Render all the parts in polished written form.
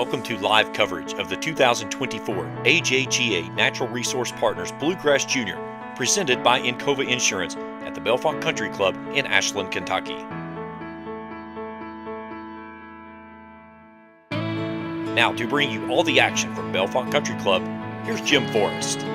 Welcome to live coverage of the 2024 AJGA Natural Resource Partners Bluegrass Junior, presented by Encova Insurance at the Bellefonte Country Club in Ashland, Kentucky. Now, to bring you all the action from Bellefonte Country Club, here's Jim Forrest.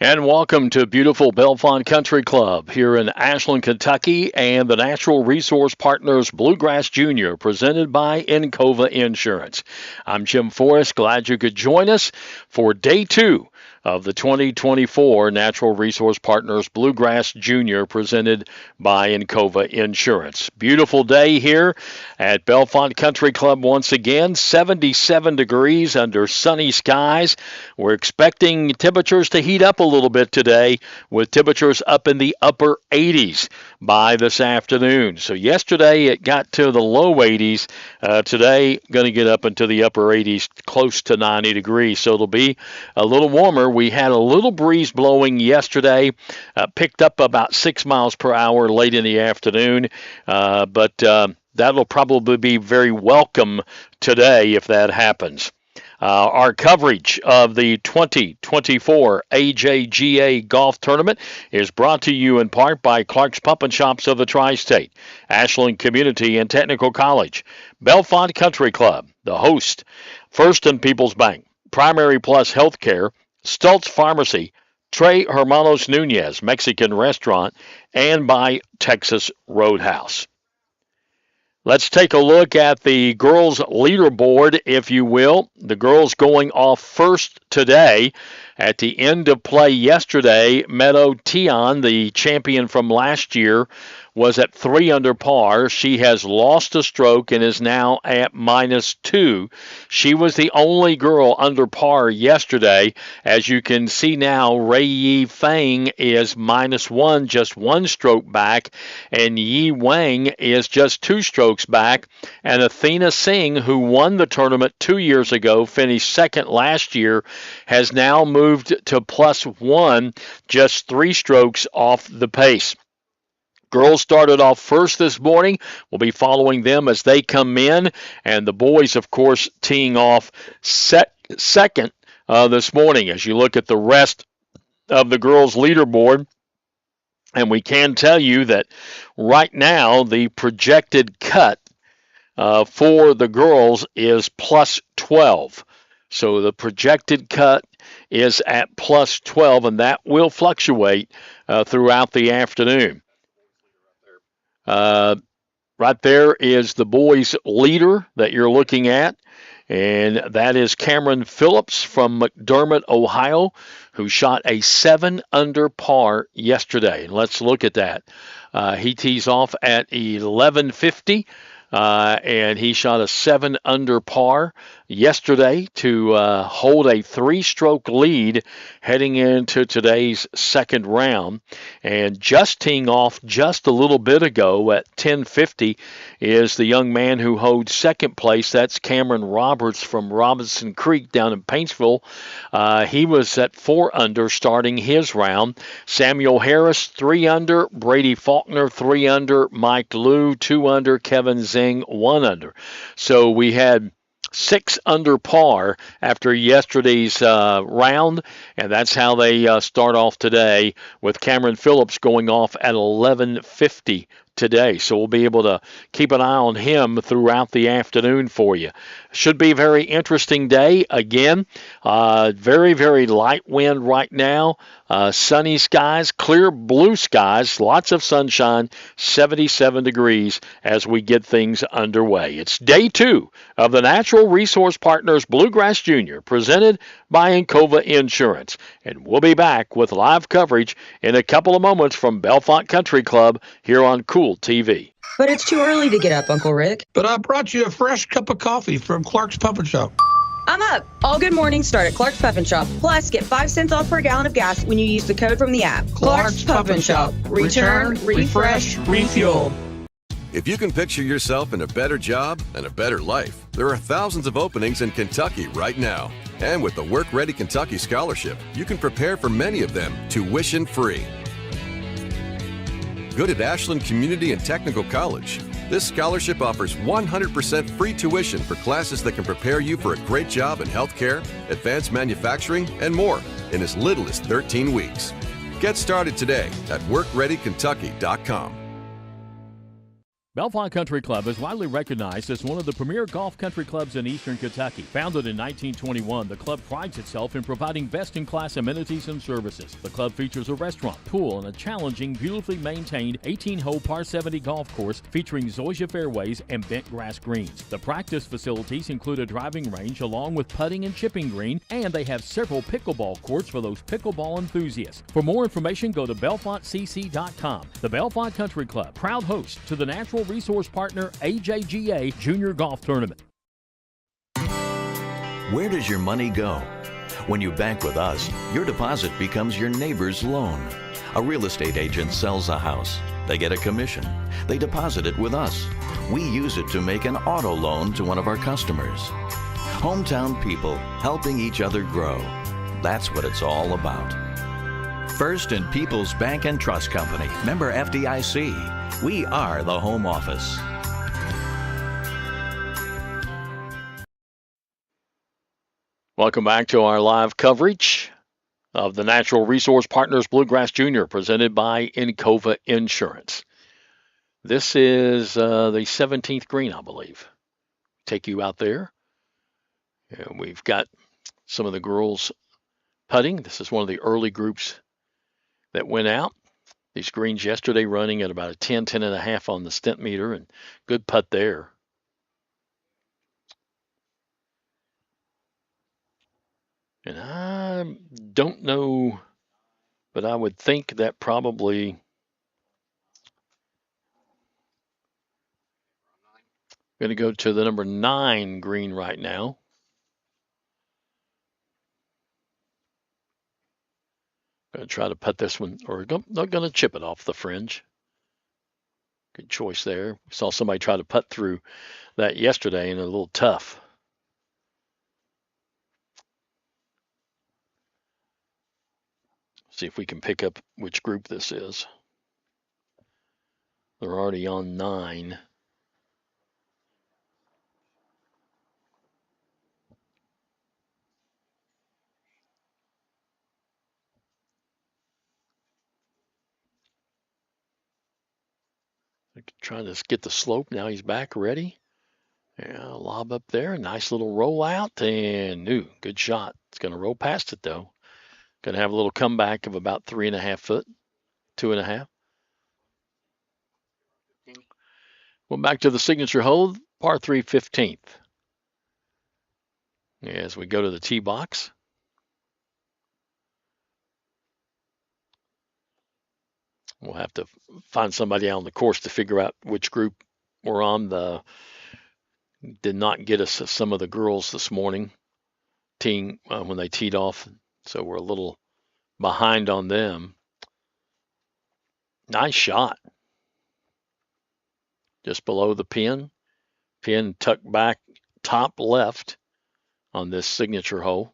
And welcome to beautiful Bellefonte Country Club here in Ashland, Kentucky, and the Natural Resource Partners Bluegrass Junior, presented by Encova Insurance. I'm Jim Forrest. Glad you could join us for day 2 of the 2024 Natural Resource Partners Bluegrass Junior, presented by Encova Insurance. Beautiful day here at Bellefonte Country Club once again. 77 degrees under sunny skies. We're expecting temperatures to heat up a little bit today, with temperatures up in the upper 80s by this afternoon. So yesterday it got to the low 80s. Today going to get up into the upper 80s, close to 90 degrees. So it'll be a little warmer. We had a little breeze blowing yesterday, picked up about 6 miles per hour late in the afternoon, but that'll probably be very welcome today if that happens. Our coverage of the 2024 AJGA Golf Tournament is brought to you in part by Clark's Pump and Shops of the Tri-State, Ashland Community and Technical College, Bellefonte Country Club, the host, First and People's Bank, Primary Plus Healthcare, Stultz Pharmacy, Trey Hermanos Nunez Mexican Restaurant, and by Texas Roadhouse. Let's take a look at the girls' leaderboard, if you will. The girls going off first today. At the end of play yesterday, Meadow Tion, the champion from last year, was at 3 under par. She has lost a stroke and is now at -2. She was the only girl under par yesterday. As you can see now, Ray Yi Feng is -1, just 1 stroke back, and Yi Wang is just 2 strokes back. And Athena Singh, who won the tournament 2 years ago, finished second last year, has now moved to +1, just 3 strokes off the pace. Girls started off first this morning. We'll be following them as they come in. And the boys, of course, teeing off second this morning as you look at the rest of the girls' leaderboard. And we can tell you that right now the projected cut for the girls is +12. So the projected cut is at +12, and that will fluctuate throughout the afternoon. Right there is the boys' leader that you're looking at, and that is Cameron Phillips from McDermott, Ohio, who shot a 7 under par yesterday. And let's look at that. He tees off at 11:50. And he shot a 7 under par yesterday to hold a 3-stroke lead heading into today's second round. And just teeing off just a little bit ago at 10:50 is the young man who holds second place. That's Cameron Roberts from Robinson Creek down in Paintsville. He was at 4 under starting his round. Samuel Harris, 3 under. Brady Faulkner, 3 under. Mike Liu, 2 under. Kevin Zing, 1 under. So we had 6 under par after yesterday's round, and that's how they start off today, with Cameron Phillips going off at 11:50 today. So we'll be able to keep an eye on him throughout the afternoon for you. Should be a very interesting day. Again, very, very light wind right now. Sunny skies, clear blue skies, lots of sunshine, 77 degrees as we get things underway. It's day 2 of the Natural Resource Partners Bluegrass Junior, presented by Encova Insurance. And we'll be back with live coverage in a couple of moments from Bellefonte Country Club here on Cool School TV. But it's too early to get up, Uncle Rick. But I brought you a fresh cup of coffee from Clark's Pup and Shop. I'm up. All good mornings start at Clark's Pup and Shop. Plus, get 5 cents off per gallon of gas when you use the code from the app. Clark's Pup and Shop. Return, refresh, refuel. If you can picture yourself in a better job and a better life, there are thousands of openings in Kentucky right now. And with the Work Ready Kentucky Scholarship, you can prepare for many of them tuition free. Good at Ashland Community and Technical College. This scholarship offers 100% free tuition for classes that can prepare you for a great job in healthcare, advanced manufacturing, and more in as little as 13 weeks. Get started today at workreadykentucky.com. Bellefonte Country Club is widely recognized as one of the premier golf country clubs in eastern Kentucky. Founded in 1921, the club prides itself in providing best-in-class amenities and services. The club features a restaurant, pool, and a challenging, beautifully maintained 18-hole par 70 golf course featuring zoysia fairways and bent grass greens. The practice facilities include a driving range along with putting and chipping green, and they have several pickleball courts for those pickleball enthusiasts. For more information, go to bellefontecc.com. The Bellefonte Country Club, proud host to the Natural Resource Partner AJGA Junior Golf Tournament. Where does your money go? When you bank with us, your deposit becomes your neighbor's loan. A real estate agent sells a house. They get a commission. They deposit it with us. We use it to make an auto loan to one of our customers. Hometown people helping each other grow. That's what it's all about. First and People's Bank and Trust Company, member FDIC. We are the home office. Welcome back to our live coverage of the Natural Resource Partners Bluegrass Junior, presented by Encova Insurance. This is the 17th green, I believe. Take you out there. And we've got some of the girls putting. This is one of the early groups that went out. These greens yesterday running at about a 10 and a half on the stent meter, and good putt there. And I don't know, but I would think that probably going to go to the number 9 green right now. Going to try to putt this one, or not going to chip it off the fringe. Good choice there. We saw somebody try to putt through that yesterday, and a little tough. See if we can pick up which group this is. They're already on 9. Trying to get the slope. Now he's back ready. Yeah, lob up there. Nice little roll out. And good shot. It's going to roll past it, though. Going to have a little comeback of about 3.5 foot. 2.5. Well, back to the signature hole, par 3 15th. As we go to the tee box. We'll have to find somebody out on the course to figure out which group we're on. Did not get us some of the girls this morning teeing when they teed off, so we're a little behind on them. Nice shot. Just below the pin. Pin tucked back top left on this signature hole.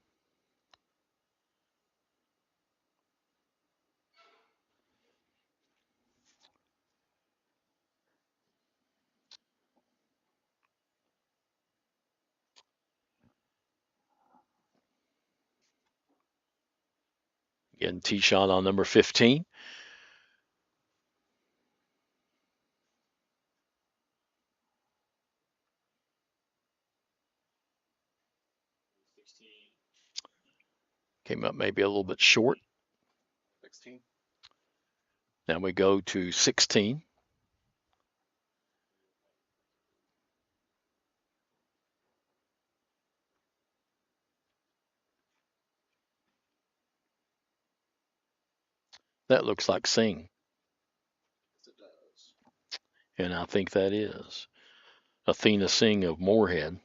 Again, tee shot on number 15. Came up maybe a little bit short. 16. Now we go to 16. That looks like Singh. Yes, it does. And I think that is Athena Singh of Moorhead.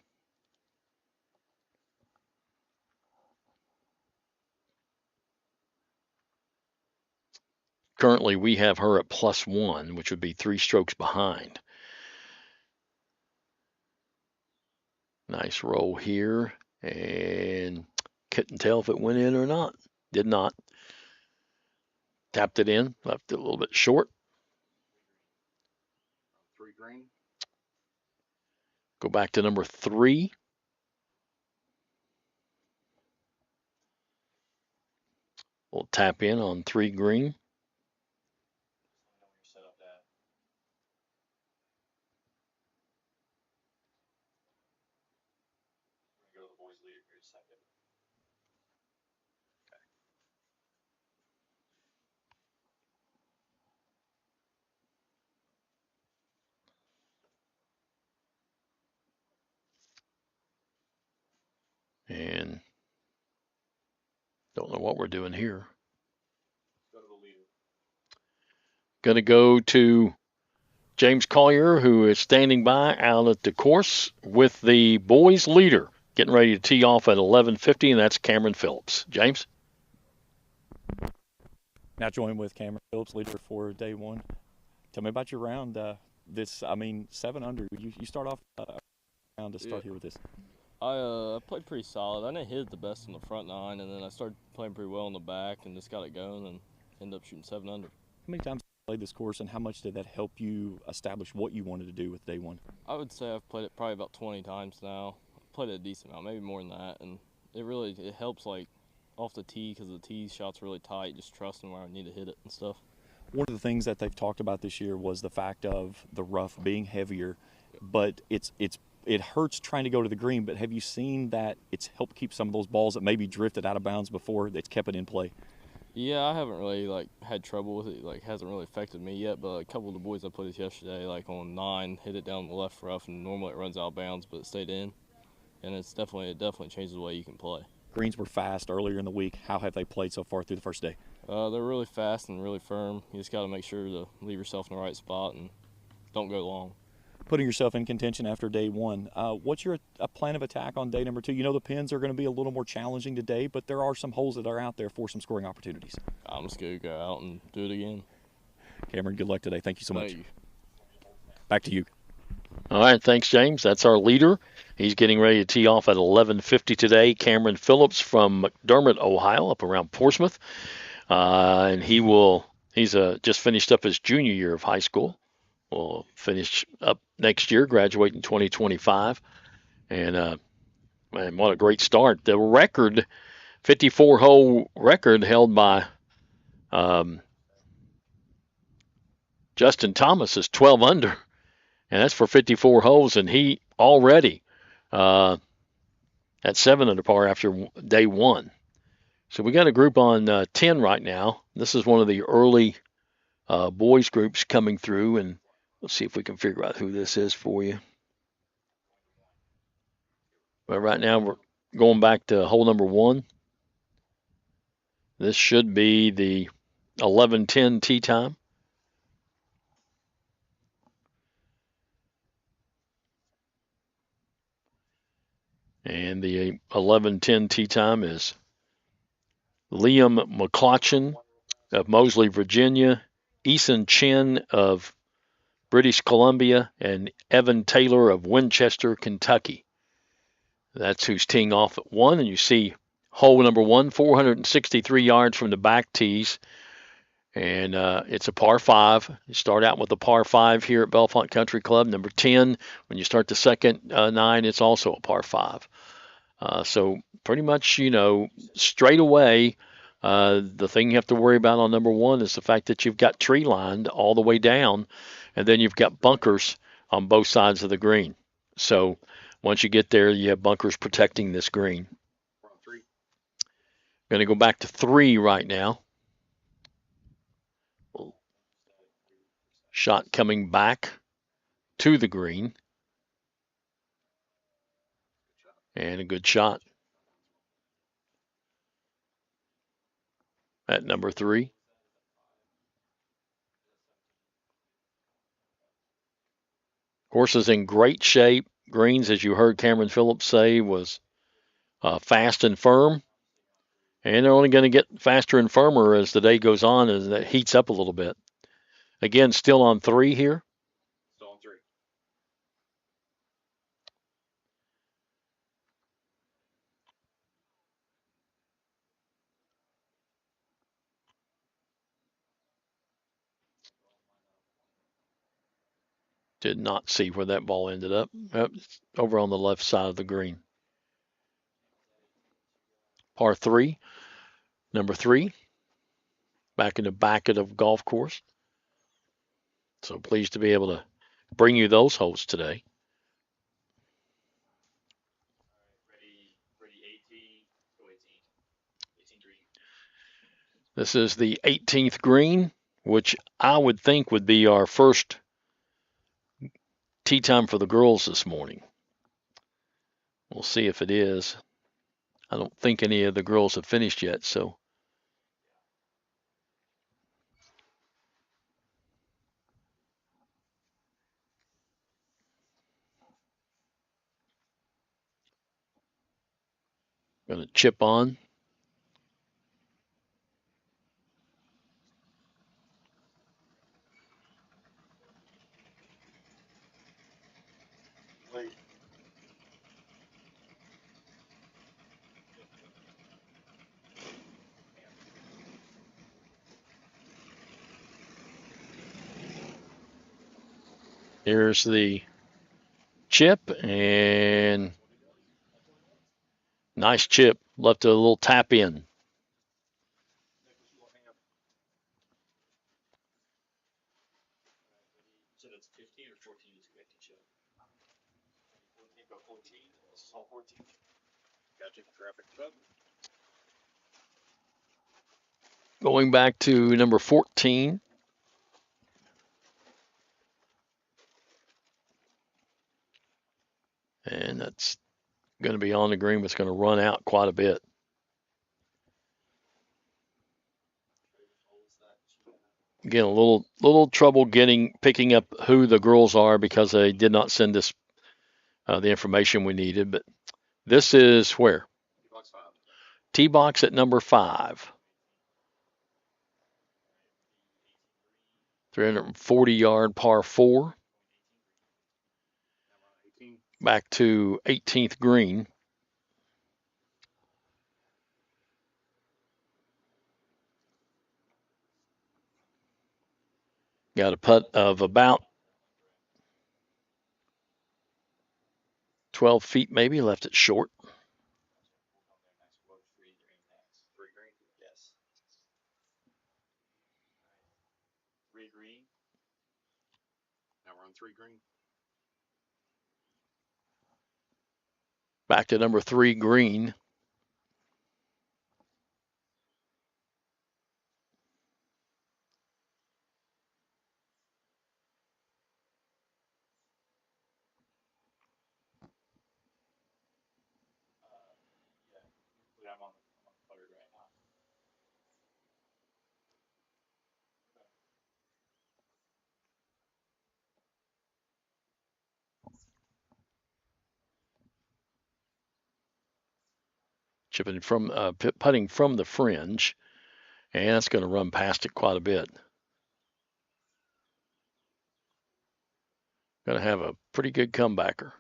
Currently, we have her at +1, which would be 3 strokes behind. Nice roll here, and couldn't tell if it went in or not. Did not. Tapped it in, left it a little bit short. 3 green. Go back to number 3. We'll tap in on 3 green. And don't know what we're doing here. Going to go to James Collier, who is standing by out at the course with the boys leader, getting ready to tee off at 11:50, and that's Cameron Phillips. James? Now joined with Cameron Phillips, leader for day one. Tell me about your round. 7 under. You start off round to start here with this. I played pretty solid. I didn't hit it the best on the front 9, and then I started playing pretty well on the back and just got it going and ended up shooting 7 under. How many times have you played this course, and how much did that help you establish what you wanted to do with day one? I would say I've played it probably about 20 times now. I've played it a decent amount, maybe more than that, and it helps like off the tee because the tee shot's really tight, just trusting where I need to hit it and stuff. One of the things that they've talked about this year was the fact of the rough being heavier, but it hurts trying to go to the green. But have you seen that it's helped keep some of those balls that maybe drifted out of bounds before, that's kept it in play? Yeah, I haven't really had trouble with it. Hasn't really affected me yet. But a couple of the boys I played with yesterday, on 9, hit it down the left rough, and normally it runs out of bounds, but it stayed in. And it definitely changes the way you can play. Greens were fast earlier in the week. How have they played so far through the first day? They're really fast and really firm. You just got to make sure to leave yourself in the right spot and don't go long. Putting yourself in contention after day one, what's your plan of attack on day number 2? You know the pins are going to be a little more challenging today, but there are some holes that are out there for some scoring opportunities. I'm just going to go out and do it again. Cameron, good luck today. Thank you so much. Thank you. Back to you. All right, thanks, James. That's our leader. He's getting ready to tee off at 11:50 today. Cameron Phillips from McDermott, Ohio, up around Portsmouth. And he's just finished up his junior year of high school. Will finish up next year, graduate in 2025. And, man, what a great start. The record, 54-hole record held by Justin Thomas is 12 under. And that's for 54 holes, and he already at 7 under par after day 1. So we got a group on 10 right now. This is one of the early boys groups coming through, and let's see if we can figure out who this is for you. But right now we're going back to hole number 1. This should be the 11:10 tee time. And the 11:10 tee time is Liam McClochin of Moseley, Virginia, Eason Chen of British Columbia, and Evan Taylor of Winchester, Kentucky. That's who's teeing off at 1. And you see hole number 1, 463 yards from the back tees. And it's a par 5. You start out with a par 5 here at Bellefonte Country Club. Number 10, when you start the second 9, it's also a par 5. So pretty much, straight away, the thing you have to worry about on number 1 is the fact that you've got tree lined all the way down, and then you've got bunkers on both sides of the green. So once you get there, you have bunkers protecting this green. Going to go back to 3 right now. Shot coming back to the green. And a good shot at number 3. Course is in great shape. Greens, as you heard Cameron Phillips say, was fast and firm. And they're only going to get faster and firmer as the day goes on, as it heats up a little bit. Again, still on 3 here. Still on 3. Did not see where that ball ended up. Over on the left side of the green. Par 3, number 3. Back in the Beckett of golf course. So pleased to be able to bring you those holes today. Ready 18. Go 18. 18 green. This is the 18th green, which I would think would be our first tee time for the girls this morning. We'll see if it is. I don't think any of the girls have finished yet, so. Going to chip on. Here's the chip, and nice chip. Left a little tap in. So that's 15 or 14 is expected chip. 14. This is all 14. Gotcha. Traffic. Going back to number 14. And that's going to be on the green, but it's going to run out quite a bit. Again, a little trouble picking up who the girls are because they did not send us the information we needed. But this is where? Tee box at number 5. 340-yard par 4. Back to 18th green. Got a putt of about 12 feet maybe, left it short. Yes. 3 green. Now we're on 3 green. Back to number 3 green. I'm on the putter right now. Chipping from putting from the fringe, and that's going to run past it quite a bit. Going to have a pretty good comebacker.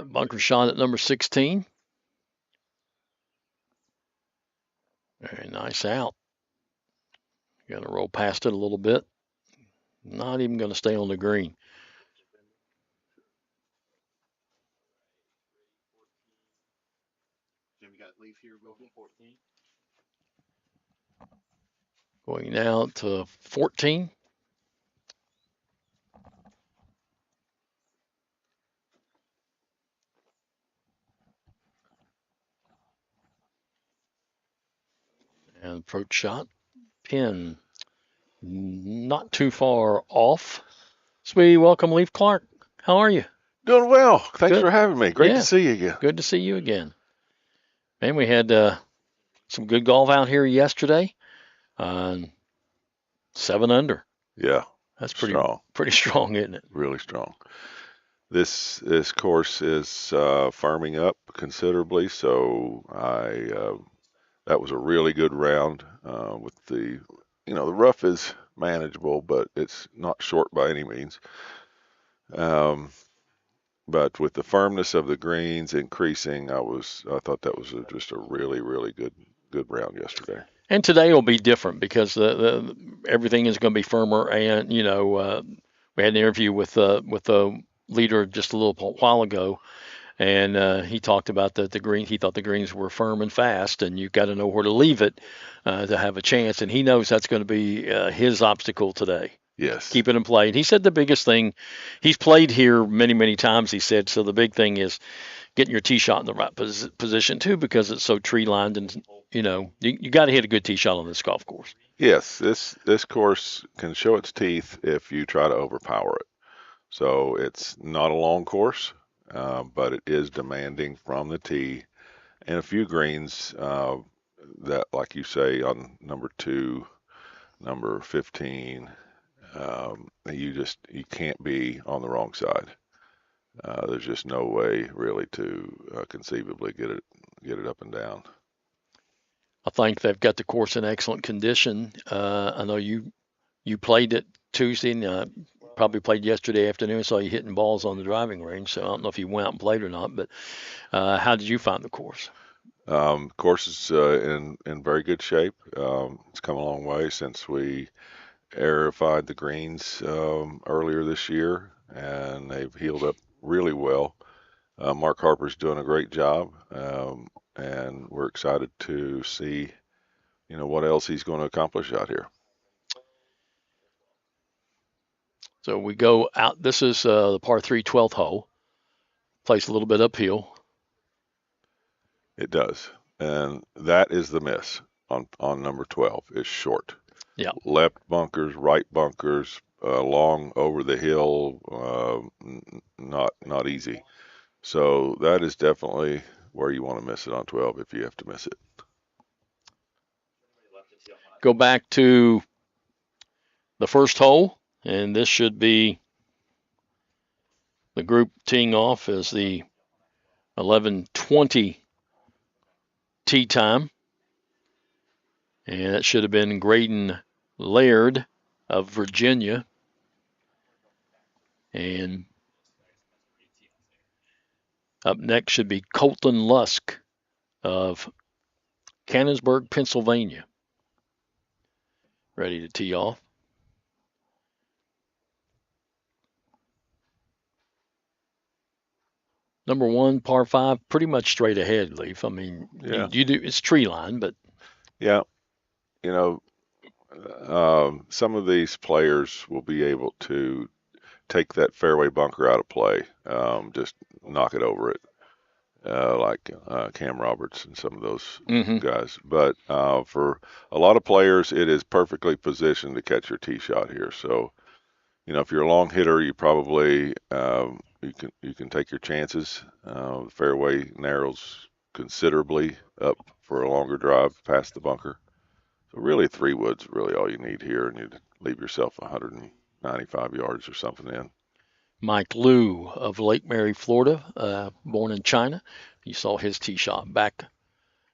Bunker shot at number 16. Very nice out. Going to roll past it a little bit. Not even going to stay on the green. Jim, you got leaf here, go 14. Going now to 14. And approach shot. Pin not too far off. So we welcome Leaf Clark. How are you? Doing well. Thanks Good. for having me. Great Yeah. to see you again. Good to see you again. Man, we had some good golf out here yesterday. 7 under. Yeah. That's pretty strong, isn't it? Really strong. This course is firming up considerably, so that was a really good round. With the rough is manageable, but it's not short by any means. But with the firmness of the greens increasing, I thought that was just a really, really good round yesterday. And today will be different because everything is going to be firmer. And we had an interview with the leader just a little while ago, and he talked about the green. He thought the greens were firm and fast, and you've got to know where to leave it to have a chance. And he knows that's going to be his obstacle today. Yes. Keep it in play. And he said the biggest thing, he's played here many, many times, he said, so the big thing is getting your tee shot in the right position too, because it's so tree lined, and you got to hit a good tee shot on this golf course. Yes, this course can show its teeth if you try to overpower it. So it's not a long course, but it is demanding from the tee, and a few greens that, like you say, on number 2, number 15, you can't be on the wrong side. There's just no way really to conceivably get it up and down. I think they've got the course in excellent condition. I know you played it Tuesday, and probably played yesterday afternoon. Saw you hitting balls on the driving range. So I don't know if you went out and played or not, but how did you find the course? Course is in very good shape. It's come a long way since we aerified the greens earlier this year, and they've healed up really well. Mark Harper's doing a great job, and we're excited to see, what else he's going to accomplish out here. So we go out. This is the par 3 12th hole. Plays a little bit uphill. It does, and that is the miss on number 12. It's short. Yeah. Left bunkers, right bunkers, long over the hill, not easy. So that is definitely where you want to miss it on 12 if you have to miss it. Go back to the first hole, and this should be the group teeing off as the 11:20 tee time. And that should have been Graydon Laird of Virginia. And up next should be Colton Lusk of Cannonsburg, Pennsylvania. Ready to tee off. Number 1, par 5, pretty much straight ahead, Leaf. I mean, yeah. you do, it's tree line, but. Yeah. Some of these players will be able to take that fairway bunker out of play, just knock it over it, like Cam Roberts and some of those guys. But for a lot of players, it is perfectly positioned to catch your tee shot here. So, if you're a long hitter, you probably you can take your chances. The fairway narrows considerably up for a longer drive past the bunker. So really 3 wood's really all you need here, and you'd leave yourself 195 yards or something in. Mike Liu of Lake Mary, Florida, born in China. You saw his tee shot back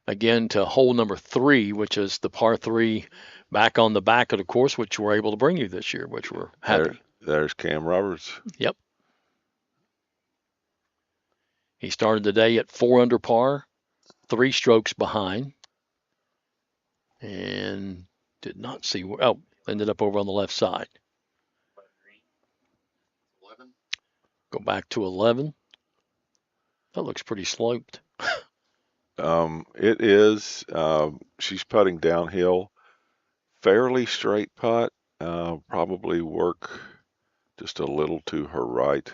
again to hole number 3, which is the par 3 back on the back of the course, which we're able to bring you this year, which we're happy. There's Cam Roberts. Yep. He started the day at 4 under par, 3 strokes behind, and did not see where. Oh, ended up over on the left side. Go back to 11. That looks pretty sloped. It is. She's putting downhill, fairly straight putt. Probably work just a little to her right.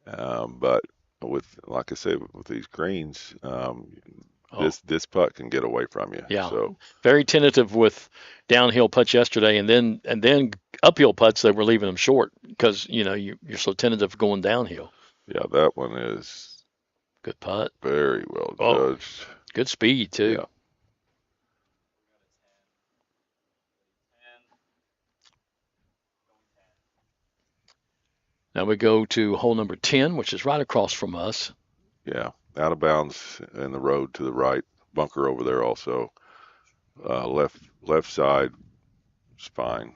But like I said, with these greens, This putt can get away from you. Yeah. So very tentative with downhill putts yesterday, and then uphill putts they were leaving them short because you're so tentative going downhill. yeah, that one is good putt. Very well judged. Good speed too. Yeah. Now we go to hole number 10, which is right across from us. Yeah, out of bounds in the road to the right. Bunker over there also. Left side is fine.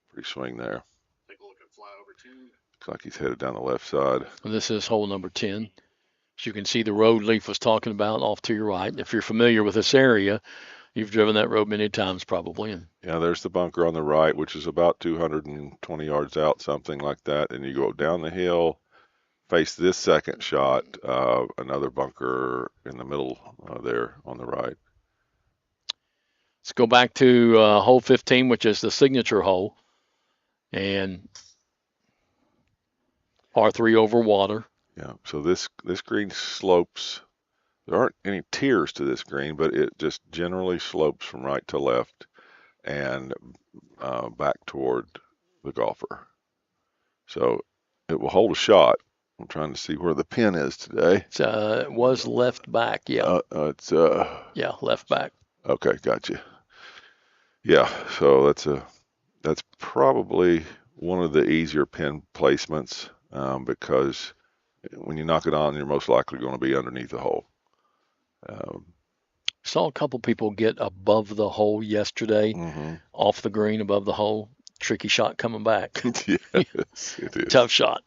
Pretty swing there. Take a look at fly over 2. Looks like he's headed down the left side. And this is hole number 10. As you can see, the road Leaf was talking about off to your right. If you're familiar with this area, you've driven that road many times probably. And yeah, there's the bunker on the right, which is about 220 yards out, something like that. And you go down the hill, face this second shot, another bunker in the middle there on the right. Let's go back to hole 15, which is the signature hole. And par 3 over water. Yeah, so this green slopes. There aren't any tiers to this green, but it just generally slopes from right to left and back toward the golfer. So it will hold a shot. I'm trying to see where the pin is today. It was left back, yeah. It's yeah, left back. Okay, gotcha. Yeah, so that's probably one of the easier pin placements because when you knock it on, you're most likely going to be underneath the hole. Saw a couple people get above the hole yesterday, off the green above the hole. Tricky shot coming back. Yes, it is. Tough shot.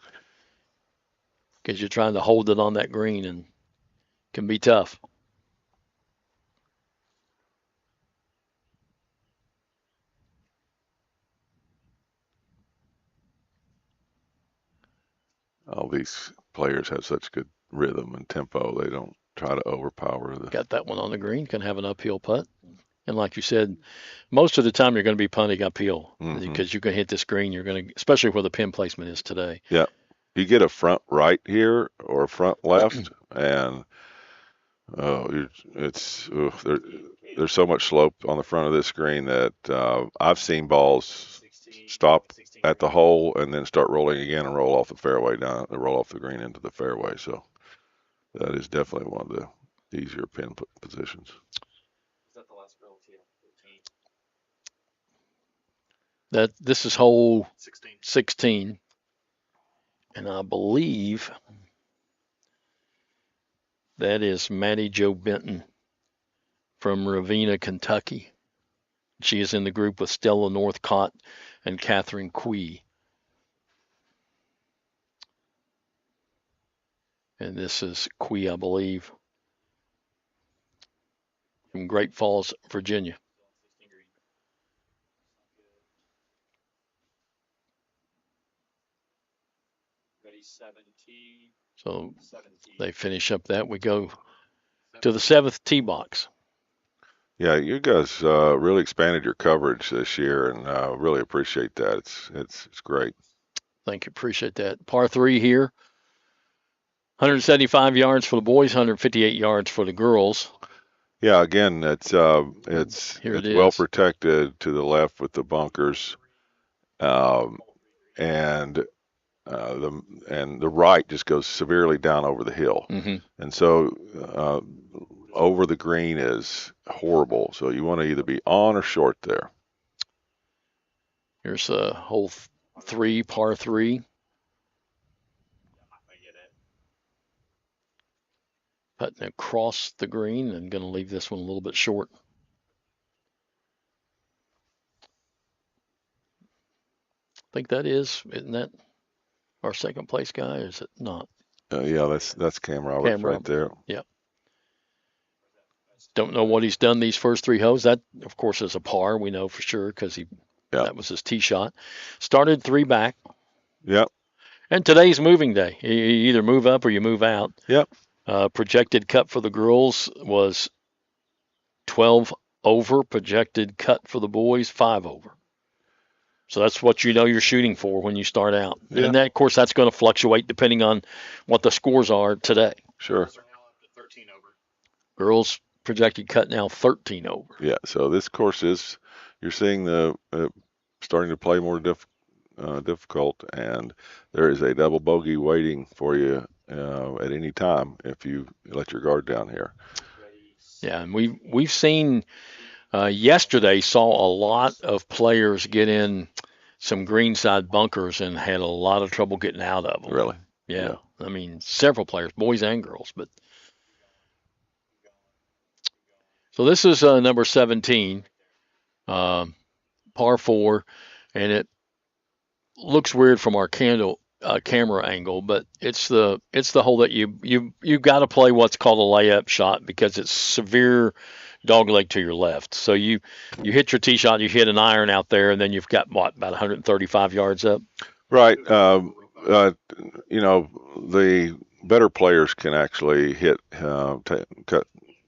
Because you're trying to hold it on that green and can be tough. All these players have such good rhythm and tempo. They don't try to overpower the. Got that one on the green. Can have an uphill putt. And like you said, most of the time you're going to be punting uphill because you can hit this green. You're going to, especially where the pin placement is today. Yeah. You get a front right here or a front left, and there's so much slope on the front of this green that I've seen balls stop at the hole and then start rolling again and roll off the fairway down, roll off the green into the fairway. So that is definitely one of the easier pin positions. Is that the last roll? 15. This is hole 16. 16. And I believe that is Maddie Jo Benton from Ravenna, Kentucky. She is in the group with Stella Northcott and Catherine Quee. And this is Quee, I believe, from Great Falls, Virginia. Ready, 17. So 17. they finish up that. We go to the 7th tee box. Yeah, you guys really expanded your coverage this year, and really appreciate that. It's great. Thank you. Appreciate that. Par 3 here. 175 yards for the boys, 158 yards for the girls. Yeah, again, it's well protected to the left with the bunkers, and the right just goes severely down over the hill, and so over the green is horrible. So you want to either be on or short there. Here's hole 3, par 3. Putting across the green and going to leave this one a little bit short. I think that isn't that our second place guy? Or is it not? Yeah, that's Cam Roberts right there. Yep. Don't know what he's done these first 3 holes. That, of course, is a par. We know for sure because that was his tee shot. Started 3 back. Yep. And today's moving day. You either move up or you move out. Yep. Projected cut for the girls was 12 over. Projected cut for the boys, 5 over. So that's what you know you're shooting for when you start out. Yeah. And that, of course, that's going to fluctuate depending on what the scores are today. Sure. Girls projected cut now 13 over. Yeah, so this course you're seeing the starting to play more difficult, and there is a double bogey waiting for you at any time if you let your guard down here. Yeah, and we've seen yesterday saw a lot of players get in some greenside bunkers and had a lot of trouble getting out of them. Really? Yeah. I mean, several players, boys and girls. But so this is number 17, par 4, and it looks weird from our camera angle, but it's the hole that you've got to play what's called a layup shot because it's severe dogleg to your left. So you hit your tee shot, you hit an iron out there, and then you've got about 135 yards up. Right. The better players can actually hit cut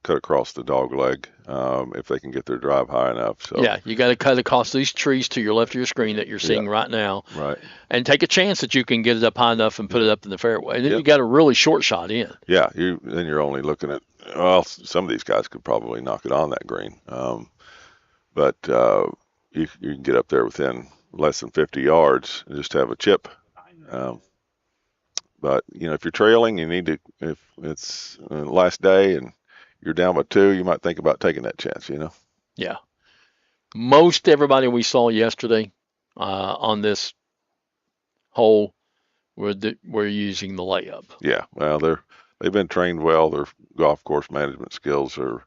across the dog leg if they can get their drive high enough. So yeah, you got to cut across these trees to your left of your screen that you're seeing right now. Right. And take a chance that you can get it up high enough and put it up in the fairway. And then you got a really short shot in. Yeah, then you're only looking at, well, some of these guys could probably knock it on that green. But you can get up there within less than 50 yards and just have a chip. But if you're trailing, you need to, if it's last day and you're down by 2, you might think about taking that chance, Yeah. Most everybody we saw yesterday on this hole were using the layup. Yeah, well, they've been trained well. Their golf course management skills are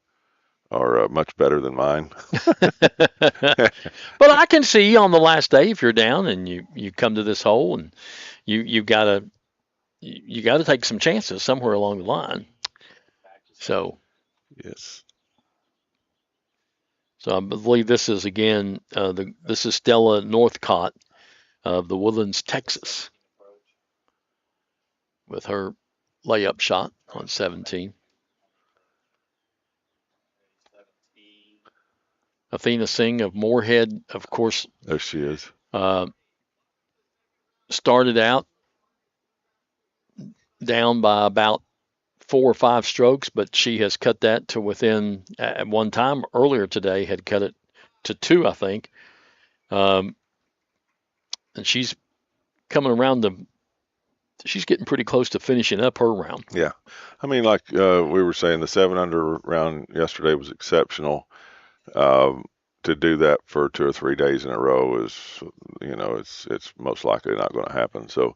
much better than mine. But I can see on the last day if you're down and you come to this hole and you got to take some chances somewhere along the line. So yes. So I believe this is again this is Stella Northcott of the Woodlands, Texas, with her layup shot on 17. Athena Singh of Moorhead, of course. There she is. Started out down by about 4 or 5 strokes, but she has cut that to within, at one time earlier today, had cut it to 2, I think. And she's coming around she's getting pretty close to finishing up her round. Yeah. I mean, like we were saying, the 7 under round yesterday was exceptional. To do that for 2 or 3 days in a row is, it's most likely not going to happen. So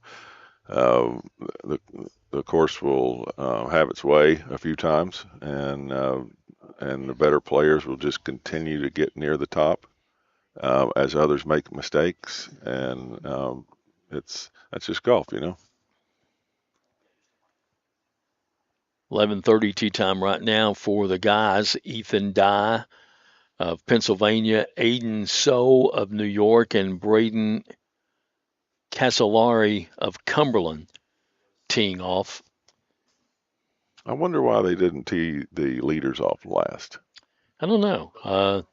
the course will have its way a few times, and the better players will just continue to get near the top as others make mistakes, and that's just golf, 11:30 tee time right now for the guys. Ethan Dye of Pennsylvania, Aiden So of New York, and Braden Casolari of Cumberland teeing off. I wonder why they didn't tee the leaders off last. I don't know.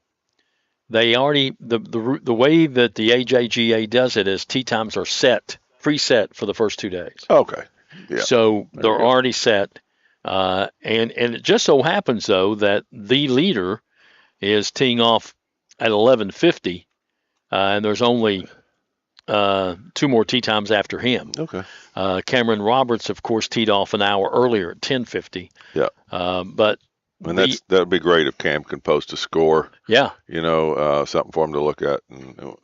They already the way that the AJGA does it is tee times are preset for the first 2 days. Okay. Yeah. So they're already set. And it just so happens though that the leader is teeing off at 11:50, and there's only 2 more tee times after him. Okay. Cameron Roberts, of course, teed off an hour earlier at 10:50. Yeah. But that'd be great if Cam can post a score. Yeah. Something for him to look at, and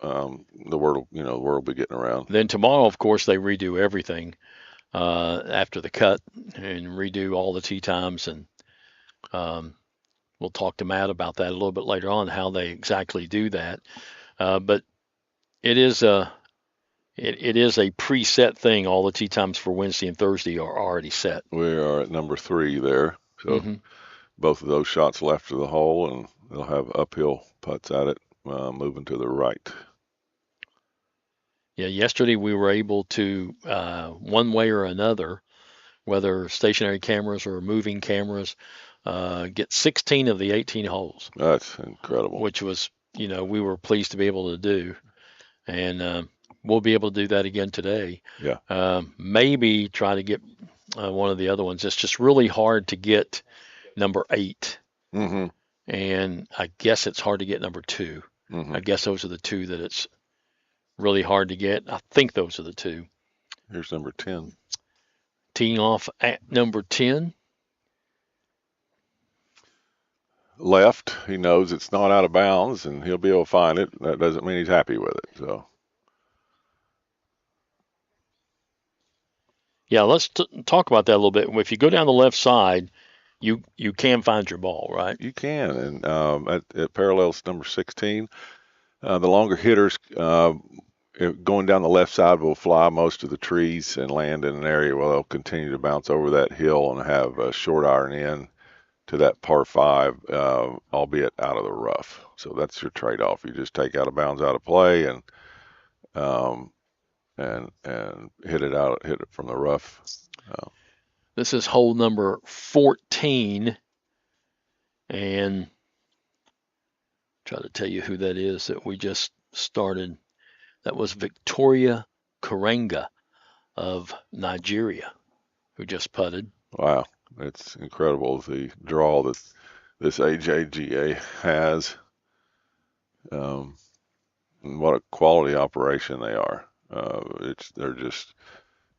the word will be getting around. Then tomorrow, of course, they redo everything after the cut and redo all the tee times, and we'll talk to Matt about that a little bit later on, how they exactly do that. But it is a preset thing. All the tee times for Wednesday and Thursday are already set. We are at number 3 there. So both of those shots left of the hole, and they'll have uphill putts at it, moving to the right. Yeah, yesterday we were able to, one way or another, whether stationary cameras or moving cameras, get 16 of the 18 holes. That's incredible. Which was, we were pleased to be able to do. And we'll be able to do that again today. Yeah. Maybe try to get one of the other ones. It's just really hard to get number 8. Mm-hmm. And I guess it's hard to get number 2. Mm-hmm. I guess those are the two that it's really hard to get. I think those are the two. Here's number 10. Teeing off at number 10. Left. He knows it's not out of bounds, and he'll be able to find it. That doesn't mean he's happy with it. So. Yeah, let's talk about that a little bit. If you go down the left side, you can find your ball, right? You can, and it parallels number 16. The longer hitters going down the left side will fly most of the trees and land in an area where they'll continue to bounce over that hill and have a short iron in to that par 5, albeit out of the rough. So that's your trade-off. You just take out of bounds, out of play, and hit it from the rough. This is hole number 14, and try to tell you who that is that we just started. That was Victoria Karenga of Nigeria, who just putted. Wow, it's incredible the draw that this AJGA has. And what a quality operation they are.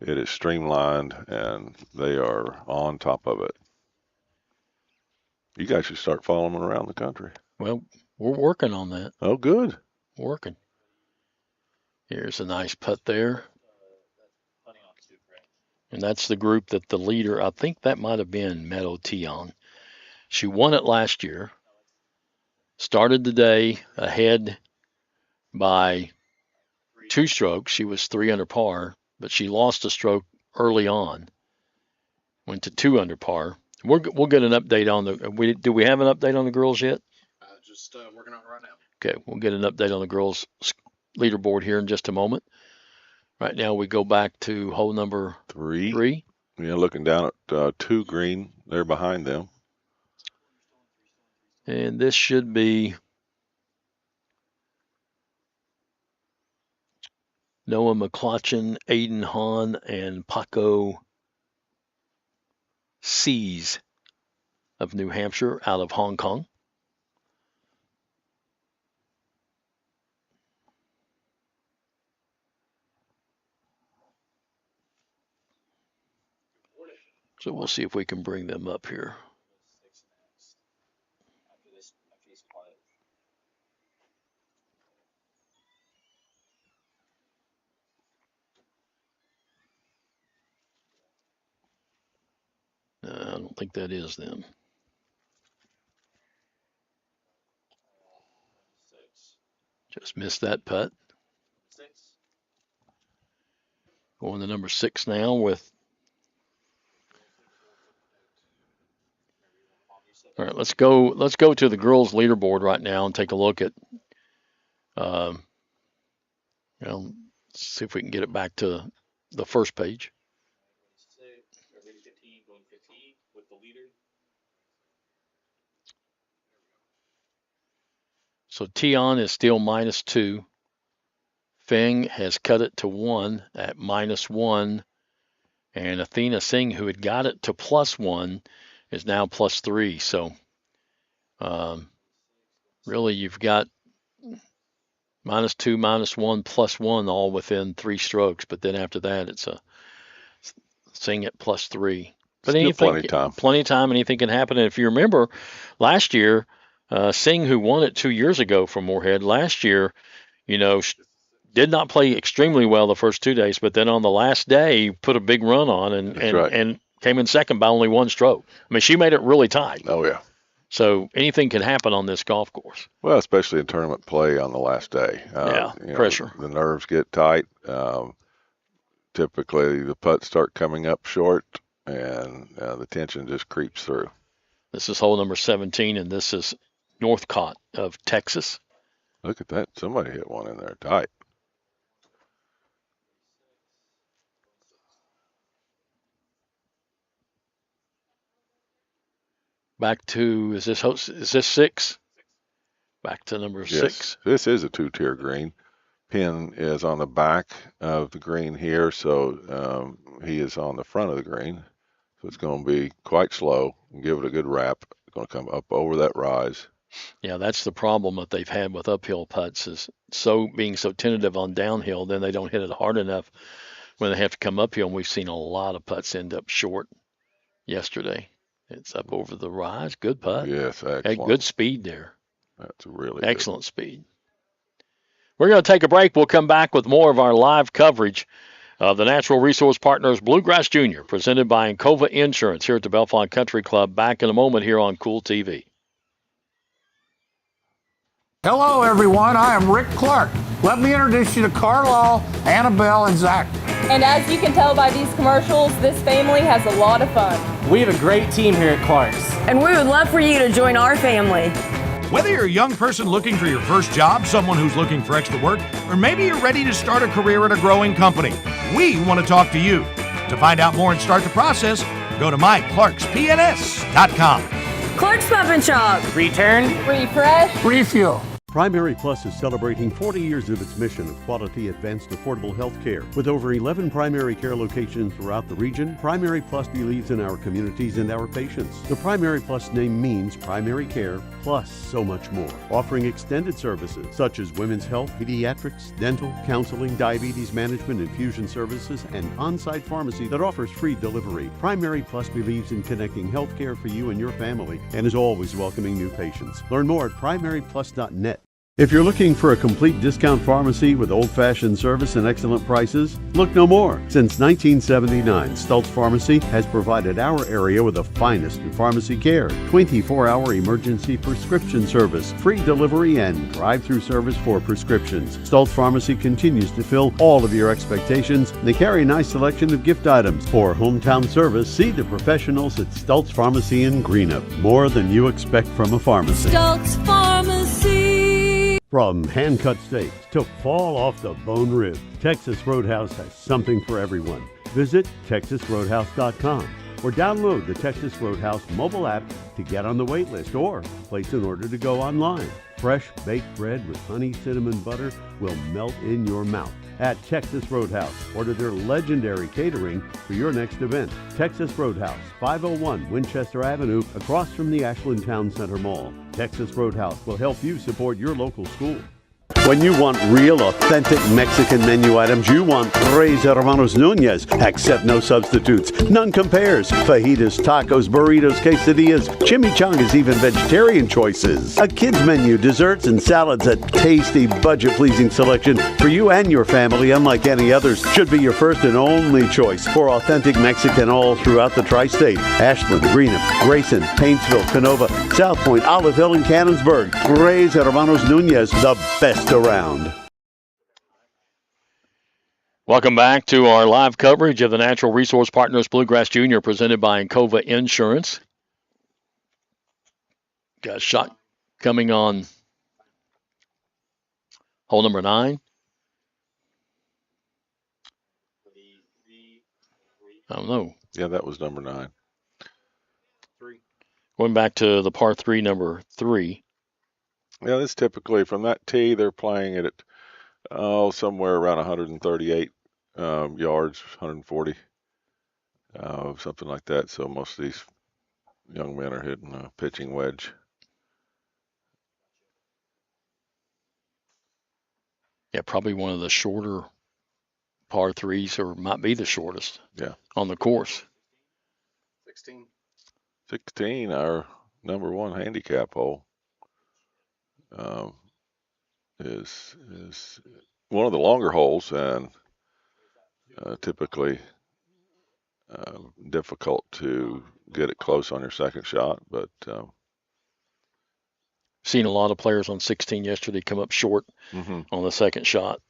It is streamlined, and they are on top of it. You guys should start following them around the country. Well, we're working on that. Oh, good. Working. Here's a nice putt there. And that's the group that the leader, I think that might have been Meadow Tion. She won it last year. Started the day ahead by 2 strokes. She was 3 under par, but she lost a stroke early on. Went to 2 under par. We'll get an update on the. Do we have an update on the girls yet? Just working on it right now. Okay, we'll get an update on the girls' leaderboard here in just a moment. Right now, we go back to hole number 3. Yeah, looking down at 2 green. They're behind them. And this should be Noah McClotchin, Aiden Hahn, and Paco Sees of New Hampshire out of Hong Kong. So we'll see if we can bring them up here. I don't think that is them. Just missed that putt. Going to number 6 now with. All right, let's go to the girls' leaderboard right now and take a look at. See if we can get it back to the first page. So Tion is still -2. Feng has cut it to 1 at -1. And Athena Singh, who had got it to +1, is now +3. So really you've got -2, -1, +1 all within 3 strokes. But then after that, it's a Singh at +3. But plenty of time. Anything can happen. And if you remember last year, Singh, who won it 2 years ago from Moorhead, last year, did not play extremely well the first 2 days, but then on the last day put a big run on and came in second by only 1 stroke. I mean, she made it really tight. Oh, yeah. So anything can happen on this golf course. Well, especially in tournament play on the last day. Pressure. The nerves get tight. Typically, the putts start coming up short, and the tension just creeps through. This is hole number 17, and this is Northcott of Texas. Look at that. Somebody hit one in there tight. Back to, is this 6? Back to number 6. This is a 2-tier green. Pin is on the back of the green here, so he is on the front of the green. So it's going to be quite slow and give it a good wrap. It's going to come up over that rise. Yeah, that's the problem that they've had with uphill putts is being so tentative on downhill, then they don't hit it hard enough when they have to come uphill. And we've seen a lot of putts end up short yesterday. It's up over the rise. Good putt. Yes, excellent. Had good speed there. That's really excellent speed. We're going to take a break. We'll come back with more of our live coverage of the Natural Resource Partners Bluegrass Junior, presented by Encova Insurance here at the Bellefonte Country Club. Back in a moment here on Cool TV. Hello, everyone. I am Rick Clark. Let me introduce you to Carlisle, Annabelle, and Zach. And as you can tell by these commercials, this family has a lot of fun. We have a great team here at Clark's. And we would love for you to join our family. Whether you're a young person looking for your first job, someone who's looking for extra work, or maybe you're ready to start a career at a growing company, we want to talk to you. To find out more and start the process, go to myclarkspns.com. Clark's Pub and Shop. Return, refresh, refuel. Primary Plus is celebrating 40 years of its mission of quality, advanced, affordable health care. With over 11 primary care locations throughout the region, Primary Plus believes in our communities and our patients. The Primary Plus name means primary care plus so much more. Offering extended services such as women's health, pediatrics, dental, counseling, diabetes management, infusion services, and on-site pharmacy that offers free delivery. Primary Plus believes in connecting health care for you and your family and is always welcoming new patients. Learn more at primaryplus.net. If you're looking for a complete discount pharmacy with old-fashioned service and excellent prices, look no more. Since 1979, Stultz Pharmacy has provided our area with the finest in pharmacy care, 24-hour emergency prescription service, free delivery, and drive-through service for prescriptions. Stultz Pharmacy continues to fill all of your expectations. They carry a nice selection of gift items. For hometown service, see the professionals at Stultz Pharmacy in Greenup. More than you expect from a pharmacy. Stultz Pharmacy. From hand-cut steaks to fall-off-the-bone ribs, Texas Roadhouse has something for everyone. Visit TexasRoadhouse.com or download the Texas Roadhouse mobile app to get on the wait list or place an order to go online. Fresh baked bread with honey cinnamon butter will melt in your mouth. At Texas Roadhouse, order their legendary catering for your next event. Texas Roadhouse, 501 Winchester Avenue, across from the Ashland Town Center Mall. Texas Roadhouse will help you support your local school. When you want real, authentic Mexican menu items, you want Tres Hermanos Nunez. Accept no substitutes. None compares. Fajitas, tacos, burritos, quesadillas, chimichangas, even vegetarian choices. A kids menu, desserts and salads, a tasty, budget-pleasing selection for you and your family, unlike any others, should be your first and only choice for authentic Mexican all throughout the tri-state. Ashland, Greenup, Grayson, Paintsville, Canova, South Point, Olive Hill, and Cannonsburg. Tres Hermanos Nunez, the best around. Welcome back to our live coverage of the Natural Resource Partners Bluegrass Junior, presented by Encova Insurance. Got a shot coming on hole number 9. I don't know. Yeah, that was number 9. Going back to the par 3, number 3. Yeah, this typically from that tee, they're playing it at somewhere around 138 yards, 140, something like that. So most of these young men are hitting a pitching wedge. Yeah, probably one of the shorter par 3s, or might be the shortest. Yeah. On the course. 16, our number 1 handicap hole. Is one of the longer holes and typically difficult to get it close on your second shot, but seen a lot of players on 16 yesterday come up short on the second shot,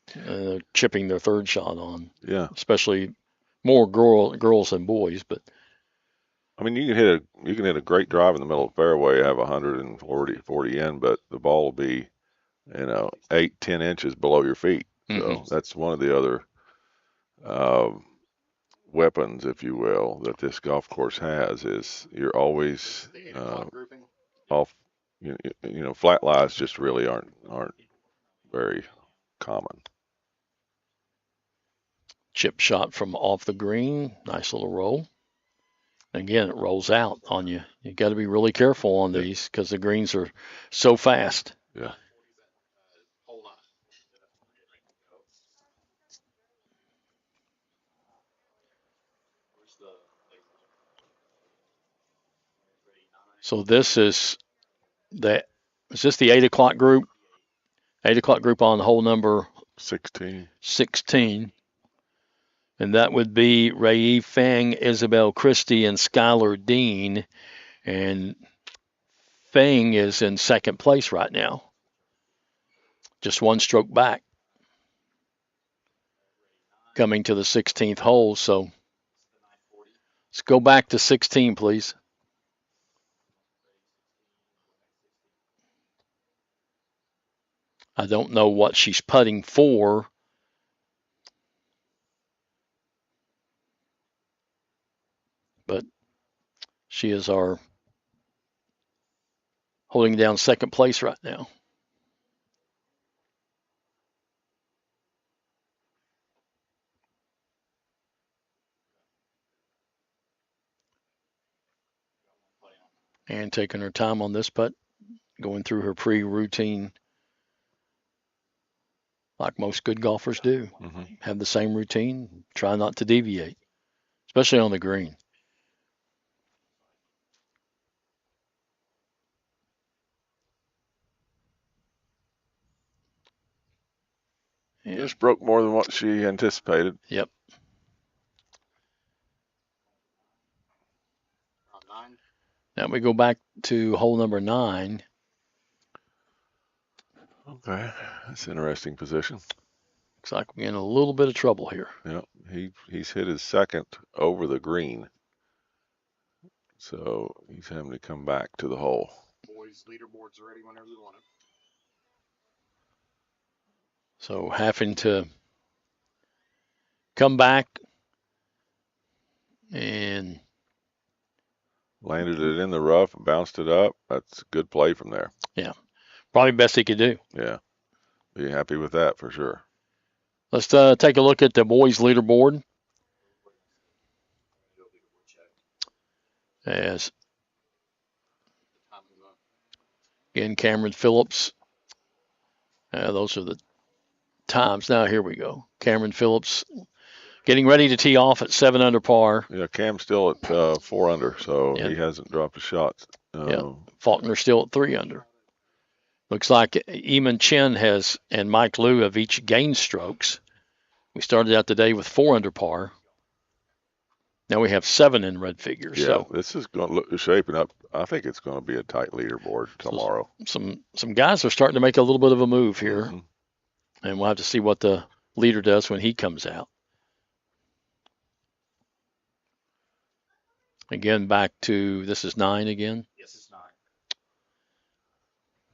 chipping their third shot on. Yeah, especially more girls than boys, but I mean, you can hit a great drive in the middle of the fairway, have 140 in, but the ball will be, 8-10 inches below your feet. So that's one of the other weapons, if you will, that this golf course has. Is you're always off. Flat lies just really aren't very common. Chip shot from off the green, nice little roll. Again, it rolls out on you. You got to be really careful on these because the greens are so fast. Yeah. So this is this the 8 o'clock group? 8 o'clock group on hole number 16. 16. And that would be Ray Fang, Isabel Christie, and Skylar Dean. And Fang is in second place right now. Just one stroke back. Coming to the 16th hole. So let's go back to 16, please. I don't know what she's putting for. But she is our holding down second place right now. And taking her time on this putt, going through her pre-routine like most good golfers do. Mm-hmm. Have the same routine, try not to deviate, especially on the green. Yeah. Just broke more than what she anticipated. Yep. Now we go back to hole number 9. Okay, that's an interesting position. Looks like we're in a little bit of trouble here. Yeah, he's hit his second over the green, so he's having to come back to the hole. Boys, leaderboard's ready whenever you want it. So having to come back and landed it in the rough, bounced it up. That's a good play from there. Yeah, probably best he could do. Yeah, be happy with that for sure. Let's take a look at the boys' leaderboard. As again, Cameron Phillips. Those are the times. Now here we go. Cameron Phillips getting ready to tee off at 7 under par. Yeah, Cam's still at 4 under, so he hasn't dropped a shot. Faulkner still at 3 under. Looks like Eamon Chen and Mike Liu have each gained strokes. We started out the day with 4 under par. Now we have 7 in red figures. Yeah, so this is going to look shaping up. I think it's going to be a tight leaderboard tomorrow. Some guys are starting to make a little bit of a move here, and we'll have to see what the leader does when he comes out. Again, back to this is 9 again. Yes, it's 9.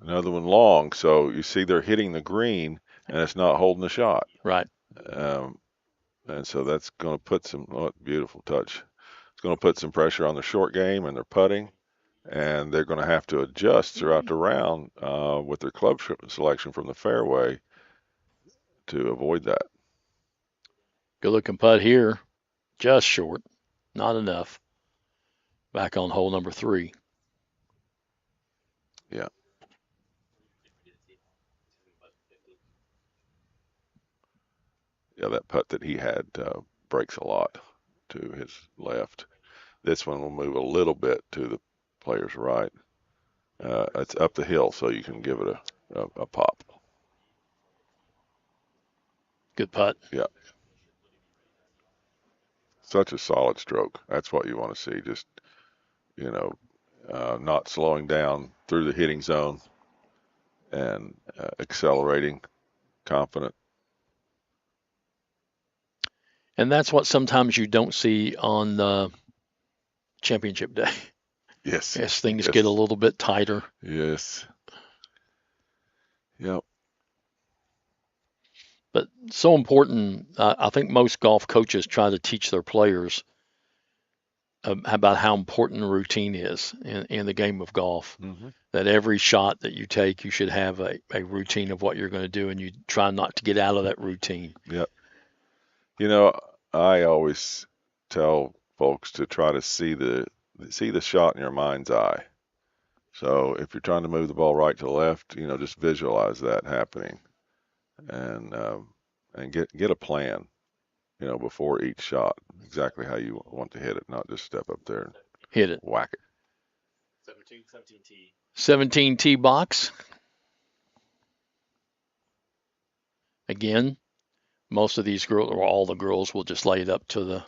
Another one long, so you see they're hitting the green, and it's not holding the shot. Right. And so that's going to put beautiful touch. It's going to put some pressure on their short game and their putting, and they're going to have to adjust throughout the round with their club selection from the fairway to avoid that. Good looking putt here, just short, not enough. Back on hole number 3. Yeah. Yeah, that putt that he had breaks a lot to his left. This one will move a little bit to the player's right. It's up the hill, so you can give it a pop. Good putt. Yeah. Such a solid stroke. That's what you want to see. Just, not slowing down through the hitting zone and accelerating, confident. And that's what sometimes you don't see on the championship day. Yes. As things get a little bit tighter. Yes. Yep. But so important. I think most golf coaches try to teach their players about how important routine is in the game of golf. Mm-hmm. That every shot that you take, you should have a routine of what you're going to do, and you try not to get out of that routine. Yep. I always tell folks to try to see the shot in your mind's eye. So if you're trying to move the ball right to left, just visualize that happening, and get a plan, before each shot, exactly how you want to hit it, not just step up there and hit it, whack it. 17 tee box. Again, most of these girls, or all the girls, will just lay it up to the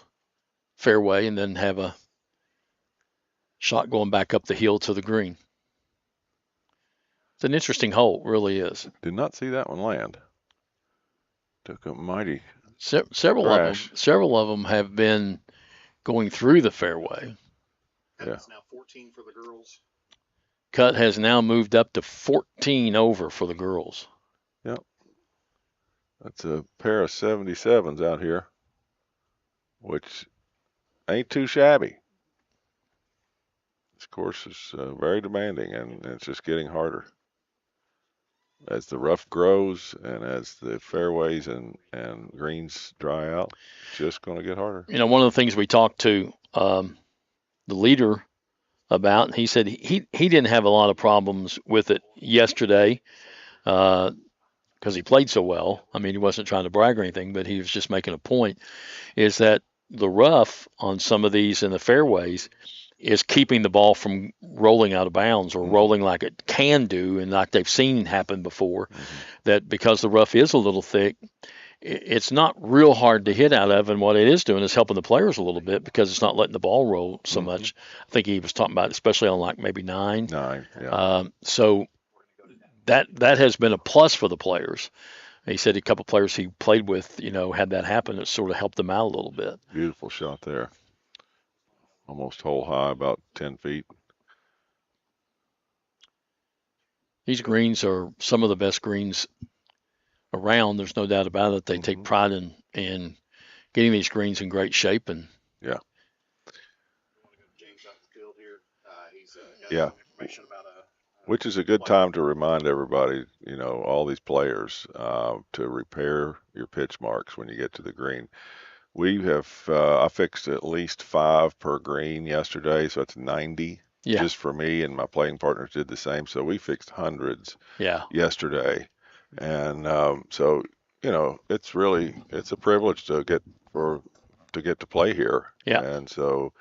fairway and then have a shot going back up the hill to the green. It's an interesting hole, it really is. Did not see that one land. Took a mighty several of them have been going through the fairway. Yeah. It's now 14 for the girls. Cut has now moved up to 14 over for the girls. Yep. That's a pair of 77s out here, which ain't too shabby. This course is very demanding, and it's just getting harder. As the rough grows and as the fairways and greens dry out, it's just going to get harder. One of the things we talked to the leader about, he said he didn't have a lot of problems with it yesterday because he played so well. I mean, he wasn't trying to brag or anything, but he was just making a point, is that the rough on some of these in the fairways is keeping the ball from rolling out of bounds or rolling like it can do and like they've seen happen before, that because the rough is a little thick, it's not real hard to hit out of, and what it is doing is helping the players a little bit because it's not letting the ball roll so much. I think he was talking about, especially on like maybe 9. Yeah. So that has been a plus for the players. He said a couple players he played with, had that happen. It sort of helped them out a little bit. Beautiful shot there. Almost hole high, about 10 feet. These greens are some of the best greens around. There's no doubt about it. They take pride in getting these greens in great shape. And yeah. Yeah. Which is a good time to remind everybody, all these players, to repair your pitch marks when you get to the green. We have, I fixed at least 5 per green yesterday, so that's 90 just for me, and my playing partners did the same. So we fixed hundreds yesterday. And so, it's a privilege to get to play here. Yeah. And so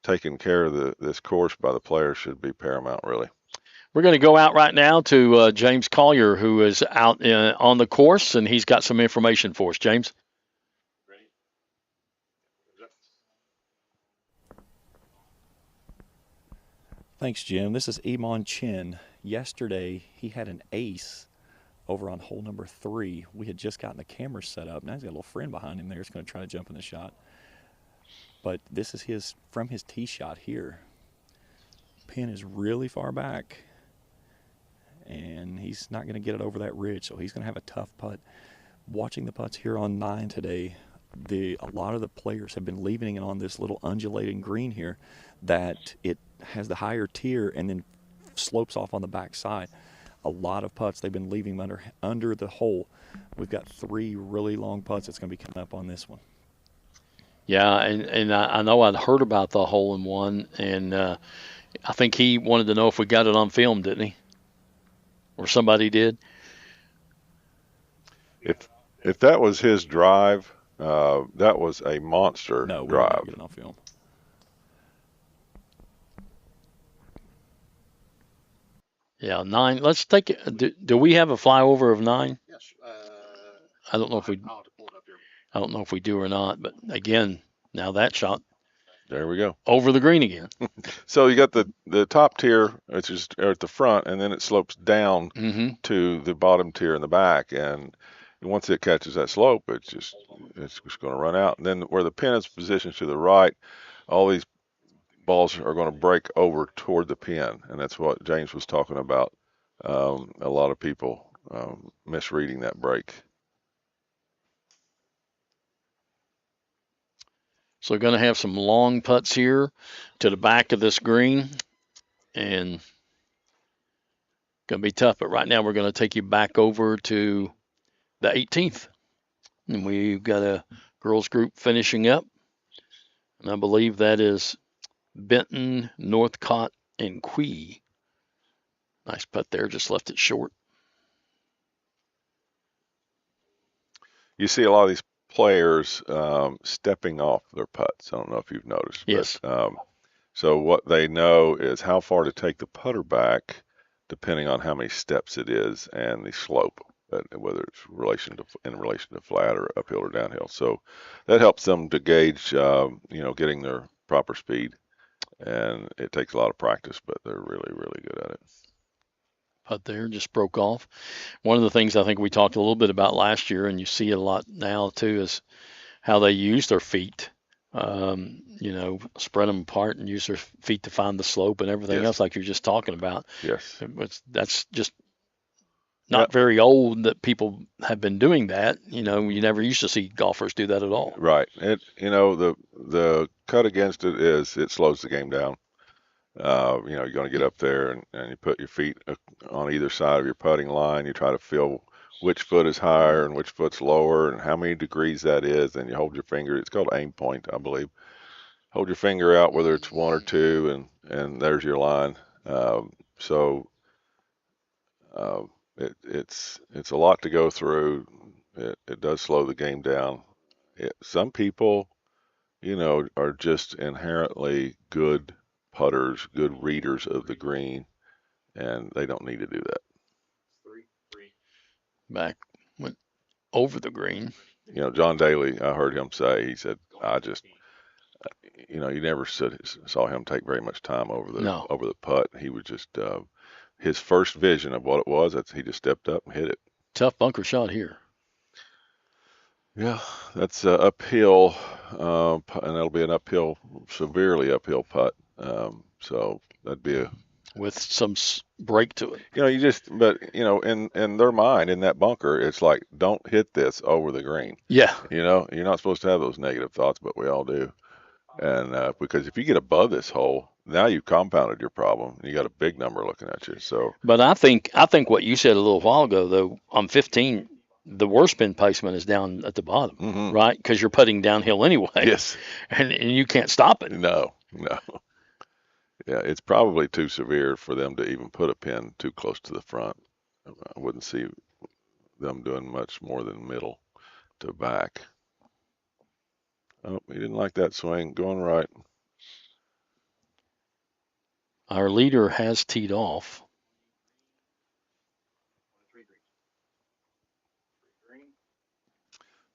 taking care of this course by the players should be paramount, really. We're going to go out right now to James Collier, who is out on the course, and he's got some information for us. James? Thanks, Jim. This is Iman Chin. Yesterday, he had an ace over on hole number 3. We had just gotten the camera set up. Now he's got a little friend behind him there. He's going to try to jump in the shot. But this is from his tee shot here. Pin is really far back, and he's not going to get it over that ridge, so he's going to have a tough putt. Watching the putts here on 9 today, a lot of the players have been leaving it on this little undulating green here that it has the higher tier and then slopes off on the back side. A lot of putts they've been leaving under the hole. We've got 3 really long putts that's going to be coming up on this one. Yeah, and I know I'd heard about the hole-in-one, and I think he wanted to know if we got it on film, didn't he? Or somebody did? If that was his drive, that was a monster drive. No, we didn't get it on film. Yeah, 9. Let's take it. Do we have a flyover of 9? Yes. I don't know if we. I don't know if we do or not. But again, now that shot. There we go. Over the green again. So you got the top tier, which is at the front, and then it slopes down to the bottom tier in the back. And once it catches that slope, it's just going to run out. And then where the pin is positioned to the right, all these balls are going to break over toward the pin, and that's what James was talking about. A lot of people misreading that break. So we're going to have some long putts here to the back of this green, and going to be tough. But right now we're going to take you back over to the 18th, and we've got a girls group finishing up. And I believe that is Benton, Northcott, and Quee. Nice putt there, just left it short. You see a lot of these players stepping off their putts. I don't know if you've noticed. Yes. But, so what they know is how far to take the putter back, depending on how many steps it is and the slope, whether it's in relation to flat or uphill or downhill. So that helps them to gauge, getting their proper speed. And it takes a lot of practice, but they're really, really good at it. Putt there just broke off. One of the things I think we talked a little bit about last year, and you see it a lot now too, is how they use their feet. Spread them apart and use their feet to find the slope and everything else, like you're just talking about. Yes. That's just not very old that people have been doing that. You never used to see golfers do that at all. Right. The cut against it is it slows the game down. You're going to get up there and you put your feet on either side of your putting line. You try to feel which foot is higher and which foot's lower and how many degrees that is. And you hold your finger. It's called aim point, I believe. Hold your finger out, whether it's 1 or 2, and there's your line. It's a lot to go through. It does slow the game down. Some people, are just inherently good putters, good readers of the green, and they don't need to do that. Back went over the green. John Daly, I heard him say, he said, you never saw him take very much time over the putt. He was just his first vision of what it was. He just stepped up and hit it. Tough bunker shot here. Yeah, that's uphill, and that'll be an severely uphill putt. So that'd be with some break to it. In their mind, in that bunker, it's like, don't hit this over the green. Yeah. You're not supposed to have those negative thoughts, but we all do. And because if you get above this hole, now you've compounded your problem. You got a big number looking at you. So, but I think what you said a little while ago, though, on 15, the worst spin placement is down at the bottom, right? Because you're putting downhill anyway. Yes. And you can't stop it. No. Yeah, it's probably too severe for them to even put a pin too close to the front. I wouldn't see them doing much more than middle to back. Oh, he didn't like that swing. Going right. Our leader has teed off.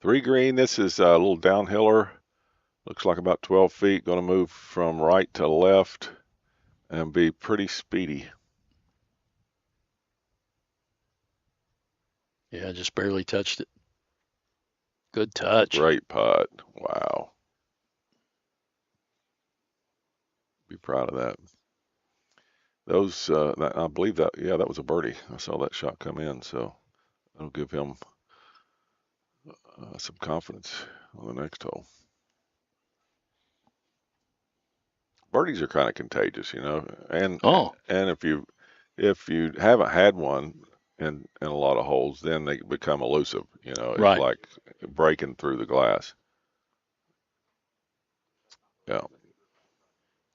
Three green. This is a little downhiller. Looks like about 12 feet. Going to move from right to left and be pretty speedy. Yeah, just barely touched it. Good touch. Great putt. Wow. Be proud of that. Those, I believe that was a birdie. I saw that shot come in, so that'll give him some confidence on the next hole. Birdies are kind of contagious, and if you haven't had one in a lot of holes, then they become elusive. It's like breaking through the glass. Yeah.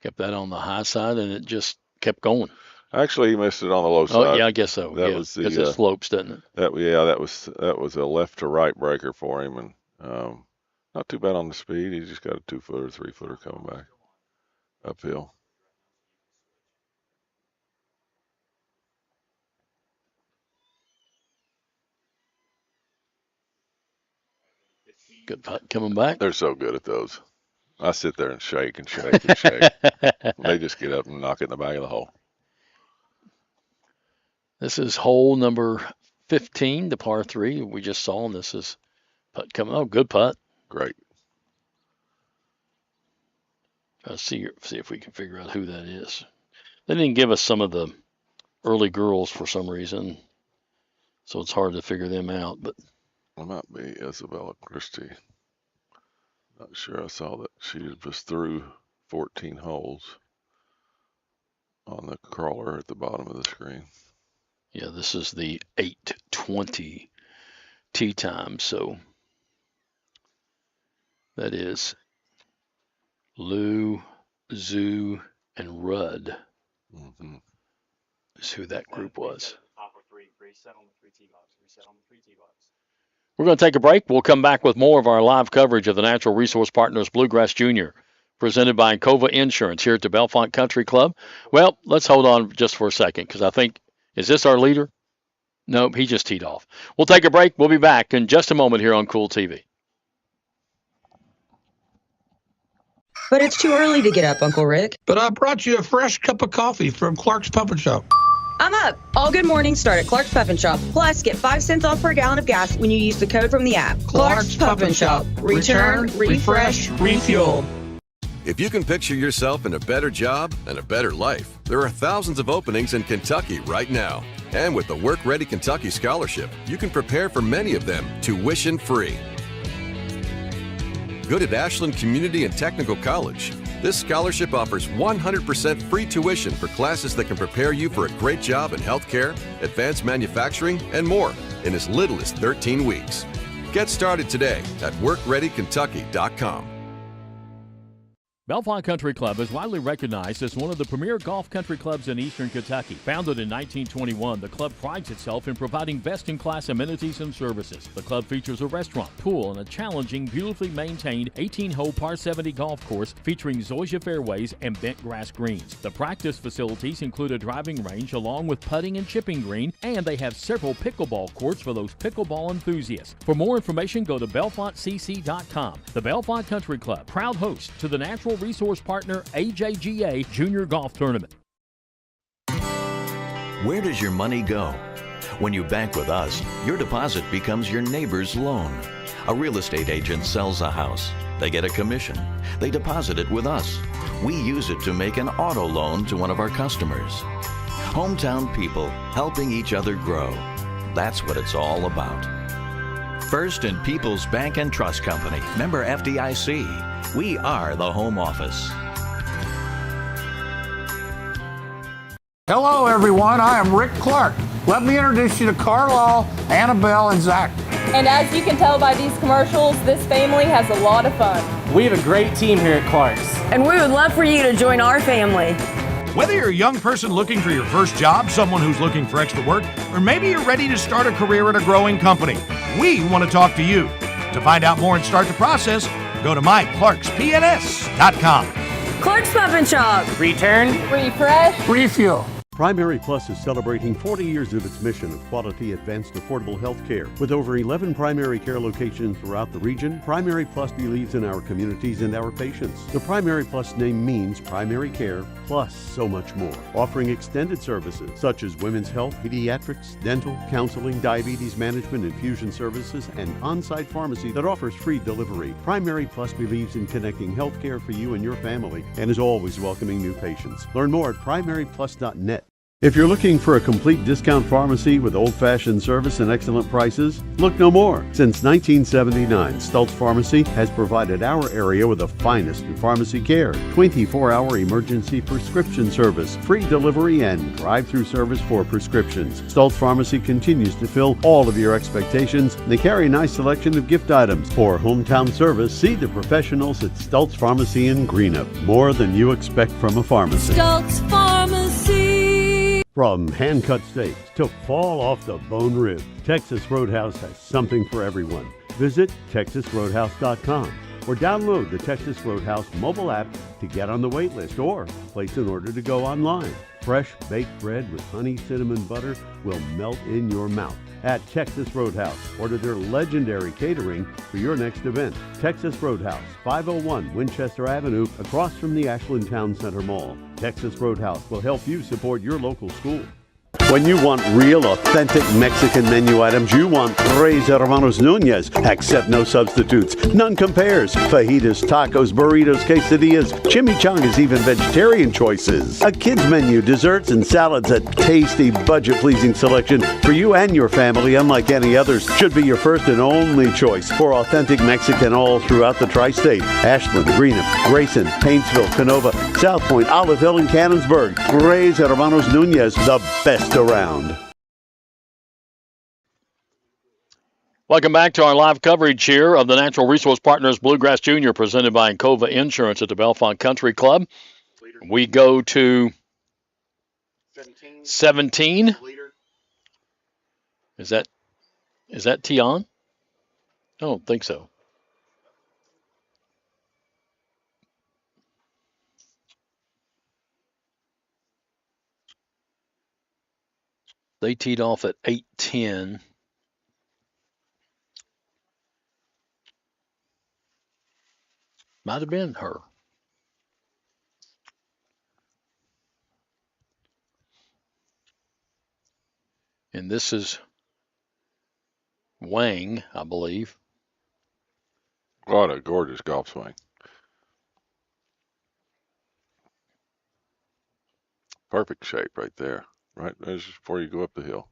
Kept that on the high side, and it just kept going. Actually, he missed it on the low side. Oh, yeah, I guess so. That was because it slopes, doesn't it? That was a left to right breaker for him, and not too bad on the speed. He just got a 2-footer, 3-footer coming back uphill. Good putt coming back. They're so good at those. I sit there and shake and shake and shake. They just get up and knock it in the back of the hole. This is hole number 15, the par 3 we just saw, and this is putt coming. Oh, good putt. Great. Let's see if we can figure out who that is. They didn't give us some of the early girls for some reason, so it's hard to figure them out. But it might be Isabella Christie. Not sure. I saw that she was through 14 holes on the crawler at the bottom of the screen. Yeah, this is the 8:20 tee time, so that is Lou, Zoo, and Rudd. Is who that group was. We're going to take a break. We'll come back with more of our live coverage of the Natural Resource Partners Bluegrass Junior, presented by Encova Insurance here at the Bellefonte Country Club. Well, let's hold on just for a second because I think, is this our leader? Nope, he just teed off. We'll take a break. We'll be back in just a moment here on Cool TV. But it's too early to get up, Uncle Rick. But I brought you a fresh cup of coffee from Clark's Pup and Shop. I'm up. All good mornings start at Clark's Pup and Shop. Plus, get 5 cents off per gallon of gas when you use the code from the app. Clark's Pup and Shop. Return, refresh, refuel. If you can picture yourself in a better job and a better life, there are thousands of openings in Kentucky right now. And with the Work Ready Kentucky Scholarship, you can prepare for many of them tuition-free. Good at Ashland Community and Technical College. This scholarship offers 100% free tuition for classes that can prepare you for a great job in healthcare, advanced manufacturing, and more in as little as 13 weeks. Get started today at workreadykentucky.com. Bellefonte Country Club is widely recognized as one of the premier golf country clubs in eastern Kentucky. Founded in 1921, the club prides itself in providing best-in-class amenities and services. The club features a restaurant, pool, and a challenging, beautifully maintained 18-hole par 70 golf course featuring zoysia fairways and bent grass greens. The practice facilities include a driving range along with putting and chipping green, and they have several pickleball courts for those pickleball enthusiasts. For more information, go to BellefonteCC.com. The Bellefonte Country Club, proud host to the Natural Resource Partner AJGA Junior Golf Tournament. Where does your money go? When you bank with us, your deposit becomes your neighbor's loan. A real estate agent sells a house. They get a commission. They deposit it with us. We use it to make an auto loan to one of our customers. Hometown people helping each other grow. That's what it's all about. First and People's Bank and Trust Company, member FDIC. We are the home office. Hello, everyone. I am Rick Clark. Let me introduce you to Carlisle, Annabelle, and Zach. And as you can tell by these commercials, this family has a lot of fun. We have a great team here at Clark's. And we would love for you to join our family. Whether you're a young person looking for your first job, someone who's looking for extra work, or maybe you're ready to start a career at a growing company, we want to talk to you. To find out more and start the process, go to myclarkspns.com. Clark's Pup and Shop. Return, refresh, refuel. Primary Plus is celebrating 40 years of its mission of quality, advanced, affordable health care. With over 11 primary care locations throughout the region, Primary Plus believes in our communities and our patients. The Primary Plus name means primary care plus so much more. Offering extended services such as women's health, pediatrics, dental, counseling, diabetes management, infusion services, and on-site pharmacy that offers free delivery. Primary Plus believes in connecting health care for you and your family and is always welcoming new patients. Learn more at primaryplus.net. If you're looking for a complete discount pharmacy with old-fashioned service and excellent prices, look no more. Since 1979, Stultz Pharmacy has provided our area with the finest in pharmacy care, 24-hour emergency prescription service, free delivery, and drive-through service for prescriptions. Stultz Pharmacy continues to fill all of your expectations. They carry a nice selection of gift items. For hometown service, see the professionals at Stultz Pharmacy in Greenup. More than you expect from a pharmacy. Stultz Pharmacy. From hand-cut steaks to fall-off-the-bone ribs, Texas Roadhouse has something for everyone. Visit TexasRoadhouse.com or download the Texas Roadhouse mobile app to get on the wait list or place an order to go online. Fresh baked bread with honey cinnamon butter will melt in your mouth. At Texas Roadhouse, order their legendary catering for your next event. Texas Roadhouse, 501 Winchester Avenue, across from the Ashland Town Center Mall. Texas Roadhouse will help you support your local school. When you want real, authentic Mexican menu items, you want Tres Hermanos Nunez. Accept no substitutes. None compares. Fajitas, tacos, burritos, quesadillas, chimichangas, even vegetarian choices. A kids menu, desserts and salads, a tasty, budget-pleasing selection for you and your family, unlike any others, should be your first and only choice for authentic Mexican all throughout the tri-state. Ashland, Greenup, Grayson, Paintsville, Canova, South Point, Olive Hill, and Cannonsburg. Tres Hermanos Nunez, the best around. Welcome back to our live coverage here of the Natural Resource Partners Bluegrass Junior, presented by Encova Insurance at the Bellefonte Country Club. We go to 17. Is that Tion? I don't think so. They teed off at 8:10. Might have been her. And this is Wang, I believe. What a gorgeous golf swing. Perfect shape right there. Right as before you go up the hill.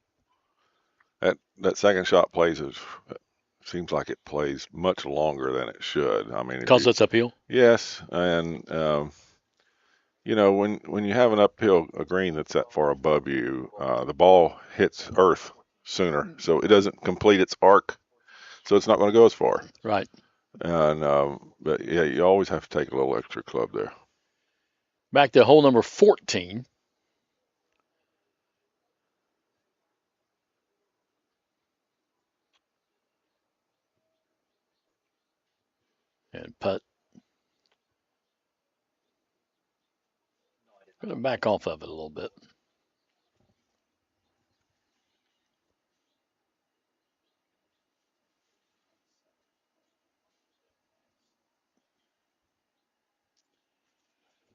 That second shot seems like it plays much longer than it should. I mean, because it's uphill. Yes, and when you have an uphill a green that's that far above you, the ball hits earth sooner, so it doesn't complete its arc, so it's not going to go as far. Right. And but yeah, you always have to take a little extra club there. Back to hole number 14. And putt. I'm going to back off of it a little bit.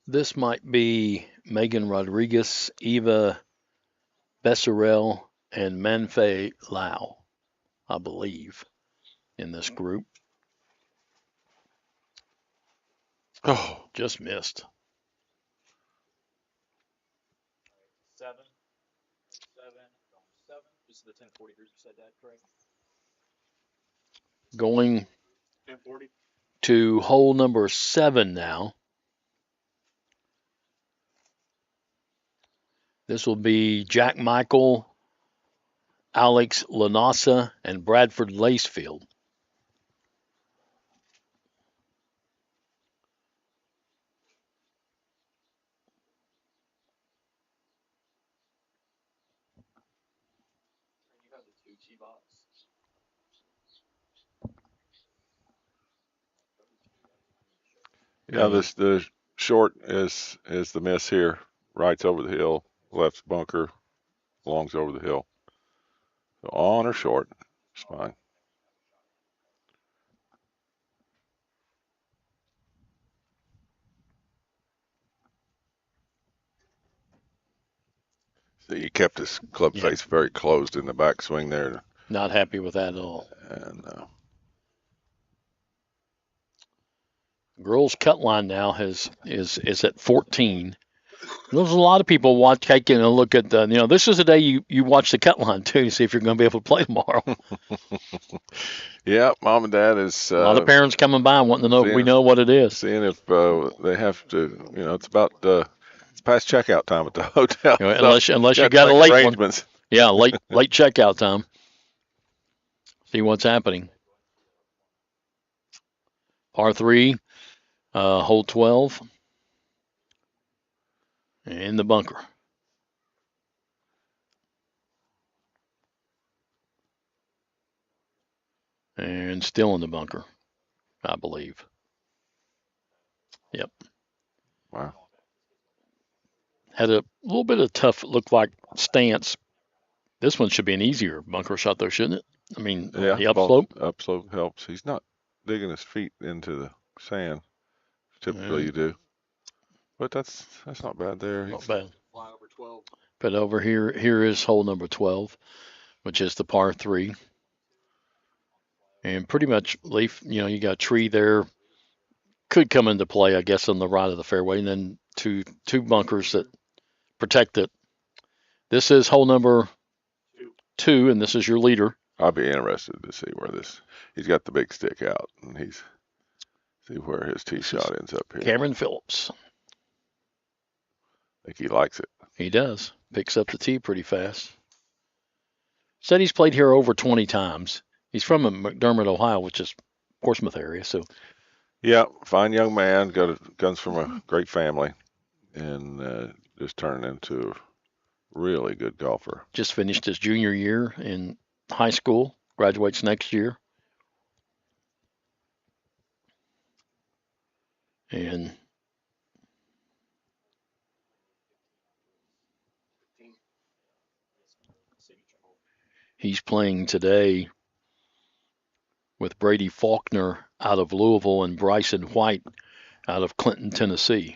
This might be Megan Rodriguez, Eva Besserell, and Manfei Lau, I believe, in this group. Oh, just missed. 7. This is the 1040 group. You said that correct? Going 1040. to hole number 7 now. This will be Jack Michael, Alex Lanasa, and Bradford Lacefield. Yeah, the short is the miss here. Right's over the hill, left's bunker, long's over the hill. So on or short, it's fine. So he kept his club face very closed in the backswing there. Not happy with that at all. And girls' cut line now is at 14. There's a lot of people taking a look at the, this is the day you watch the cut line too to see if you're going to be able to play tomorrow. Yeah, mom and dad is. A lot of parents coming by wanting to know if we know what it is. Seeing if they have to, it's about it's past checkout time at the hotel. Unless you got a late one. Yeah, late checkout time. See what's happening. Par 3, hole 12. In the bunker. And still in the bunker, I believe. Yep. Wow. Had a little bit of tough, looked like stance. This one should be an easier bunker shot, though, shouldn't it? I mean, yeah, the upslope. Upslope helps. He's not digging his feet into the sand. Typically, you do. But that's not bad there. Not bad. Fly over 12. But over here is hole number 12, which is the par 3. And pretty much you got a tree there. Could come into play, I guess, on the right of the fairway. And then two bunkers that protect it. This is hole number 2, and this is your leader. I'll be interested to see where he's got the big stick out, and see where his tee shot ends up here. Cameron Phillips. I think he likes it. He does. Picks up the tee pretty fast. Said he's played here over 20 times. He's from McDermott, Ohio, which is Portsmouth area. So, Yeah, fine young man. Comes from a great family, and just turned into a really good golfer. just finished his junior year in high school, graduates next year. And he's playing today with Brady Faulkner out of Louisville and Bryson White out of Clinton, Tennessee.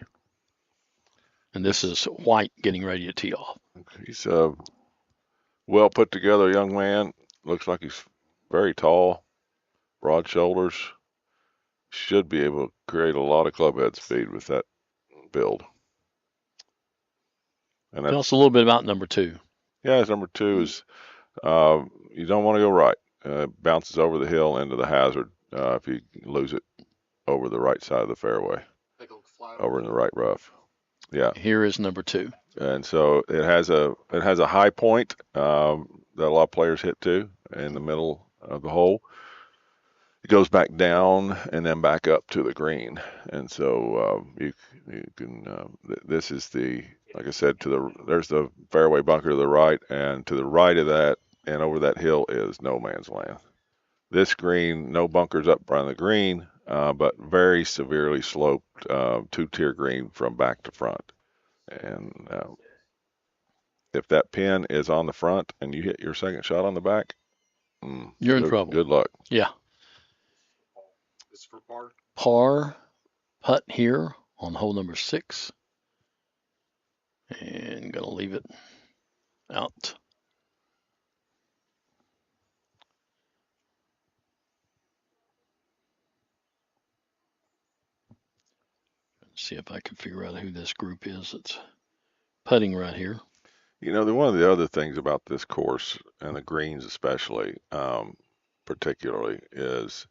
And this is White getting ready to tee off. He's a well put together young man. Looks like he's very tall, broad shoulders. Should be able to create a lot of club head speed with that build. And Tell us a little bit about number 2. Yeah, his number 2 is you don't want to go right. Bounces over the hill into the hazard if you lose it over the right side of the fairway, over in the right rough. Yeah. Here is number 2. And so it has a high point that a lot of players hit to in the middle of the hole. It goes back down and then back up to the green. And so you can this is the, like I said, there's the fairway bunker to the right, and to the right of that and over that hill is no man's land. This green, no bunkers up around the green, but very severely sloped 2-tier green from back to front. And if that pin is on the front and you hit your second shot on the back, you're in trouble. Good luck. Yeah. This is for par. Par putt here on hole number 6. And going to leave it out. Let's see if I can figure out who this group is that's putting right here. You know, one of the other things about this course, and the greens especially, particularly, is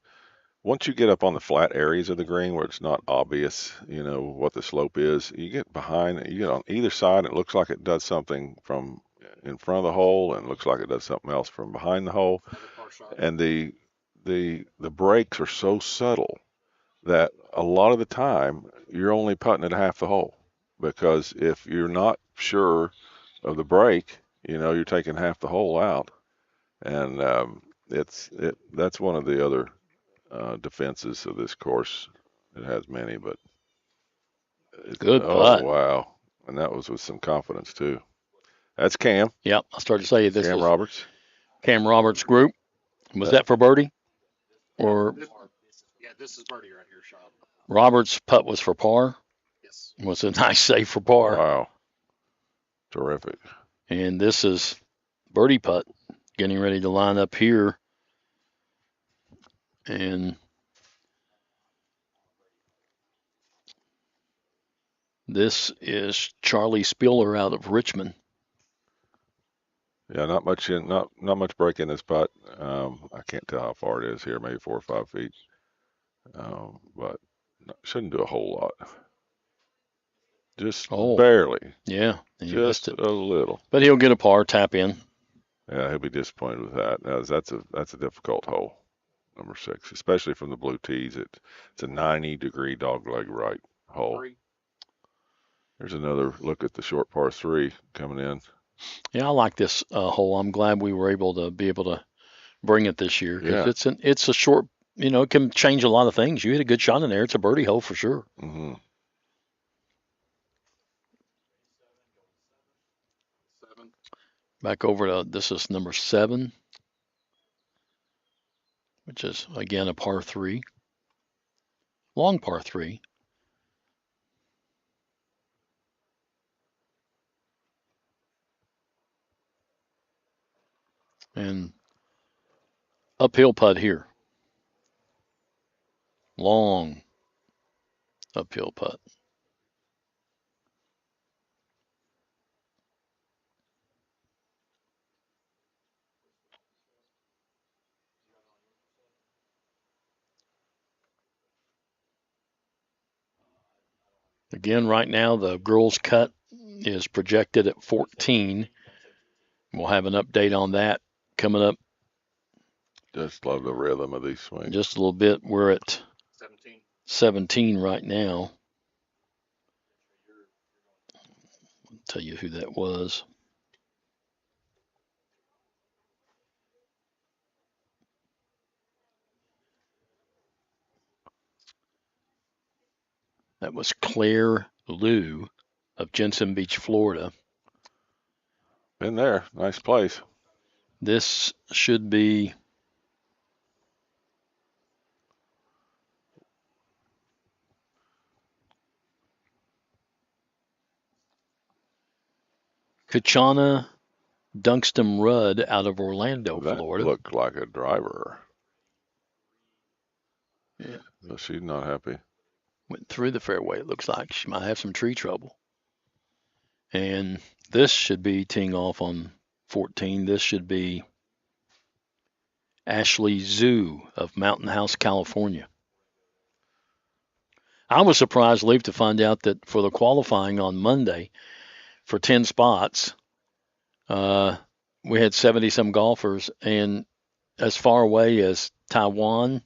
once you get up on the flat areas of the green where it's not obvious, what the slope is, you get behind, you get on either side, it looks like it does something from in front of the hole and looks like it does something else from behind the hole. And the breaks are so subtle that a lot of the time you're only putting at half the hole, because if you're not sure of the break, you're taking half the hole out. And that's one of the other defenses of this course. It has many, but good putt. Oh, wow. And that was with some confidence too. That's Cam. Yep, I started to say this Cam was Roberts. Cam Roberts' group. Was that for birdie? Or Yeah, this is birdie right here, Sean. Roberts' putt was for par? Yes. Was a nice save for par. Wow. Terrific. And this is birdie putt getting ready to line up here. And this is Charlie Spiller out of Richmond. Yeah, not much break in this putt. I can't tell how far it is here, maybe 4 or 5 feet. But shouldn't do a whole lot. Just barely. Yeah. Just a little. But he'll get a par, tap in. Yeah, he'll be disappointed with that. That's a difficult hole, number 6, especially from the blue tees. It's a 90-degree dogleg right hole. There's another look at the short par 3 coming in. Yeah, I like this hole. I'm glad we were able to bring it this year. Yeah. It's a short, it can change a lot of things. You hit a good shot in there. It's a birdie hole for sure. Mm-hmm. Back over to, this is number 7, which is, again, a par 3. Long par 3. And uphill putt here. Long uphill putt. Again, right now, the girls' cut is projected at 14. We'll have an update on that coming up Just love the rhythm of these swings. Just a little bit. We're at 17 right now. I'll tell you who that was. That was Claire Liu of Jensen Beach, Florida. Been there. Nice place. This should be Kachana Dunkston Rudd out of Orlando, That Florida. looked like a driver. Yeah. So she's not happy. Went through the fairway, it looks like. She might have some tree trouble. And this should be teeing off on 14. This should be Ashley Zhu of Mountain House, California. I was surprised, Leaf, to find out that for the qualifying on Monday for 10 spots, we had 70-some golfers, and as far away as Taiwan,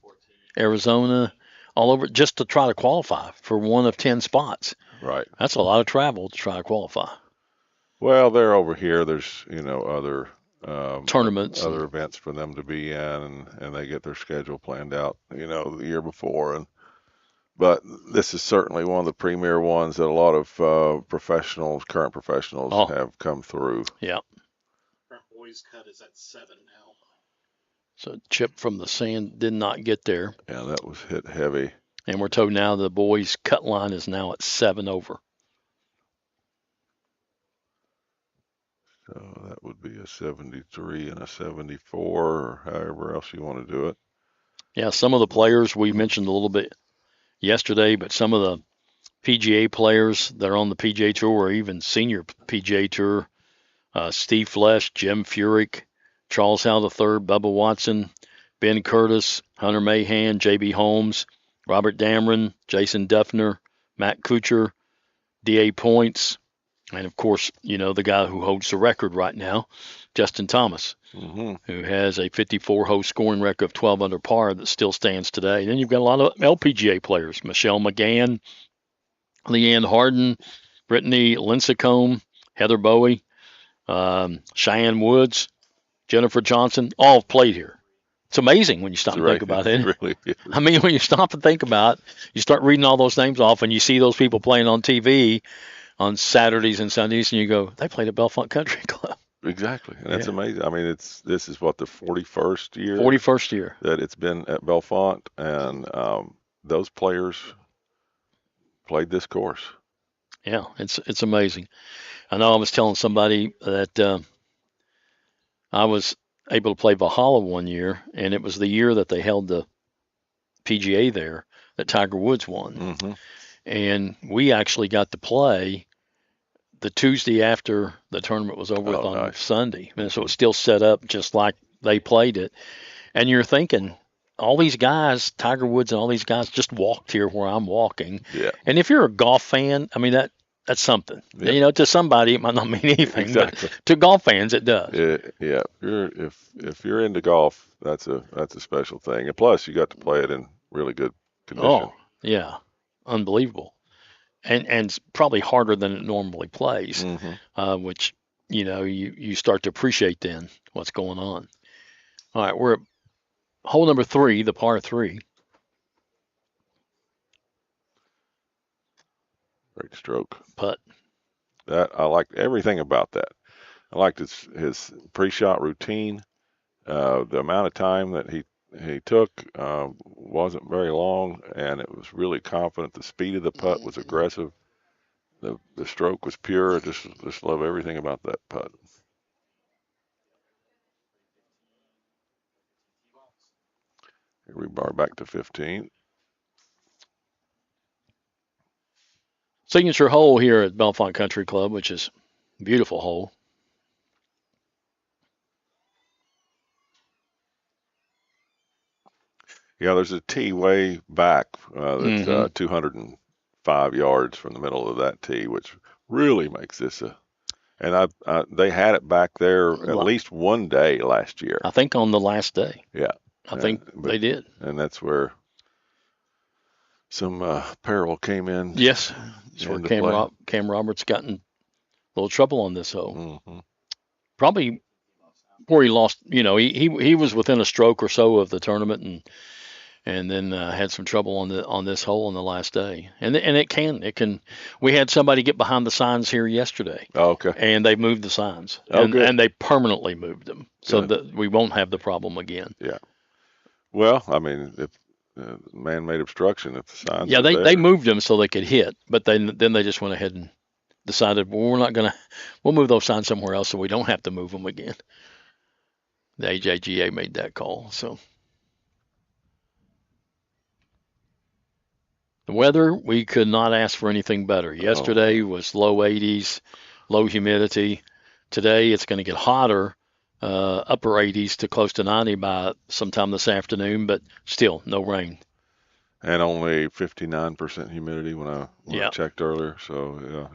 Arizona, all over, just to try to qualify for one of 10 spots. Right. That's a lot of travel to try to qualify. Well, they're over here. There's, other tournaments, other events for them to be in, and they get their schedule planned out, the year before. But this is certainly one of the premier ones that a lot of current professionals have come through. Yeah. Current boys cut is at 7 now. So Chip from the sand did not get there. Yeah, that was hit heavy. And we're told now the boys' cut line is now at 7 over. So that would be a 73 and a 74, or however else you want to do it. Yeah, some of the players we mentioned a little bit yesterday, but some of the PGA players that are on the PGA Tour or even senior PGA Tour, Steve Flesh, Jim Furyk, Charles Howell III, Bubba Watson, Ben Curtis, Hunter Mahan, J.B. Holmes, Robert Dameron, Jason Duffner, Matt Kuchar, D.A. Points, and, of course, the guy who holds the record right now, Justin Thomas, who has a 54-hole scoring record of 12 under par that still stands today. Then you've got a lot of LPGA players, Michelle McGann, Leanne Harden, Brittany Lincecum, Heather Bowie, Cheyenne Woods, Jennifer Johnson, all have played here. It's amazing when you stop and think about it. It really is. I mean, when you stop and think about it, you start reading all those names off and you see those people playing on TV on Saturdays and Sundays, and you go, they played at Bellefonte Country Club. Exactly. And that's amazing. I mean, this is what, the 41st year? 41st year. That it's been at Bellefonte, and those players played this course. Yeah, it's amazing. I know I was telling somebody that I was able to play Valhalla one year, and it was the year that they held the PGA there that Tiger Woods won. Mm-hmm. And we actually got to play the Tuesday after the tournament was over with on Sunday. And so it was still set up just like they played it. And you're thinking, all these guys, Tiger Woods and all these guys, just walked here where I'm walking. Yeah. And if you're a golf fan, I mean, that's something. Yeah. To somebody it might not mean anything, exactly. But to golf fans it does. Yeah. If you're into golf, that's a special thing. And plus, you got to play it in really good condition. Oh, yeah. Unbelievable. And it's probably harder than it normally plays, which, you start to appreciate then what's going on. All right, we're at hole number 3, the par 3. Great stroke. Putt. That I liked everything about that. I liked his pre-shot routine. The amount of time that he took wasn't very long, and it was really confident. The speed of the putt was aggressive. The stroke was pure. Just love everything about that putt. Here we bar back to 15. Signature hole here at Bellefonte Country Club, which is a beautiful hole. Yeah, there's a tee way back that's 205 yards from the middle of that tee, which really makes this and they had it back there at least one day last year. I think on the last day. Yeah. I think they did. And that's where some peril came in. Yes, that's where Cam Roberts got in a little trouble on this hole. Mm-hmm. Probably where he lost. He was within a stroke or so of the tournament, and then had some trouble on this hole on the last day. And it can. We had somebody get behind the signs here yesterday. Oh, okay. And they moved the signs, good. and they permanently moved them, so that we won't have the problem again. Yeah. Well, I mean, if man-made obstruction, if the signs. Yeah, are there. they moved them so they could hit, but then they just went ahead and decided, well, we'll move those signs somewhere else so we don't have to move them again. The AJGA made that call. So the weather, we could not ask for anything better. Yesterday was low 80s, low humidity. Today it's going to get hotter, upper 80s to close to 90 by sometime this afternoon, but still no rain. And only 59% humidity when I checked earlier. So yeah,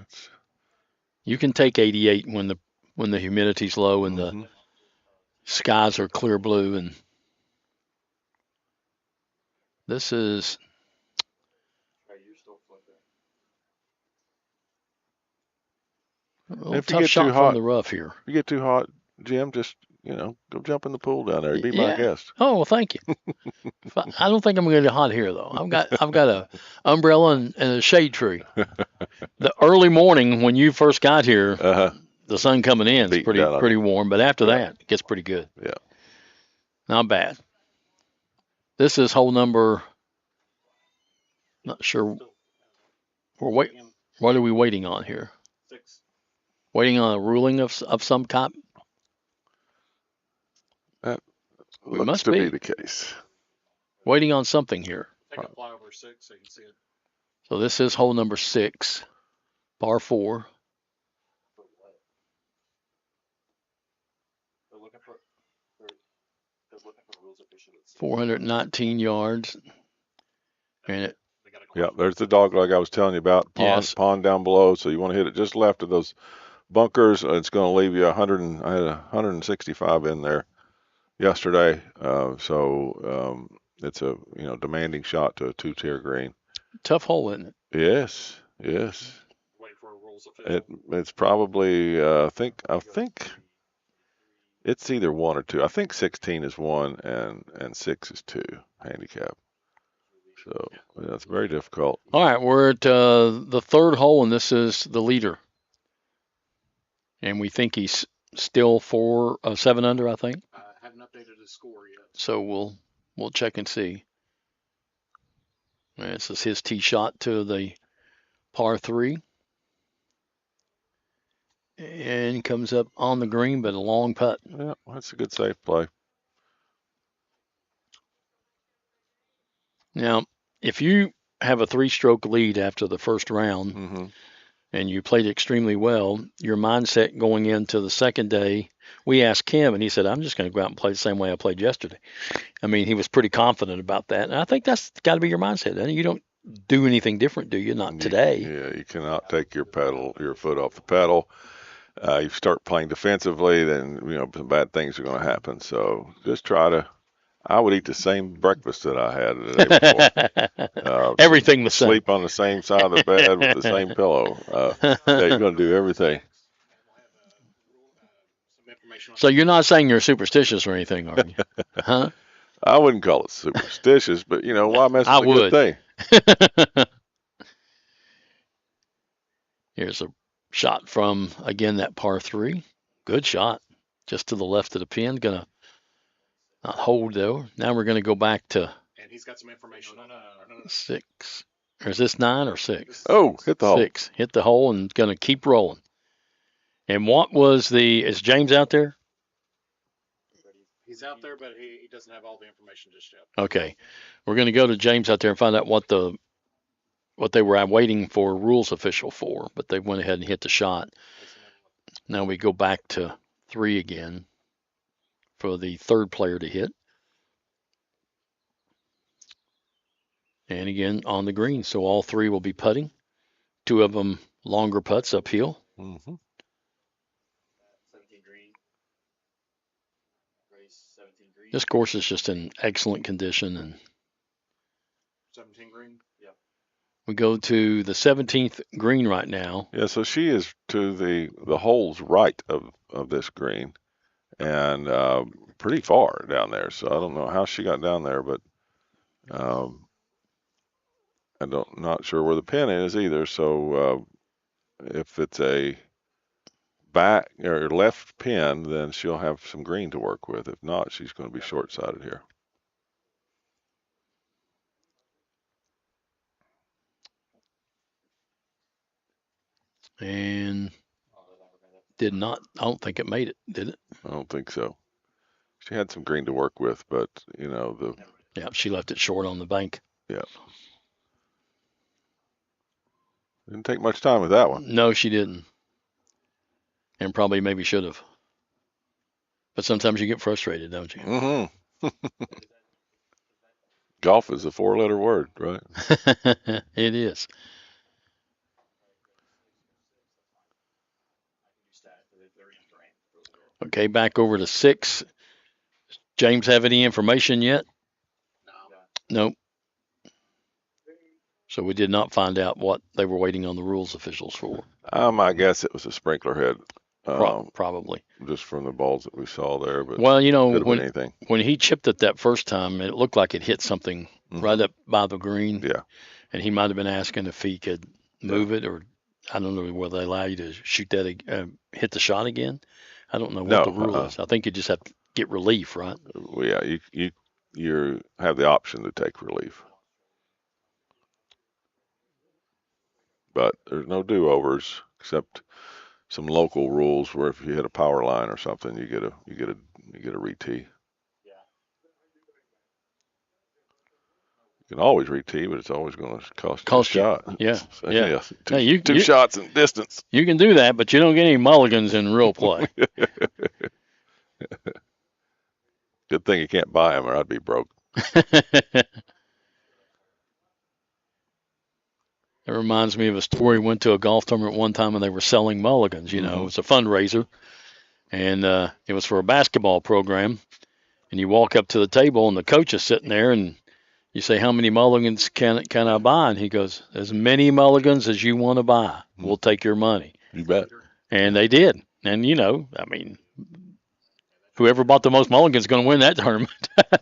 you can take 88 when the humidity's low and the skies are clear blue. And this is if tough you get shot too hot from the rough here. If you get too hot, Jim, just go jump in the pool down there. Be my guest. Oh, well, thank you. I don't think I'm going to get hot here though. I've got a umbrella and a shade tree. The early morning when you first got here, the sun coming in is pretty warm, but after that it gets pretty good. Yeah, not bad. This is hole number. Not sure. What are we waiting on here? 6. Waiting on a ruling of some kind. That we must be the case. Waiting on something here. Take a flyover 6 so you can see it. So this is hole number 6, par 4. They're looking for rules officials. 419 yards. And there's the dog leg I was telling you about. Pond down below. So you want to hit it just left of those bunkers. It's going to leave you 165 in there yesterday. It's a demanding shot to a 2-tier green. Tough hole, isn't it? Yes. Waiting for a rules official. It's probably I think it's either 1 or 2. I think 16 is 1 and 6 is 2 handicap. So that's very difficult. All right, we're at the third hole, and this is the leader. And we think he's still 7 under, I think. I haven't updated his score yet. So we'll check and see. This is his tee shot to the par 3. And comes up on the green, but a long putt. Yeah, that's a good safe play. Now, if you have a 3-stroke lead after the first round and you played extremely well, your mindset going into the second day, we asked him, and he said, I'm just going to go out and play the same way I played yesterday. I mean, he was pretty confident about that. And I think that's got to be your mindset. You don't do anything different, do you? Not today. Yeah, you cannot take your foot off the pedal. You start playing defensively, then, some bad things are going to happen. So just I would eat the same breakfast that I had the day before. Everything the same. Sleep on the same side of the bed with the same pillow. You're going to do everything. So you're not saying you're superstitious or anything, are you? Huh? I wouldn't call it superstitious, but, why mess with a good thing? Here's a shot from, again, that par 3. Good shot. Just to the left of the pin. Going to not hold, though. Now we're going to go back to and he's got some information on 6. Or is this 9 or 6? Oh, hit the hole. 6. Hit the hole and going to keep rolling. And is James out there? He's out there, but he doesn't have all the information just yet. Okay. We're going to go to James out there and find out what they were waiting for a rules official for, but they went ahead and hit the shot. Now we go back to 3 again for the third player to hit. And again, on the green. So all 3 will be putting. 2 of them longer putts uphill. Mm-hmm. 17 green. Race This course is just in excellent condition, and 17 green. Yeah. we go to the 17th green right now. Yeah, so she is to the holes right of this green, and pretty far down there. So I don't know how she got down there, but not sure where the pin is either. So if it's a back or left pin, then she'll have some green to work with. If not, she's going to be short-sided here. And I don't think it made it, did it? I don't think so. She had some green to work with, but yeah, she left it short on the bank. Yeah. Didn't take much time with that one. No, she didn't. And probably maybe should have. But sometimes you get frustrated, don't you? Mm-hmm. Golf is a 4-letter word, right? It is. Okay, back over to 6. James have any information yet? No. Nope. So we did not find out what they were waiting on the rules officials for. I guess it was a sprinkler head. Probably. Just from the balls that we saw there. But well, when he chipped it that first time, it looked like it hit something right up by the green. Yeah. And he might have been asking if he could move it, or I don't know whether they allow you to shoot that, hit the shot again. I don't know what the rule is. I think you just have to get relief, right? Well, yeah, you have the option to take relief. But there's no do-overs except some local rules where if you hit a power line or something, you get a re-tee. You can always re-tee, but it's always going to cost you a shot. Yeah, So, yeah. Two shots in distance. You can do that, but you don't get any mulligans in real play. Good thing you can't buy them, or I'd be broke. It reminds me of a story. Went to a golf tournament one time, and they were selling mulligans. You know, it was a fundraiser, and it was for a basketball program. And you walk up to the table, and the coach is sitting there, and you say, "How many mulligans can I buy?" And he goes, "As many mulligans as you want to buy. We'll take your money." You bet. And they did. And whoever bought the most mulligans is going to win that tournament.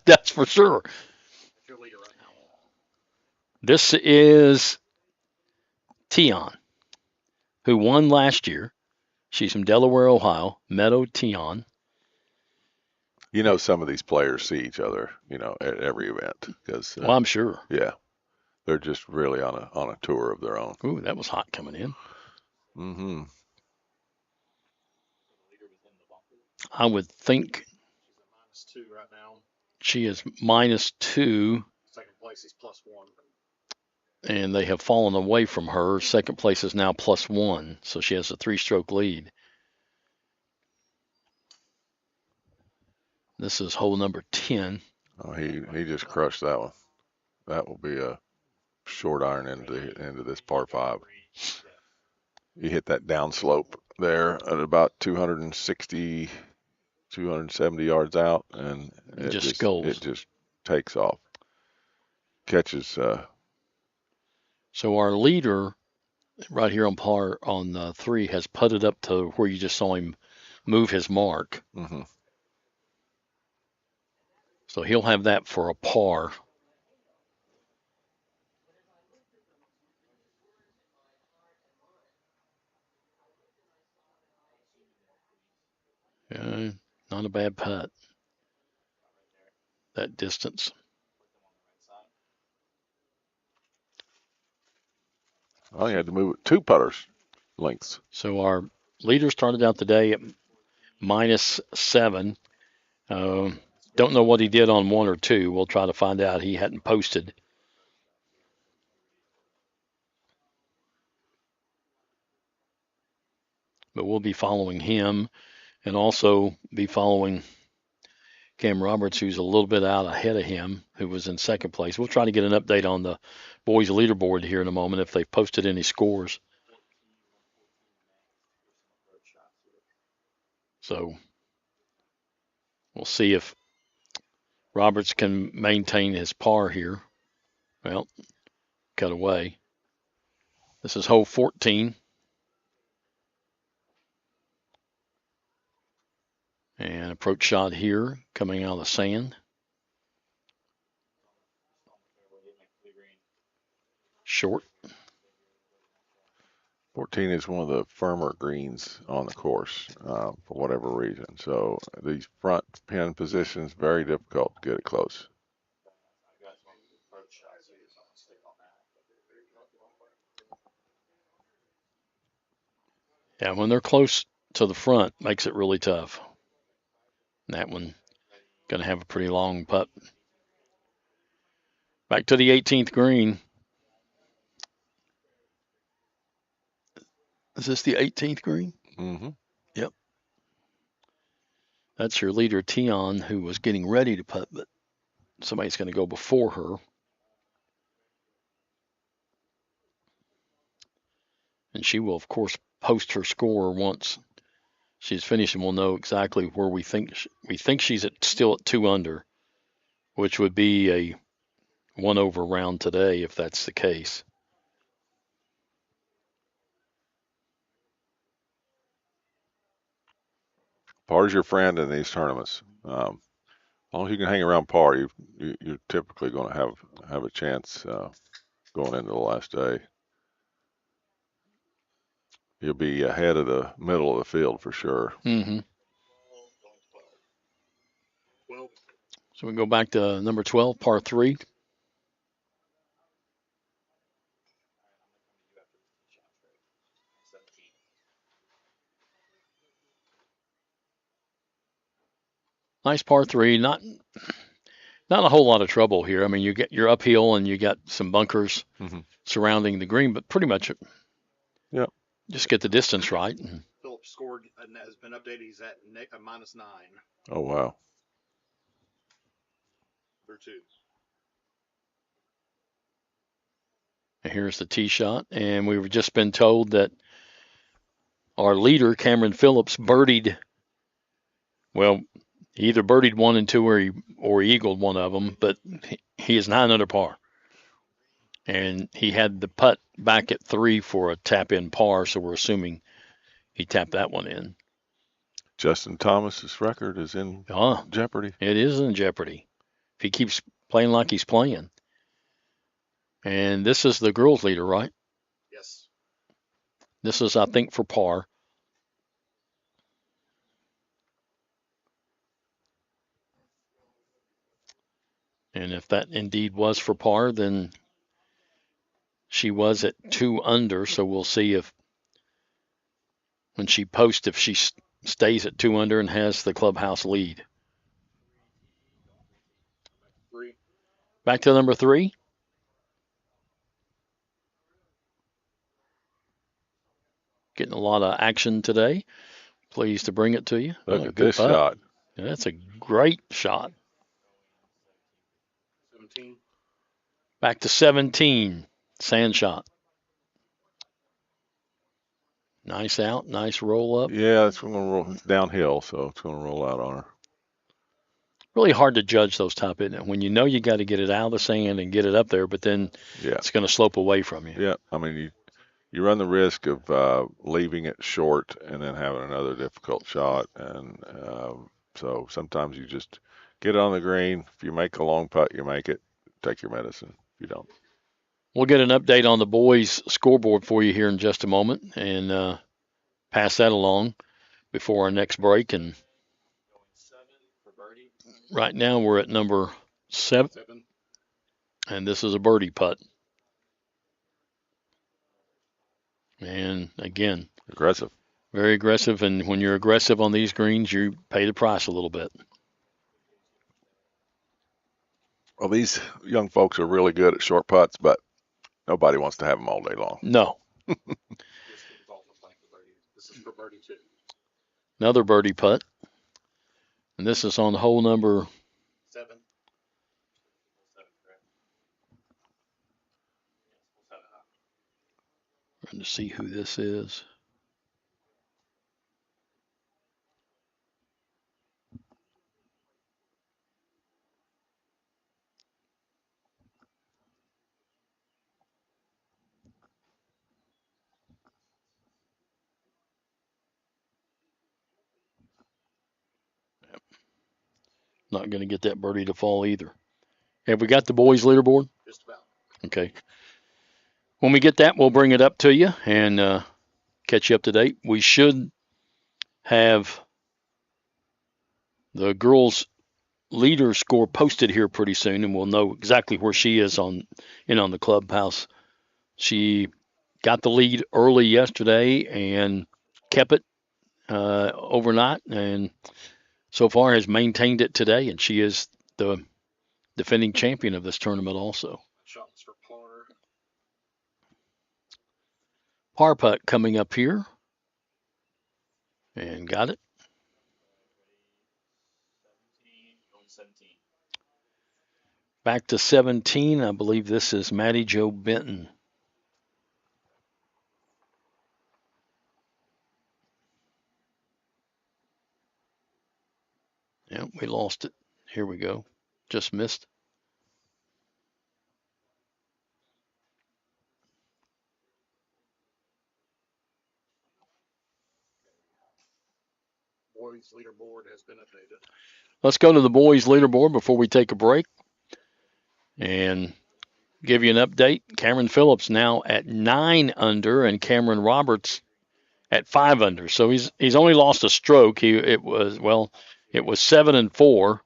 That's for sure. This is Tion, who won last year. She's from Delaware, Ohio. Meadow Tion. Some of these players see each other, at every event because. Well, I'm sure. Yeah, they're just really on a tour of their own. Ooh, that was hot coming in. Mm-hmm. I would think. She's -2 right now. She is -2. Second place is +1. And they have fallen away from her. Second place is now +1, so she has a 3-stroke lead. This is hole number 10. Oh, he just crushed that one. That will be a short iron into this par 5. You hit that downslope there at about 260, 270 yards out, and it just takes off. Catches. So our leader right here on par on 3 has putted up to where you just saw him move his mark. Mm-hmm. So he'll have that for a par. Not a bad putt. That distance. Oh, you had to move it 2 putters lengths. So our leader started out the day at -7. Don't know what he did on 1 or 2. We'll try to find out. He hadn't posted. But we'll be following him and also be following Cam Roberts, who's a little bit out ahead of him, who was in second place. We'll try to get an update on the boys' leaderboard here in a moment if they've posted any scores. So we'll see if Roberts can maintain his par here. Well, cut away. This is hole 14. And approach shot here coming out of the sand. Short. 14 is one of the firmer greens on the course for whatever reason. So these front pin positions, very difficult to get it close. Yeah, when they're close to the front, makes it really tough. And that one going to have a pretty long putt. Back to the 18th green. Is this the 18th green? Mm-hmm. Yep. That's your leader, Tion, who was getting ready to putt, but somebody's going to go before her. And she will, of course, post her score once she's finished, and we'll know exactly where we think she's still at 2 under, which would be a 1 over round today if that's the case. Par's your friend in these tournaments. As long as you can hang around par, you're typically going to have a chance going into the last day. You'll be ahead of the middle of the field for sure. Mm-hmm. So we go back to number 12, par 3. Nice par 3. Not a whole lot of trouble here. I mean, you're uphill and you got some bunkers surrounding the green, but pretty much just get the distance right. Phillips scored and has been updated. He's at -9. Oh, wow. Through 2. And here's the tee shot, and we've just been told that our leader, Cameron Phillips, birdied. Well, he either birdied 1 and 2 or he eagled one of them, but he is 9 under par. And he had the putt back at 3 for a tap-in par, so we're assuming he tapped that one in. Justin Thomas's record is in jeopardy. It is in jeopardy if he keeps playing like he's playing. And this is the girls' leader, right? Yes. This is, I think, for par. And if that indeed was for par, then she was at 2 under. So we'll see if when she posts, if she stays at 2 under and has the clubhouse lead. 3. Back to number 3. Getting a lot of action today. Pleased to bring it to you. Look at this shot. Yeah, that's a great shot. 17. Back to 17. Sand shot. Nice out. Nice roll up. Yeah, it's going to roll downhill, so it's going to roll out on her. Really hard to judge those top, isn't it? When you know you got to get it out of the sand and get it up there, but then it's going to slope away from you. Yeah, I mean, you run the risk of leaving it short and then having another difficult shot. And so sometimes you just get it on the green. If you make a long putt, you make it. Take your medicine. If you don't. We'll get an update on the boys' scoreboard for you here in just a moment and pass that along before our next break. And right now we're at number 7. And this is a birdie putt. And again, aggressive. Very aggressive. And when you're aggressive on these greens, you pay the price a little bit. Well, these young folks are really good at short putts, but nobody wants to have them all day long. No. This is for birdie 2. Another birdie putt. And this is on hole number 7. Trying to see who this is. Not going to get that birdie to fall either. Have we got the boys' leaderboard? Just about. Okay. When we get that, we'll bring it up to you and catch you up to date. We should have the girls' leader score posted here pretty soon, and we'll know exactly where she is on the clubhouse. She got the lead early yesterday and kept it overnight, and so far has maintained it today, and she is the defending champion of this tournament also. Shots for par. Par putt coming up here. And got it. 17. Back to 17. I believe this is Maddie Jo Benton. Yeah, we lost it. Here we go. Just missed. Boys leaderboard has been updated. Let's go to the boys leaderboard before we take a break and give you an update. Cameron Phillips now at 9 under and Cameron Roberts at 5 under. So he's only lost a stroke. It was 7 and 4.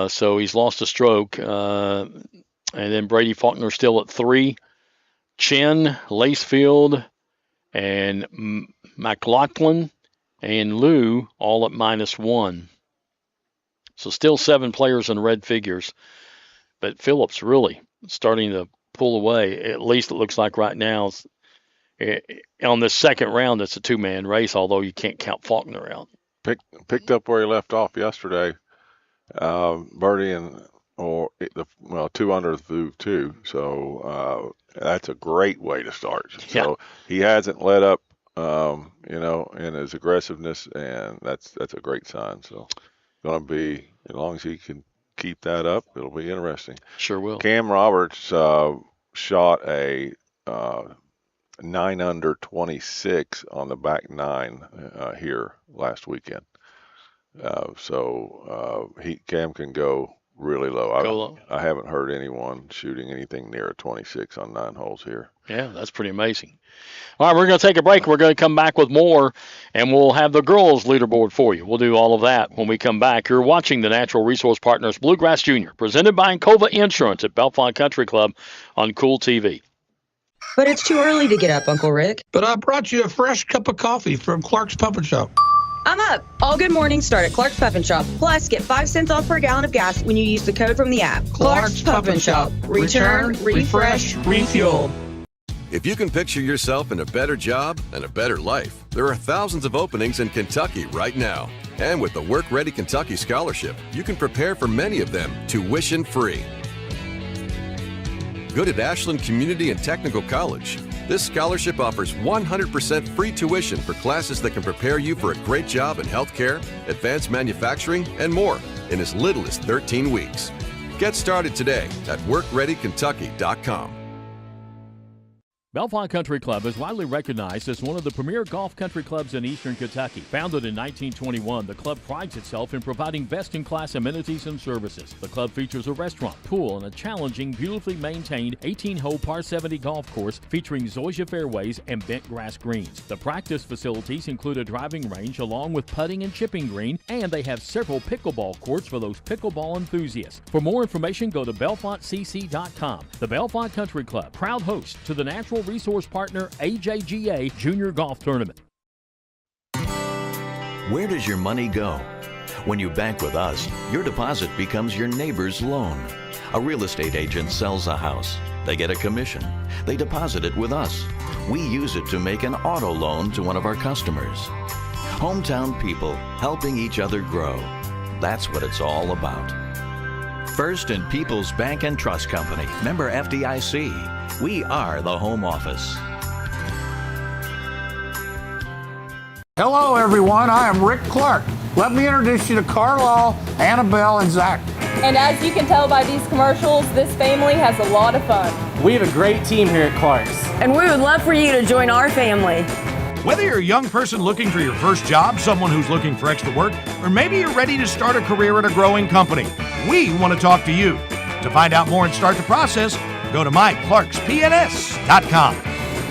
So he's lost a stroke. And then Brady Faulkner still at 3. Chen, Lacefield, and McLaughlin and Lou all at -1. So still 7 players in red figures. But Phillips really starting to pull away. At least it looks like right now. On this second round, it's a 2-man race, although you can't count Faulkner out. Picked up where he left off yesterday. Birdie and 2 under through 2. So that's a great way to start. Yeah. So he hasn't let up. In his aggressiveness, and that's a great sign. So, going to be, as long as he can keep that up, it'll be interesting. Sure will. Cam Roberts shot a 9 under 26 on the back 9 here last weekend. Cam can go really low. I haven't heard anyone shooting anything near a 26 on 9 holes here. Yeah, that's pretty amazing. All right, we're going to take a break. We're going to come back with more, and we'll have the girls' leaderboard for you. We'll do all of that when we come back. You're watching the Natural Resource Partners Bluegrass Junior, presented by Encova Insurance at Bellefonte Country Club on Cool TV. But it's too early to get up, Uncle Rick. But I brought you a fresh cup of coffee from Clark's Puppet Shop. I'm up. All good mornings start at Clark's Puppet Shop. Plus, get 5 cents off per gallon of gas when you use the code from the app. Clark's Puppet Shop. Return, refresh, refuel. If you can picture yourself in a better job and a better life, there are thousands of openings in Kentucky right now. And with the Work Ready Kentucky Scholarship, you can prepare for many of them tuition-free. Good at Ashland Community and Technical College. This scholarship offers 100% free tuition for classes that can prepare you for a great job in healthcare, advanced manufacturing, and more in as little as 13 weeks. Get started today at WorkReadyKentucky.com. Bellefonte Country Club is widely recognized as one of the premier golf country clubs in eastern Kentucky. Founded in 1921, the club prides itself in providing best-in-class amenities and services. The club features a restaurant, pool, and a challenging, beautifully maintained 18-hole par 70 golf course featuring zoysia fairways and bent grass greens. The practice facilities include a driving range along with putting and chipping green, and they have several pickleball courts for those pickleball enthusiasts. For more information, go to BellefonteCC.com. The Bellefonte Country Club, proud host to the Natural Resource Partner AJGA Junior Golf Tournament. Where does your money go? When you bank with us, your deposit becomes your neighbor's loan. A real estate agent sells a house. They get a commission. They deposit it with us. We use it to make an auto loan to one of our customers. Hometown people helping each other grow. That's what it's all about. First and People's Bank and Trust Company, member FDIC. We are the home office. Hello, everyone. I am Rick Clark. Let me introduce you to Carlisle, Annabelle, and Zach. And as you can tell by these commercials, this family has a lot of fun. We have a great team here at Clark's. And we would love for you to join our family. Whether you're a young person looking for your first job, someone who's looking for extra work, or maybe you're ready to start a career at a growing company, we want to talk to you. To find out more and start the process, go to myclarkspns.com.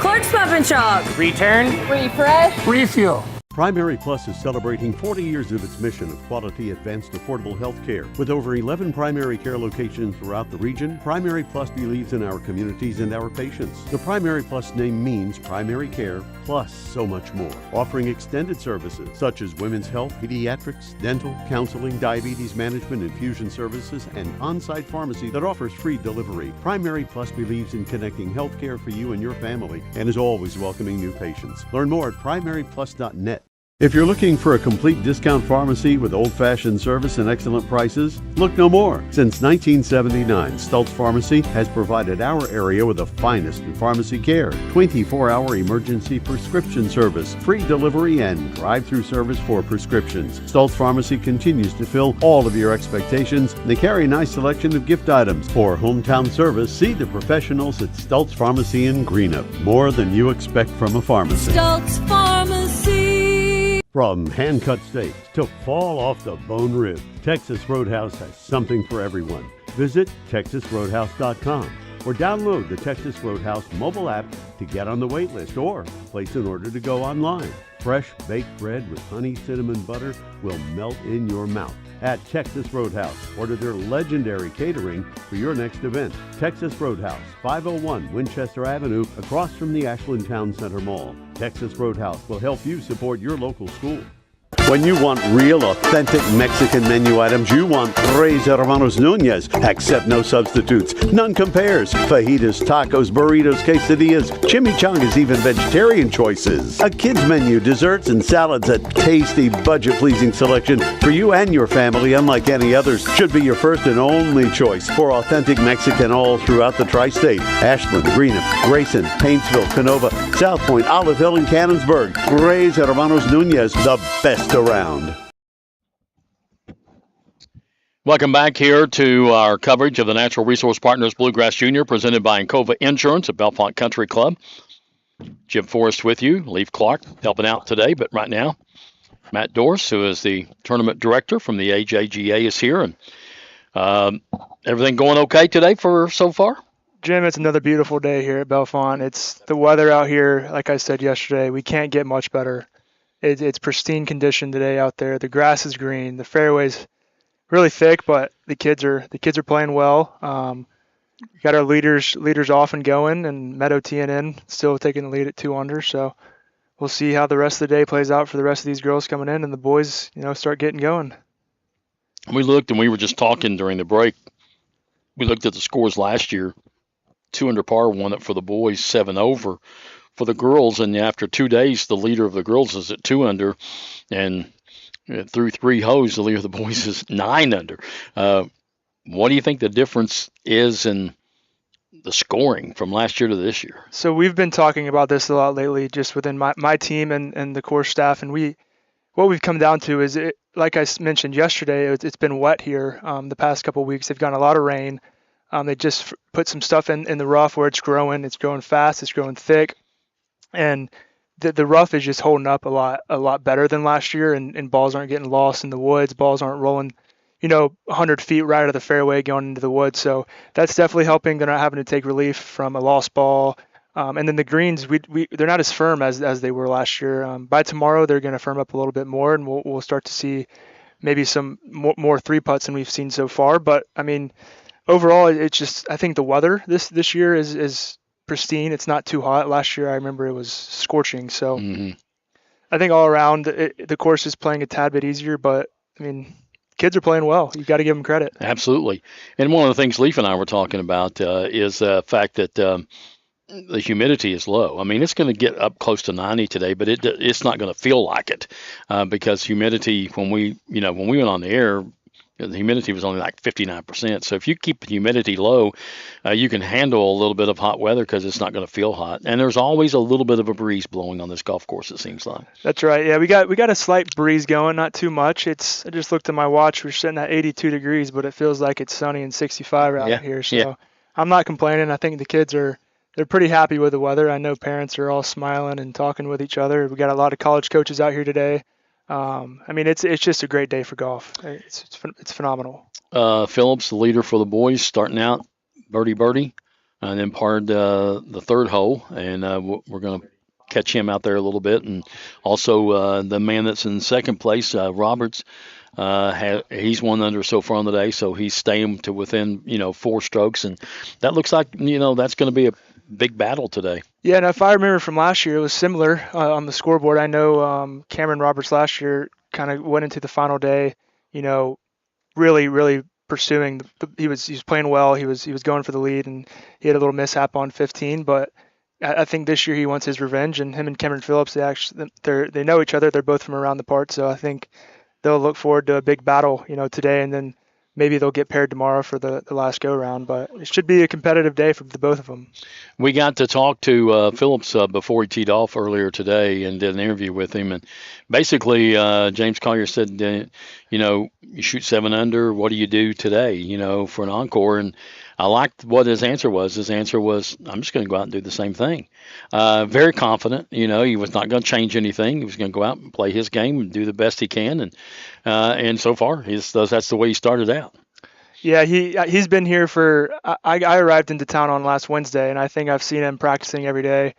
Clark's Pub & Shop. Return, Refresh. Refuel. Primary Plus is celebrating 40 years of its mission of quality, advanced, affordable health care. With over 11 primary care locations throughout the region, Primary Plus believes in our communities and our patients. The Primary Plus name means primary care plus so much more, offering extended services such as women's health, pediatrics, dental, counseling, diabetes management, infusion services, and on-site pharmacy that offers free delivery. Primary Plus believes in connecting health care for you and your family and is always welcoming new patients. Learn more at primaryplus.net. If you're looking for a complete discount pharmacy with old-fashioned service and excellent prices, look no more. Since 1979, Stultz Pharmacy has provided our area with the finest in pharmacy care, 24-hour emergency prescription service, free delivery, and drive-through service for prescriptions. Stultz Pharmacy continues to fill all of your expectations. They carry a nice selection of gift items. For hometown service, see the professionals at Stultz Pharmacy in Greenup. More than you expect from a pharmacy. Stultz Pharmacy. From hand-cut steaks to fall-off-the-bone ribs, Texas Roadhouse has something for everyone. Visit TexasRoadhouse.com or download the Texas Roadhouse mobile app to get on the wait list or place an order to go online. Fresh baked bread with honey cinnamon butter will melt in your mouth. At Texas Roadhouse, order their legendary catering for your next event. Texas Roadhouse, 501 Winchester Avenue, across from the Ashland Town Center Mall. Texas Roadhouse will help you support your local school. When you want real, authentic Mexican menu items, you want Tres Hermanos Nunez. Accept no substitutes. None compares. Fajitas, tacos, burritos, quesadillas, chimichangas, even vegetarian choices. A kids menu, desserts and salads, a tasty, budget-pleasing selection for you and your family, unlike any others. Should be your first and only choice for authentic Mexican all throughout the tri-state. Ashland, Greenup, Grayson, Paintsville, Canova, South Point, Olive Hill, and Cannonsburg. Tres Hermanos Nunez, the best around. Welcome back here to our coverage of the Natural Resource Partners Bluegrass Junior, presented by Encova Insurance at Bellefonte Country Club. Jim Forrest with you, Leaf Clark helping out today, but right now, Matt Doris, who is the tournament director from the AJGA, is here. And everything going okay today for so far? Jim, it's another beautiful day here at Bellefonte. It's the weather out here, like I said yesterday, we can't get much better. It's pristine condition today out there. The grass is green. The fairway's really thick, but the kids are playing well. We got our leaders off and going, and Meadow TNN still taking the lead at 2 under. So we'll see how the rest of the day plays out for the rest of these girls coming in, and the boys, start getting going. We looked, and we were just talking during the break. We looked at the scores last year. 2 under par won it for the boys, 7 over. For the girls, and after 2 days, the leader of the girls is at 2 under, and through 3 holes, the leader of the boys is 9 under. What do you think the difference is in the scoring from last year to this year? So we've been talking about this a lot lately, just within my team and the course staff, and what we've come down to is, like I mentioned yesterday, it's been wet here the past couple of weeks. They've gotten a lot of rain. They just put some stuff in the rough where it's growing. It's growing fast. It's growing thick. And the rough is just holding up a lot better than last year, and balls aren't getting lost in the woods. Balls aren't rolling, 100 feet right out of the fairway going into the woods. So that's definitely helping. They're not having to take relief from a lost ball. And then the greens, they're not as firm as they were last year. By tomorrow, they're going to firm up a little bit more, and we'll start to see maybe some more 3-putts than we've seen so far. But I mean, overall, it's just, I think the weather this year is pristine. It's not too hot. Last year, I remember it was scorching. So I think all around, the course is playing a tad bit easier, but I mean, kids are playing well. You've got to give them credit. Absolutely. And one of the things Leaf and I were talking about is the fact that the humidity is low. I mean, it's going to get up close to 90 today, but it's not going to feel like it because humidity, when we went on the air, the humidity was only like 59%. So if you keep the humidity low, you can handle a little bit of hot weather because it's not going to feel hot. And there's always a little bit of a breeze blowing on this golf course, it seems like. That's right. Yeah, we got a slight breeze going, not too much. I just looked at my watch. We're sitting at 82 degrees, but it feels like it's sunny and 65 out here. So I'm not complaining. I think the kids are they're pretty happy with the weather. I know parents are all smiling and talking with each other. We got a lot of college coaches out here today. I mean, it's just a great day for golf. It's phenomenal. Phillips, the leader for the boys, starting out birdie, and then parred the third hole, and we're going to catch him out there a little bit. And also the man that's in second place, Roberts, he's 1 under so far on the day, so he's staying to within 4 strokes, and that looks like that's going to be a big battle today. Yeah, and if I remember from last year, it was similar on the scoreboard. I know Cameron Roberts last year kind of went into the final day, really pursuing. He was playing well. He was going for the lead, and he had a little mishap on 15. But I think this year he wants his revenge. And him and Cameron Phillips, they know each other. They're both from around the part, so I think they'll look forward to a big battle, today, and then maybe they'll get paired tomorrow for the last go round. But it should be a competitive day for the both of them. We got to talk to Phillips before he teed off earlier today and did an interview with him. And basically, James Collier said, you shoot 7 under. What do you do today, for an encore? And I liked what his answer was. His answer was, I'm just going to go out and do the same thing. Very confident. He was not going to change anything. He was going to go out and play his game and do the best he can. And so far, that's the way he started out. Yeah, he's been here for. I arrived into town on last Wednesday, and I think I've seen him practicing every day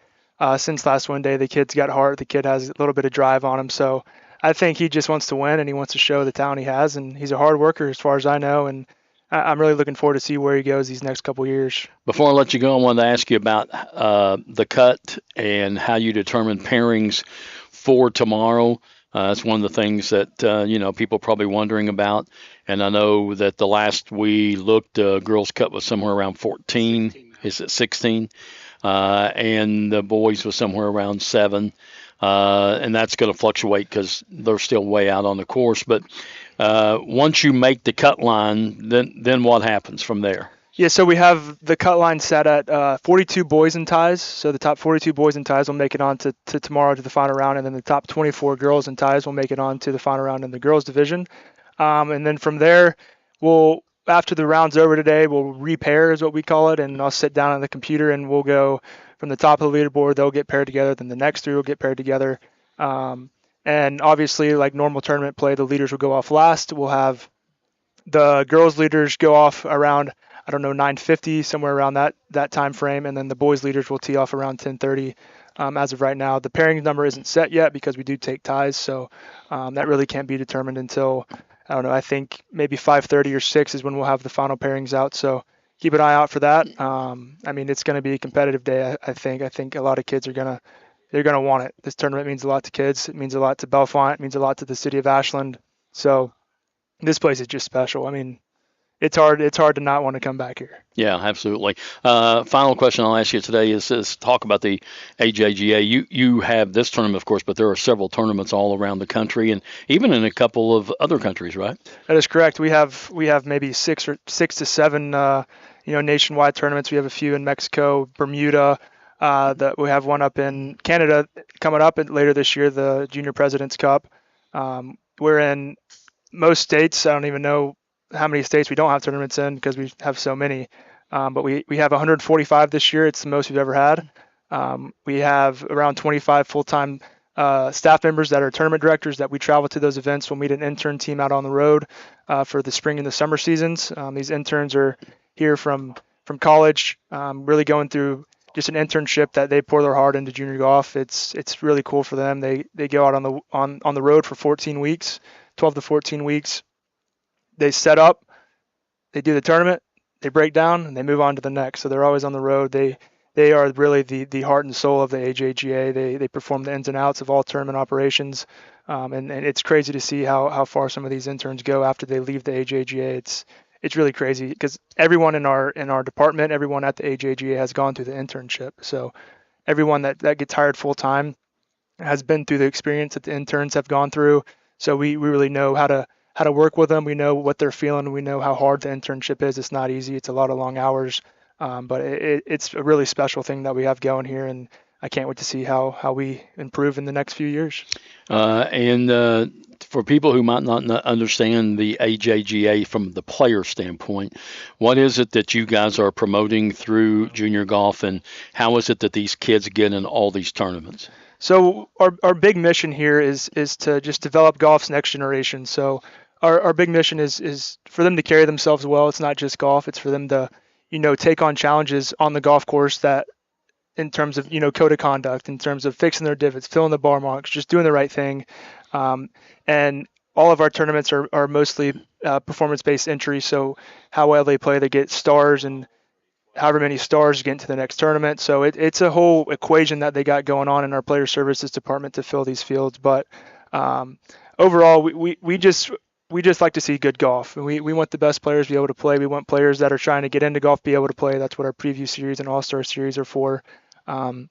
since last Wednesday. The kid's got heart. The kid has a little bit of drive on him, so I think he just wants to win, and he wants to show the town he has. And he's a hard worker, as far as I know, and I'm really looking forward to see where he goes these next couple of years. Before I let you go, I wanted to ask you about the cut and how you determine pairings for tomorrow. It's one of the things that, people are probably wondering about. And I know that the last we looked, girls' cut was somewhere around 14. Is it 16? And the boys was somewhere around 7. And that's going to fluctuate because they're still way out on the course. But once you make the cut line, then what happens from there? Yeah, so we have the cut line set at 42 boys and ties. So the top 42 boys and ties will make it on to tomorrow to the final round, and then the top 24 girls and ties will make it on to the final round in the girls division. And then from there, after the round's over today, we'll repair is what we call it, and I'll sit down on the computer and we'll go from the top of the leaderboard. They'll get paired together. Then the next 3 will get paired together. And obviously, like normal tournament play, the leaders will go off last. We'll have the girls leaders go off around 9:50, somewhere around that time frame, and then the boys leaders will tee off around 10:30. As of right now, the pairing number isn't set yet because we do take ties, so that really can't be determined until I think maybe 5:30 or 6 is when we'll have the final pairings out. So keep an eye out for that. It's going to be a competitive day. I think a lot of kids are gonna want it. This tournament means a lot to kids. It means a lot to Bellefonte. It means a lot to the city of Ashland. So this place is just special. It's hard to not want to come back here. Yeah, absolutely. Final question I'll ask you today is talk about the AJGA. You have this tournament, of course, but there are several tournaments all around the country and even in a couple of other countries, right? That is correct. We have maybe 6 to 7 nationwide tournaments. We have a few in Mexico, Bermuda. That we have one up in Canada coming up later this year, the Junior President's Cup. We're in most states. I don't even know how many states we don't have tournaments in because we have so many. But we have 145 this year. It's the most we've ever had. We have around 25 full-time staff members that are tournament directors that we travel to those events. We'll meet an intern team out on the road for the spring and the summer seasons. These interns are here from college, really going through just an internship that they pour their heart into junior golf. It's really cool for them. They go out on the road for 14 weeks, 12 to 14 weeks. They set up, they do the tournament, they break down, and they move on to the next. So they're always on the road. They are really the heart and soul of the AJGA. They perform the ins and outs of all tournament operations, and it's crazy to see how far some of these interns go after they leave the AJGA. It's really crazy because everyone in our department, everyone at the AJGA has gone through the internship. So everyone that gets hired full time has been through the experience that the interns have gone through. So we really know how to work with them. We know what they're feeling. We know how hard the internship is. It's not easy. It's a lot of long hours, but it's a really special thing that we have going here. And I can't wait to see how we improve in the next few years. And for people who might not understand the AJGA from the player standpoint, what is it that you guys are promoting through junior golf, and how is it that these kids get in all these tournaments? So our big mission here is to just develop golf's next generation. So our big mission is for them to carry themselves well. It's not just golf. It's for them to, take on challenges on the golf course that, in terms of, code of conduct, in terms of fixing their divots, filling the bar marks, just doing the right thing. And all of our tournaments are mostly performance-based entry. So how well they play, they get stars, and however many stars get into the next tournament. So it's a whole equation that they got going on in our player services department to fill these fields. But overall, we just like to see good golf. And we want the best players to be able to play. We want players that are trying to get into golf be able to play. That's what our preview series and All-Star series are for. And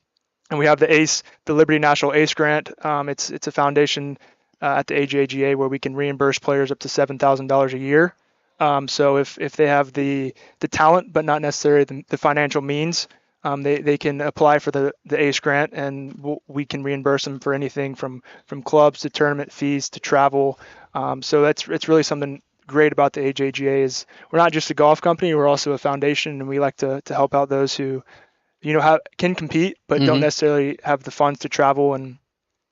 we have the Liberty National ACE grant. It's a foundation at the AJGA where we can reimburse players up to $7,000 a year. So if they have the talent, but not necessarily the financial means, they can apply for the ACE grant, and we can reimburse them for anything from clubs to tournament fees to travel. So it's really something great about the AJGA is we're not just a golf company, we're also a foundation, and we like to help out those who, can compete, but don't necessarily have the funds to travel. And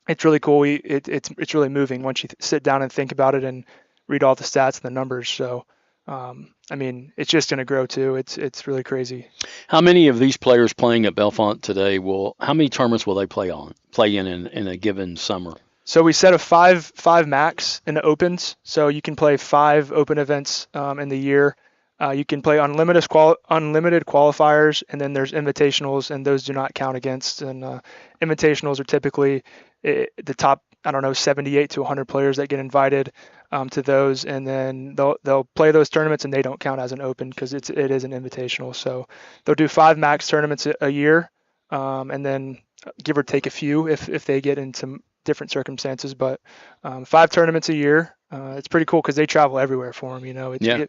it's really cool. It's really moving once you sit down and think about it and read all the stats and the numbers. So, it's just going to grow too. It's really crazy. How many of these players playing at Bellefonte today how many tournaments will they play in a given summer? So we set a five max in the opens. So you can play 5 open events in the year. You can play unlimited qualifiers, and then there's invitationals, and those do not count against. And invitationals are typically the top, 78 to 100 players that get invited to those, and then they'll play those tournaments, and they don't count as an open because it is an invitational. So they'll do 5 max tournaments a year, and then give or take a few if they get into different circumstances. But 5 tournaments a year. It's pretty cool because they travel everywhere for them.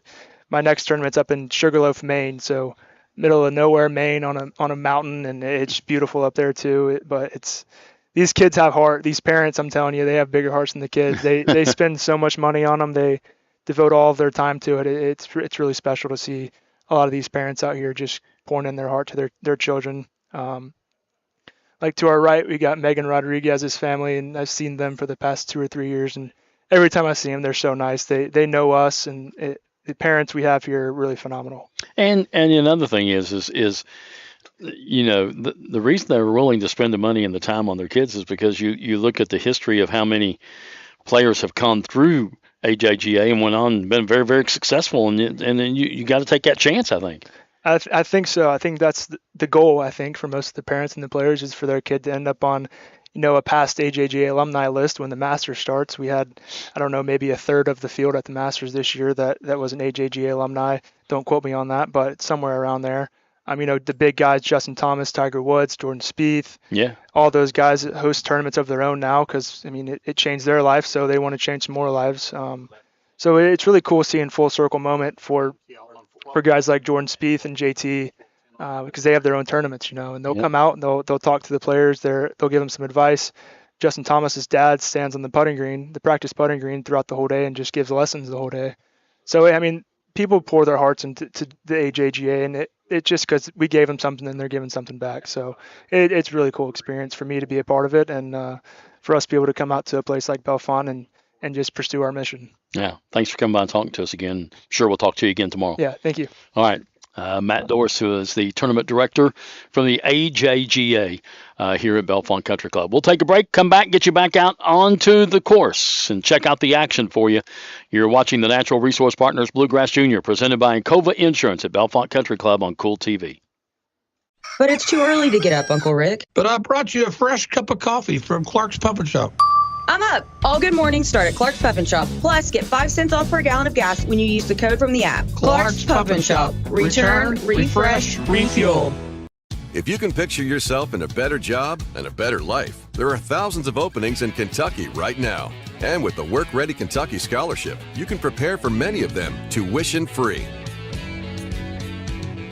My next tournament's up in Sugarloaf, Maine, so middle of nowhere, Maine, on a mountain, and it's beautiful up there too. But these kids have heart. These parents, I'm telling you, they have bigger hearts than the kids. They spend so much money on them. They devote all of their time to it. It's really special to see a lot of these parents out here just pouring in their heart to their children. Like to our right, we got Megan Rodriguez's family, and I've seen them for the past 2 or 3 years, and every time I see them, they're so nice. They know us, and the parents we have here are really phenomenal. And another thing is the reason they're willing to spend the money and the time on their kids is because you look at the history of how many players have come through AJGA and went on and been very, very successful, and then you got to take that chance, I think. I think so. I think that's the goal, I think, for most of the parents and the players is for their kid to end up on a past AJGA alumni list when the Masters starts. We had, maybe a third of the field at the Masters this year that was an AJGA alumni. Don't quote me on that, but it's somewhere around there. The big guys, Justin Thomas, Tiger Woods, Jordan Spieth, all those guys host tournaments of their own now because, it changed their life, so they want to change some more lives. So it's really cool seeing full circle moment for guys like Jordan Spieth and JT, because they have their own tournaments, and they'll come out and they'll talk to the players. They'll give them some advice. Justin Thomas's dad stands on the practice putting green throughout the whole day and just gives lessons the whole day. So, people pour their hearts into the AJGA, and it's just because we gave them something and they're giving something back. So it's a really cool experience for me to be a part of it, and for us to be able to come out to a place like Bellefonte and just pursue our mission. Yeah. Thanks for coming by and talking to us again. Sure, we'll talk to you again tomorrow. Yeah. Thank you. All right. Matt Doris, who is the tournament director from the AJGA here at Bellefonte Country Club. We'll take a break, come back, get you back out onto the course, and check out the action for you. You're watching the Natural Resource Partners Bluegrass Junior, presented by Encova Insurance at Bellefonte Country Club on Cool TV. But it's too early to get up, Uncle Rick. But I brought you a fresh cup of coffee from Clark's Pub and Shop. I'm up. All good mornings start at Clark's Pub and Shop. Plus, get 5 cents off per gallon of gas when you use the code from the app. Clark's Pub and Shop. Return, refresh, refuel. If you can picture yourself in a better job and a better life, there are thousands of openings in Kentucky right now. And with the Work Ready Kentucky Scholarship, you can prepare for many of them tuition-free.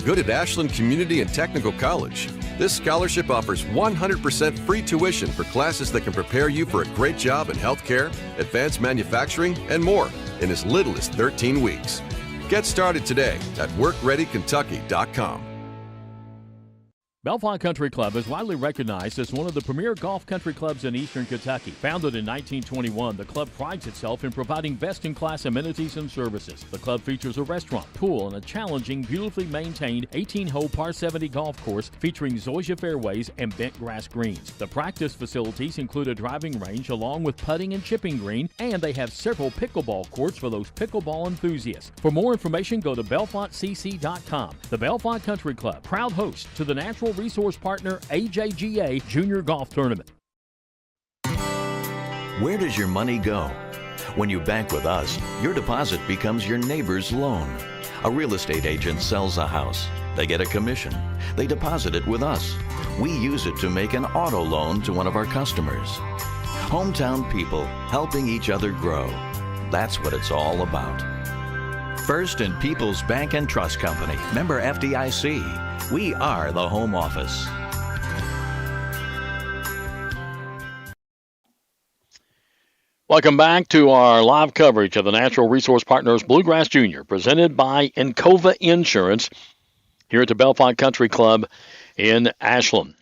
Good at Ashland Community and Technical College. This scholarship offers 100% free tuition for classes that can prepare you for a great job in healthcare, advanced manufacturing, and more in as little as 13 weeks. Get started today at WorkReadyKentucky.com. Bellefonte Country Club is widely recognized as one of the premier golf country clubs in eastern Kentucky. Founded in 1921, the club prides itself in providing best-in-class amenities and services. The club features a restaurant, pool, and a challenging, beautifully maintained 18-hole par 70 golf course featuring zoysia fairways and bent grass greens. The practice facilities include a driving range along with putting and chipping green, and they have several pickleball courts for those pickleball enthusiasts. For more information, go to BellefonteCC.com. The Bellefonte Country Club, proud host to the Natural Resource Partner AJGA Junior Golf Tournament. Where does your money go? When you bank with us, your deposit becomes your neighbor's loan. A real estate agent sells a house. They get a commission. They deposit it with us. We use it to make an auto loan to one of our customers. Hometown people helping each other grow. That's what it's all about. First and People's Bank and Trust Company, member FDIC. We are the home office. Welcome back to our live coverage of the Natural Resource Partners Bluegrass Junior, presented by Encova Insurance here at the Bellefonte Country Club in Ashland.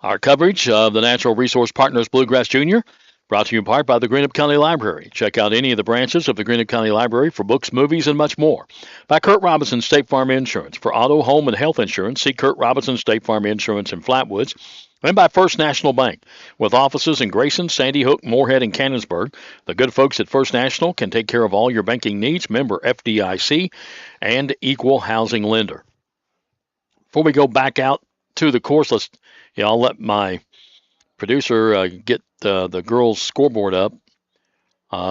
Our coverage of the Natural Resource Partners Bluegrass Junior brought to you in part by the Greenup County Library. Check out any of the branches of the Greenup County Library for books, movies, and much more. By Kurt Robinson State Farm Insurance. For auto, home, and health insurance, see Kurt Robinson State Farm Insurance in Flatwoods. And by First National Bank. With offices in Grayson, Sandy Hook, Moorhead, and Cannonsburg, the good folks at First National can take care of all your banking needs. Member FDIC and equal housing lender. Before we go back out to the course, I'll let my producer get the girls' scoreboard up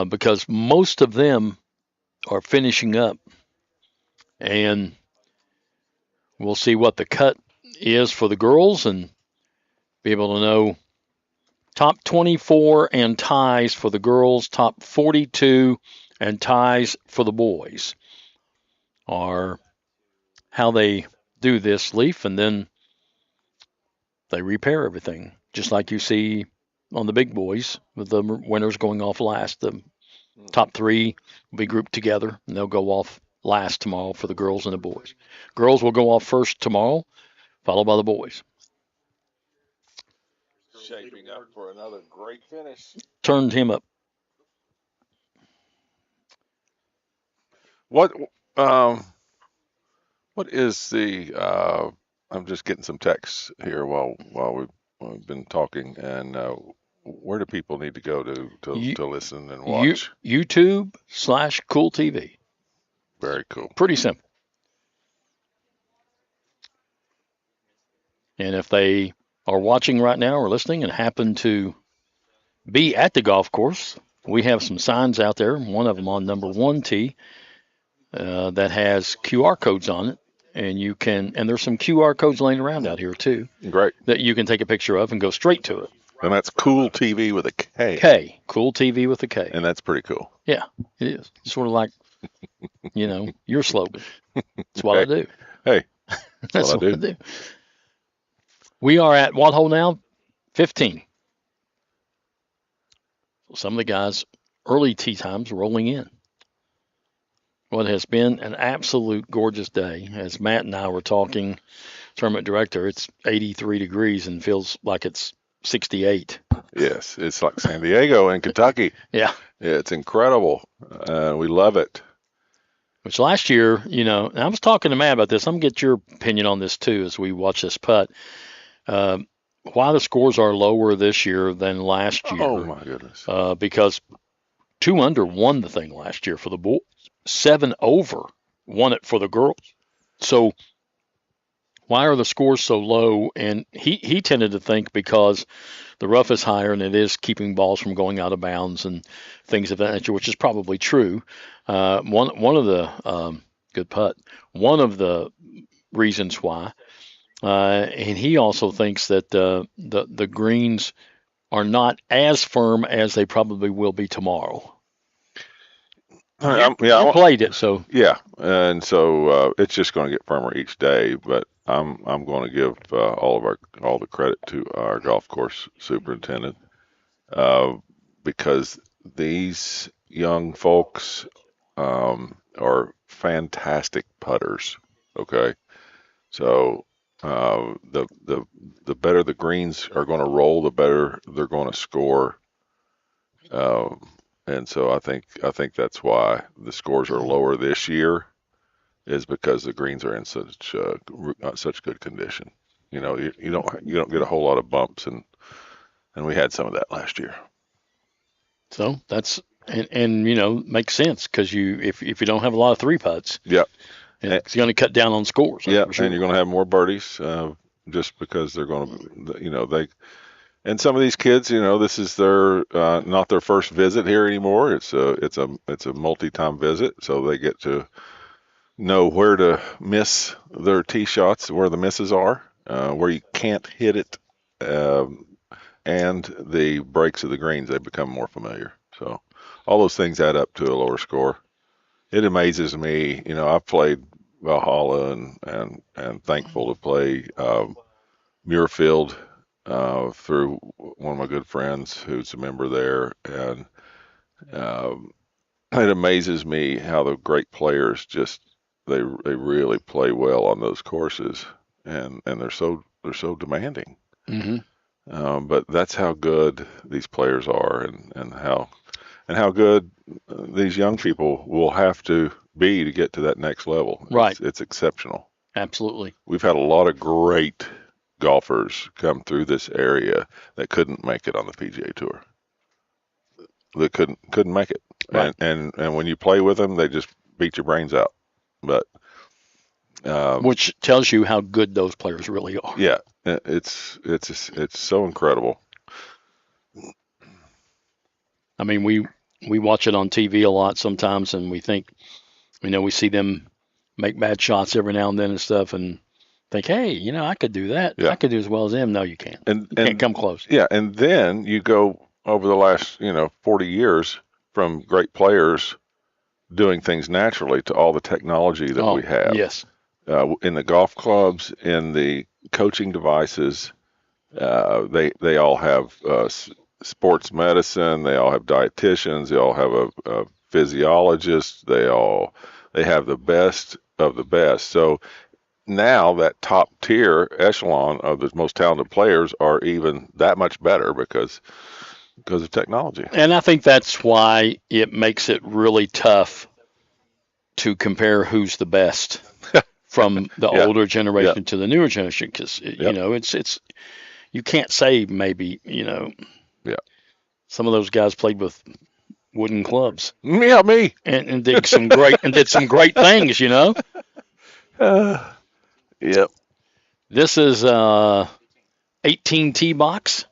because most of them are finishing up, and we'll see what the cut is for the girls and be able to know top 24 and ties for the girls, top 42 and ties for the boys are how they do this leaf, and then they repair everything. Just like you see on the big boys, with the winners going off last. The top three will be grouped together, and they'll go off last tomorrow for the girls and the boys. Girls will go off first tomorrow, followed by the boys. Shaping up for another great finish. Turned him up. What is the? I'm just getting some texts here while we've been talking, and where do people need to go to listen and watch? YouTube/Cool TV. Very cool. Pretty simple. And if they are watching right now or listening and happen to be at the golf course, we have some signs out there. One of them on number 1 tee that has QR codes on it. And you can, and there's some QR codes laying around out here too. Great. That you can take a picture of and go straight to it. And that's Cool TV with a K. K. Cool TV with a K. And that's pretty cool. Yeah, it is. It's sort of like, your slogan. That's what I do. Hey, that's what I do. We are at what hole now? 15. Some of the guys, early tee times, rolling in. What has been an absolute gorgeous day. As Matt and I were talking, tournament director, it's 83 degrees and feels like it's 68. Yes, it's like San Diego in Kentucky. Yeah, it's incredible. We love it. Which last year, and I was talking to Matt about this. I'm going to get your opinion on this too as we watch this putt. Why the scores are lower this year than last year. Oh, my goodness. Because 2 under won the thing last year for the boys. 7 over won it for the girls. So why are the scores so low? And he tended to think because the rough is higher and it is keeping balls from going out of bounds and things of that nature, which is probably true. One of the good putt. One of the reasons why, and he also thinks that the greens are not as firm as they probably will be tomorrow. You played it, so yeah, and so it's just going to get firmer each day. But I'm going to give all the credit to our golf course superintendent because these young folks are fantastic putters. Okay, so the better the greens are going to roll, the better they're going to score. And so I think that's why the scores are lower this year, is because the greens are in such good condition. You know, you don't get a whole lot of bumps, and we had some of that last year. So that's and you know, makes sense because if you don't have a lot of 3 putts, yeah, it's going to cut down on scores. Yeah, sure. and you're going to have more birdies just because they're going to, you know, and some of these kids, you know, this is their not their first visit here anymore. It's a multi-time visit, so they get to know where to miss their tee shots, where the misses are, where you can't hit it, and the breaks of the greens. They become more familiar. So all those things add up to a lower score. It amazes me. You know, I've played Valhalla and thankful to play Muirfield through one of my good friends who's a member there, and it amazes me how the great players just they really play well on those courses, and they're so demanding. Mm-hmm. But that's how good these players are, and how good these young people will have to be to get to that next level. Right. It's exceptional. Absolutely. We've had a lot of great golfers come through this area that couldn't make it on the PGA Tour. That couldn't make it. Right. And when you play with them, they just beat your brains out. But which tells you how good those players really are. Yeah, it's so incredible. I mean, we watch it on TV a lot sometimes, and we think, you know, we see them make bad shots every now and then and stuff, and think, hey, you know, I could do that. Yeah. I could do as well as them. No, you can't. You can't come close. Yeah, and then you go over the last 40 years from great players doing things naturally to all the technology that we have. Yes. In the golf clubs, in the coaching devices, they all have sports medicine. They all have dietitians. They all have a physiologist. They have the best of the best. So now that top tier echelon of the most talented players are even that much better because of technology. And I think that's why it makes it really tough to compare who's the best from the older generation to the newer generation, because you know it's you can't say maybe some of those guys played with wooden clubs. Yeah, me. And did some great things, you know. Yep. This is 18 tee box.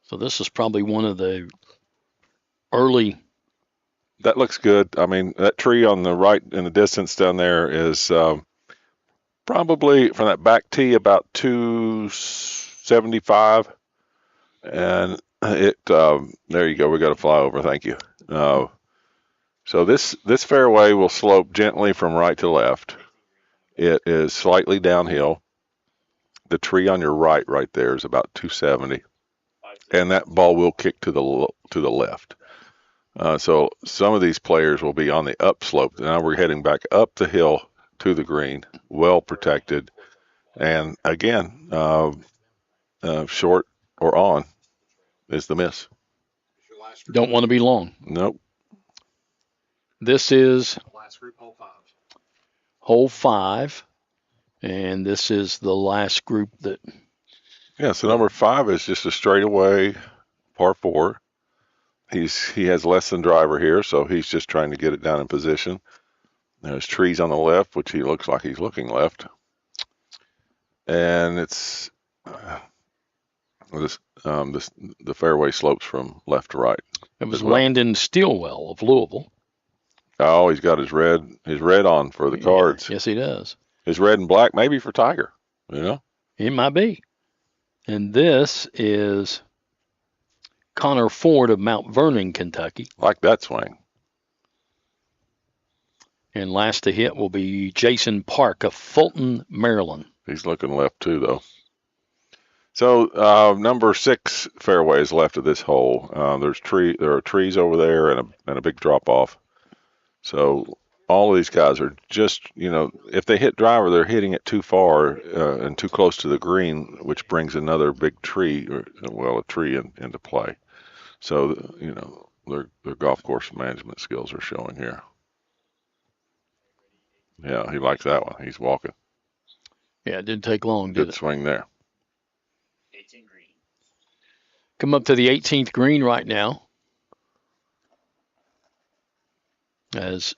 So this is probably one of the early. That looks good. I mean, that tree on the right in the distance down there is probably from that back tee about 275. And it there you go. We got a flyover. Thank you. So this fairway will slope gently from right to left. It is slightly downhill. The tree on your right there is about 270, and that ball will kick to the left. So some of these players will be on the upslope. Now we're heading back up the hill to the green, well protected, and again, short or on is the miss. Don't want to be long. Nope. This is last group, hole 5, and this is the last group that. Yeah, so number 5 is just a straightaway par 4. He has less than driver here, so he's just trying to get it down in position. There's trees on the left, which he looks like he's looking left, and it's the fairway slopes from left to right. It was Landon Stilwell of Louisville. Oh, he's got his red on for the cards. Yes, he does. His red and black, maybe for Tiger. You know, it might be. And this is Connor Ford of Mount Vernon, Kentucky. Like that swing. And last to hit will be Jason Park of Fulton, Maryland. He's looking left too, though. So number 6 fairway is left of this hole. There are trees over there and a big drop off. So all of these guys are just, if they hit driver, they're hitting it too far and too close to the green, which brings another big tree, a tree into play. So, their golf course management skills are showing here. Yeah, he likes that one. He's walking. Yeah, it didn't take long, did it? Good swing there. 18 green. Come up to the 18th green right now, as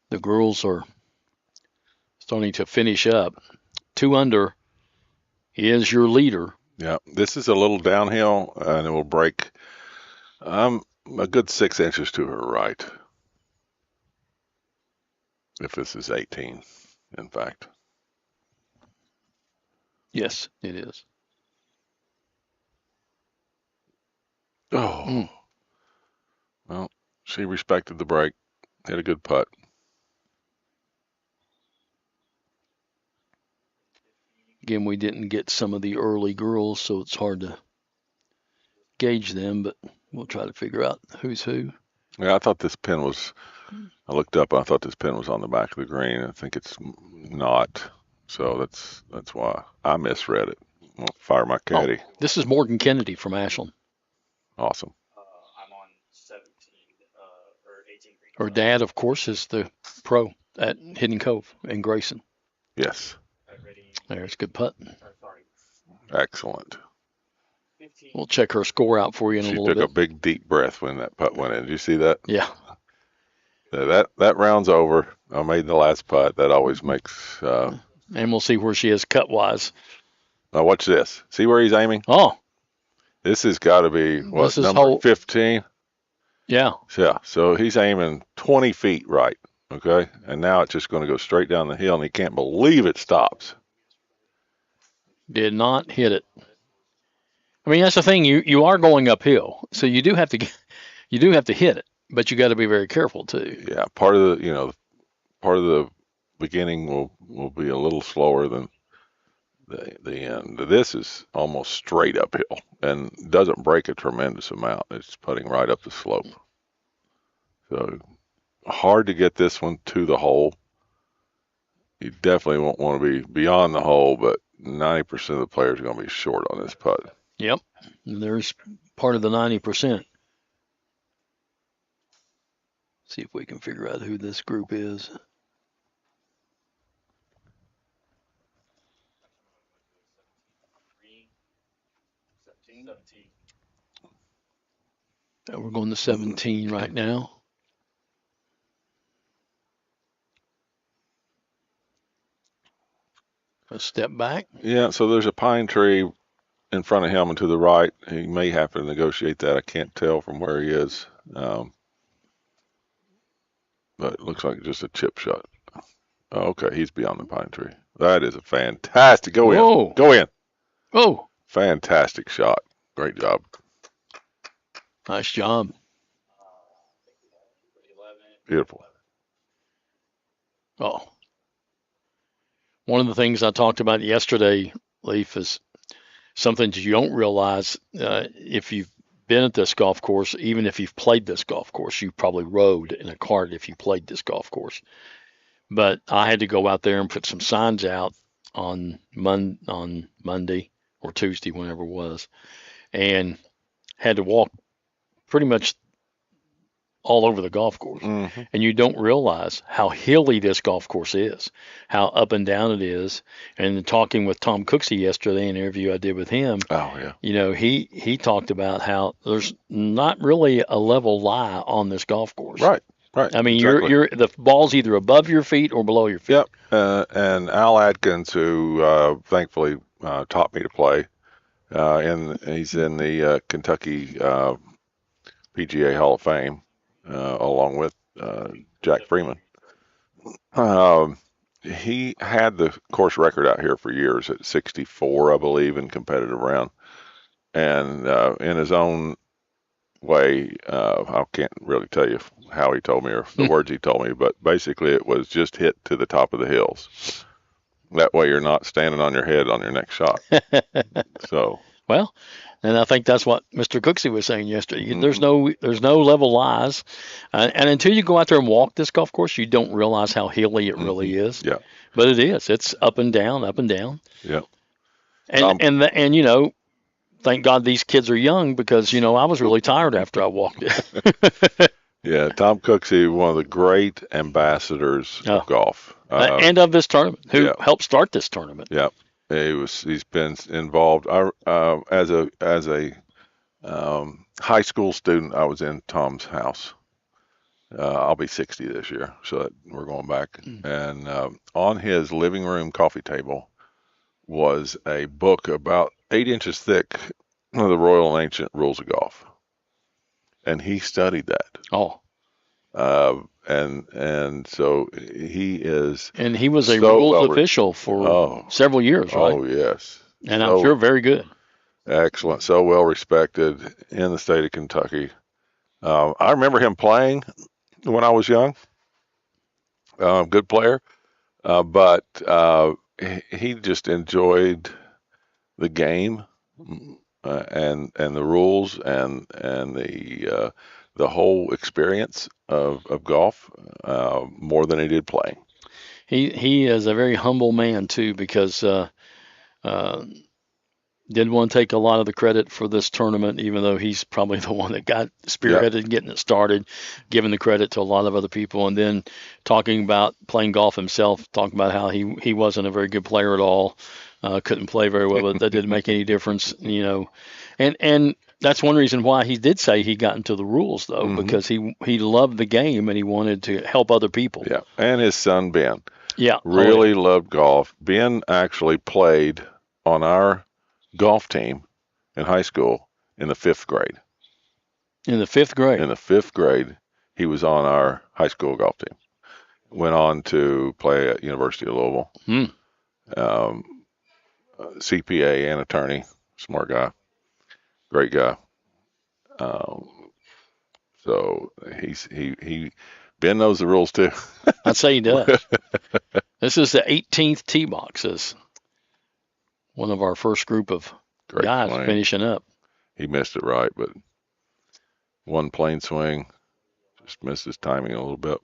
the girls are starting to finish up. 2 under is your leader. Yeah, this is a little downhill, and it will break a good 6 inches to her right. If this is 18, in fact. Yes, it is. Oh. Well, she respected the break. Hit a good putt. Again, we didn't get some of the early girls, so it's hard to gauge them, but we'll try to figure out who's who. Yeah, I thought this pin was, I looked up, I thought this pin was on the back of the green. I think it's not. So that's why I misread it. I'll fire my caddy. Oh, this is Morgan Kennedy from Ashland. Awesome. I'm on 17 or 18 green. Her dad, of course, is the pro at Hidden Cove in Grayson. Yes. There's a good putt. Excellent. We'll check her score out for you in a little bit. She took a big, deep breath when that putt went in. Did you see that? Yeah. That round's over. I made the last putt. That always makes... and we'll see where she is cut-wise. Now, watch this. See where he's aiming? Oh. This has got to be, number 15? Yeah. Yeah. So he's aiming 20 feet right, okay? And now it's just going to go straight down the hill, and he can't believe it stops. Did not hit it. I mean, that's the thing. You are going uphill, so you do have to hit it, but you got to be very careful too. Yeah, part of the beginning will be a little slower than the end. This is almost straight uphill and doesn't break a tremendous amount. It's putting right up the slope. So hard to get this one to the hole. You definitely won't want to be beyond the hole, but 90% of the players are going to be short on this putt. Yep. There's part of the 90%. See if we can figure out who this group is. We're going to 17 right now. A step back. Yeah, so there's a pine tree in front of him and to the right. He may have to negotiate that. I can't tell from where he is. But it looks like just a chip shot. Oh, okay, he's beyond the pine tree. That is a fantastic. Go in. Go in. Oh. Fantastic shot. Great job. Nice job. Beautiful. Oh. One of the things I talked about yesterday, Leaf, is something that you don't realize if you've been at this golf course, even if you've played this golf course. You probably rode in a cart if you played this golf course. But I had to go out there and put some signs out on Monday or Tuesday, whenever it was, and had to walk pretty much all over the golf course. Mm-hmm. And you don't realize how hilly this golf course is, how up and down it is. And talking with Tom Cooksey yesterday, an interview I did with him, he talked about how there's not really a level lie on this golf course. Right. I mean, exactly. you're the ball's either above your feet or below your feet. Yep. And Al Adkins, who thankfully taught me to play, and he's in the Kentucky PGA Hall of Fame, along with Jack Freeman. He had the course record out here for years at 64, I believe, in competitive round. And in his own way. I can't really tell you how he told me or the words he told me, but basically it was just hit to the top of the hills. That way you're not standing on your head on your next shot. So. Well, and I think that's what Mr. Cooksey was saying yesterday. There's no level lies, and until you go out there and walk this golf course, you don't realize how hilly it really is. Yeah. But it is. It's up and down, up and down. Yeah. And you know, thank God these kids are young because you know I was really tired after I walked it. Yeah, Tom Cooksey, one of the great ambassadors of golf and of this tournament, who helped start this tournament. Yeah. He's been involved. As a high school student, I was in Tom's house. I'll be 60 this year, so we're going back. And on his living room coffee table was a book about 8 inches thick of the Royal and Ancient Rules of Golf, and he studied that. Oh. And so he is. And he was a rules official for several years, right? Oh, yes. And I'm sure very good. Excellent. So well respected in the state of Kentucky. I remember him playing when I was young. Good player. But he just enjoyed the game and the rules and the whole experience of golf more than he did playing. He is a very humble man too, because didn't want to take a lot of the credit for this tournament, even though he's probably the one that got spearheaded getting it started, giving the credit to a lot of other people, and then talking about playing golf himself, talking about how he wasn't a very good player at all, couldn't play very well, but that didn't make any difference, you know, and that's one reason why he did say he got into the rules, though, because he loved the game and he wanted to help other people. Yeah, and his son, Ben, Yeah. really loved golf. Ben actually played on our golf team in high school in the 5th grade. In the 5th grade? In the 5th grade, he was on our high school golf team. Went on to play at University of Louisville. CPA and attorney, smart guy, great guy. So Ben knows the rules too. I'd say he does. This is the 18th tee box. Is one of our first group of guys finishing up. He missed it right, but one plain swing, just missed his timing a little bit.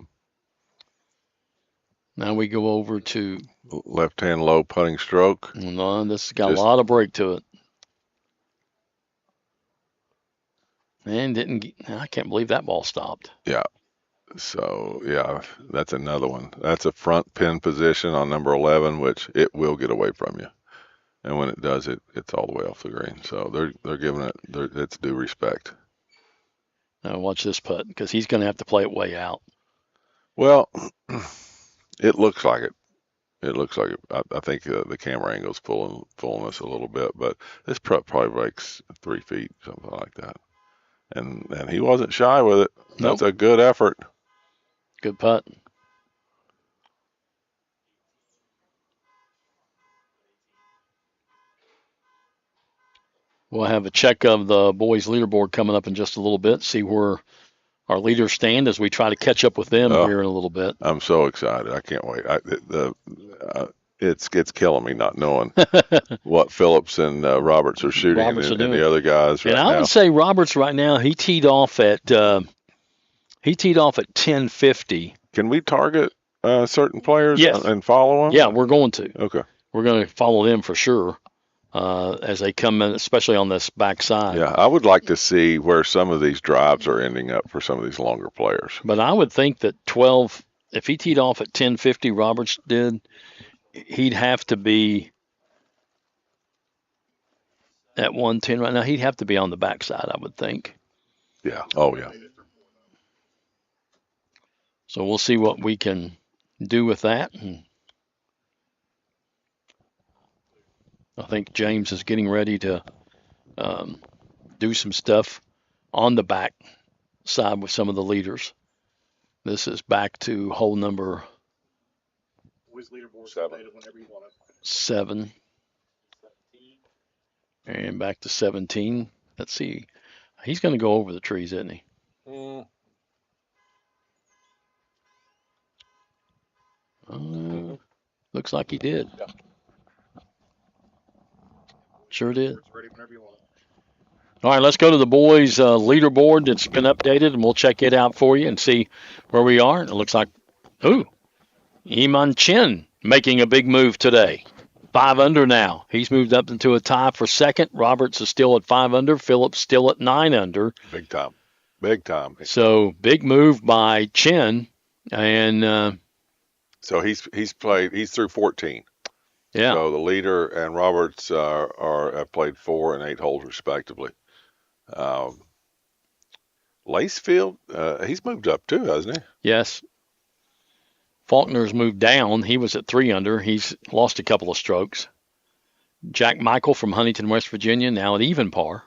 Now we go over to left-hand low putting stroke. No, this has got a lot of break to it. And I can't believe that ball stopped. Yeah. So, yeah, that's another one. That's a front pin position on number 11, which it will get away from you. And when it does, it's all the way off the green. So they're giving it its due respect. Now watch this putt, because he's going to have to play it way out. Well, it looks like it. It looks like it. I think the camera angle's fooling us a little bit, but this probably breaks 3 feet, something like that. And he wasn't shy with it. That's a good effort. Good putt. We'll have a check of the boys' leaderboard coming up in just a little bit, see where our leaders stand as we try to catch up with them here in a little bit. I'm so excited. I can't wait. It's killing me not knowing what Phillips and Roberts are shooting and the other guys right now. And I would say Roberts right now, he teed off at 1050. Can we target certain players and follow them? Yeah, we're going to. Okay. We're going to follow them for sure as they come in, especially on this backside. Yeah, I would like to see where some of these drives are ending up for some of these longer players. But I would think that 12, if he teed off at 1050, Roberts did, he'd have to be at 110 right now. He'd have to be on the backside, I would think. Yeah. Oh, yeah. So we'll see what we can do with that. And I think James is getting ready to do some stuff on the back side with some of the leaders. This is back to hole number 7. And back to 17. Let's see. He's going to go over the trees, isn't he? Looks like he did. Yeah. Sure did. Ready whenever you want. All right, let's go to the boys' leaderboard that's been updated, and we'll check it out for you and see where we are. And it looks like, Iman Chin making a big move today. 5 under now. He's moved up into a tie for second. Roberts is still at 5 under. Phillips still at 9 under. Big time. Big time. So big move by Chin, and so he's through 14. Yeah. So the leader and Roberts have played 4 and 8 holes respectively. Lacefield, he's moved up too, hasn't he? Yes. Faulkner's moved down. He was at 3 under. He's lost a couple of strokes. Jack Michael from Huntington, West Virginia, now at even par.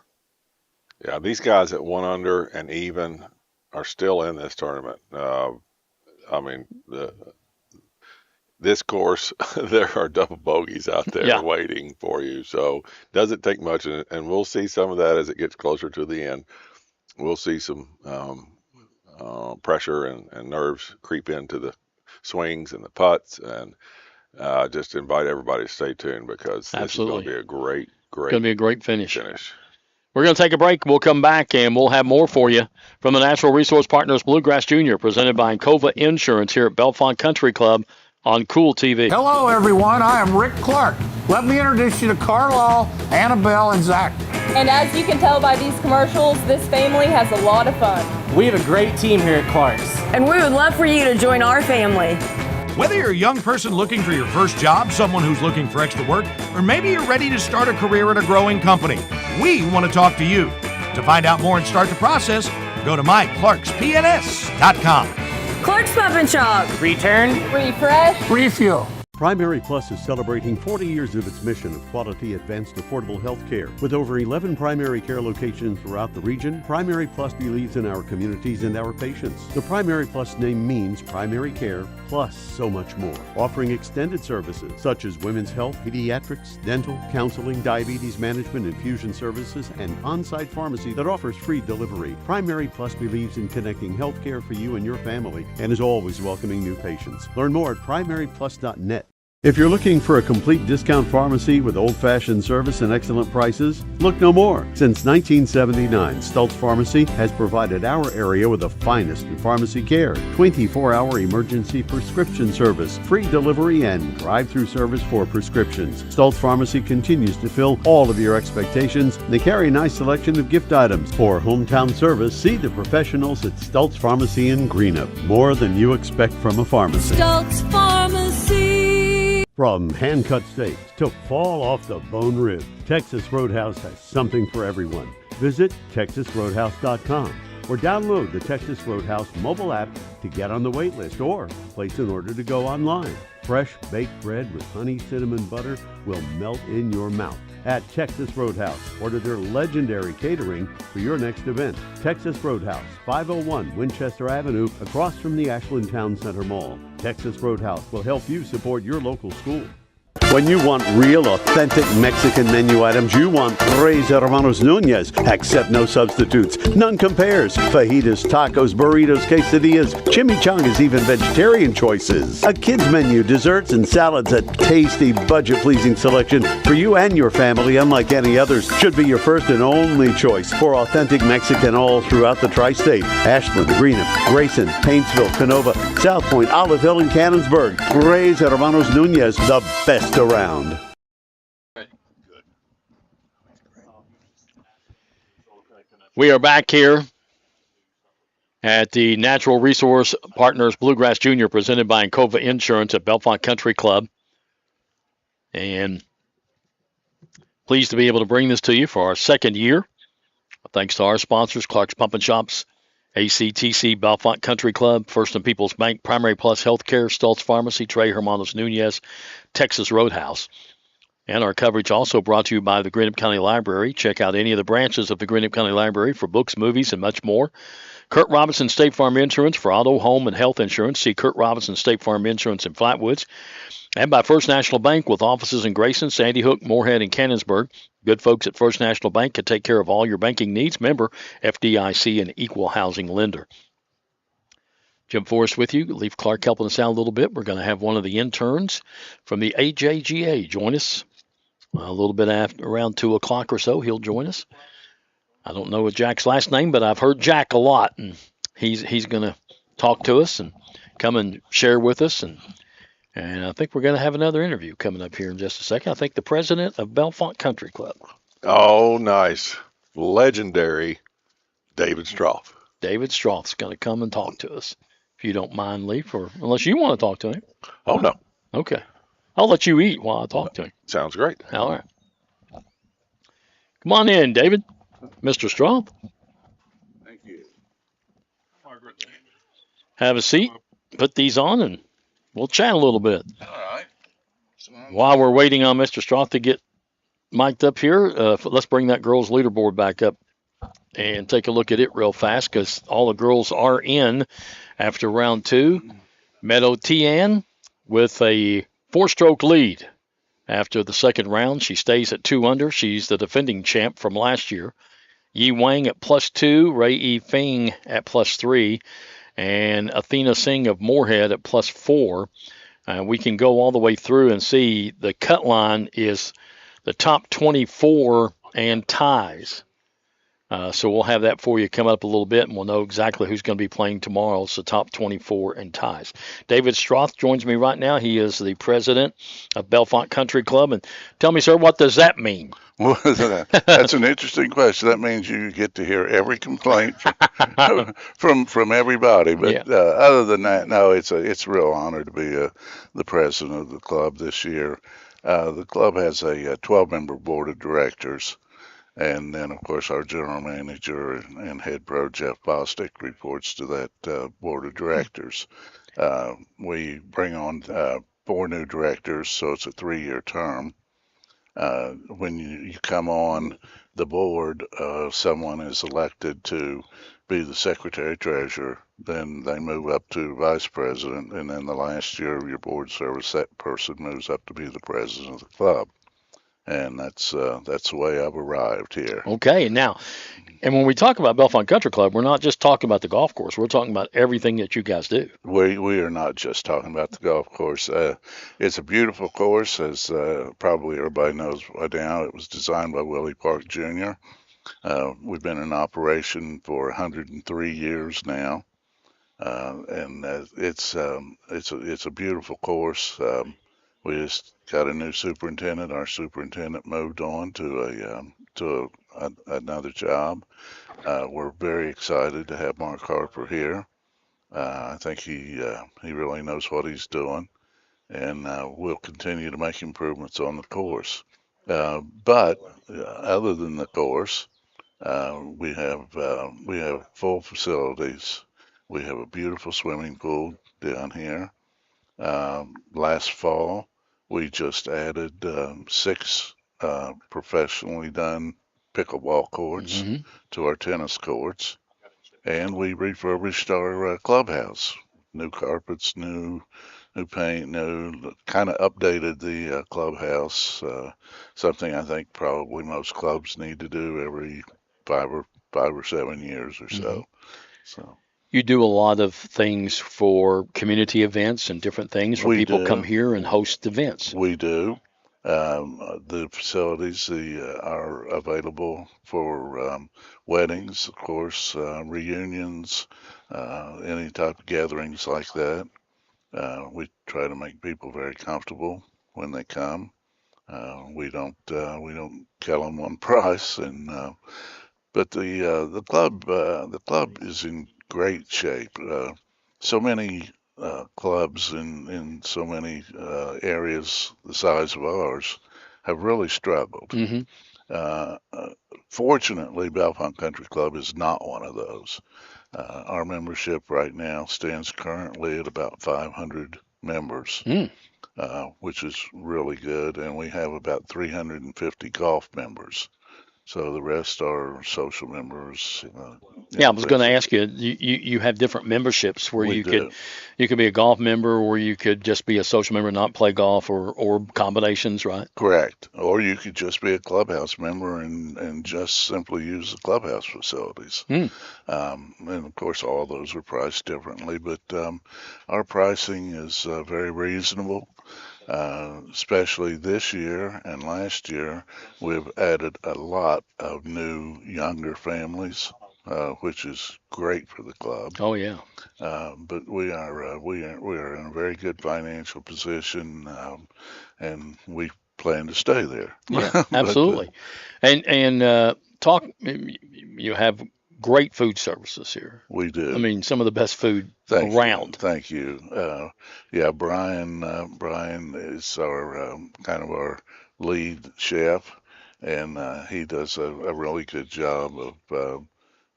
Yeah, these guys at 1 under and even are still in this tournament. This course, there are double bogeys out there waiting for you. So doesn't take much, and we'll see some of that as it gets closer to the end. We'll see some pressure and nerves creep into the swings and the putts, and just invite everybody to stay tuned because this is going to be a great Going to be a great finish. We're going to take a break. We'll come back, and we'll have more for you from the Natural Resource Partners Bluegrass Junior, presented by Encova Insurance here at Bellefonte Country Club on Cool TV. Hello, everyone. I am Rick Clark. Let me introduce you to Carlisle, Annabelle, and Zach. And as you can tell by these commercials, this family has a lot of fun. We have a great team here at Clark's. And we would love for you to join our family. Whether you're a young person looking for your first job, someone who's looking for extra work, or maybe you're ready to start a career at a growing company, we want to talk to you. To find out more and start the process, go to myclarkspns.com. Clark's Pub and Shop. Return, refresh, refuel. Primary Plus is celebrating 40 years of its mission of quality, advanced, affordable health care. With over 11 primary care locations throughout the region, Primary Plus believes in our communities and our patients. The Primary Plus name means primary care plus so much more, offering extended services such as women's health, pediatrics, dental, counseling, diabetes management, infusion services, and on-site pharmacy that offers free delivery. Primary Plus believes in connecting health care for you and your family and is always welcoming new patients. Learn more at primaryplus.net. If you're looking for a complete discount pharmacy with old-fashioned service and excellent prices, look no more. Since 1979, Stultz Pharmacy has provided our area with the finest in pharmacy care, 24-hour emergency prescription service, free delivery, and drive-through service for prescriptions. Stultz Pharmacy continues to fill all of your expectations. They carry a nice selection of gift items. For hometown service, see the professionals at Stultz Pharmacy in Greenup. More than you expect from a pharmacy. Stultz Pharmacy. From hand-cut steaks to fall off the bone rib, Texas Roadhouse has something for everyone. Visit TexasRoadhouse.com or download the Texas Roadhouse mobile app to get on the wait list or place an order to go online. Fresh baked bread with honey cinnamon butter will melt in your mouth. At Texas Roadhouse, order their legendary catering for your next event. Texas Roadhouse, 501 Winchester Avenue, across from the Ashland Town Center Mall. Texas Roadhouse will help you support your local school. When you want real, authentic Mexican menu items, you want Tres Hermanos Nunez. Accept no substitutes. None compares. Fajitas, tacos, burritos, quesadillas, chimichangas, even vegetarian choices. A kids menu, desserts, and salads. A tasty, budget-pleasing selection for you and your family, unlike any others. Should be your first and only choice for authentic Mexican all throughout the tri-state. Ashland, Greenup, Grayson, Paintsville, Canova, South Point, Olive Hill, and Cannonsburg. Tres Hermanos Nunez, the best around. We are back here at the Natural Resource Partners Bluegrass Junior, presented by Encova Insurance at Bellefonte Country Club. And pleased to be able to bring this to you for our second year. Thanks to our sponsors, Clark's Pump and Shops, ACTC, Bellefonte Country Club, First and People's Bank, Primary Plus Healthcare, Stultz Pharmacy, Tres Hermanos Nunez, Texas Roadhouse. And our coverage also brought to you by the Greenup County Library. Check out any of the branches of the Greenup County Library for books, movies, and much more. Kurt Robinson State Farm Insurance for auto, home, and health insurance. See Kurt Robinson State Farm Insurance in Flatwoods. And by First National Bank with offices in Grayson, Sandy Hook, Moorhead, and Cannonsburg. Good folks at First National Bank can take care of all your banking needs. Member FDIC, an equal housing lender. Jim Forrest with you. Leaf Clark helping us out a little bit. We're going to have one of the interns from the AJGA join us a little bit after around 2 o'clock or so. He'll join us. I don't know Jack's last name, but I've heard Jack a lot, and he's going to talk to us and come and share with us. And I think we're going to have another interview coming up here in just a second. I think the president of Bellefonte Country Club. Oh, nice. Legendary David Stoth. David Stoth's going to come and talk to us. If you don't mind, Leaf, or unless you want to talk to him. Oh, no. Okay. I'll let you eat while I talk to him. Sounds great. All right. Come on in, David. Mr. Stoth. Thank you. Have a seat. Put these on, and we'll chat a little bit. All right. While we're waiting on Mr. Stoth to get mic'd up here, let's bring that girls' leaderboard back up and take a look at it real fast, because all the girls are in after round 2. Meadow Tian with a 4-stroke lead after the second round. She stays at 2 under. She's the defending champ from last year. Yi Wang at +2, Ray E. Feng at +3, and Athena Singh of Moorhead at +4. We can go all the way through and see the cut line is the top 24 and ties. So we'll have that for you come up a little bit, and we'll know exactly who's going to be playing tomorrow. It's the top 24 and ties. David Stoth joins me right now. He is the president of Bellefonte Country Club. And tell me, sir, what does that mean? Well, that's an interesting question. That means you get to hear every complaint from everybody. But Yeah. Other than that, no, it's a real honor to be the president of the club this year. The club has a 12-member board of directors. And then, of course, our general manager and head pro, Jeff Bostic, reports to that board of directors. We bring on 4 new directors, so it's a 3-year term. When you come on the board, someone is elected to be the secretary-treasurer. Then they move up to vice president, and then the last year of your board service, that person moves up to be the president of the club. And that's the way I've arrived here. Okay, now, and when we talk about Bellefonte Country Club, we're not just talking about the golf course. We're talking about everything that you guys do. We are not just talking about the golf course. It's a beautiful course, as probably everybody knows by now. It was designed by Willie Park Jr. We've been in operation for 103 years now, and it's a beautiful course. We just got a new superintendent. Our superintendent moved on to another job. We're very excited to have Mark Harper here. I think he really knows what he's doing, and we'll continue to make improvements on the course. But other than the course, we have full facilities. We have a beautiful swimming pool down here. Last fall, we just added 6 professionally done pickleball courts to our tennis courts, and we refurbished our clubhouse. New carpets, new paint, kind of updated the clubhouse. Something I think probably most clubs need to do every 5 or 7 years or so. So. You do a lot of things for community events and different things where people come here and host events. We do. The facilities are available for weddings, of course, reunions, any type of gatherings like that. We try to make people very comfortable when they come. We don't tell them one price, but the club is in great shape. So many clubs in so many areas the size of ours have really struggled. Fortunately, Bellefonte Country Club is not one of those. Our membership right now stands currently at about 500 members, which is really good. And we have about 350 golf members. So the rest are social members. Yeah, I was going to ask you. You have different memberships where you could be a golf member, or you could just be a social member and not play golf, or combinations, right? Correct. Or you could just be a clubhouse member and just simply use the clubhouse facilities. And of course, all those are priced differently, but our pricing is very reasonable. Especially this year and last year, we've added a lot of new younger families, which is great for the club. Oh yeah. But we are in a very good financial position, and we plan to stay there. Yeah, absolutely. And talk. You have great food services here. We do. I mean, some of the best food around. Thank you. Brian is our kind of our lead chef, and he does a really good job of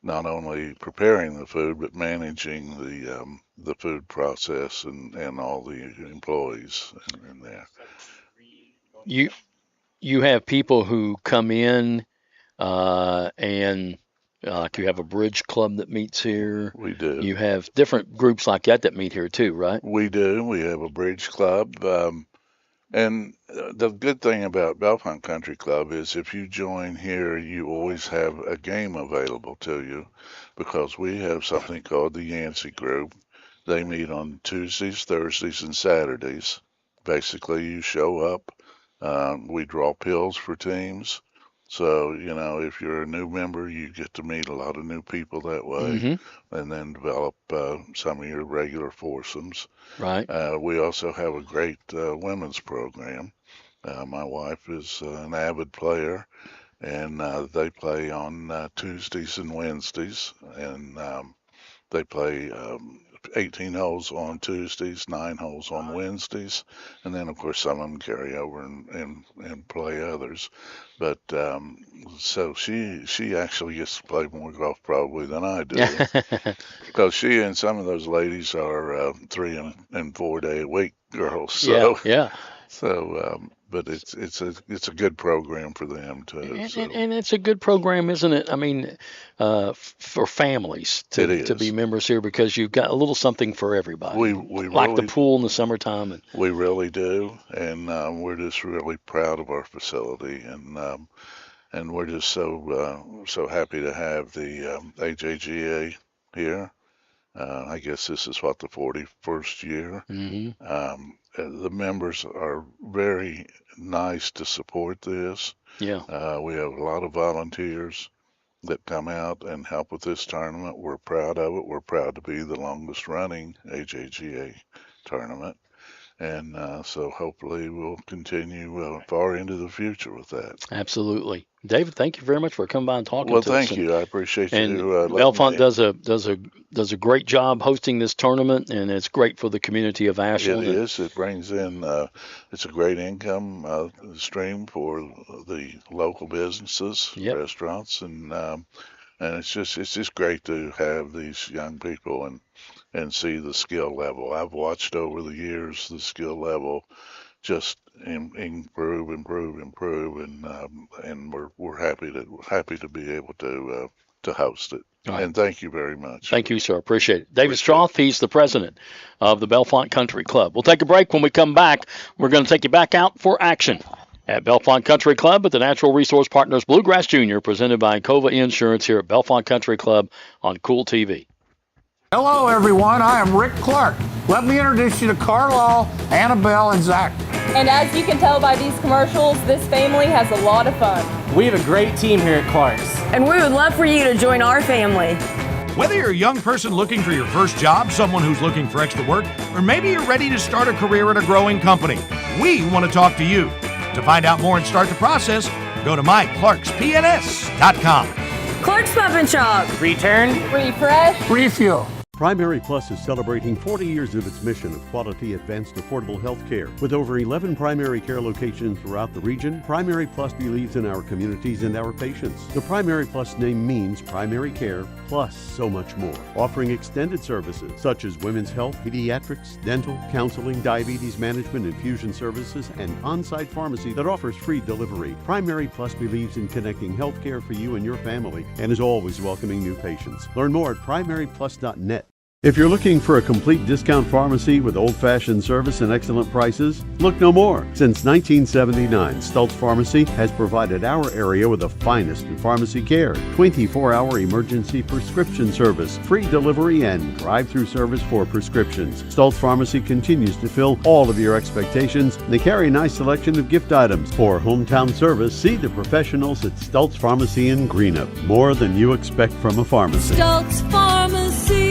not only preparing the food but managing the food process and all the employees in there. You have people who come in and. Like you have a bridge club that meets here. We do. You have different groups like that meet here too, right? We do. We have a bridge club. And the good thing about Bellefonte Country Club is if you join here, you always have a game available to you, because we have something called the Yancey Group. They meet on Tuesdays, Thursdays, and Saturdays. Basically, you show up. We draw pills for teams. So, if you're a new member, you get to meet a lot of new people that way, and then develop some of your regular foursomes. Right. We also have a great women's program. My wife is an avid player, and they play on Tuesdays and Wednesdays, and they play 18 holes on Tuesdays, 9 holes on Wednesdays, and then of course some of them carry over and play others. But so she actually gets to play more golf probably than I do, because she and some of those ladies are 3 and 4 day a week girls. So yeah. So, but it's a good program for them too. And it's a good program, isn't it? I mean, for families to be members here, because you've got a little something for everybody. We like really, the pool in the summertime. We really do, and we're just really proud of our facility, and we're just so happy to have the AJGA here. I guess this is the 41st year. The members are very nice to support this. Yeah. We have a lot of volunteers that come out and help with this tournament. We're proud of it. We're proud to be the longest running AJGA tournament. And so hopefully we'll continue far into the future with that. Absolutely. David, thank you very much for coming by and talking to us. Well, thank you. I appreciate you. And Bellefonte does a great job hosting this tournament, and it's great for the community of Ashland. It is. It brings in, it's a great income stream for the local businesses, restaurants, and it's just great to have these young people and see the skill level. I've watched over the years the skill level just improve, and we're happy to be able to host it. Right. And thank you very much. Thank you, sir. Appreciate it. David Stoth, he's the president of the Bellefonte Country Club. We'll take a break. When we come back, we're going to take you back out for action at Bellefonte Country Club at the Natural Resource Partners Bluegrass Junior, presented by Encova Insurance here at Bellefonte Country Club on Cool TV. Hello, everyone. I am Rick Clark. Let me introduce you to Carlisle, Annabelle, and Zach. And as you can tell by these commercials, this family has a lot of fun. We have a great team here at Clark's. And we would love for you to join our family. Whether you're a young person looking for your first job, someone who's looking for extra work, or maybe you're ready to start a career at a growing company, we want to talk to you. To find out more and start the process, go to myclarkspns.com. Clark's Pub and Shop. Return. Refresh. Refuel. Primary Plus is celebrating 40 years of its mission of quality, advanced, affordable health care. With over 11 primary care locations throughout the region, Primary Plus believes in our communities and our patients. The Primary Plus name means primary care plus so much more, offering extended services such as women's health, pediatrics, dental, counseling, diabetes management, infusion services, and on-site pharmacy that offers free delivery. Primary Plus believes in connecting health care for you and your family and is always welcoming new patients. Learn more at primaryplus.net. If you're looking for a complete discount pharmacy with old-fashioned service and excellent prices, look no more. Since 1979, Stultz Pharmacy has provided our area with the finest in pharmacy care, 24-hour emergency prescription service, free delivery, and drive-through service for prescriptions. Stultz Pharmacy continues to fill all of your expectations. They carry a nice selection of gift items. For hometown service, see the professionals at Stultz Pharmacy in Greenup. More than you expect from a pharmacy. Stultz Pharmacy.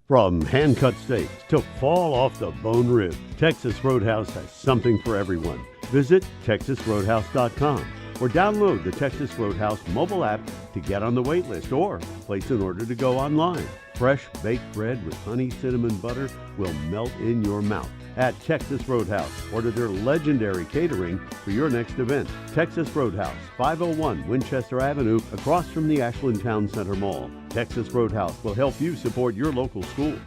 From hand-cut steaks to fall-off-the-bone ribs, Texas Roadhouse has something for everyone. Visit TexasRoadhouse.com or download the Texas Roadhouse mobile app to get on the wait list or place an order to go online. Fresh baked bread with honey cinnamon butter will melt in your mouth. At Texas Roadhouse, order their legendary catering for your next event. Texas Roadhouse, 501 Winchester Avenue, across from the Ashland Town Center Mall. Texas Roadhouse will help you support your local school.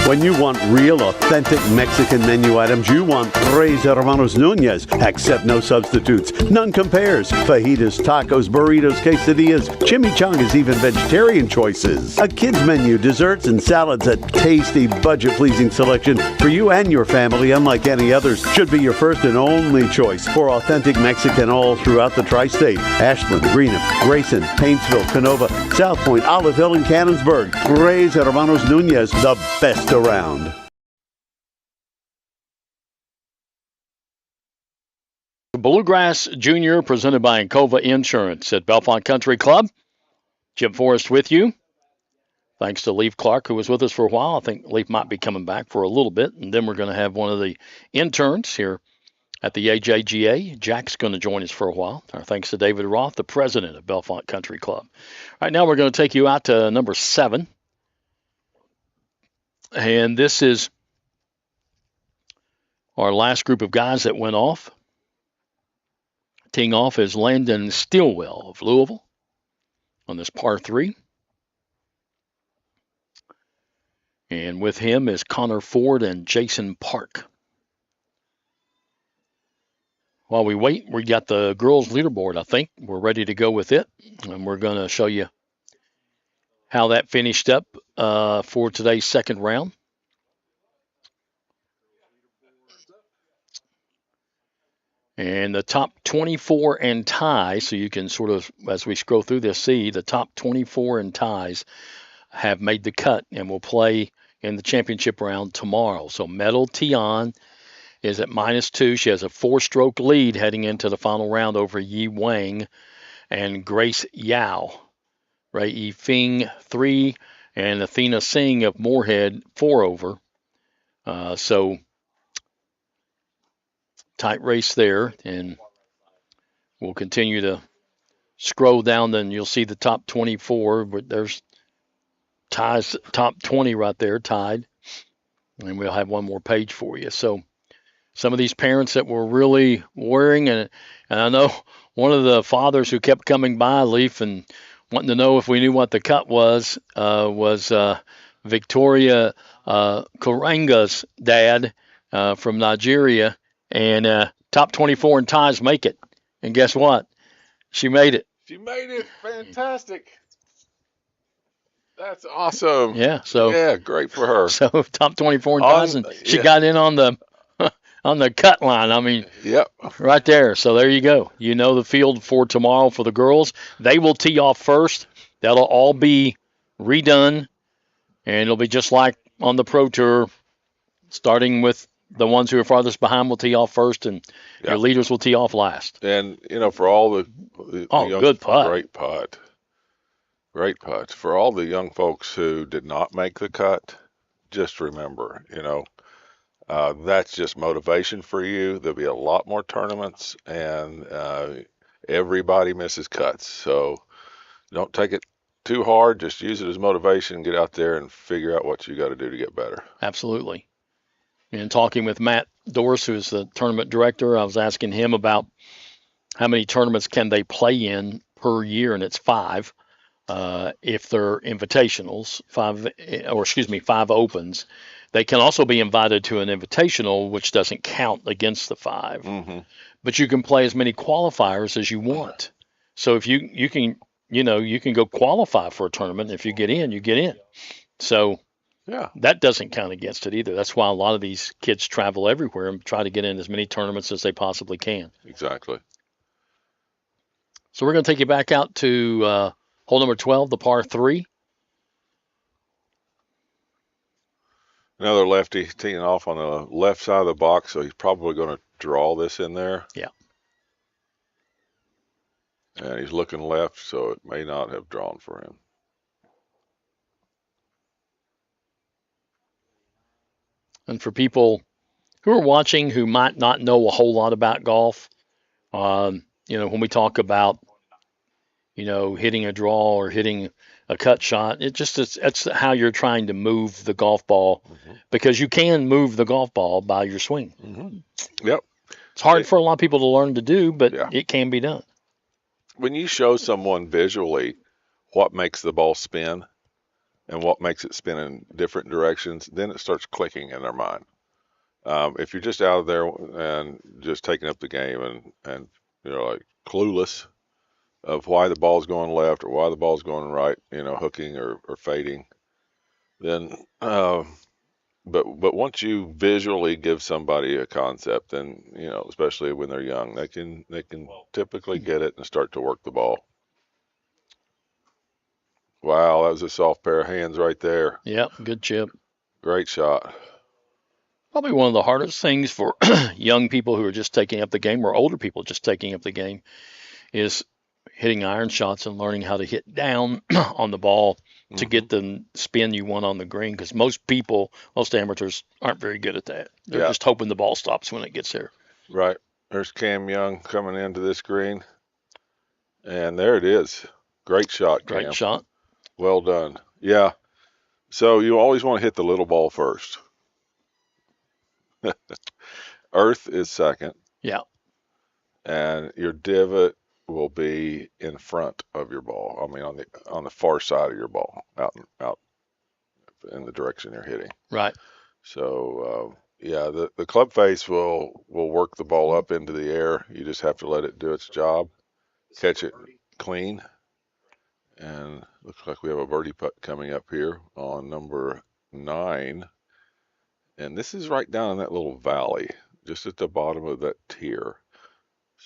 When you want real, authentic Mexican menu items, you want Tres Hermanos Nunez. Accept no substitutes. None compares. Fajitas, tacos, burritos, quesadillas, chimichangas, even vegetarian choices. A kids menu, desserts and salads, a tasty, budget-pleasing selection for you and your family, unlike any others. Should be your first and only choice for authentic Mexican all throughout the tri-state. Ashland, Greenup, Grayson, Paintsville, Canova, South Point, Olive Hill, and Cannonsburg. Tres Hermanos Nunez, the best around. Bluegrass Junior, presented by Encova Insurance at Bellefonte Country Club. Jim Forrest with you. Thanks to Leif Clark, who was with us for a while. I think Leif might be coming back for a little bit, and then we're going to have one of the interns here at the AJGA. Jack's going to join us for a while. Our thanks to David Roth, the president of Bellefonte Country Club. Right now, we're going to take you out to number 7. And this is our last group of guys that went off. Teeing off is Landon Stillwell of Louisville on this par 3. And with him is Connor Ford and Jason Park. While we wait, we got the girls' leaderboard, I think. We're ready to go with it. And we're going to show you how that finished up for today's second round. And the top 24 and ties, so you can sort of, as we scroll through this, see the top 24 and ties have made the cut and will play in the championship round tomorrow. So Metal Tian is at -2. She has a 4-stroke lead heading into the final round over Yi Wang and Grace Yao. Ray E. Fing, 3, and Athena Singh of Moorhead, 4 over. So tight race there, and we'll continue to scroll down, then you'll see the top 24, but there's ties, top 20 right there, tied, and we'll have one more page for you. So some of these parents that were really worrying, and I know one of the fathers who kept coming by, Leaf, and wanting to know if we knew what the cut was Victoria Karanga's dad from Nigeria. And top 24 in ties make it. And guess what? She made it. She made it. Fantastic. That's awesome. Yeah. So yeah, great for her. So top 24 in ties, and she got in on the on the cut line. I mean, yep, right there. So there you go. You know the field for tomorrow for the girls. They will tee off first. That'll all be redone, and it'll be just like on the Pro Tour, starting with the ones who are farthest behind will tee off first, and your leaders will tee off last. And, for all the young, good putt. Great putt. For all the young folks who did not make the cut, just remember, that's just motivation for you. There'll be a lot more tournaments, and everybody misses cuts. So don't take it too hard, just use it as motivation. Get out there and figure out what you got to do to get better. Absolutely. And talking with Matt Doris, who's the tournament director, I was asking him about how many tournaments can they play in per year, and it's 5. If they're invitationals, 5 opens. They can also be invited to an invitational, which doesn't count against the 5. Mm-hmm. But you can play as many qualifiers as you want. So if you can go qualify for a tournament. If you get in, you get in. So yeah, that doesn't count against it either. That's why a lot of these kids travel everywhere and try to get in as many tournaments as they possibly can. Exactly. So we're going to take you back out to hole number 12, the par 3. Another lefty teeing off on the left side of the box, so he's probably going to draw this in there. Yeah. And he's looking left, so it may not have drawn for him. And for people who are watching who might not know a whole lot about golf, when we talk about, hitting a draw or hitting a cut shot, that's how you're trying to move the golf ball, because you can move the golf ball by your swing. Mm-hmm. Yep. It's hard for a lot of people to learn to do, but it can be done. When you show someone visually what makes the ball spin and what makes it spin in different directions, then it starts clicking in their mind. If you're just out there and just taking up the game and like clueless of why the ball's going left or why the ball's going right, hooking or fading, then but once you visually give somebody a concept, then especially when they're young, they can typically get it and start to work the ball. Wow, that was a soft pair of hands right there. Yep, good chip. Great shot. Probably one of the hardest things for young people who are just taking up the game, or older people just taking up the game, is hitting iron shots and learning how to hit down on the ball to get the spin you want on the green. Because most amateurs aren't very good at that. They're just hoping the ball stops when it gets there. Right. There's Cam Young coming into this green. And there it is. Great shot, Cam. Great shot. Well done. Yeah. So you always want to hit the little ball first. Earth is second. Yeah. And your divot will be in front of your ball. I mean, on the far side of your ball, out in the direction you're hitting. Right. So the club face will work the ball up into the air. You just have to let it do its job, catch it clean, and looks like we have a birdie putt coming up here on number 9. And this is right down in that little valley, just at the bottom of that tier.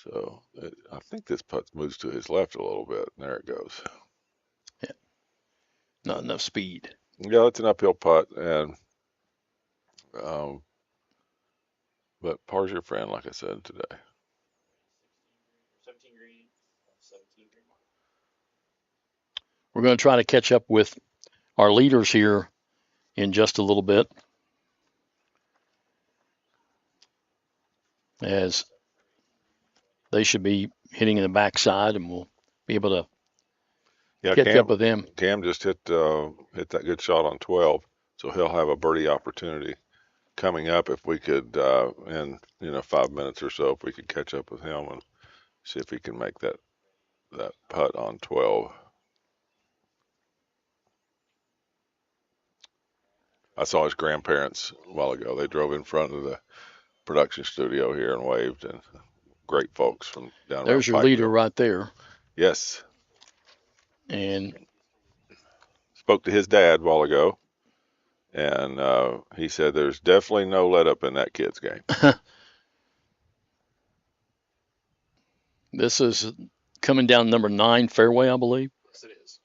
So I think this putt moves to his left a little bit. And there it goes. Yeah. Not enough speed. Yeah, it's an uphill putt, and but par's your friend, like I said today. 17 green. We're going to try to catch up with our leaders here in just a little bit, as they should be hitting in the backside, and we'll be able to catch up with them. Cam just hit that good shot on 12, so he'll have a birdie opportunity coming up if we could, in 5 minutes or so, if we could catch up with him and see if he can make that putt on 12. I saw his grandparents a while ago. They drove in front of the production studio here and waved, and great folks from down there. There's your leader right there. Yes. And spoke to his dad a while ago, and he said there's definitely no let up in that kid's game. This is coming down number 9 fairway, I believe. Yes, it is.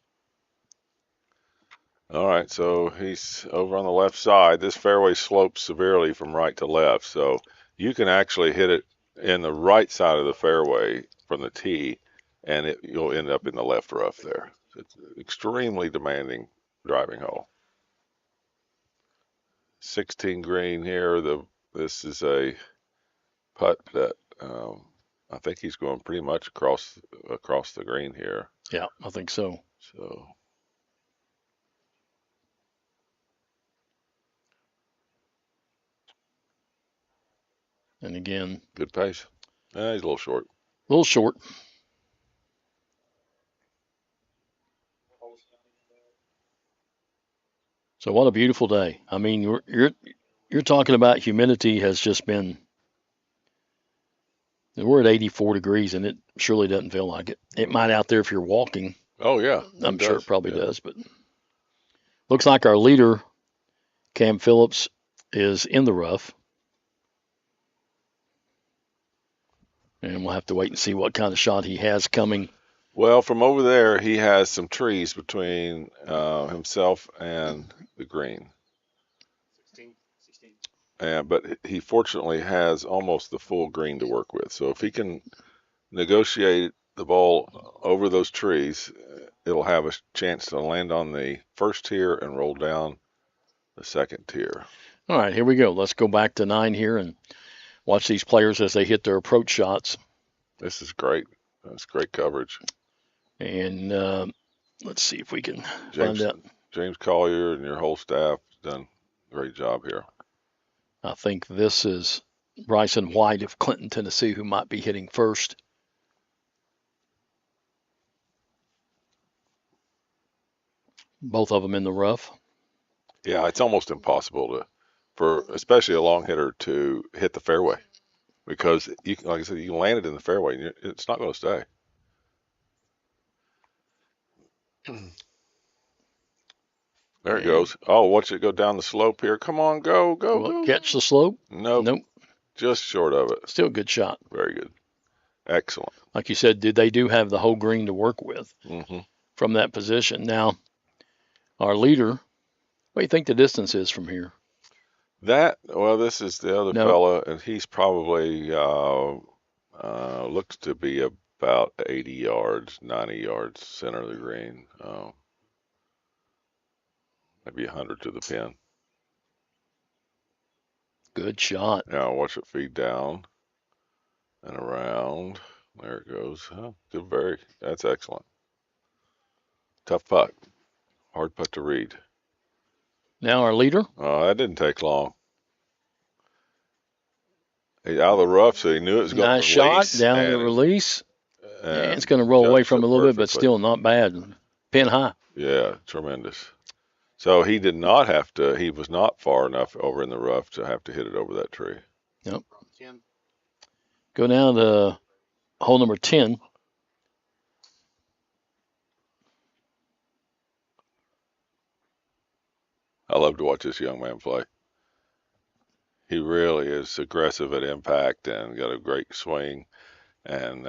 All right, so he's over on the left side. This fairway slopes severely from right to left, so you can actually hit it in the right side of the fairway from the tee, and you'll end up in the left rough there. It's an extremely demanding driving hole. 16 green here. This is a putt that I think he's going pretty much across the green here. Yeah, I think so. So And again, good pace. He's a little short. A little short. So what a beautiful day. I mean, you're talking about humidity has just been. We're at 84 degrees, and it surely doesn't feel like it. It might out there if you're walking. Oh, yeah. I'm sure it probably does. But looks like our leader, Cam Phillips, is in the rough. And we'll have to wait and see what kind of shot he has coming. Well, from over there, he has some trees between himself and the green. 16. But he fortunately has almost the full green to work with. So if he can negotiate the ball over those trees, it'll have a chance to land on the first tier and roll down the second tier. All right, here we go. Let's go back to 9 here and watch these players as they hit their approach shots. This is great. That's great coverage. And let's see if we can find out. James Collier and your whole staff done a great job here. I think this is Bryson White of Clinton, Tennessee, who might be hitting first. Both of them in the rough. Yeah, it's almost impossible for especially a long hitter to hit the fairway because, like I said, you can land it in the fairway and it's not going to stay. There it goes. Oh, watch it go down the slope here. Come on, go. Catch the slope? Nope. Just short of it. Still a good shot. Very good. Excellent. Like you said, they do have the whole green to work with from that position. Now, our leader, what do you think the distance is from here? This is the other fella, and he's probably looks to be about 80 yards, 90 yards center of the green. Maybe 100 to the pin. Good shot. Now watch it feed down and around. There it goes. That's excellent. Tough putt. Hard putt to read. Now our leader. That didn't take long. He's out of the rough, so he knew it was going to release. Nice shot down the release. It's going to roll away from a little bit, but still not bad. Pin high. Yeah, tremendous. So he did not have to, he was not far enough over in the rough to have to hit it over that tree. Yep. Go down to hole number 10. I love to watch this young man play. He really is aggressive at impact and got a great swing, and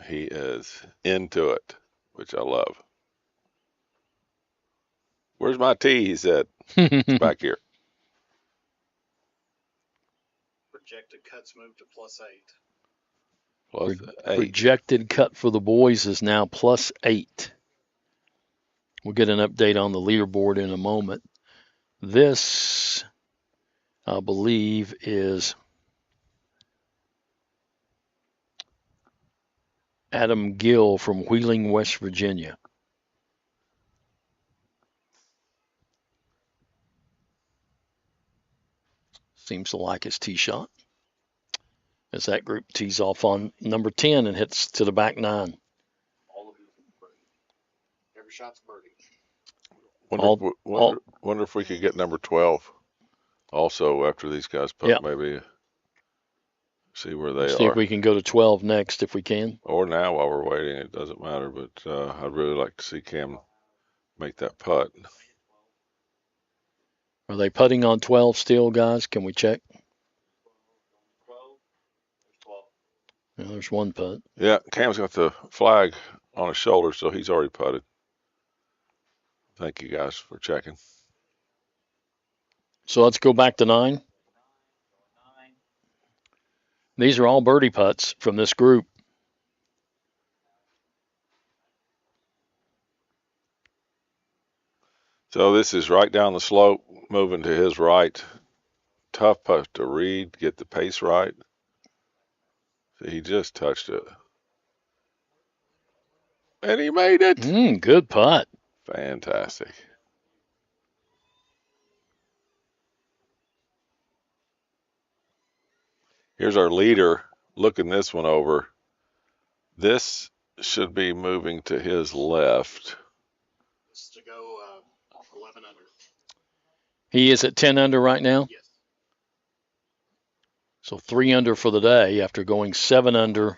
he is into it, which I love. Where's my tee? He said. It's back here. Projected cuts moved to +8. +8. Projected cut for the boys is now +8. We'll get an update on the leaderboard in a moment. This, I believe, is Adam Gill from Wheeling, West Virginia. Seems to like his tee shot as that group tees off on number 10 and hits to the back 9. Every shot's birdie. Wonder if we could get number 12 also after these guys putt, maybe see where they are. See if we can go to 12 next if we can. Or now while we're waiting, it doesn't matter, but I'd really like to see Cam make that putt. Are they putting on 12 still, guys? Can we check? 12. Yeah, there's one putt. Yeah, Cam's got the flag on his shoulder, so he's already putted. Thank you guys for checking. So let's go back to 9. These are all birdie putts from this group. So this is right down the slope, moving to his right. Tough putt to read, get the pace right. See, he just touched it. And he made it. Good putt. Fantastic. Here's our leader looking this one over. This should be moving to his left. This is to go 11 under. He is at 10 under right now? Yes. So 3 under for the day after going 7 under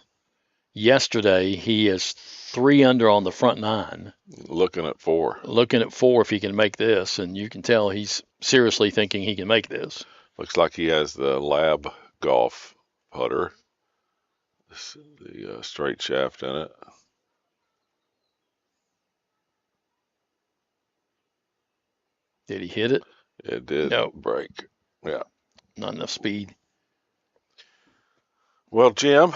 yesterday. He is 3 under on the front 9. Looking at 4. Looking at 4 if he can make this, and you can tell he's seriously thinking he can make this. Looks like he has the Lab Golf putter. The straight shaft in it. Did he hit it? It did break. Yeah. Not enough speed. Well, Jim,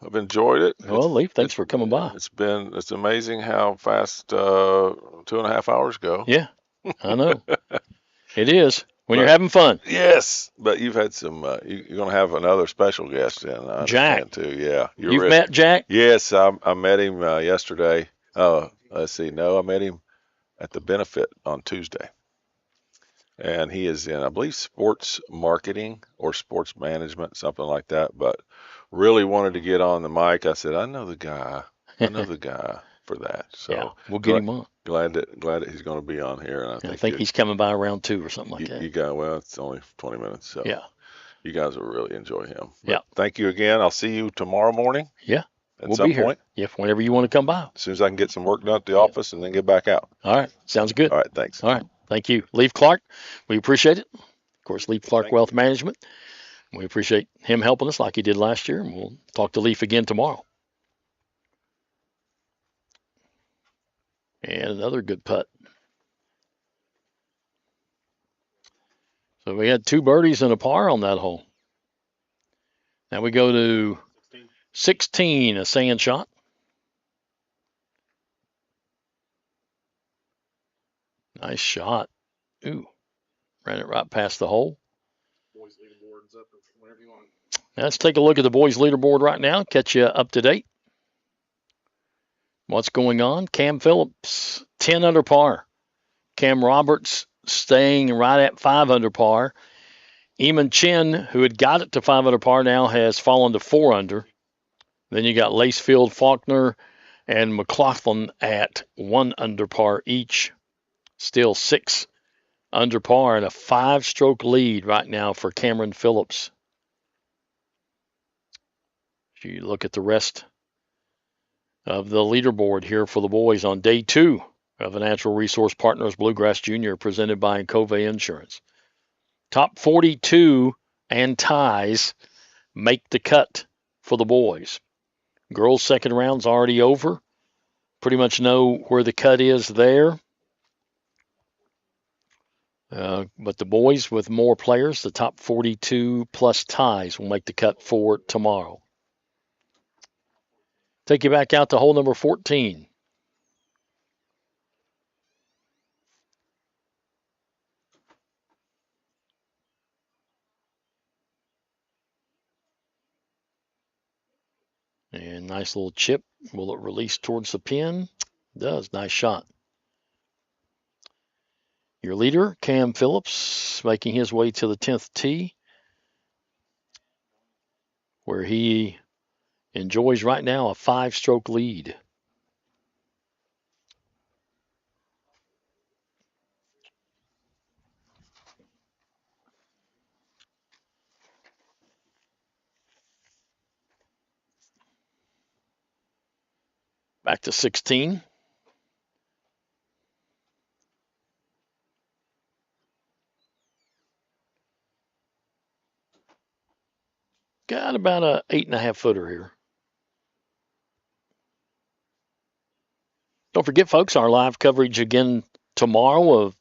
I've enjoyed it. Well, Leaf, thanks for coming by. It's amazing how fast 2.5 hours go. Yeah, I know. It is when you're having fun. Yes, but you've had some. You're going to have another special guest in. I Jack understand, too. Yeah, you've met Jack. Yes, I met him yesterday. Let's see. No, I met him at the benefit on Tuesday, and he is in, I believe, sports marketing or sports management, something like that. But really wanted to get on the mic. I said, I know the guy. I know the guy for that. So yeah, we'll get him on. Glad that he's going to be on here, and I think he's coming by around 2 or something like that. You got it's only 20 minutes, so yeah, you guys will really enjoy him. But yeah, thank you again. I'll see you tomorrow morning. Yeah, at some point. Yeah, whenever you want to come by. As soon as I can get some work done at the office and then get back out. All right, sounds good. All right, thanks. All right, thank you, Leaf Clark. We appreciate it. Of course, Leaf Clark Wealth Management. We appreciate him helping us like he did last year, and we'll talk to Leaf again tomorrow. And another good putt. So we had 2 birdies and a par on that hole. Now we go to 16, a sand shot. Nice shot. Ooh, ran it right past the hole. Boys leaderboard's up whenever you want. Let's take a look at the boys leaderboard right now, catch you up to date. What's going on? Cam Phillips, 10 under par. Cam Roberts staying right at 5 under par. Eamon Chin, who had got it to 5 under par, now has fallen to 4 under. Then you got Lacefield, Faulkner, and McLaughlin at 1 under par each. Still 6 under par and a 5-stroke lead right now for Cameron Phillips. If you look at the rest of the leaderboard here for the boys on day 2 of the Natural Resource Partners Bluegrass Junior presented by Encova Insurance. Top 42 and ties make the cut for the boys. Girls' second round's already over. Pretty much know where the cut is there. But the boys with more players, the top 42 plus ties will make the cut for tomorrow. Take you back out to hole number 14. And nice little chip. Will it release towards the pin? It does. Nice shot. Your leader, Cam Phillips, making his way to the 10th tee, where he enjoys right now a 5-stroke lead. Back to 16. Got about a 8.5 footer here. Don't forget, folks, our live coverage again tomorrow of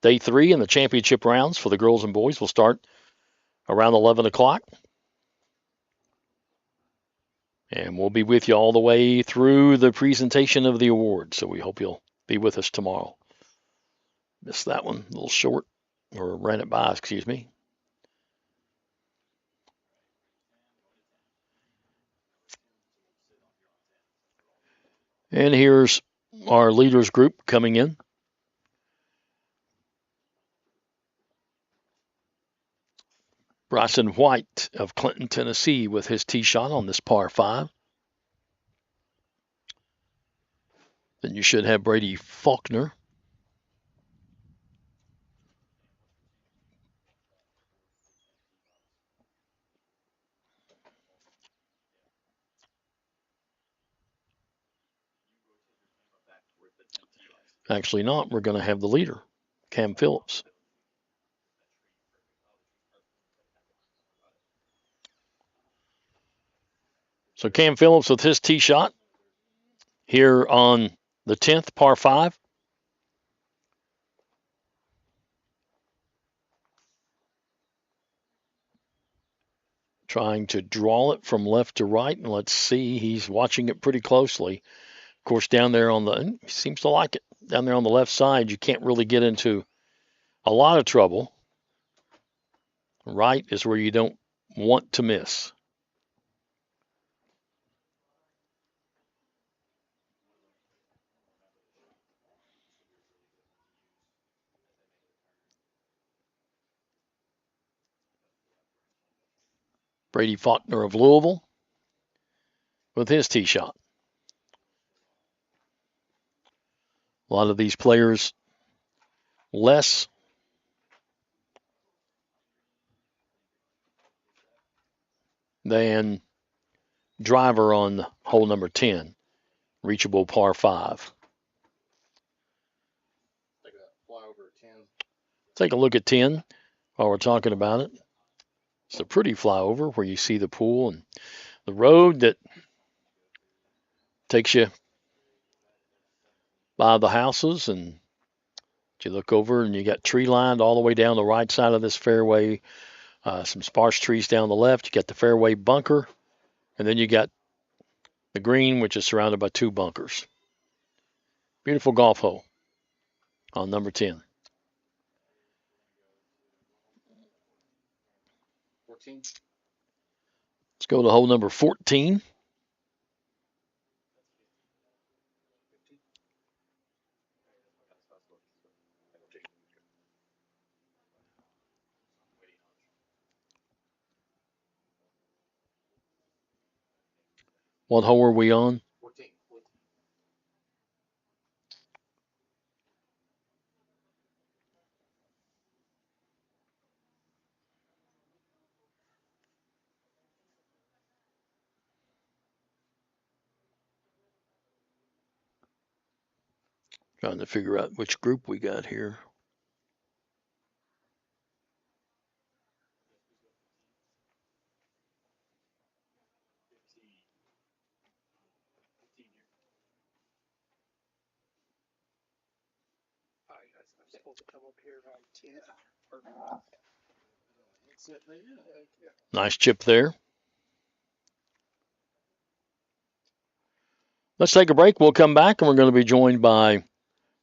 day 3 and the championship rounds for the girls and boys will start around 11 o'clock. And we'll be with you all the way through the presentation of the awards. So we hope you'll be with us tomorrow. Missed that one, a little short, or ran it by, excuse me. And here's our leaders group coming in. Bryson White of Clinton, Tennessee, with his tee shot on this par 5. Then you should have Brady Faulkner. Actually not. We're going to have the leader, Cam Phillips. So Cam Phillips with his tee shot here on the 10th, par 5. Trying to draw it from left to right, and let's see, he's watching it pretty closely. Of course, down there he seems to like it. Down there on the left side, you can't really get into a lot of trouble. Right is where you don't want to miss. Brady Faulkner of Louisville with his tee shot. A lot of these players less than driver on hole number 10, reachable par 5. Take a look at 10 while we're talking about it. It's a pretty flyover where you see the pool and the road that takes you by the houses, and you look over and you got tree lined all the way down the right side of this fairway. Some sparse trees down the left. You got the fairway bunker, and then you got the green, which is surrounded by 2 bunkers. Beautiful golf hole on number 10. 14. Let's go to hole number 14. What hole are we on? 14. Trying to figure out which group we got here. Nice chip there. Let's take a break. We'll come back, and we're going to be joined by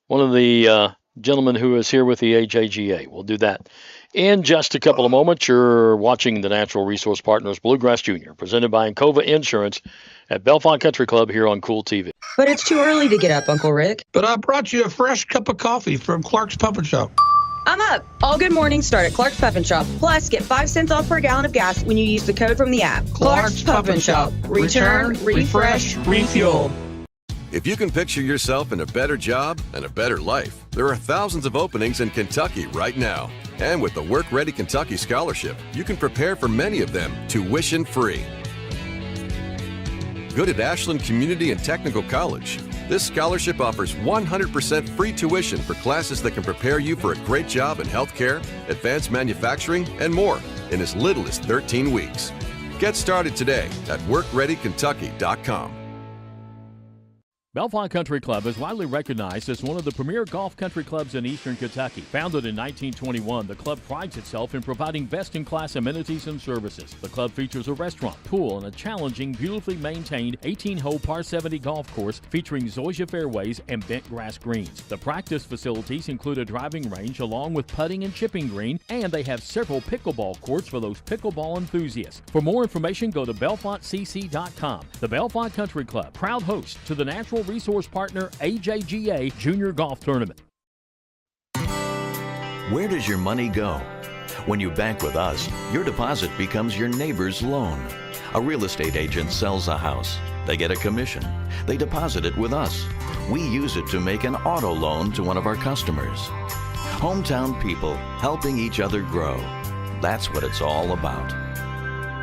one of the gentlemen who is here with the AJGA. We'll do that in just a couple of moments. You're watching the Natural Resource Partners Bluegrass Junior, presented by Encova Insurance at Bellefonte Country Club here on Cool TV. But it's too early to get up, Uncle Rick. But I brought you a fresh cup of coffee from Clark's Puppet Shop. I'm up. All good mornings start at Clark's Pup Shop. Plus, get 5 cents off per gallon of gas when you use the code from the app. Clark's Pup Shop. Return, refresh, refuel. If you can picture yourself in a better job and a better life, there are thousands of openings in Kentucky right now. And with the Work Ready Kentucky Scholarship, you can prepare for many of them tuition-free. Good at Ashland Community and Technical College. This scholarship offers 100% free tuition for classes that can prepare you for a great job in healthcare, advanced manufacturing, and more in as little as 13 weeks. Get started today at workreadykentucky.com. Bellefonte Country Club is widely recognized as one of the premier golf country clubs in eastern Kentucky. Founded in 1921, the club prides itself in providing best-in-class amenities and services. The club features a restaurant, pool, and a challenging, beautifully maintained 18-hole par 70 golf course featuring zoysia fairways and bent grass greens. The practice facilities include a driving range along with putting and chipping green, and they have several pickleball courts for those pickleball enthusiasts. For more information, go to BellefonteCC.com. The Bellefonte Country Club, proud host to the Natural Resource Partner AJGA Junior Golf Tournament. Where does your money go? When you bank with us, your deposit becomes your neighbor's loan. A real estate agent sells a house. They get a commission. They deposit it with us. We use it to make an auto loan to one of our customers. Hometown people helping each other grow. That's what it's all about.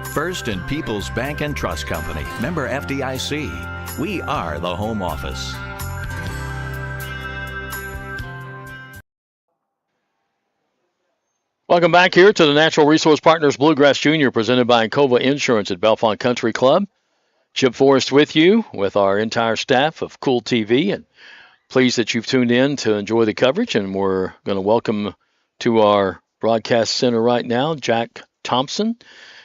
First and People's Bank and Trust Company, member FDIC. We are the home office. Welcome back here to the Natural Resource Partners Bluegrass Junior, presented by Encova Insurance at Bellefonte Country Club. Chip Forrest with you, with our entire staff of Cool TV, and pleased that you've tuned in to enjoy the coverage. And we're going to welcome to our broadcast center right now Jack Thompson,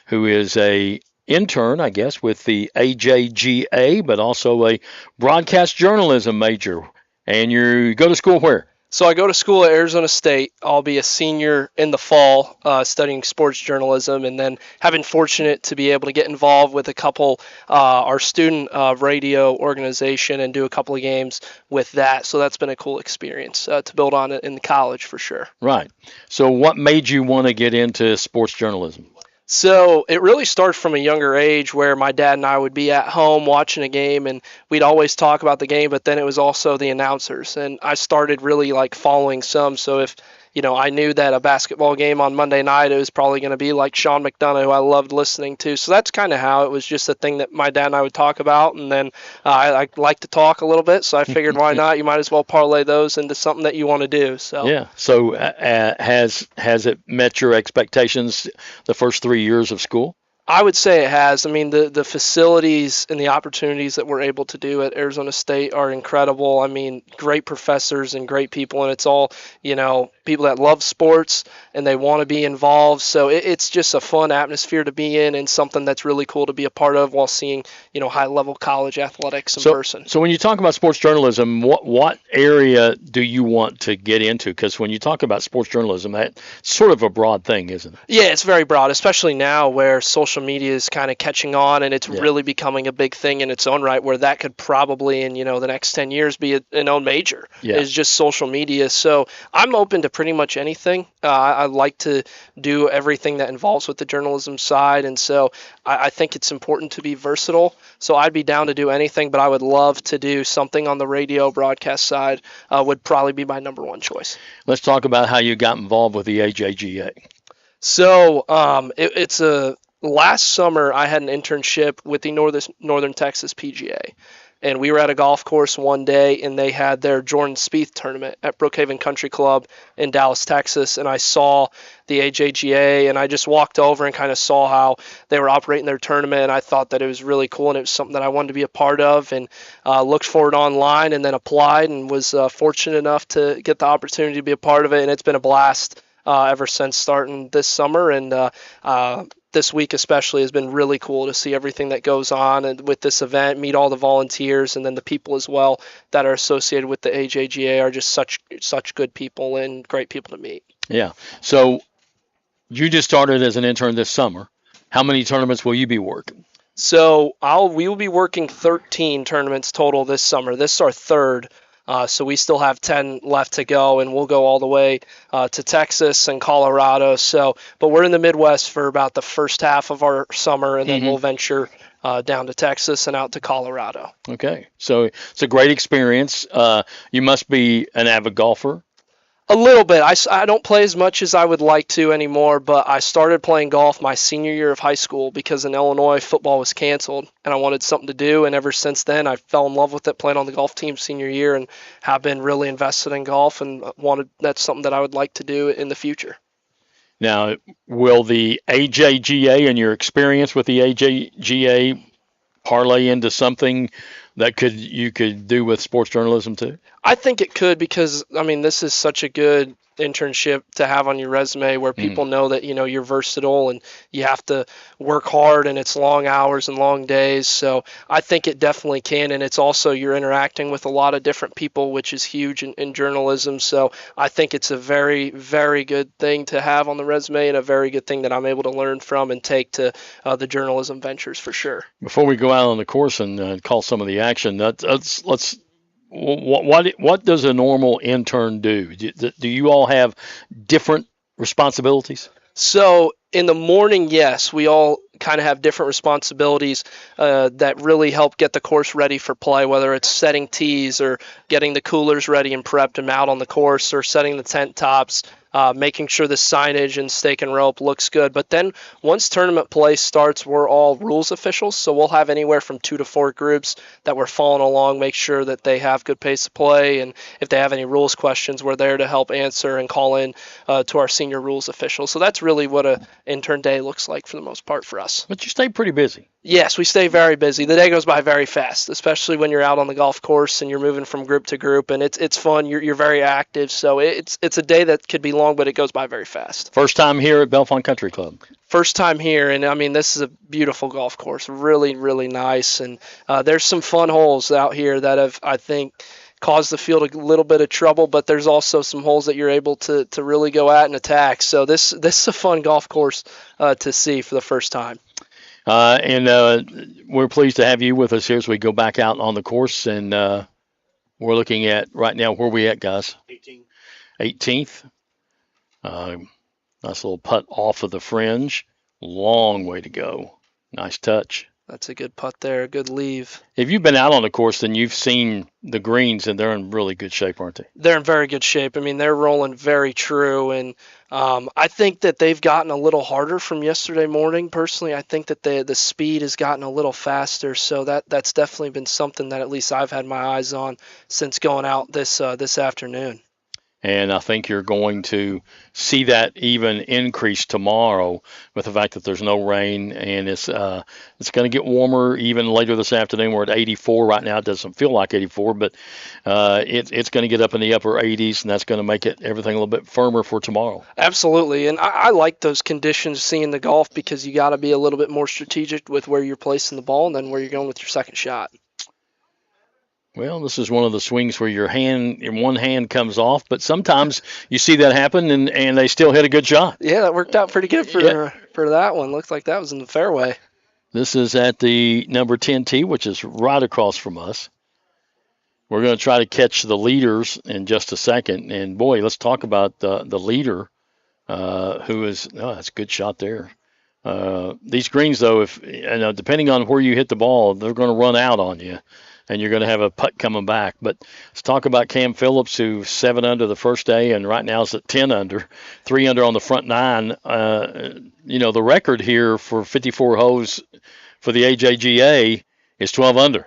who is a intern, I guess, with the AJGA, but also a broadcast journalism major. And you go to school where? So I go to school at Arizona State. I'll be a senior in the fall studying sports journalism, and then having fortunate to be able to get involved with a couple, our student radio organization, and do a couple of games with that. So that's been a cool experience to build on it in college for sure. Right. So what made you want to get into sports journalism? So it really started from a younger age where my dad and I would be at home watching a game, and we'd always talk about the game, but then it was also the announcers. And I started really like following some. So if, I knew that a basketball game on Monday night, it was probably going to be like Sean McDonough, who I loved listening to. So that's kind of how it was, just a thing that my dad and I would talk about. And then I like to talk a little bit, so I figured why not? You might as well parlay those into something that you want to do. So yeah. So has it met your expectations the first 3 years of school? I would say it has. I mean, the facilities and the opportunities that we're able to do at Arizona State are incredible. I mean, great professors and great people, and it's all, people that love sports and they want to be involved. So it's just a fun atmosphere to be in, and something that's really cool to be a part of while seeing, high-level college athletics in person. So when you talk about sports journalism, what area do you want to get into? Because when you talk about sports journalism, that's sort of a broad thing, isn't it? Yeah, it's very broad, especially now where social media is kind of catching on, and it's really becoming a big thing in its own right, where that could probably in the next 10 years be an own major. Is just social media. So I'm open to pretty much anything. I like to do everything that involves with the journalism side, and so I think it's important to be versatile. So I'd be down to do anything, but I would love to do something on the radio broadcast side. Would probably be my number one choice. Let's talk about how you got involved with the AJGA. So last summer, I had an internship with the Northern Texas PGA, and we were at a golf course one day, and they had their Jordan Spieth tournament at Brookhaven Country Club in Dallas, Texas, and I saw the AJGA, and I just walked over and kind of saw how they were operating their tournament, and I thought that it was really cool, and it was something that I wanted to be a part of, and looked for it online, and then applied, and was fortunate enough to get the opportunity to be a part of it, and it's been a blast ever since starting this summer, and this week especially has been really cool to see everything that goes on and with this event, meet all the volunteers, and then the people as well that are associated with the AJGA are just such good people and great people to meet. Yeah. So you just started as an intern this summer. How many tournaments will you be working? So we will be working 13 tournaments total this summer. This is our third. So we still have 10 left to go, and we'll go all the way to Texas and Colorado. But we're in the Midwest for about the first half of our summer, and then we'll venture down to Texas and out to Colorado. Okay. So it's a great experience. You must be an avid golfer. A little bit. I don't play as much as I would like to anymore, but I started playing golf my senior year of high school because in Illinois football was canceled and I wanted something to do, and ever since then I fell in love with it, playing on the golf team senior year, and have been really invested in golf, and that's something that I would like to do in the future. Now, will the AJGA and your experience with the AJGA parlay into something that you could do with sports journalism too? I think it could, because this is such a good internship to have on your resume, where people know that you're versatile and you have to work hard, and it's long hours and long days. So I think it definitely can, and it's also you're interacting with a lot of different people, which is huge in journalism. So I think it's a very, very good thing to have on the resume, and a very good thing that I'm able to learn from and take to the journalism ventures for sure. Before we go out on the course and call some of the action, what does a normal intern do? Do you all have different responsibilities? So in the morning, yes, we all kind of have different responsibilities that really help get the course ready for play, whether it's setting tees or getting the coolers ready and prepped and out on the course, or setting the tent tops, making sure the signage and stake and rope looks good. But then once tournament play starts, we're all rules officials, so we'll have anywhere from 2 to 4 groups that we're following along, make sure that they have good pace of play, and if they have any rules questions, we're there to help answer and call in to our senior rules officials. So that's really what a intern day looks like for the most part for us. But you stay pretty busy. Yes, we stay very busy. The day goes by very fast, especially when you're out on the golf course and you're moving from group to group, and it's fun. You're very active, so it's a day that could be long, but it goes by very fast. First time here at Bellefonte Country Club. First time here, and I mean, this is a beautiful golf course, really, really nice, and there's some fun holes out here that have, I think, caused the field a little bit of trouble, but there's also some holes that you're able to really go at and attack. So this is a fun golf course to see for the first time. And we're pleased to have you with us here as we go back out on the course. And we're looking at right now, where are we at, guys? 18th. Nice little putt off of the fringe. Long way to go. Nice touch. That's a good putt there, a good leave. If you've been out on the course, then you've seen the greens, and they're in really good shape, aren't they? They're in very good shape. I mean, they're rolling very true, and I think that they've gotten a little harder from yesterday morning. Personally, I think that the speed has gotten a little faster, so that's definitely been something that at least I've had my eyes on since going out this afternoon. And I think you're going to see that even increase tomorrow with the fact that there's no rain, and it's going to get warmer even later this afternoon. We're at 84 right now. It doesn't feel like 84, but it's going to get up in the upper 80s, and that's going to make it everything a little bit firmer for tomorrow. Absolutely, and I like those conditions seeing the golf, because you got to be a little bit more strategic with where you're placing the ball and then where you're going with your second shot. Well, this is one of the swings where your one hand comes off, but sometimes you see that happen, and they still hit a good shot. Yeah, that worked out pretty good for that one. Looked like that was in the fairway. This is at the number 10 tee, which is right across from us. We're going to try to catch the leaders in just a second. And, boy, let's talk about the leader who is – that's a good shot there. These greens, though, depending on where you hit the ball, they're going to run out on you, and you're going to have a putt coming back. But let's talk about Cam Phillips, who's 7 under the first day, and right now is at 10 under, 3 under on the front 9. The record here for 54 holes for the AJGA is 12 under.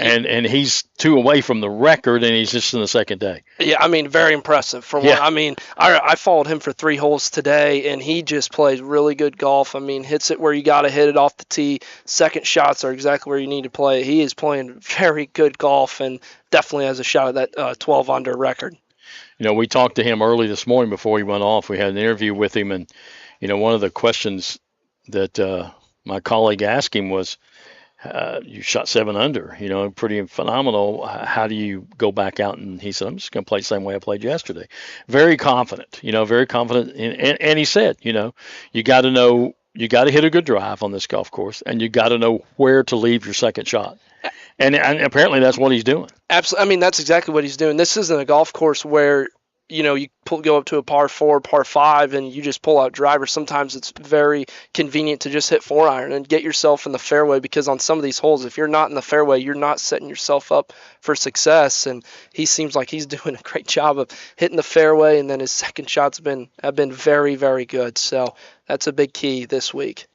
And he's 2 away from the record, and he's just in the second day. Yeah, I mean, very impressive. I mean, I followed him for 3 holes today, and he just plays really good golf. I mean, hits it where you got to hit it off the tee. Second shots are exactly where you need to play. He is playing very good golf, and definitely has a shot at that 12 under record. We talked to him early this morning before he went off. We had an interview with him, and one of the questions that my colleague asked him was, you shot 7 under, pretty phenomenal. How do you go back out? And he said, I'm just going to play the same way I played yesterday. Very confident, very confident. And he said, you got to know, you got to hit a good drive on this golf course, and you got to know where to leave your second shot. And apparently that's what he's doing. Absolutely. I mean, that's exactly what he's doing. This isn't a golf course where you go up to a par 4, par 5, and you just pull out driver. Sometimes it's very convenient to just hit 4-iron and get yourself in the fairway, because on some of these holes, if you're not in the fairway, you're not setting yourself up for success. And he seems like he's doing a great job of hitting the fairway, and then his second shots have been very, very good. So that's a big key this week.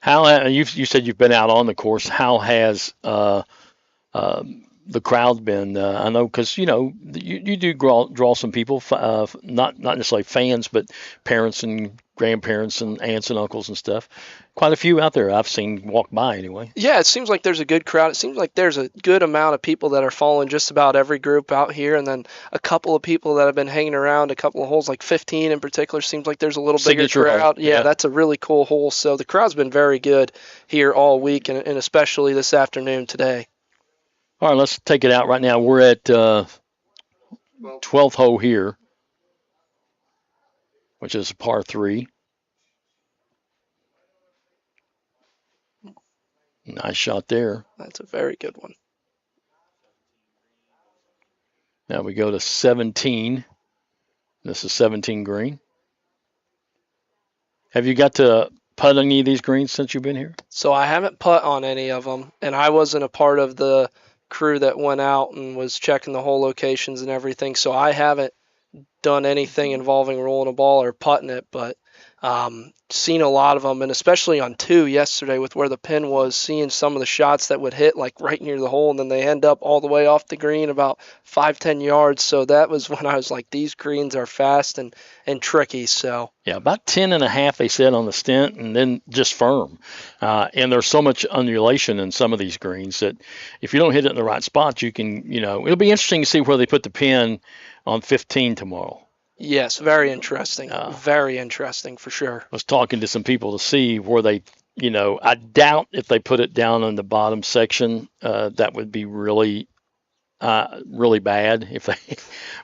How you said you've been out on the course. How has the crowd been? I know, because you do draw some people, not necessarily fans, but parents and grandparents and aunts and uncles and stuff. Quite a few out there I've seen walk by anyway. Yeah, it seems like there's a good crowd. It seems like there's a good amount of people that are following just about every group out here, and then a couple of people that have been hanging around a couple of holes, like 15 in particular. Seems like there's a little Signature bigger crowd. hole. Yeah, that's a really cool hole. So the crowd's been very good here all week, and especially this afternoon today. All right, let's take it out right now. We're at 12th hole here, which is a par 3. Nice shot there. That's a very good one. Now we go to 17. This is 17 green. Have you got to putt any of these greens since you've been here? So I haven't putt on any of them, and I wasn't a part of the crew that went out and was checking the hole locations and everything, so I haven't done anything involving rolling a ball or putting it, but seen a lot of them, and especially on 2 yesterday with where the pin was, seeing some of the shots that would hit like right near the hole and then they end up all the way off the green about 5-10 yards. So that was when I was like, these greens are fast and tricky. So yeah, about 10.5 they said on the stint, and then just firm. And there's so much undulation in some of these greens that if you don't hit it in the right spot, you can, it'll be interesting to see where they put the pin on 15 tomorrow. Yes, very interesting. Very interesting for sure. I was talking to some people to see where they, I doubt if they put it down in the bottom section, that would be really, really bad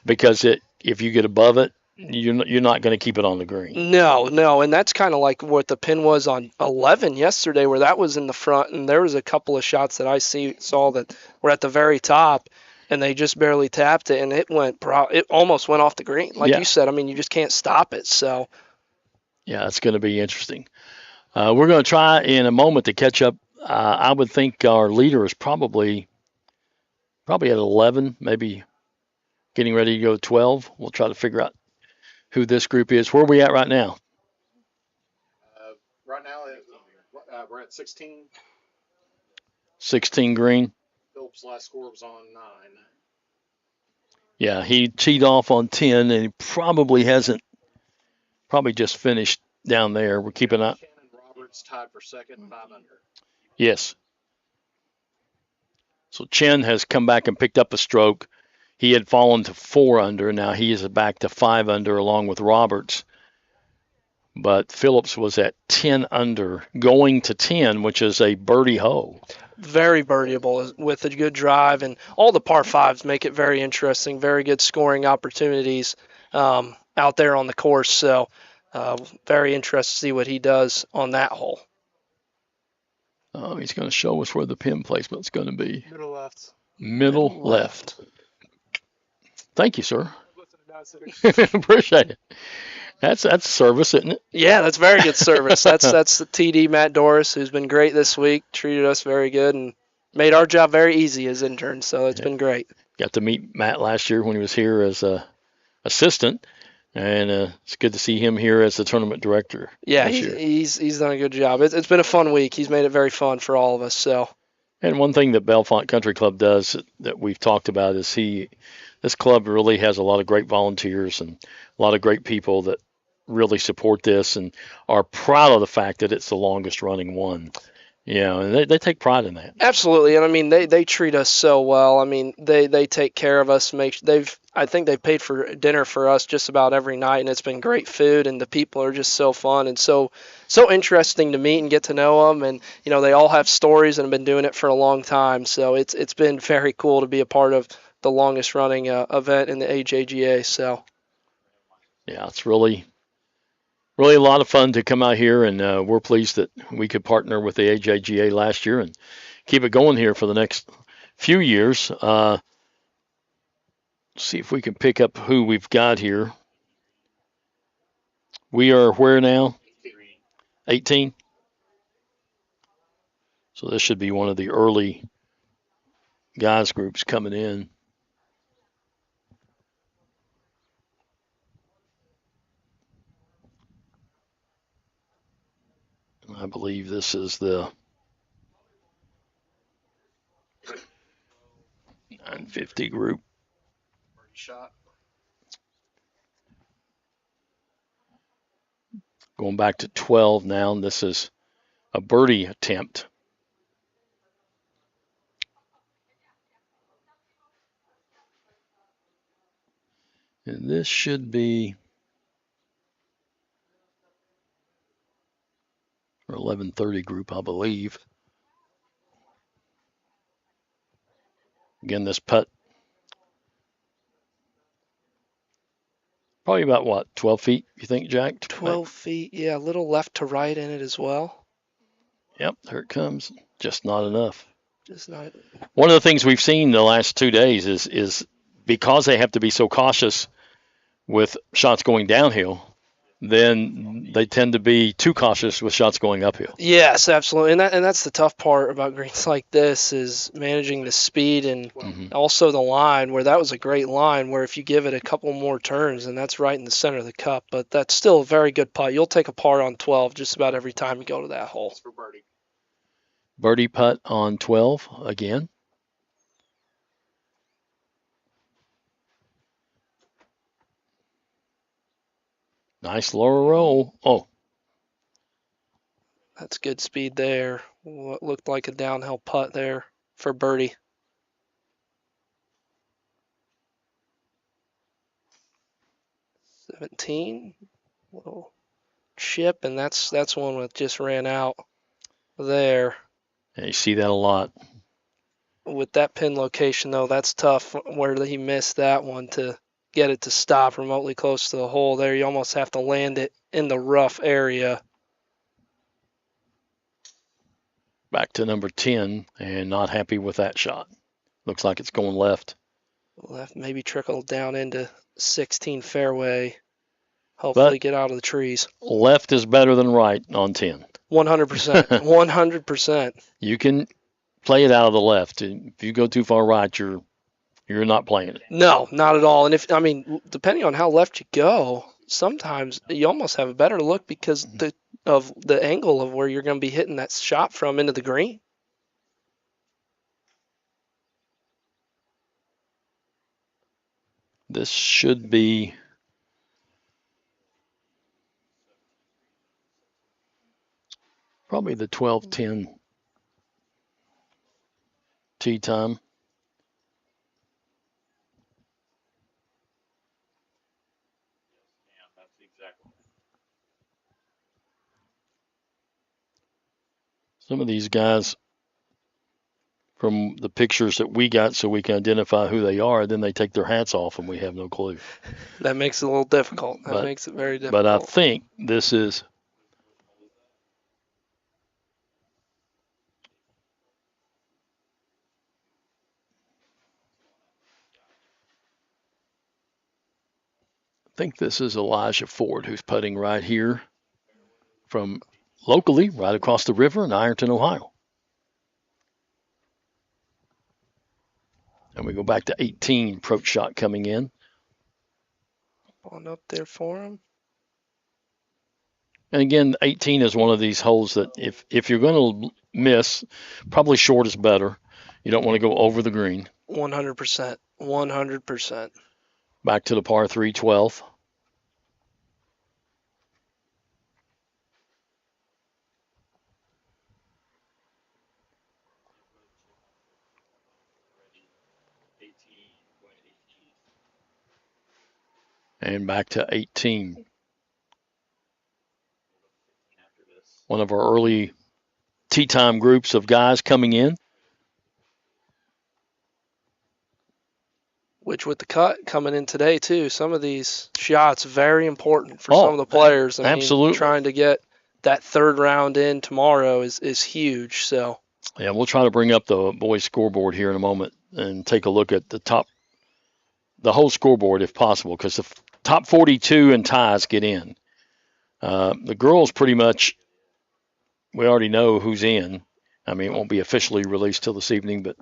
because if you get above it, you're not going to keep it on the green. No, and that's kind of like what the pin was on 11 yesterday, where that was in the front, and there was a couple of shots that I saw that were at the very top. And they just barely tapped it, and it almost went off the green. Like you said, I mean, you just can't stop it. So, yeah, it's going to be interesting. We're going to try in a moment to catch up. I would think our leader is probably at 11, maybe getting ready to go 12. We'll try to figure out who this group is. Where are we at right now? Right now, we're at 16. 16 green. Phillips' last score was on 9. Yeah, he teed off on 10, and he probably just finished down there. We're keeping up. Shannon Roberts tied for second, 5 under. Yes. So Chen has come back and picked up a stroke. He had fallen to 4 under. Now he is back to 5 under along with Roberts. But Phillips was at 10 under, going to 10, which is a birdie hole. Very birdieable with a good drive, and all the par 5s make it very interesting. Very good scoring opportunities out there on the course. So very interested to see what he does on that hole. Oh, he's going to show us where the pin placement's going to be. Middle left. Middle left. Thank you, sir. Appreciate it. That's service, isn't it? Yeah, that's very good service. That's the TD Matt Doris, who's been great this week, treated us very good, and made our job very easy as interns. So it's been great. Got to meet Matt last year when he was here as a assistant, and it's good to see him here as the tournament director. Yeah, he's done a good job. It's been a fun week. He's made it very fun for all of us. So. And one thing that Bellefonte Country Club does that we've talked about is this club really has a lot of great volunteers and a lot of great people that really support this and are proud of the fact that it's the longest running one. And they take pride in that. Absolutely. And I mean, they treat us so well. I mean, they take care of us. I think they've paid for dinner for us just about every night, and it's been great food, and the people are just so fun and so interesting to meet and get to know them. And, they all have stories and have been doing it for a long time. So it's been very cool to be a part of the longest running event in the AJGA. So. Yeah, it's really a lot of fun to come out here, and we're pleased that we could partner with the AJGA last year and keep it going here for the next few years. See if we can pick up who we've got here. We are where now? 18? So this should be one of the early guys groups coming in. I believe this is the 950 group. Shot. Going back to 12 now, and this is a birdie attempt. And this should be our 1130 group, I believe. Again, this putt, probably about what, 12 feet, you think, Jack? 12 feet, yeah, a little left to right in it as well. Yep, there it comes. Just not enough. Just not. One of the things we've seen the last 2 days is because they have to be so cautious with shots going downhill, then they tend to be too cautious with shots going uphill. Yes, absolutely, and that's the tough part about greens like this is managing the speed and also the line. Where that was a great line, where if you give it a couple more turns, and that's right in the center of the cup, but that's still a very good putt. You'll take a par on 12 just about every time you go to that hole. Birdie putt on 12 again. Nice lower roll. Oh. That's good speed there. What looked like a downhill putt there for birdie. $17. Little chip, and that's one that just ran out there. Yeah, you see that a lot. With that pin location, though, that's tough where he missed that one to get it to stop remotely close to the hole there. You almost have to land it in the rough area. Back to number 10, and not happy with that shot. Looks like it's going left. Left, maybe trickle down into 16 fairway. Hopefully get out of the trees. Left is better than right on 10. 100%. 100%. You can play it out of the left. If you go too far right, you're not playing it. No, not at all. And depending on how left you go, sometimes you almost have a better look because of the angle of where you're going to be hitting that shot from into the green. This should be probably the 12-10 tee time. Some of these guys, from the pictures that we got so we can identify who they are, then they take their hats off and we have no clue. That makes it a little difficult. That makes it very difficult. But I think this is Elijah Ford, who's putting right here from locally, right across the river in Ironton, Ohio. And we go back to 18, approach shot coming in. On up there for him. And again, 18 is one of these holes that if you're going to miss, probably short is better. You don't want to go over the green. 100%. 100%. Back to the par 3, 12th. And back to 18. One of our early tee time groups of guys coming in. Which with the cut coming in today too, some of these shots very important for some of the players. Absolutely. Trying to get that third round in tomorrow is huge. So yeah, we'll try to bring up the boys scoreboard here in a moment and take a look at the whole scoreboard if possible, because the top 42 and ties get in. The girls pretty much, we already know who's in. I mean, it won't be officially released till this evening, but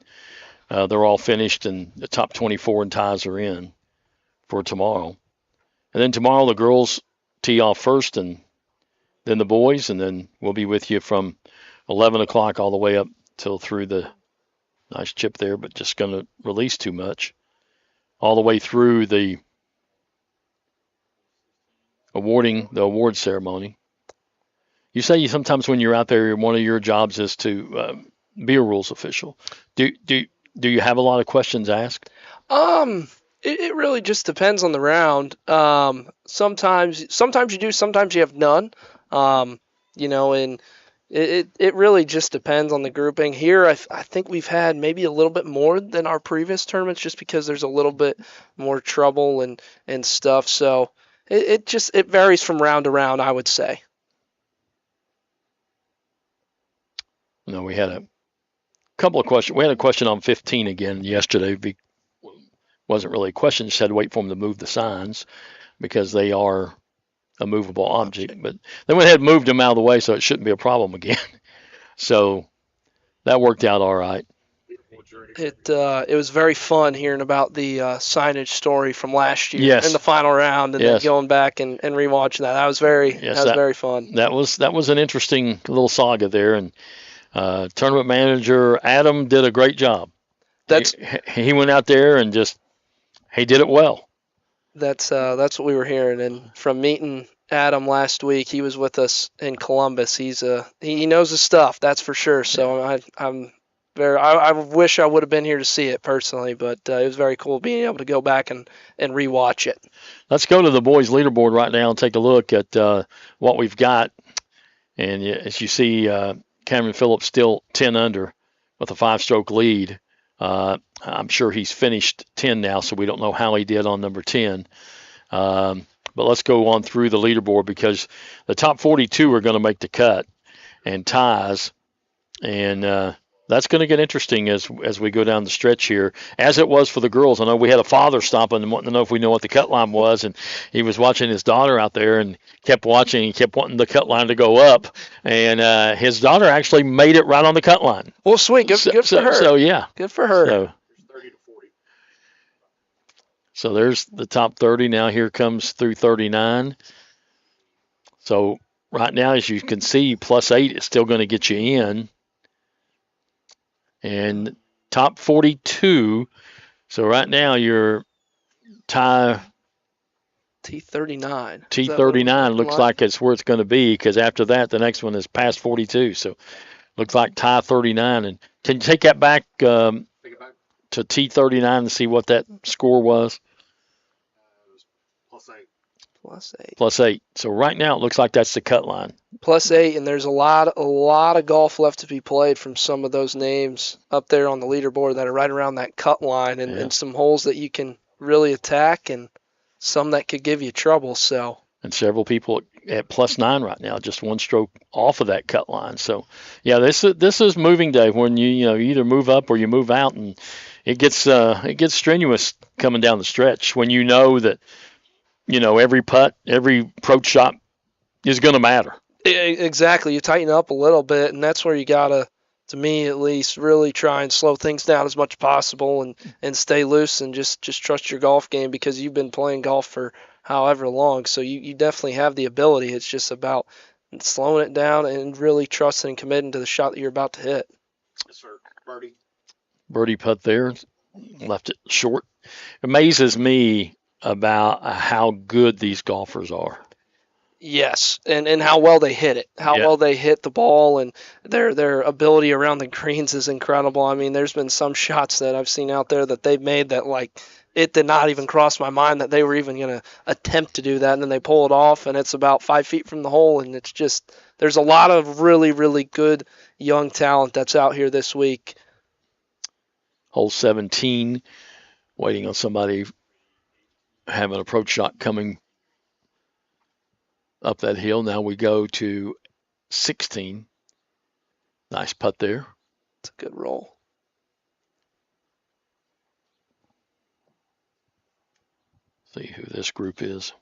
they're all finished, and the top 24 and ties are in for tomorrow. And then tomorrow the girls tee off first, and then the boys, and then we'll be with you from 11 o'clock all the way up till through the nice chip there, but just going to release too much. All the way through the award ceremony. You say sometimes when you're out there, one of your jobs is to be a rules official. Do you have a lot of questions asked? It really just depends on the round. Sometimes you do, sometimes you have none. And it really just depends on the grouping. Here, I think we've had maybe a little bit more than our previous tournaments, just because there's a little bit more trouble and stuff. So it varies from round to round, I would say. No, we had a couple of questions. We had a question on 15 again yesterday. Wasn't really a question, just had to wait for them to move the signs, because they are a movable object. But they went ahead and moved him out of the way, so it shouldn't be a problem again. So that worked out all right. It was very fun hearing about the signage story from last year Yes. in the final round, and then going back and rewatching that. That was very fun. That was an interesting little saga there, and tournament manager Adam did a great job. He went out there and he did it well. That's what we were hearing, and from meeting Adam last week, he was with us in Columbus. He knows his stuff, that's for sure. So I wish I would have been here to see it personally, but it was very cool being able to go back and rewatch it. Let's go to the boys' leaderboard right now and take a look at what we've got. And as you see, Cameron Phillips still 10 under with a 5-stroke lead. I'm sure he's finished 10 now, so we don't know how he did on number 10. But let's go on through the leaderboard because the top 42 are going to make the cut and ties. And that's going to get interesting as we go down the stretch here, as it was for the girls. I know we had a father stopping and wanting to know if we know what the cut line was, and he was watching his daughter out there and kept watching and kept wanting the cut line to go up. And his daughter actually made it right on the cut line. Well, sweet. Good for her. So, yeah. Good for her. So there's the top 30. Now here comes through 39. So right now, as you can see, +8 is still going to get you in. And top 42. So right now you're tie T39. T39 looks like it's where it's going to be because after that, the next one is past 42. So looks like tie 39. And can you take that back to T39 and see what that score was? +8. So right now it looks like that's the cut line. +8, and there's a lot of golf left to be played from some of those names up there on the leaderboard that are right around that cut line, and some holes that you can really attack, and some that could give you trouble. So. And several people at +9 right now, just one stroke off of that cut line. So, yeah, this is moving day when you either move up or you move out, and it gets strenuous coming down the stretch when you know that. Every putt, every approach shot is going to matter. Exactly. You tighten up a little bit, and that's where you got to me at least, really try and slow things down as much as possible and stay loose and just trust your golf game because you've been playing golf for however long. So you definitely have the ability. It's just about slowing it down and really trusting and committing to the shot that you're about to hit. Yes, sir. Birdie. Birdie putt there. Left it short. Amazes me about how good these golfers are. Yes, and how well they hit it, well they hit the ball, and their ability around the greens is incredible. I mean, there's been some shots that I've seen out there that they've made that, like, it did not even cross my mind that they were even going to attempt to do that, and then they pull it off, and it's about 5 feet from the hole, and it's just, there's a lot of really, really good young talent that's out here this week. Hole 17, waiting on somebody have an approach shot coming up that hill. Now we go to 16. Nice putt there. It's a good roll. See who this group is.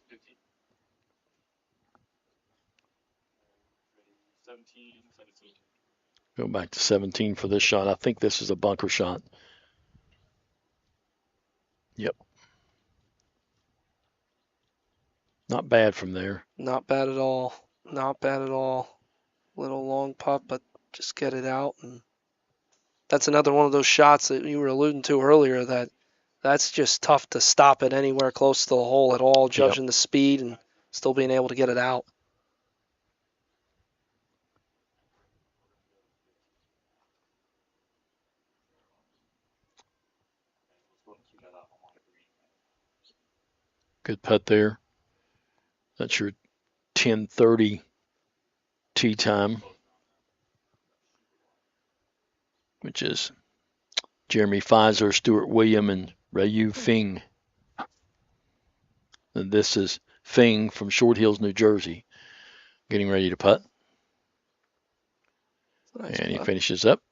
17. Go back to 17 for this shot. I think this is a bunker shot. Yep. Not bad from there. Not bad at all. Not bad at all. Little long putt, but just get it out. And that's another one of those shots that you were alluding to earlier that's just tough to stop it anywhere close to the hole at all, judging the speed and still being able to get it out. Good putt there. That's your 10:30 tee time, which is Jeremy Fizer, Stuart William, and Rayu Fing. And this is Fing from Short Hills, New Jersey, getting ready to putt. Nice and putt. He finishes up.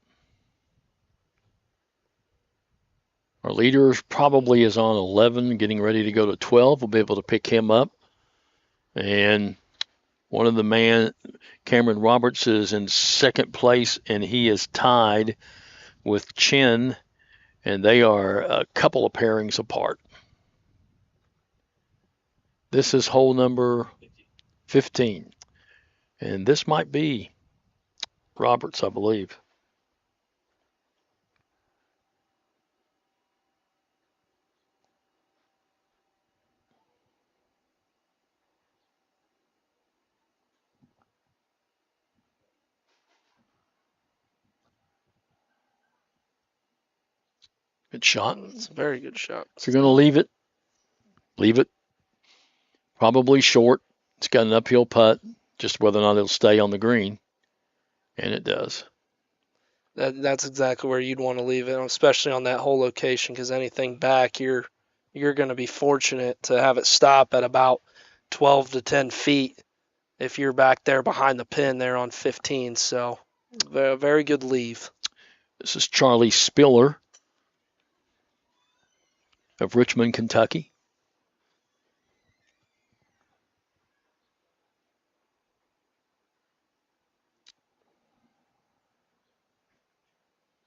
Our leader probably is on 11, getting ready to go to 12. We'll be able to pick him up And one of the man, Cameron Roberts, is in second place, and he is tied with Chin, and they are a couple of pairings apart. This is hole number 15, and this might be Roberts, I believe. Good shot. It's a very good shot. If you're going to leave it, leave it. Probably short. It's got an uphill putt, just whether or not it'll stay on the green. And it does. That's exactly where you'd want to leave it, especially on that whole location, because anything back, you're going to be fortunate to have it stop at about 12 to 10 feet if you're back there behind the pin there on 15. So very, very good leave. This is Charlie Spiller of Richmond, Kentucky.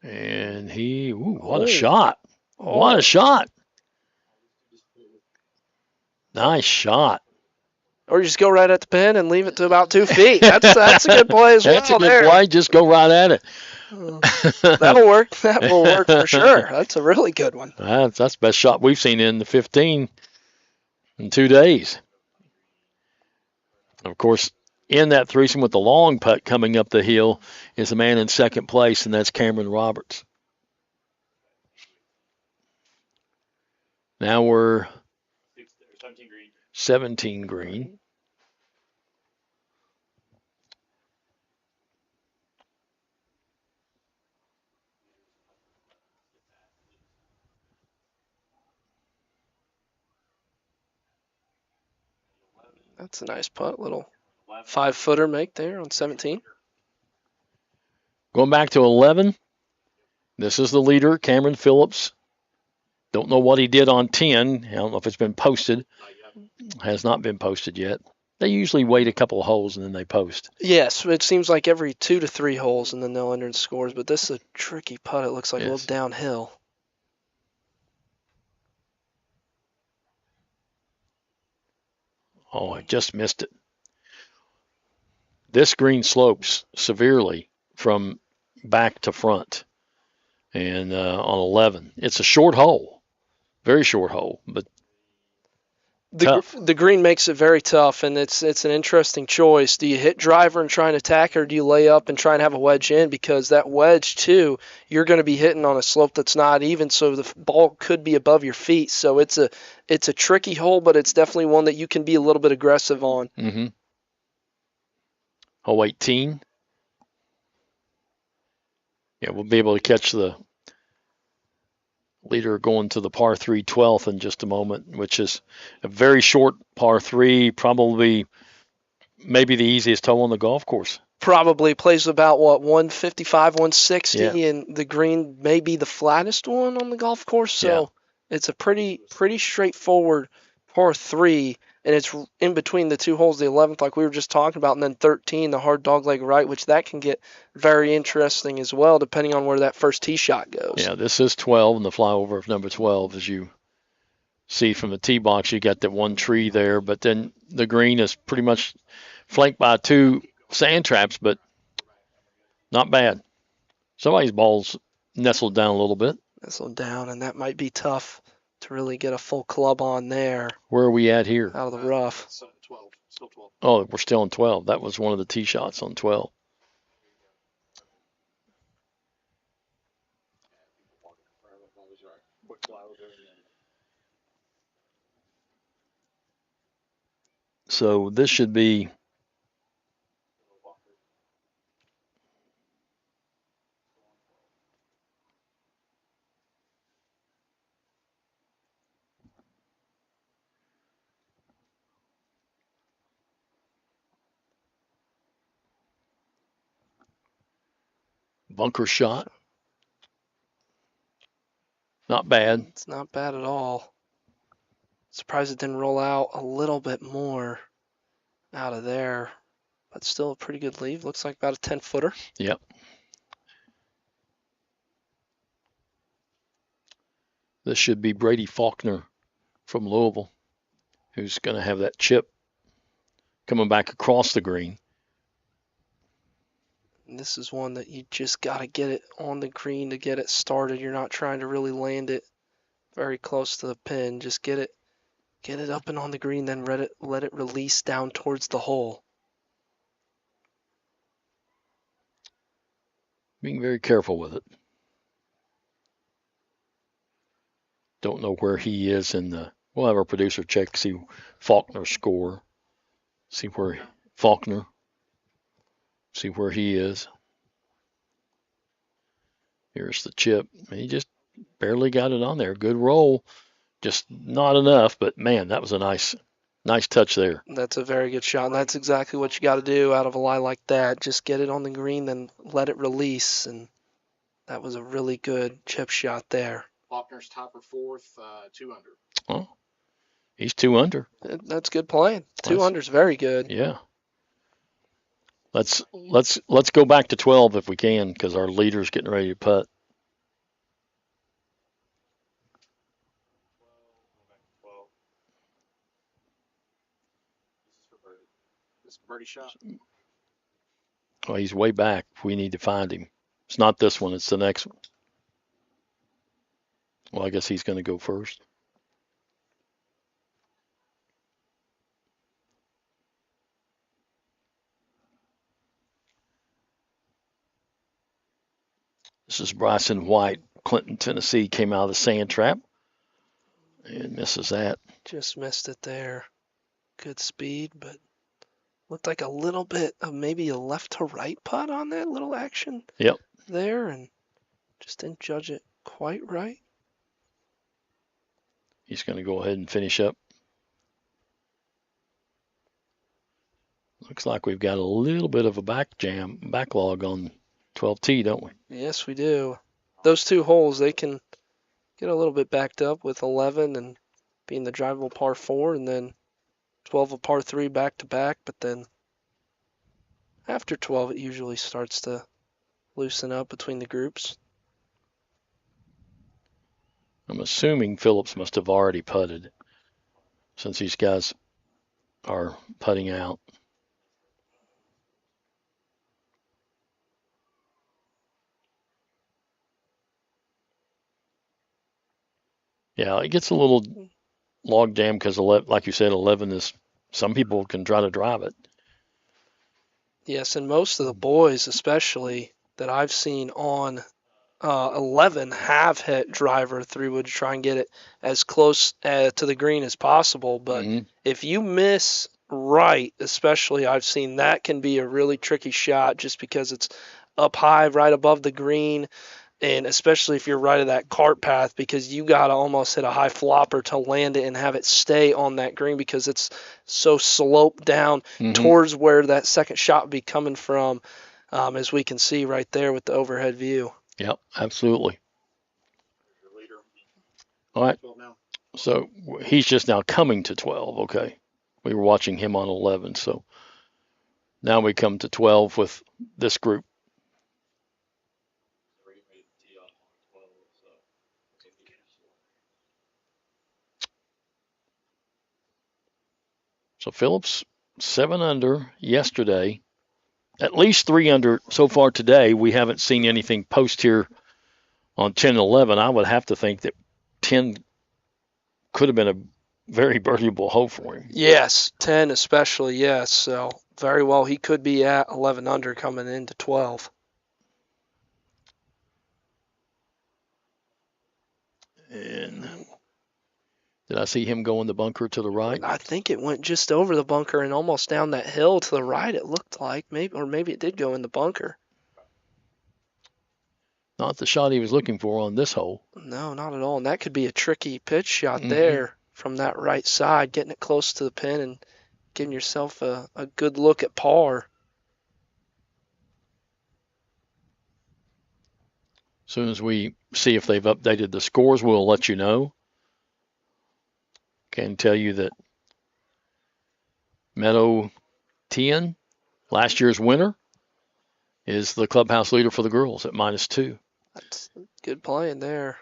And what a shot. What a shot. Nice shot. Or you just go right at the pin and leave it to about 2 feet. That's a good play as well. That's a good play. Just go right at it. That'll work. That will work for sure. That's a really good one. That's the best shot we've seen in the 15 in 2 days. Of course, in that threesome with the long putt coming up the hill is a man in second place, and that's Cameron Roberts. Now we're 17 green. That's a nice putt. Little 5-footer make there on 17. Going back to 11. This is the leader, Cameron Phillips. Don't know what he did on 10. I don't know if it's been posted. Has not been posted yet. They usually wait a couple of holes and then they post. Yes, it seems like every 2 to 3 holes and then they'll enter in scores. But this is a tricky putt. It looks like a little downhill. Oh, I just missed it. This green slopes severely from back to front. And on 11, it's a short hole. Very short hole, but tough. The green makes it very tough, and it's an interesting choice. Do you hit driver and try and attack, or do you lay up and try and have a wedge in? Because that wedge, too, you're going to be hitting on a slope that's not even, so the ball could be above your feet. So it's a tricky hole, but it's definitely one that you can be a little bit aggressive on. Mm-hmm. Hole 18. Yeah, we'll be able to catch the leader going to the par 3 12th in just a moment, which is a very short par 3, probably maybe the easiest hole on the golf course. Probably plays about, 155, 160, and the green may be the flattest one on the golf course. So it's a pretty straightforward par 3, and it's in between the 2 holes, the 11th, like we were just talking about, and then 13, the hard dogleg right, which that can get very interesting as well, depending on where that first tee shot goes. Yeah, this is 12, and the flyover of number 12, as you see from the tee box, you got that one tree there, but then the green is pretty much flanked by 2 sand traps, but not bad. Somebody's ball's nestled down a little bit. Nestled down, and that might be tough to really get a full club on there. Where are we at here? Out of the rough. Still 12. Oh, we're still on 12. That was one of the tee shots on 12. So this should be bunker shot. Not bad. It's not bad at all. Surprised it didn't roll out a little bit more. out of there. But still a pretty good lead. Looks like about a 10-footer. Yep. This should be Brady Faulkner from Louisville, who's going to have that chip coming back across the green. And this is one that you just got to get it on the green to get it started. You're not trying to really land it very close to the pin. Just get it up and on the green, then let it release down towards the hole. Being very careful with it. Don't know where he is in the. We'll have our producer check, see Faulkner's score. See where Faulkner. See where he is. Here's the chip. He just barely got it on there. Good roll. Just not enough, but man, that was a nice touch there. That's a very good shot, and that's exactly what you got to do out of a lie like that. Just get it on the green, then let it release, and that was a really good chip shot there. Faulkner's tied for fourth, 2 under. Oh, he's 2 under. That's good playing. 2 under's very good. Yeah. Let's go back to 12 if we can, because our leader's getting ready to putt. This birdie shot. Well, he's way back. We need to find him. It's not this one. It's the next one. Well, I guess he's going to go first. This is Bryson White, Clinton, Tennessee, came out of the sand trap and misses that. Just missed it there. Good speed, but looked like a little bit of maybe a left to right putt on that little action. Yep. There, and just didn't judge it quite right. He's going to go ahead and finish up. Looks like we've got a little bit of a backlog on 12T, don't we? Yes, we do. Those 2 holes, they can get a little bit backed up with 11 and being the drivable par 4, and then 12 a par 3 back to back. But then after 12, it usually starts to loosen up between the groups. I'm assuming Phillips must have already putted since these guys are putting out. Yeah, it gets a little log jam because, like you said, 11 is, some people can try to drive it. Yes, and most of the boys, especially that I've seen on 11, have hit driver through to try and get it as close to the green as possible. But if you miss right, especially, I've seen that can be a really tricky shot just because it's up high right above the green. And especially if you're right of that cart path, because you got to almost hit a high flopper to land it and have it stay on that green because it's so sloped down towards where that second shot would be coming from, as we can see right there with the overhead view. Yep, absolutely. All right. So he's just now coming to 12. Okay. We were watching him on 11. So now we come to 12 with this group. So Phillips, 7 under yesterday, at least 3 under so far today. We haven't seen anything post here on 10 and 11. I would have to think that 10 could have been a very birdieable hole for him. Yes, 10 especially, yes. So very well he could be at 11 under coming into 12. And did I see him go in the bunker to the right? I think it went just over the bunker and almost down that hill to the right, it looked like. Maybe it did go in the bunker. Not the shot he was looking for on this hole. No, not at all. And that could be a tricky pitch shot there from that right side, getting it close to the pin and giving yourself a good look at par. As soon as we see if they've updated the scores, we'll let you know. Can tell you that Meadow 10, last year's winner, is the clubhouse leader for the girls at -2. That's good playing there.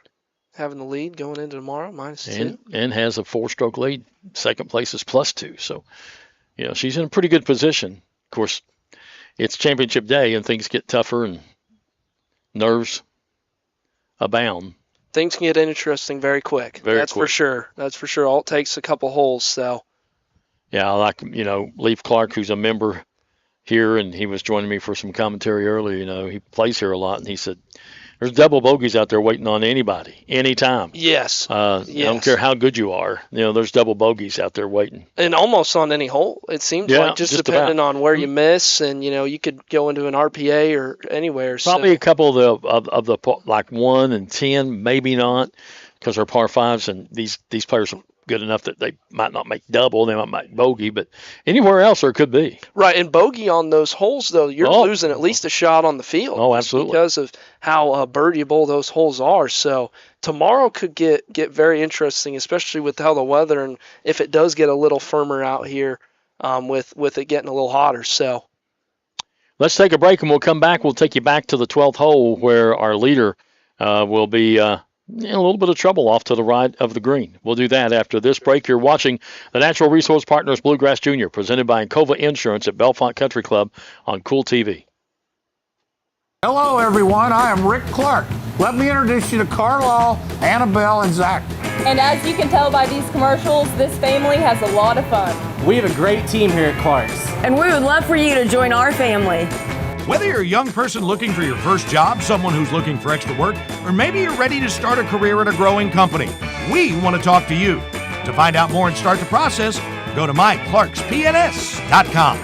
Having the lead going into tomorrow, -2. And has a 4-stroke lead. Second place is +2. So, she's in a pretty good position. Of course, it's championship day and things get tougher and nerves abound. Things can get interesting very quick. That's for sure. That's for sure. All it takes a couple holes. So. Yeah, like, Leaf Clark, who's a member here, and he was joining me for some commentary earlier. He plays here a lot, and he said, there's double bogeys out there waiting on anybody, anytime. Yes. I don't care how good you are. There's double bogeys out there waiting. And almost on any hole. It seems like just depending on where you miss, and, you could go into an RPA or anywhere. Probably a couple of the like 1 and 10, maybe not, because they're par 5s, and these players are good enough that they might not make double, they might make bogey, but anywhere else there could be. Right, and bogey on those holes, though, you're losing at least a shot on the field. Oh, absolutely. Because of how birdieable those holes are. So tomorrow could get very interesting, especially with how the weather, and if it does get a little firmer out here with it getting a little hotter. So let's take a break, and we'll come back. We'll take you back to the 12th hole where our leader will be a little bit of trouble off to the right of the green. We'll do that after this break. You're watching the Natural Resource Partners Bluegrass Junior, presented by Encova Insurance at Bellefonte Country Club on Cool TV. Hello, everyone. I am Rick Clark. Let me introduce you to Carlisle, Annabelle, and Zach. And as you can tell by these commercials, this family has a lot of fun. We have a great team here at Clark's. And we would love for you to join our family. Whether you're a young person looking for your first job, someone who's looking for extra work, or maybe you're ready to start a career at a growing company, we want to talk to you. To find out more and start the process, go to myclarkspns.com.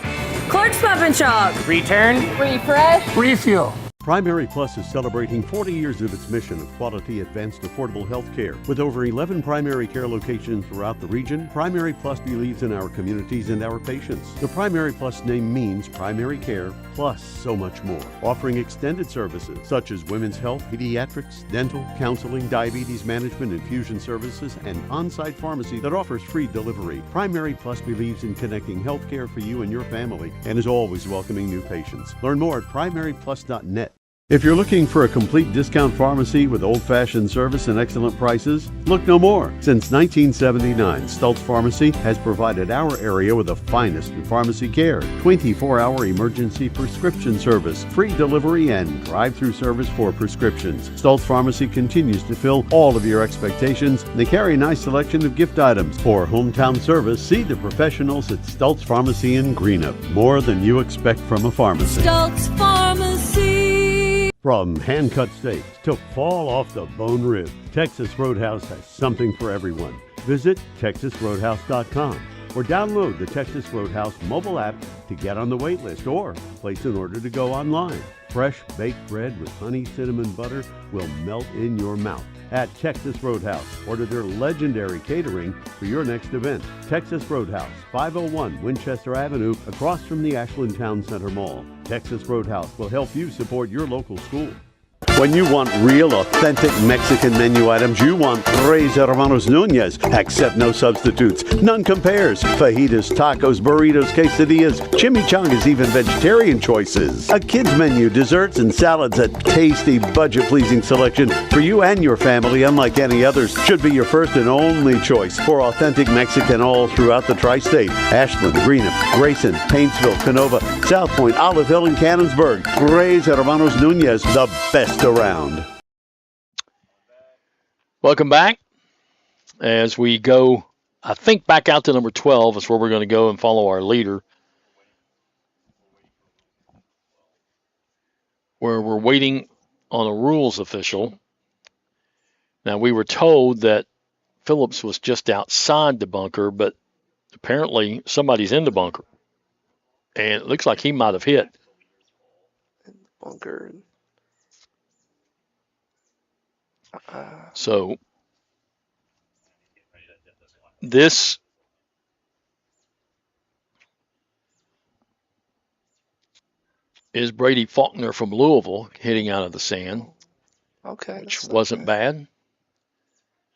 Clark's Pub & Shop. Return, refresh, refuel. Primary Plus is celebrating 40 years of its mission of quality, advanced, affordable health care. With over 11 primary care locations throughout the region, Primary Plus believes in our communities and our patients. The Primary Plus name means primary care plus so much more. Offering extended services such as women's health, pediatrics, dental, counseling, diabetes management, infusion services, and on-site pharmacy that offers free delivery. Primary Plus believes in connecting health care for you and your family and is always welcoming new patients. Learn more at primaryplus.net. If you're looking for a complete discount pharmacy with old-fashioned service and excellent prices, look no more. Since 1979, Stultz Pharmacy has provided our area with the finest in pharmacy care, 24-hour emergency prescription service, free delivery, and drive-through service for prescriptions. Stultz Pharmacy continues to fill all of your expectations. They carry a nice selection of gift items. For hometown service, see the professionals at Stultz Pharmacy in Greenup. More than you expect from a pharmacy. Stultz Pharmacy. From hand-cut steaks to fall-off-the-bone ribs, Texas Roadhouse has something for everyone. Visit TexasRoadhouse.com or download the Texas Roadhouse mobile app to get on the wait list or place an order to go online. Fresh baked bread with honey cinnamon butter will melt in your mouth. At Texas Roadhouse, order their legendary catering for your next event. Texas Roadhouse, 501 Winchester Avenue, across from the Ashland Town Center Mall. Texas Roadhouse will help you support your local school. When you want real, authentic Mexican menu items, you want Tres Hermanos Nunez. Accept no substitutes. None compares. Fajitas, tacos, burritos, quesadillas, chimichangas, even vegetarian choices. A kids menu, desserts and salads, a tasty, budget-pleasing selection for you and your family, unlike any others, should be your first and only choice for authentic Mexican all throughout the tri-state. Ashland, Greenup, Grayson, Paintsville, Canova, South Point, Olive Hill, and Cannonsburg. Tres Hermanos Nunez, the best around. Welcome back. As we go, I think back out to number 12 is where we're going to go and follow our leader, where we're waiting on a rules official. Now, we were told that Phillips was just outside the bunker, but apparently somebody's in the bunker, and it looks like he might have hit. Bunker. So this is Brady Faulkner from Louisville hitting out of the sand. Okay. Which wasn't bad.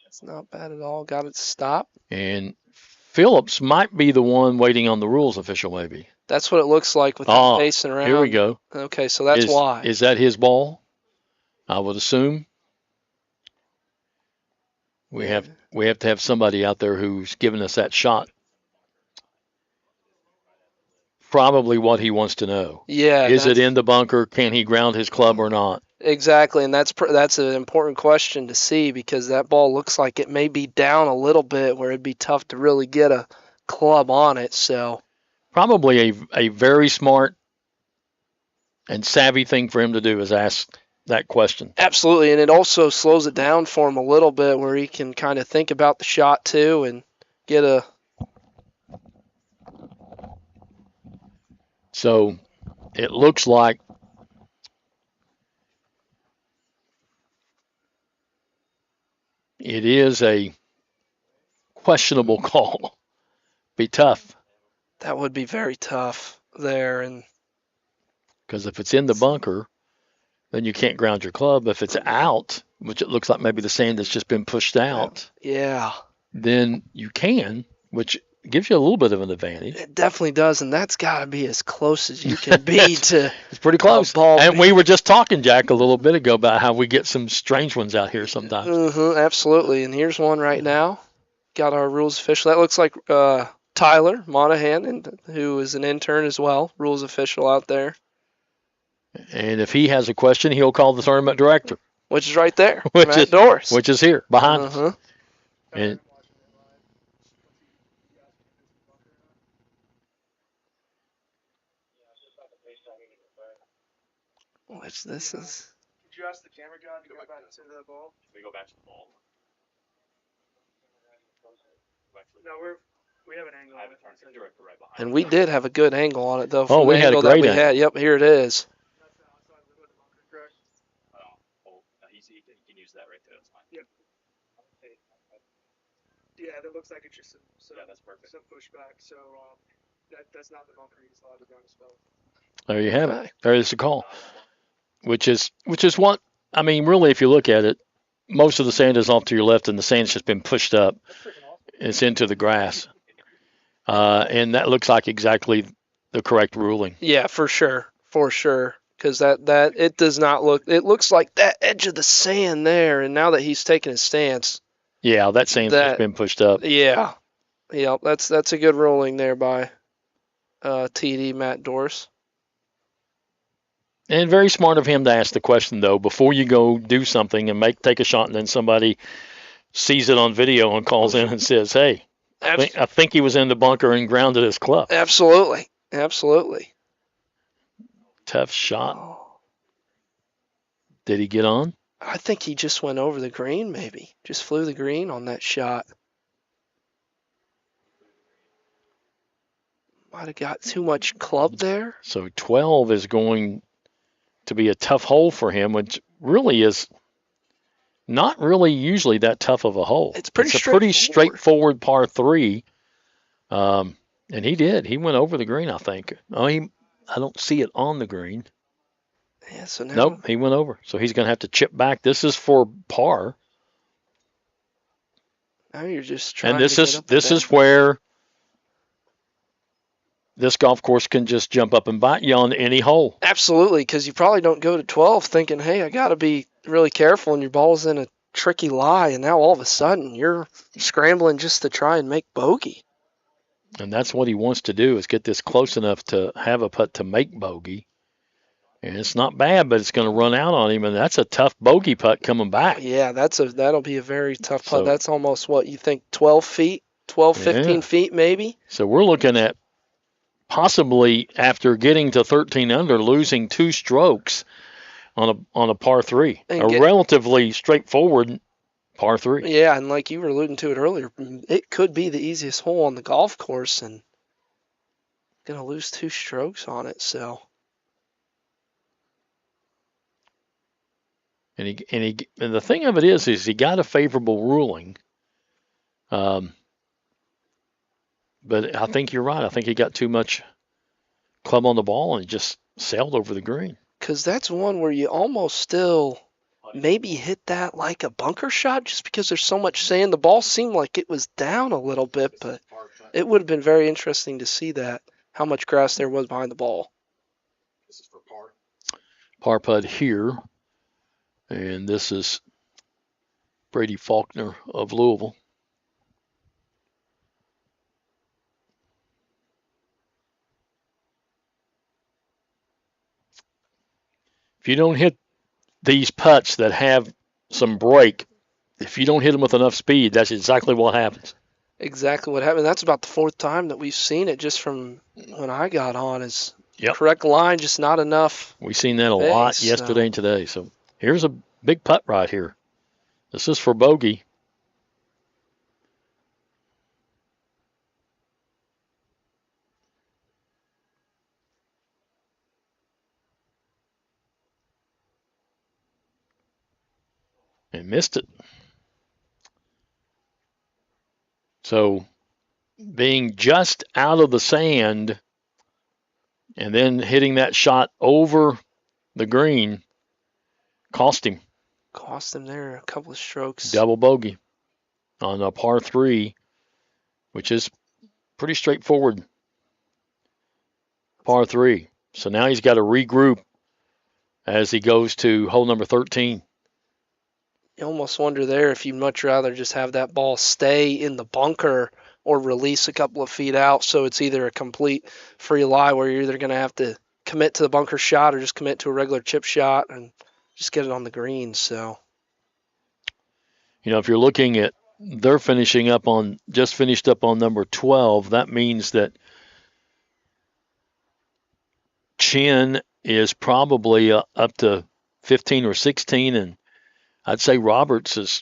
It's not bad at all. Got it stopped. And Phillips might be the one waiting on the rules official, maybe. That's what it looks like with him pacing around. Here we go. Okay, so that's why. Is that his ball? I would assume. We have to have somebody out there who's giving us that shot. Probably what he wants to know. Yeah. Is it in the bunker? Can he ground his club or not? Exactly, and that's an important question to see because that ball looks like it may be down a little bit where it'd be tough to really get a club on it. So probably a very smart and savvy thing for him to do is ask that question. Absolutely, and it also slows it down for him a little bit where he can kind of think about the shot too and get a. So it looks like it is a questionable call. Be tough. That would be very tough there, and because if it's in the bunker, then you can't ground your club. If it's out, which it looks like maybe the sand has just been pushed out, yeah, then you can, which gives you a little bit of an advantage. It definitely does, and that's got to be as close as you can be to. It's pretty close. And we were just talking, Jack, a little bit ago about how we get some strange ones out here sometimes. Absolutely, and here's one right now. Got our rules official. That looks like Tyler Monahan, who is an intern as well, rules official out there. And if he has a question, he'll call the tournament director. Which is right there, Matt Doris. Which is here, behind us. And which this is. Did you ask the camera guy to go back to the ball? We go back to the ball. No, we have an angle. I have a tournament director right behind. And we did have a good angle on it, though. Oh, we had a great angle. Yep, here it is. He can use that right there. That's fine. Yep. Yeah, that looks like it's just some that's perfect. Some pushback. So that's not the bunker he's allowed to ground his ball. There you have it. There's the call. Which is what, I mean, really, if you look at it, most of the sand is off to your left and the sand's just been pushed up. It's into the grass. And that looks like exactly the correct ruling. Yeah, for sure. For sure. Because that it does not look, it looks like that edge of the sand there. And now that he's taking his stance. Yeah, that sand's just been pushed up. Yeah. Yeah, that's a good ruling there by TD Matt Doris. And very smart of him to ask the question, though, before you go do something and take a shot, and then somebody sees it on video and calls in and says, hey, I think he was in the bunker and grounded his club. Absolutely. Absolutely. Tough shot. Did he get on? I think he just went over the green, maybe. Just flew the green on that shot. Might have got too much club there. So 12 is going to be a tough hole for him, which really is not really usually that tough of a hole. It's a pretty straightforward par 3. And he did. He went over the green, I think. I don't see it on the green. Yeah, so now... Nope, he went over. So he's going to have to chip back. This is for par. Now you're just trying and this is where this golf course can just jump up and bite you on any hole. Absolutely, because you probably don't go to 12 thinking, hey, I got to be really careful, and your ball's in a tricky lie, and now all of a sudden you're scrambling just to try and make bogey. And that's what he wants to do, is get this close enough to have a putt to make bogey. And it's not bad, but it's going to run out on him, and that's a tough bogey putt coming back. Yeah, that'll be a very tough putt. That's almost, what, you think 12 feet, 15 feet maybe? So we're looking at possibly, after getting to 13 under, losing 2 strokes on a par 3. Relatively straightforward par 3. Yeah, and like you were alluding to it earlier, it could be the easiest hole on the golf course, and going to lose 2 strokes on it, so... And the thing of it is he got a favorable ruling. But I think you're right. I think he got too much club on the ball and just sailed over the green. Because that's one where you almost still maybe hit that like a bunker shot just because there's so much sand. The ball seemed like it was down a little bit, but it would have been very interesting to see that. how much grass there was behind the ball. This is for par. Par putt here. And this is Brady Faulkner of Louisville. If you don't hit these putts that have some break, if you don't hit them with enough speed, that's exactly what happens. Exactly what happened. That's about the fourth time that we've seen it just from when I got on. Is Yep. correct line, just not enough. We've seen that a lot yesterday and today. So here's a big putt right here. This is for bogey. And missed it. So being just out of the sand and then hitting that shot over the green cost him. Cost him there a couple of strokes. Double bogey on a par 3, which is pretty straightforward. Par 3. So now he's got to regroup as he goes to hole number 13. You almost wonder there if you'd much rather just have that ball stay in the bunker or release a couple of feet out, so it's either a complete free lie where you're either going to have to commit to the bunker shot or just commit to a regular chip shot and just get it on the green. So, you know, if you're looking at they're just finished up on number 12, that means that Chin is probably up to 15 or 16, and I'd say Roberts is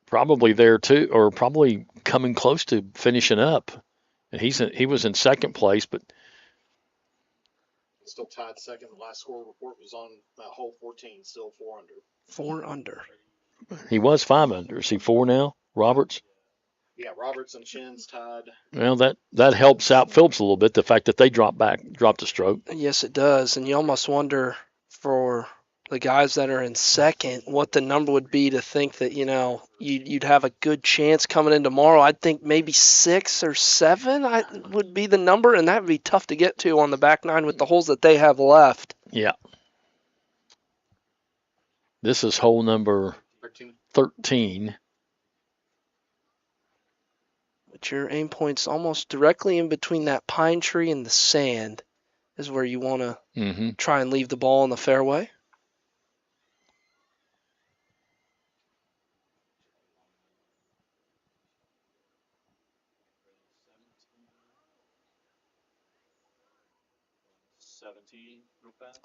probably there too, or probably coming close to finishing up. And he was in second place, but Still tied second. The last score report was on hole 14, still 4 under. 4 under. He was 5 under. Is he 4 now, Roberts? Yeah, Roberts and Chin's tied. Well, that helps out Phillips a little bit, the fact that they dropped a stroke. Yes, it does. And you almost wonder for the guys that are in second what the number would be to think that, you know, you'd have a good chance coming in tomorrow. I'd think maybe 6 or 7 would be the number, and that would be tough to get to on the back nine with the holes that they have left. Yeah. This is hole number 13. But your aim point's almost directly in between that pine tree and the sand is where you want to try and leave the ball in the fairway. Real fast.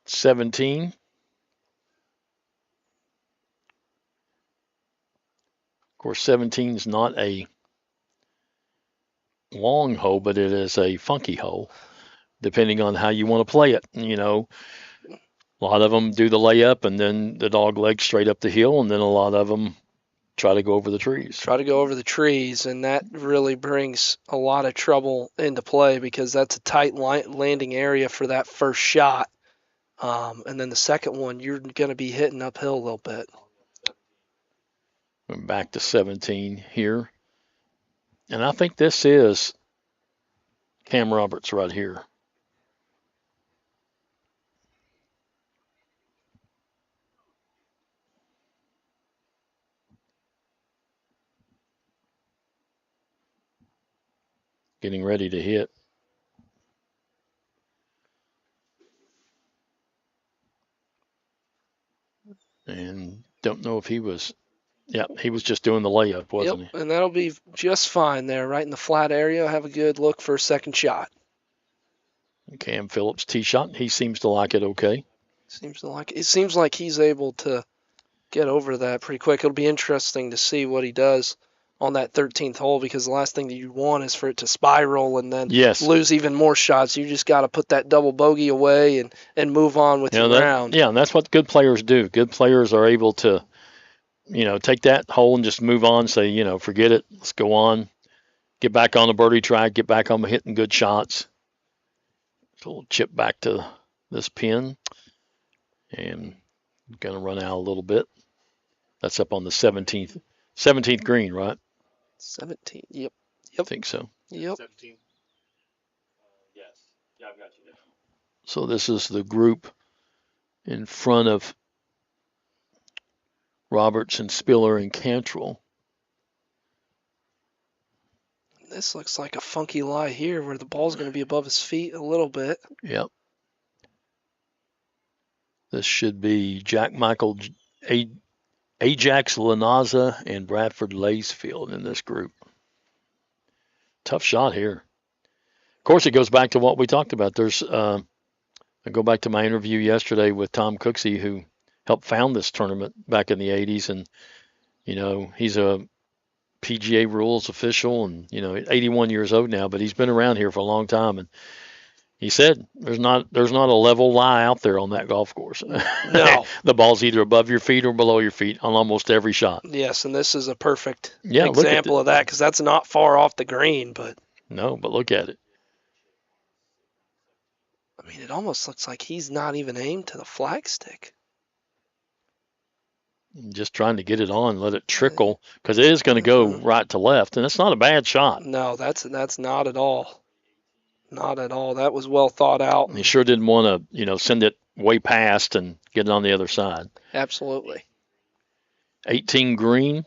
17. Of course, 17 is not a long hole, but it is a funky hole, depending on how you want to play it. You know, a lot of them do the layup and then the dog leg straight up the hill, and then a lot of them try to go over the trees. And that really brings a lot of trouble into play because that's a tight landing area for that first shot. And then the second one, you're going to be hitting uphill a little bit. We're back to 17 here. And I think this is Cam Roberts right here. Getting ready to hit. And don't know if he was, he was just doing the layup, wasn't he? And that'll be just fine there, right in the flat area. Have a good look for a second shot. Cam Phillips tee shot. He seems to like it okay. It seems like he's able to get over that pretty quick. It'll be interesting to see what he does on that 13th hole because the last thing that you want is for it to spiral and then lose even more shots. You just got to put that double bogey away and move on with your round. Yeah, and that's what good players do. Good players are able to, take that hole and just move on, say, forget it, let's go on, get back on the birdie track, get back on hitting good shots. So we'll chip back to this pin and going to run out a little bit. That's up on the 17th green, right? 17, yep. I think so. Yep. 17. I've got you. So this is the group in front of Roberts and Spiller and Cantrell. This looks like a funky lie here where the ball's going to be above his feet a little bit. Yep. This should be Jack Michael, Ajax Lanaza, and Bradford Lacefield in this group. Tough shot here. Of course, it goes back to what we talked about. I go back to my interview yesterday with Tom Cooksey, who helped found this tournament back in the 80s. And, he's a PGA rules official and, 81 years old now, but he's been around here for a long time. And he said there's not a level lie out there on that golf course. No. The ball's either above your feet or below your feet on almost every shot. Yes, and this is a perfect Yeah, example of that because that's not far off the green. But no, but look at it. I mean, it almost looks like he's not even aimed to the flagstick. Just trying to get it on, let it trickle, because it is going to go right to left, and it's not a bad shot. No, that's not at all. Not at all. That was well thought out. He sure didn't want to, send it way past and get it on the other side. Absolutely. 18 green.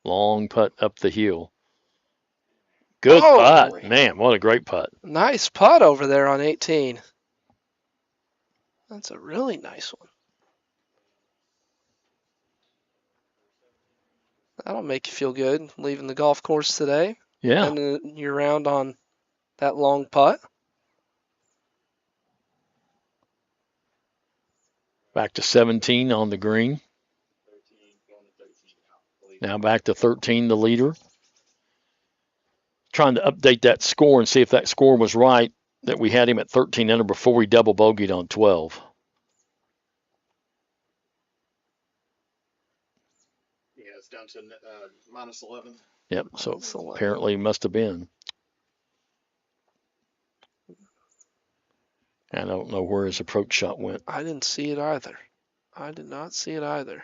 Long putt up the hill. Good putt. Man, what a great putt. Nice putt over there on 18. That's a really nice one. That'll make you feel good leaving the golf course today. Yeah. And you're around on that long putt. Back to 17 on the green. Now back to 13, the leader. Trying to update that score and see if that score was right, that we had him at 13 under before we double bogeyed on 12. Yeah, it's down to minus 11. Yep, so apparently must have been. I don't know where his approach shot went. I didn't see it either. I did not see it either.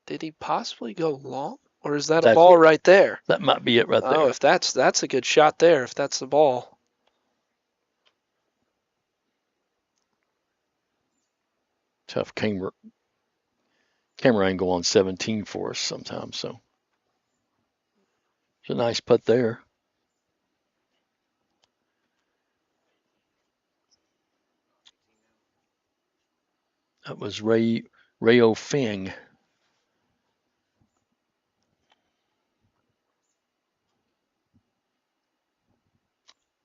Did he possibly go long? Or is that a ball right there? That might be it right there. Oh, if that's a good shot there, if that's the ball. Tough camera angle on 17 for us sometimes, so. It's a nice putt there. That was Rayo Feng.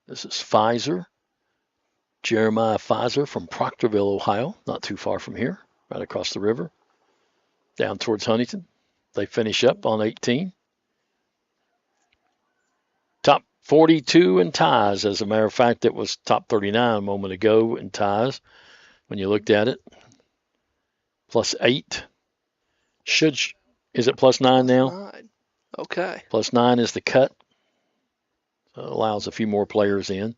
This is Pfizer, Jeremiah Pfizer from Proctorville, Ohio, not too far from here, right across the river, down towards Huntington. They finish up on 18. Top 42 in ties. As a matter of fact, it was top 39 a moment ago in ties when you looked at it. Plus 8. Is it plus 9 now? 9. Okay. Plus 9 is the cut. So it allows a few more players in.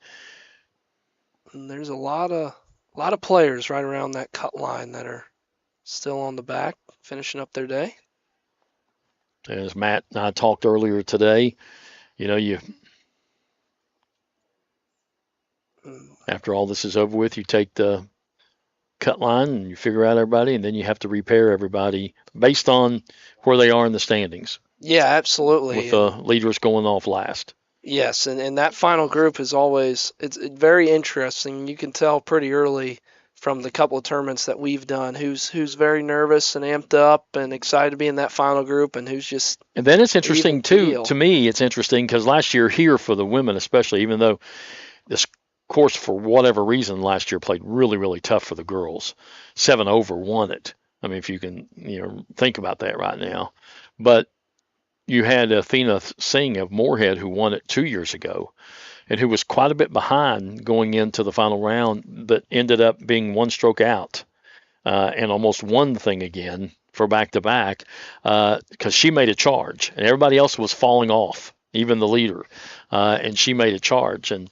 And there's a lot of players right around that cut line that are still on the back, finishing up their day. As Matt and I talked earlier today, after all this is over with, you take the cut line and you figure out everybody, and then you have to repair everybody based on where they are in the standings. Yeah, absolutely. With the leaders going off last. Yes, and that final group is always it's very interesting. You can tell pretty early from the couple of tournaments that we've done who's very nervous and amped up and excited to be in that final group, and who's just. And then it's interesting too. To me, it's interesting because last year here for the women, especially, even though this course for whatever reason last year played really, really tough for the girls, 7 over won it. I mean, if you can think about that right now, but. You had Athena Singh of Moorhead who won it 2 years ago and who was quite a bit behind going into the final round, but ended up being one stroke out and almost won the thing again for back-to-back because she made a charge and everybody else was falling off even the leader, and she made a charge. And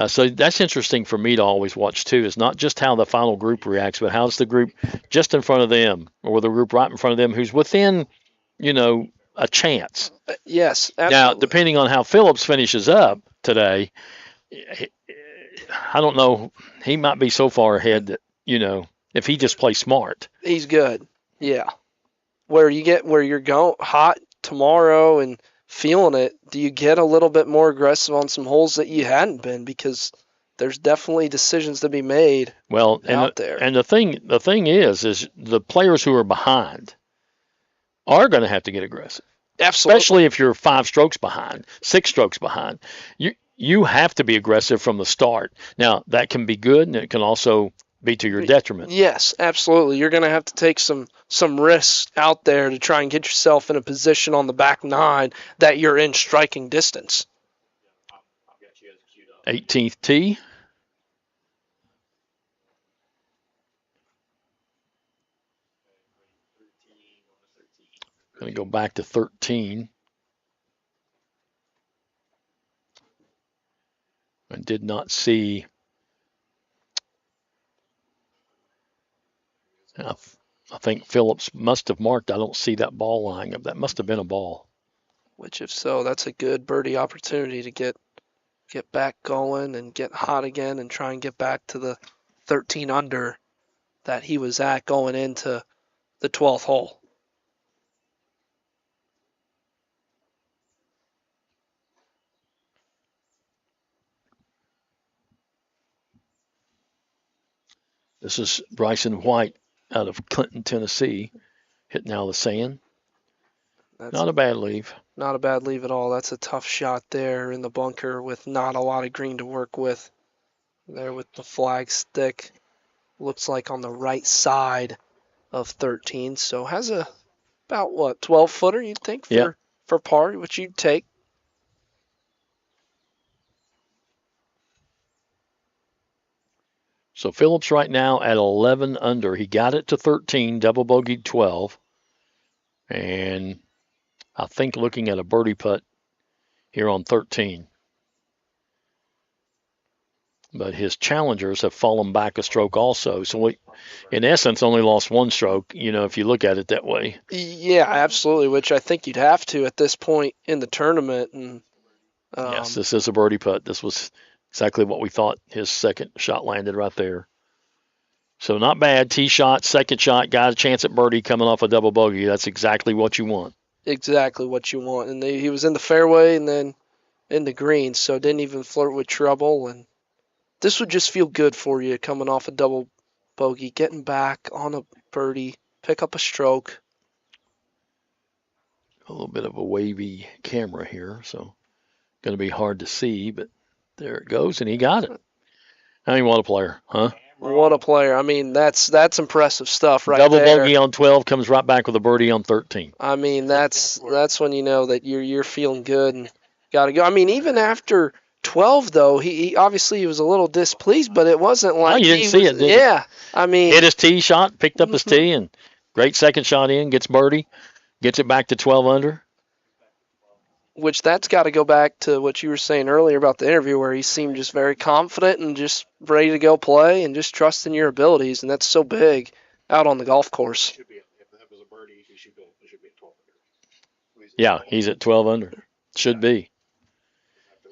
so that's interesting for me to always watch too. Is not just how the final group reacts, but how's the group just in front of them, or the group right in front of them, who's within, a chance. Yes, absolutely. Now, depending on how Phillips finishes up today, I don't know. He might be so far ahead that, if he just plays smart. He's good. Yeah. Where you're going hot tomorrow and feeling it, do you get a little bit more aggressive on some holes that you hadn't been? Because there's definitely decisions to be made out there. And the thing is the players who are behind are going to have to get aggressive. Absolutely. Especially if you're 5 strokes behind, 6 strokes behind. You have to be aggressive from the start. Now, that can be good, and it can also be to your detriment. Yes, absolutely. You're going to have to take some risks out there to try and get yourself in a position on the back 9 that you're in striking distance. 18th tee. Going to go back to 13. I did not see. I think Phillips must have marked. I don't see that ball lying up. That must have been a ball. Which, if so, that's a good birdie opportunity to get back going and get hot again and try and get back to the 13 under that he was at going into the 12th hole. This is Bryson White out of Clinton, Tennessee, hitting out of the sand. Not a bad leave. Not a bad leave at all. That's a tough shot there in the bunker with not a lot of green to work with. There with the flag stick. Looks like on the right side of 13. So has a about 12-footer you'd think for par, which you'd take. So Phillips right now at 11 under. He got it to 13, double bogeyed 12. And I think looking at a birdie putt here on 13. But his challengers have fallen back a stroke also. So we, in essence, only lost 1 stroke, if you look at it that way. Yeah, absolutely, which I think you'd have to at this point in the tournament. And yes, this is a birdie putt. This was exactly what we thought. His second shot landed right there. So not bad. Tee shot, second shot, got a chance at birdie coming off a double bogey. That's exactly what you want. Exactly what you want. And he was in the fairway and then in the green, so didn't even flirt with trouble. And this would just feel good for you coming off a double bogey, getting back on a birdie, pick up a stroke. A little bit of a wavy camera here, so going to be hard to see, but there it goes, and he got it. I mean, what a player, huh? What a player. I mean, that's impressive stuff right Double there. Double bogey on 12, comes right back with a birdie on 13. I mean, that's when you know that you're feeling good and got to go. I mean, even after 12, though, he obviously was a little displeased, but it wasn't like you didn't see it, did you? Yeah, I mean. Hit his tee shot, picked up his tee, and great second shot in, gets birdie, gets it back to 12 under. Which that's got to go back to what you were saying earlier about the interview where he seemed just very confident and just ready to go play and just trusting your abilities, and that's so big out on the golf course. If that was a birdie, he should be at 12 under. Yeah, he's at 12 under. Should be.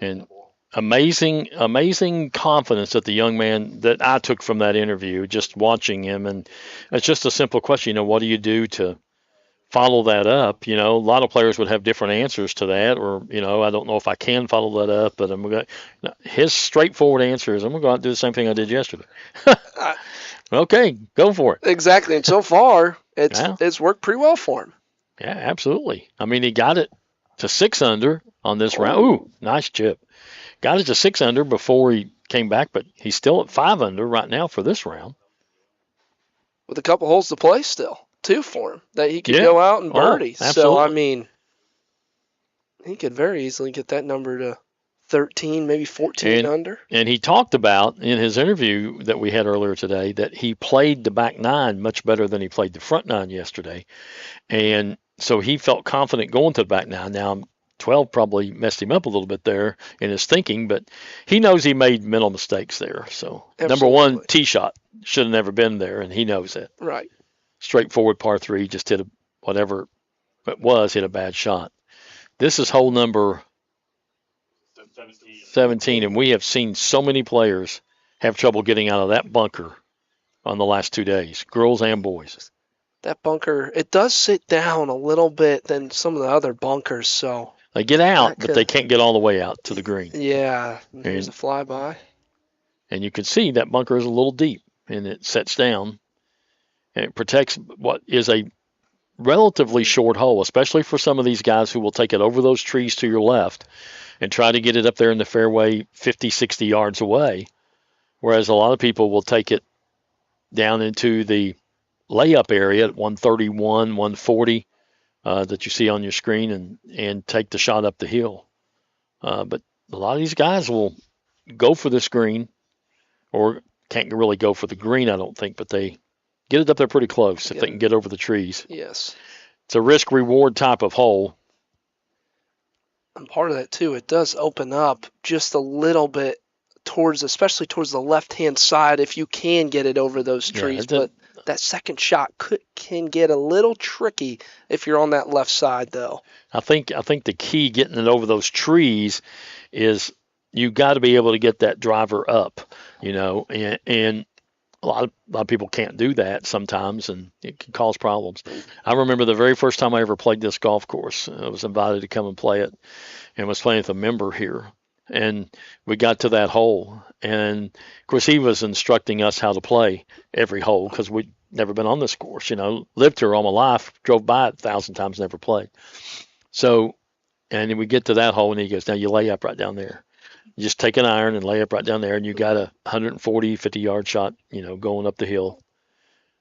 And amazing confidence that the young man that I took from that interview, just watching him. And it's just a simple question, what do you do to follow that up? A lot of players would have different answers to that, or, I don't know if I can follow that up, but his straightforward answer is, I'm going to go out and do the same thing I did yesterday. Okay, go for it. Exactly. And so far, it's worked pretty well for him. Yeah, absolutely. I mean, he got it to 6 under on this round. Ooh, nice chip. Got it to 6 under before he came back, but he's still at 5 under right now for this round. With a couple holes to play still, too, for him, that he could go out and birdie. So, I mean, he could very easily get that number to 13, maybe 14 under. And he talked about in his interview that we had earlier today that he played the back 9 much better than he played the front 9 yesterday. And so he felt confident going to the back 9. Now, 12 probably messed him up a little bit there in his thinking, but he knows he made mental mistakes there. So number one, tee shot should have never been there, and he knows that. Right. Straightforward par 3, just hit whatever it was, hit a bad shot. This is hole number 17, and we have seen so many players have trouble getting out of that bunker on the last 2 days, girls and boys. That bunker, it does sit down a little bit than some of the other bunkers, so. They get out, but they can't get all the way out to the green. Yeah, there's a flyby. And you can see that bunker is a little deep, and it sets down, and it protects what is a relatively short hole, especially for some of these guys who will take it over those trees to your left and try to get it up there in the fairway 50, 60 yards away, whereas a lot of people will take it down into the layup area at 131, 140 that you see on your screen and take the shot up the hill. But a lot of these guys will go for this green, or can't really go for the green, I don't think, but they get it up there pretty close if they can get over the trees. Yes. It's a risk-reward type of hole. And part of that, too, it does open up just a little bit especially towards the left-hand side if you can get it over those trees. But that second shot can get a little tricky if you're on that left side, though. I think the key getting it over those trees is you got to be able to get that driver up, and a lot of people can't do that sometimes, and it can cause problems. I remember the very first time I ever played this golf course. I was invited to come and play it, and was playing with a member here. And we got to that hole, and of course he was instructing us how to play every hole because we'd never been on this course. Lived here all my life, drove by it 1,000 times, never played. So, and then we get to that hole, and he goes, "Now you lay up right down there. You just take an iron and lay up right down there, and you got a 140, 50-yard shot, going up the hill."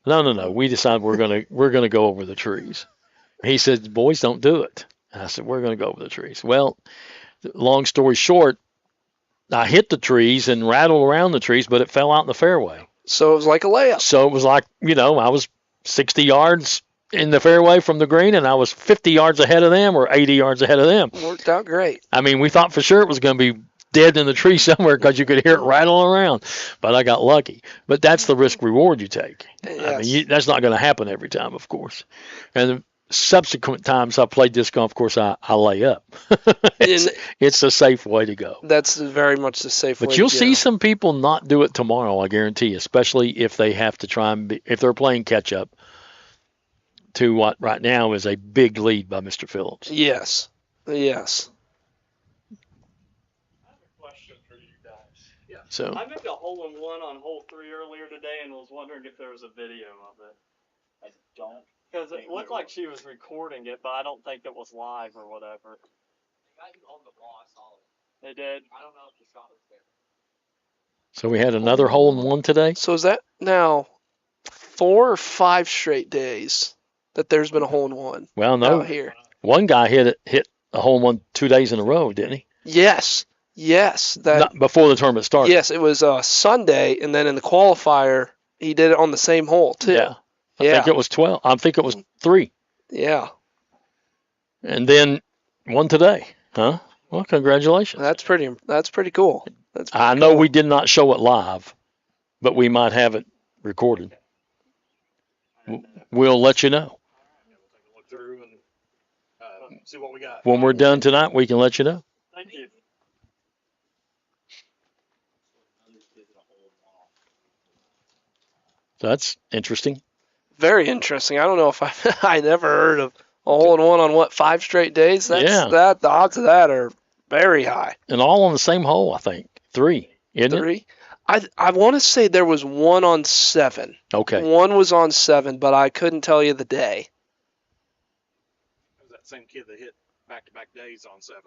No. We decided we're gonna go over the trees. He said, "Boys, don't do it." And I said, "We're gonna go over the trees." Well, long story short, I hit the trees and rattled around the trees, but it fell out in the fairway. So it was like a layup. So it was like, I was 60 yards in the fairway from the green, and I was 50 yards ahead of them or 80 yards ahead of them. Worked out great. I mean, we thought for sure it was going to be dead in the tree somewhere because you could hear it rattle around, but I got lucky. But that's the risk reward you take. Yes. I mean, that's not going to happen every time, of course. And subsequent times I played this golf course, I lay up. It's a safe way to go. That's very much the safe way to go. But you'll see some people not do it tomorrow, I guarantee, especially if they have to try and if they're playing catch up to what right now is a big lead by Mr. Phillips. Yes. Yes. I have a question for you guys. Yeah. So I made a hole-in-one on hole 3 earlier today and was wondering if there was a video of it. I don't. Because it looked like she was recording it, but I don't think it was live or whatever. They got you on the ball, I saw it. They did? I don't know if the shot was there. So we had another hole-in-one today? So is that now 4 or 5 straight days that there's been a hole-in-one? Well, no. Out here. One guy hit a hole-in-one 2 days in a row, didn't he? Yes. Not before the tournament started. Yes, it was Sunday, and then in the qualifier, he did it on the same hole, too. Yeah. I think it was 12. I think it was 3. Yeah. And then one today, huh? Well, congratulations. That's pretty cool. I know we did not show it live, but we might have it recorded. We'll let you know. Look through and see what we got. When we're done tonight, we can let you know. Thank you. So that's interesting. Very interesting. I don't know if I never heard of a hole-in-one on 5 straight days. The odds of that are very high. And all on the same hole, I think. 3, isn't it? 3. I want to say there was one on 7. Okay. One was on 7, but I couldn't tell you the day. It was that same kid that hit back-to-back days on 7.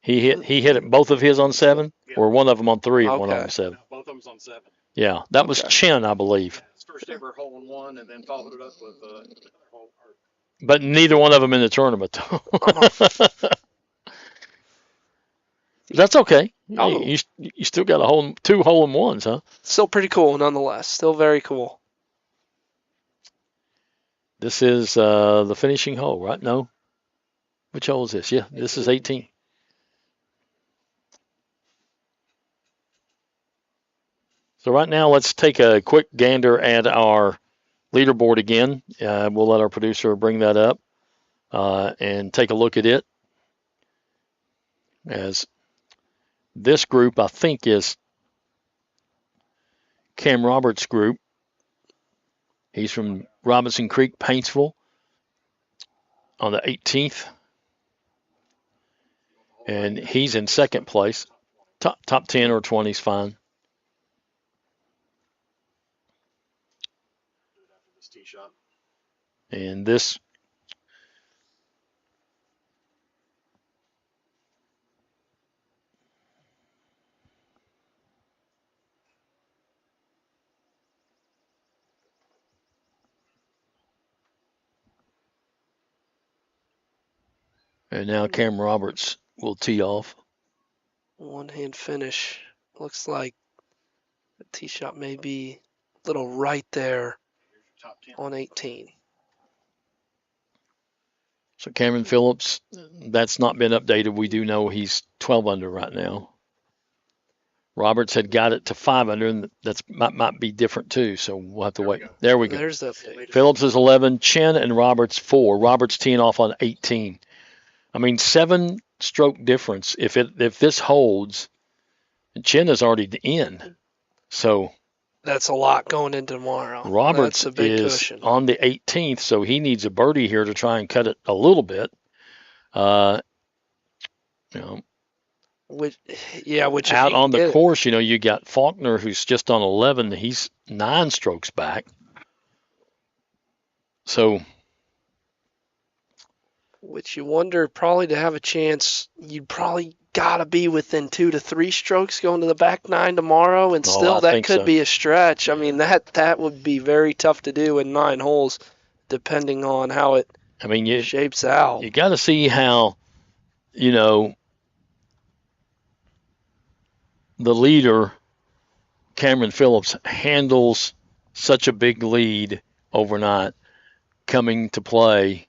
He hit it, both of his on 7, or one of them on 3 and one on 7. No, both of them's on 7. Yeah, that was Chin, I believe. His first ever hole-in-one, and then followed it up with another hole. But neither one of them in the tournament. That's okay. Oh. You still got 2 hole-in-ones, huh? Still pretty cool, nonetheless. Still very cool. This is the finishing hole, right? No? Which hole is this? Yeah, this is 18. So right now, let's take a quick gander at our leaderboard again. We'll let our producer bring that up and take a look at it. As this group, I think, is Cam Roberts' group. He's from Robinson Creek, Paintsville, on the 18th. And he's in second place. Top 10 or 20 is fine. And this and now Cam Roberts will tee off. One-hand finish. Looks like the tee shot may be a little right there on 18. So Cameron Phillips, that's not been updated. We do know he's 12 under right now. Roberts had got it to 5 under, and that might be different too. So we'll have to wait. There we go. There's the update. Phillips is 11, Chen and Roberts 4. Roberts teeing off on 18. I mean, 7-stroke difference. If this holds, Chen is already in. So that's a lot going into tomorrow. Roberts That's a big is cushion. on the 18th, so he needs a birdie here to try and cut it a little bit. Which out on the course, you got Faulkner, who's just on 11. He's 9 strokes back. So, which you wonder, probably to have a chance, you'd probably got to be within 2 to 3 strokes going to the back 9 tomorrow, and still that could be a stretch. I mean, that would be very tough to do in 9 holes, depending on how it shapes out. You got to see how, the leader, Cameron Phillips, handles such a big lead overnight coming to play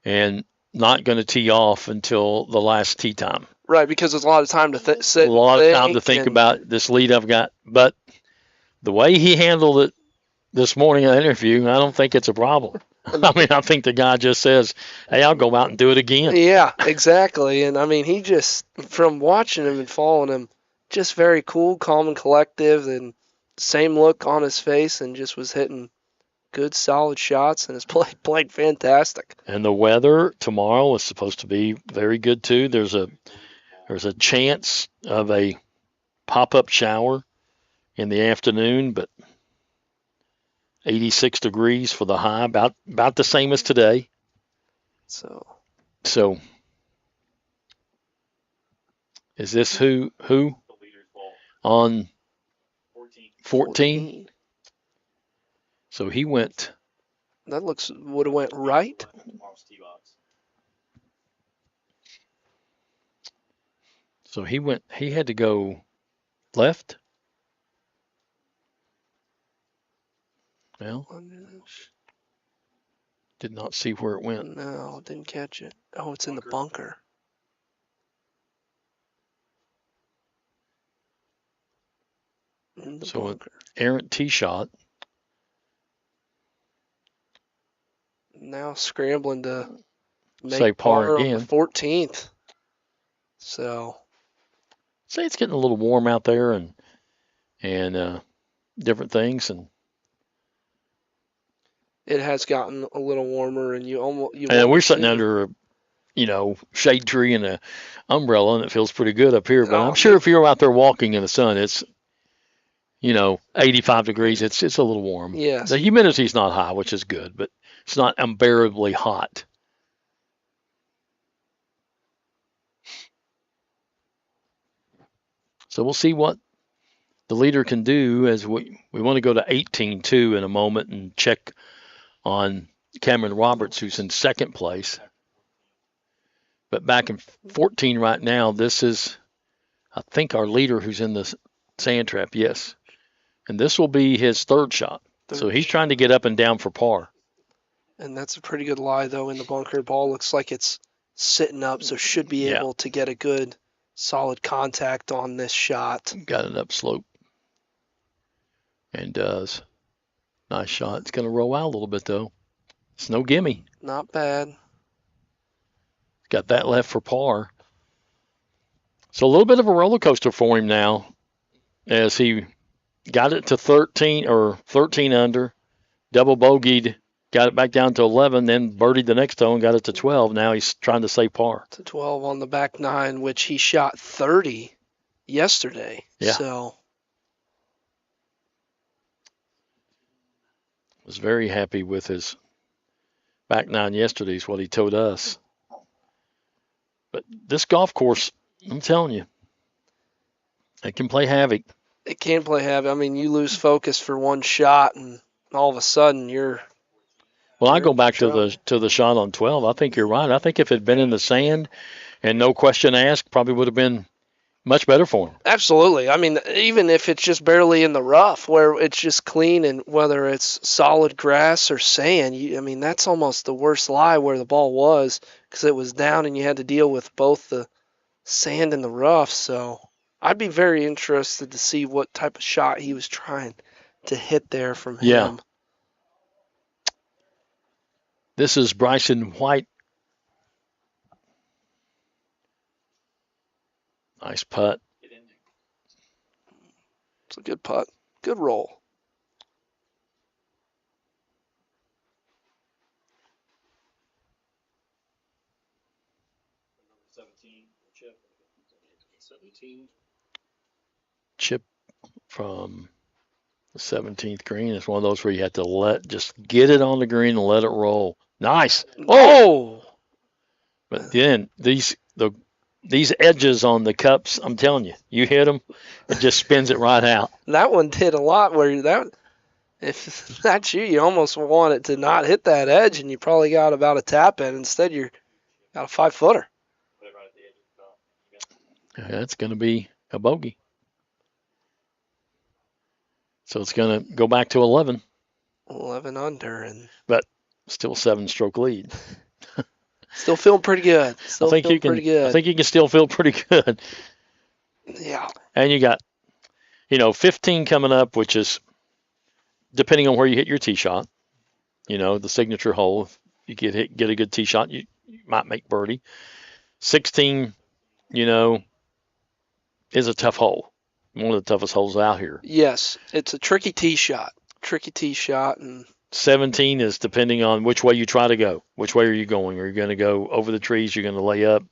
and not going to tee off until the last tee time. Right, because there's a lot of time to sit. A lot of time to think about this lead I've got. But the way he handled it this morning in the interview, I don't think it's a problem. I think the guy just says, hey, I'll go out and do it again. Yeah, exactly. And, he just, from watching him and following him, just very cool, calm, and collective, and same look on his face, and just was hitting good, solid shots, and has played fantastic. And the weather tomorrow is supposed to be very good, too. There's a chance of a pop-up shower in the afternoon, but 86 degrees for the high, about the same as today. So is this who on 14? So he went. That would have went right. So he had to go left. Well, did not see where it went. No, didn't catch it. Oh, it's in the bunker. So an errant tee shot. Now scrambling to make say par again. again. On the 14th. So. Say it's getting a little warm out there and different things, and it has gotten a little warmer, and and we're sitting under a shade tree and a umbrella, and it feels pretty good up here. But I'm sure if you're out there walking in the sun, it's 85 degrees. It's a little warm. Yes. The humidity's not high, which is good, but it's not unbearably hot. So we'll see what the leader can do, as we want to go to 18-2 in a moment and check on Cameron Roberts, who's in second place. But back in 14 right now, this is, I think, our leader who's in the sand trap, yes. And this will be his third shot. So he's trying to get up and down for par. And that's a pretty good lie, though, in the bunker. Ball looks like it's sitting up, so should be able to get a good, solid contact on this shot. Got it up slope. And does. Nice shot. It's going to roll out a little bit, though. It's no gimme. Not bad. Got that left for par. So a little bit of a roller coaster for him now as he got it to 13 under, double bogeyed, got it back down to 11, then birdied the next hole and got it to 12. Now he's trying to save par. To 12 on the back nine, which he shot 30 yesterday. Yeah. So was very happy with his back nine yesterday is what he told us. But this golf course, I'm telling you, it can play havoc. it can play havoc. I mean, you lose focus for one shot, and all of a sudden you're. Well, I go back to the shot on 12. I think you're right. I think if it had been in the sand and no question asked, probably would have been much better for him. Absolutely. I mean, even if it's just barely in the rough where it's just clean, and whether it's solid grass or sand, I mean, that's almost the worst lie where the ball was, because it was down and you had to deal with both the sand and the rough. So I'd be very interested to see what type of shot he was trying to hit there from him. Yeah. This is Bryson White. Nice putt. It's a good putt. Good roll. Chip from the 17th green. It's one of those where you have to just get it on the green and let it roll. Nice. Oh! But then these edges on the cups, I'm telling you, you hit them, it just spins it right out. That one did a lot where if that's you almost want it to not hit that edge, and you probably got about a tap in. Instead, you got a 5-footer. That's going to be a bogey. So it's going to go back to 11. 11 under. But still 7-stroke lead. Still feeling pretty good. I think you can still feel pretty good. Yeah. And you got, 15 coming up, which is depending on where you hit your tee shot. The signature hole. If you get a good tee shot, you might make birdie. 16, is a tough hole. One of the toughest holes out here. Yes, it's a tricky tee shot. And 17 is depending on which way you try to go. Which way are you going? Are you going to go over the trees? You're going to lay up,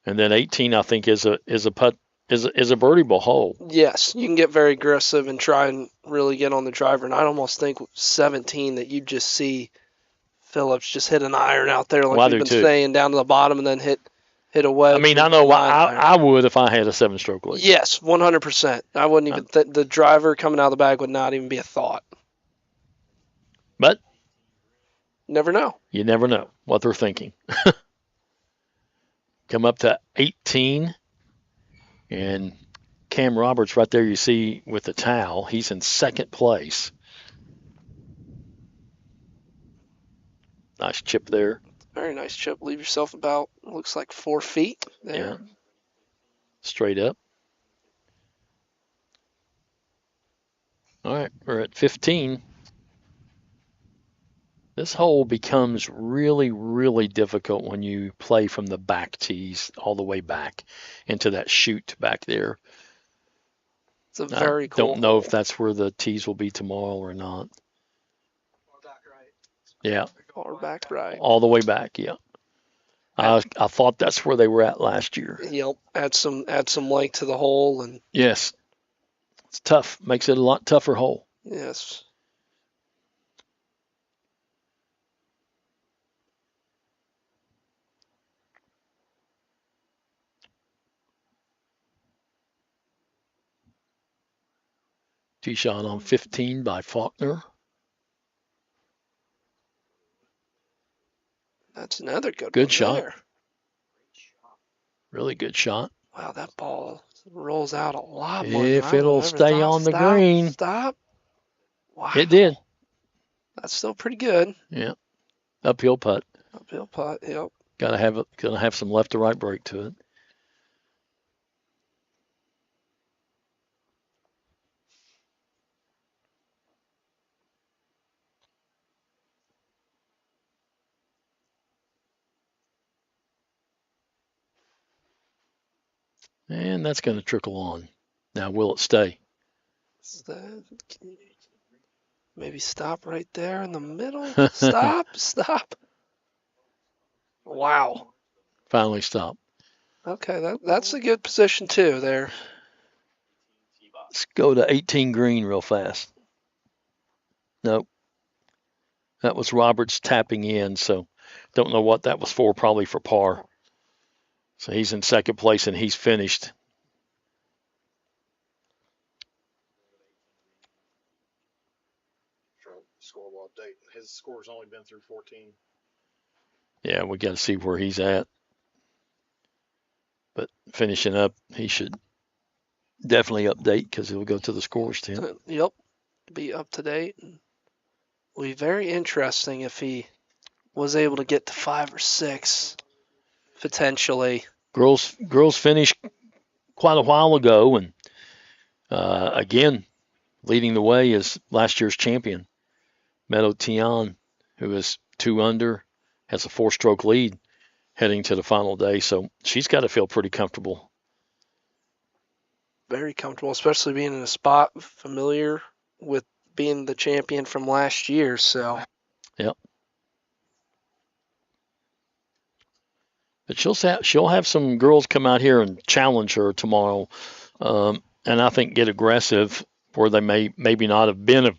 and then 18, I think, is a putt, is a birdieable hole. Yes, you can get very aggressive and try and really get on the driver. And I'd almost think 17 that you just see Phillips just hit an iron out there, like we've been saying, down to the bottom, and then hit a wedge. I mean, I know I would if I had a 7-stroke lead. Yes, 100%. I wouldn't even the driver coming out of the bag would not even be a thought. But never know. You never know what they're thinking. Come up to 18, and Cam Roberts right there you see with the towel. He's in second place. Nice chip there. Very nice chip. Leave yourself about, looks like 4 feet there. Yeah. Straight up. All right, we're at 15. This hole becomes really, really difficult when you play from the back tees all the way back into that chute back there. It's a very cool don't know if that's where the tees will be tomorrow or not. Yeah. Or back right. All the way back, yeah. I thought that's where they were at last year. Yep. Add some length to the hole, and yes. It's tough. Makes it a lot tougher hole. Yes. Tee shot on 15 by Faulkner. That's another good shot. There. Really good shot. Wow, that ball rolls out a lot more. If it'll stay on the green. Stop. Wow. It did. That's still pretty good. Yeah. Uphill putt. Yep. Gotta have some left to right break to it. And that's going to trickle on. Now, will it stay? Maybe stop right there in the middle. Stop. Wow. Finally stop. Okay, that's a good position too there. Let's go to 18 green real fast. Nope. That was Roberts tapping in, so don't know what that was for, probably for par. So he's in second place and he's finished. Scoreboard update. His score's only been through 14. Yeah, we got to see where he's at. But finishing up, he should definitely update because he'll go to the scores tent. Yep, be up to date. Will be very interesting if he was able to get to 5 or 6 potentially. Girls finished quite a while ago, and again, leading the way is last year's champion, Meadow Tian, who is 2 under, has a 4-stroke lead heading to the final day. So she's got to feel pretty comfortable. Very comfortable, especially being in a spot familiar with being the champion from last year. So, yep. But she'll have some girls come out here and challenge her tomorrow, and I think get aggressive where they maybe not have been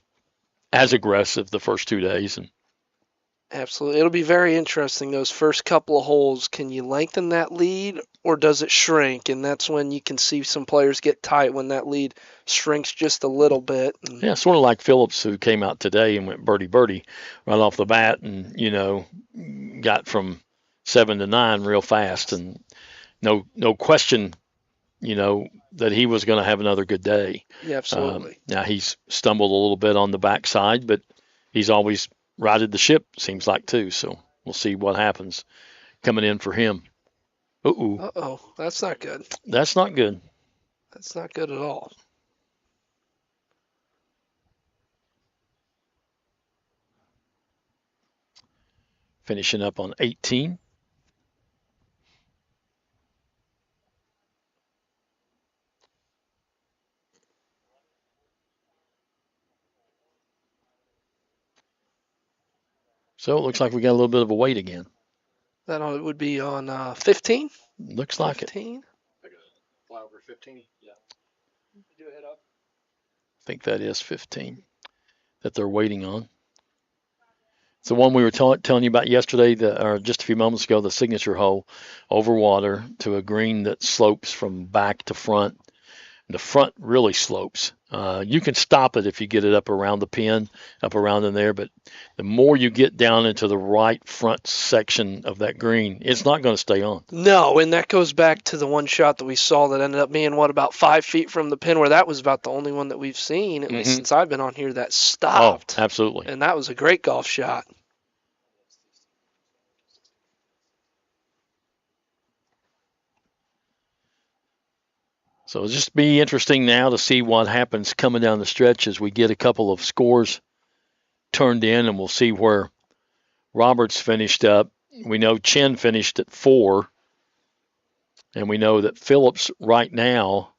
as aggressive the first 2 days. And absolutely, it'll be very interesting those first couple of holes. Can you lengthen that lead, or does it shrink? And that's when you can see some players get tight when that lead shrinks just a little bit. Yeah, sort of like Phillips, who came out today and went birdie right off the bat, and got from 7 to 9 real fast, and no question, that he was going to have another good day. Yeah, absolutely. Now he's stumbled a little bit on the backside, but he's always righted the ship, seems like, too. So we'll see what happens coming in for him. Uh-oh, that's not good. That's not good. That's not good at all. Finishing up on 18. So it looks like we got a little bit of a wait again. That would be on 15? Looks like 15? Like a flyover 15? Yeah. Do a hit up. I think that is 15 that they're waiting on. It's the one we were telling you about yesterday, or just a few moments ago, the signature hole over water to a green that slopes from back to front. The front really slopes. You can stop it if you get it up around the pin, up around in there, but the more you get down into the right front section of that green, it's not going to stay on. No, and that goes back to the one shot that we saw that ended up being, about 5 feet from the pin, where that was about the only one that we've seen, at least since I've been on here, that stopped. Oh, absolutely. And that was a great golf shot. So it'll just be interesting now to see what happens coming down the stretch as we get a couple of scores turned in, and we'll see where Roberts finished up. We know Chen finished at 4, and we know that Phillips right now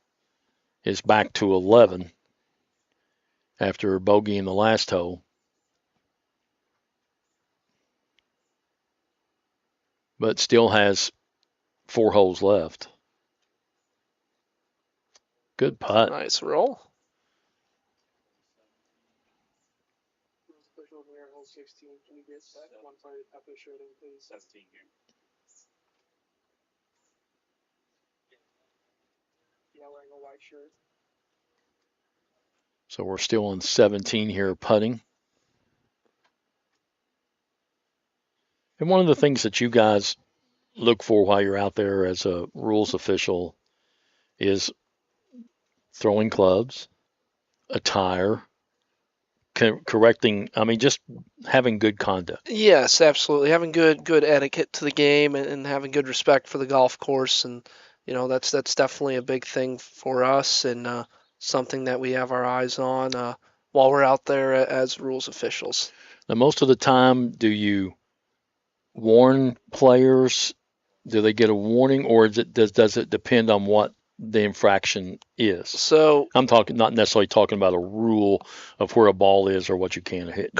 is back to 11 after bogey in the last hole. But still has 4 holes left. Good putt. Nice roll. So we're still on 17 here putting. And one of the things that you guys look for while you're out there as a rules official is throwing clubs, attire, correcting. I mean, just having good conduct. Yes, absolutely. Having good etiquette to the game and having good respect for the golf course, and that's definitely a big thing for us, and something that we have our eyes on while we're out there as rules officials. Now, most of the time, do you warn players? Do they get a warning, or does it depend on what the infraction is? So I'm not necessarily talking about a rule of where a ball is or what you can hit.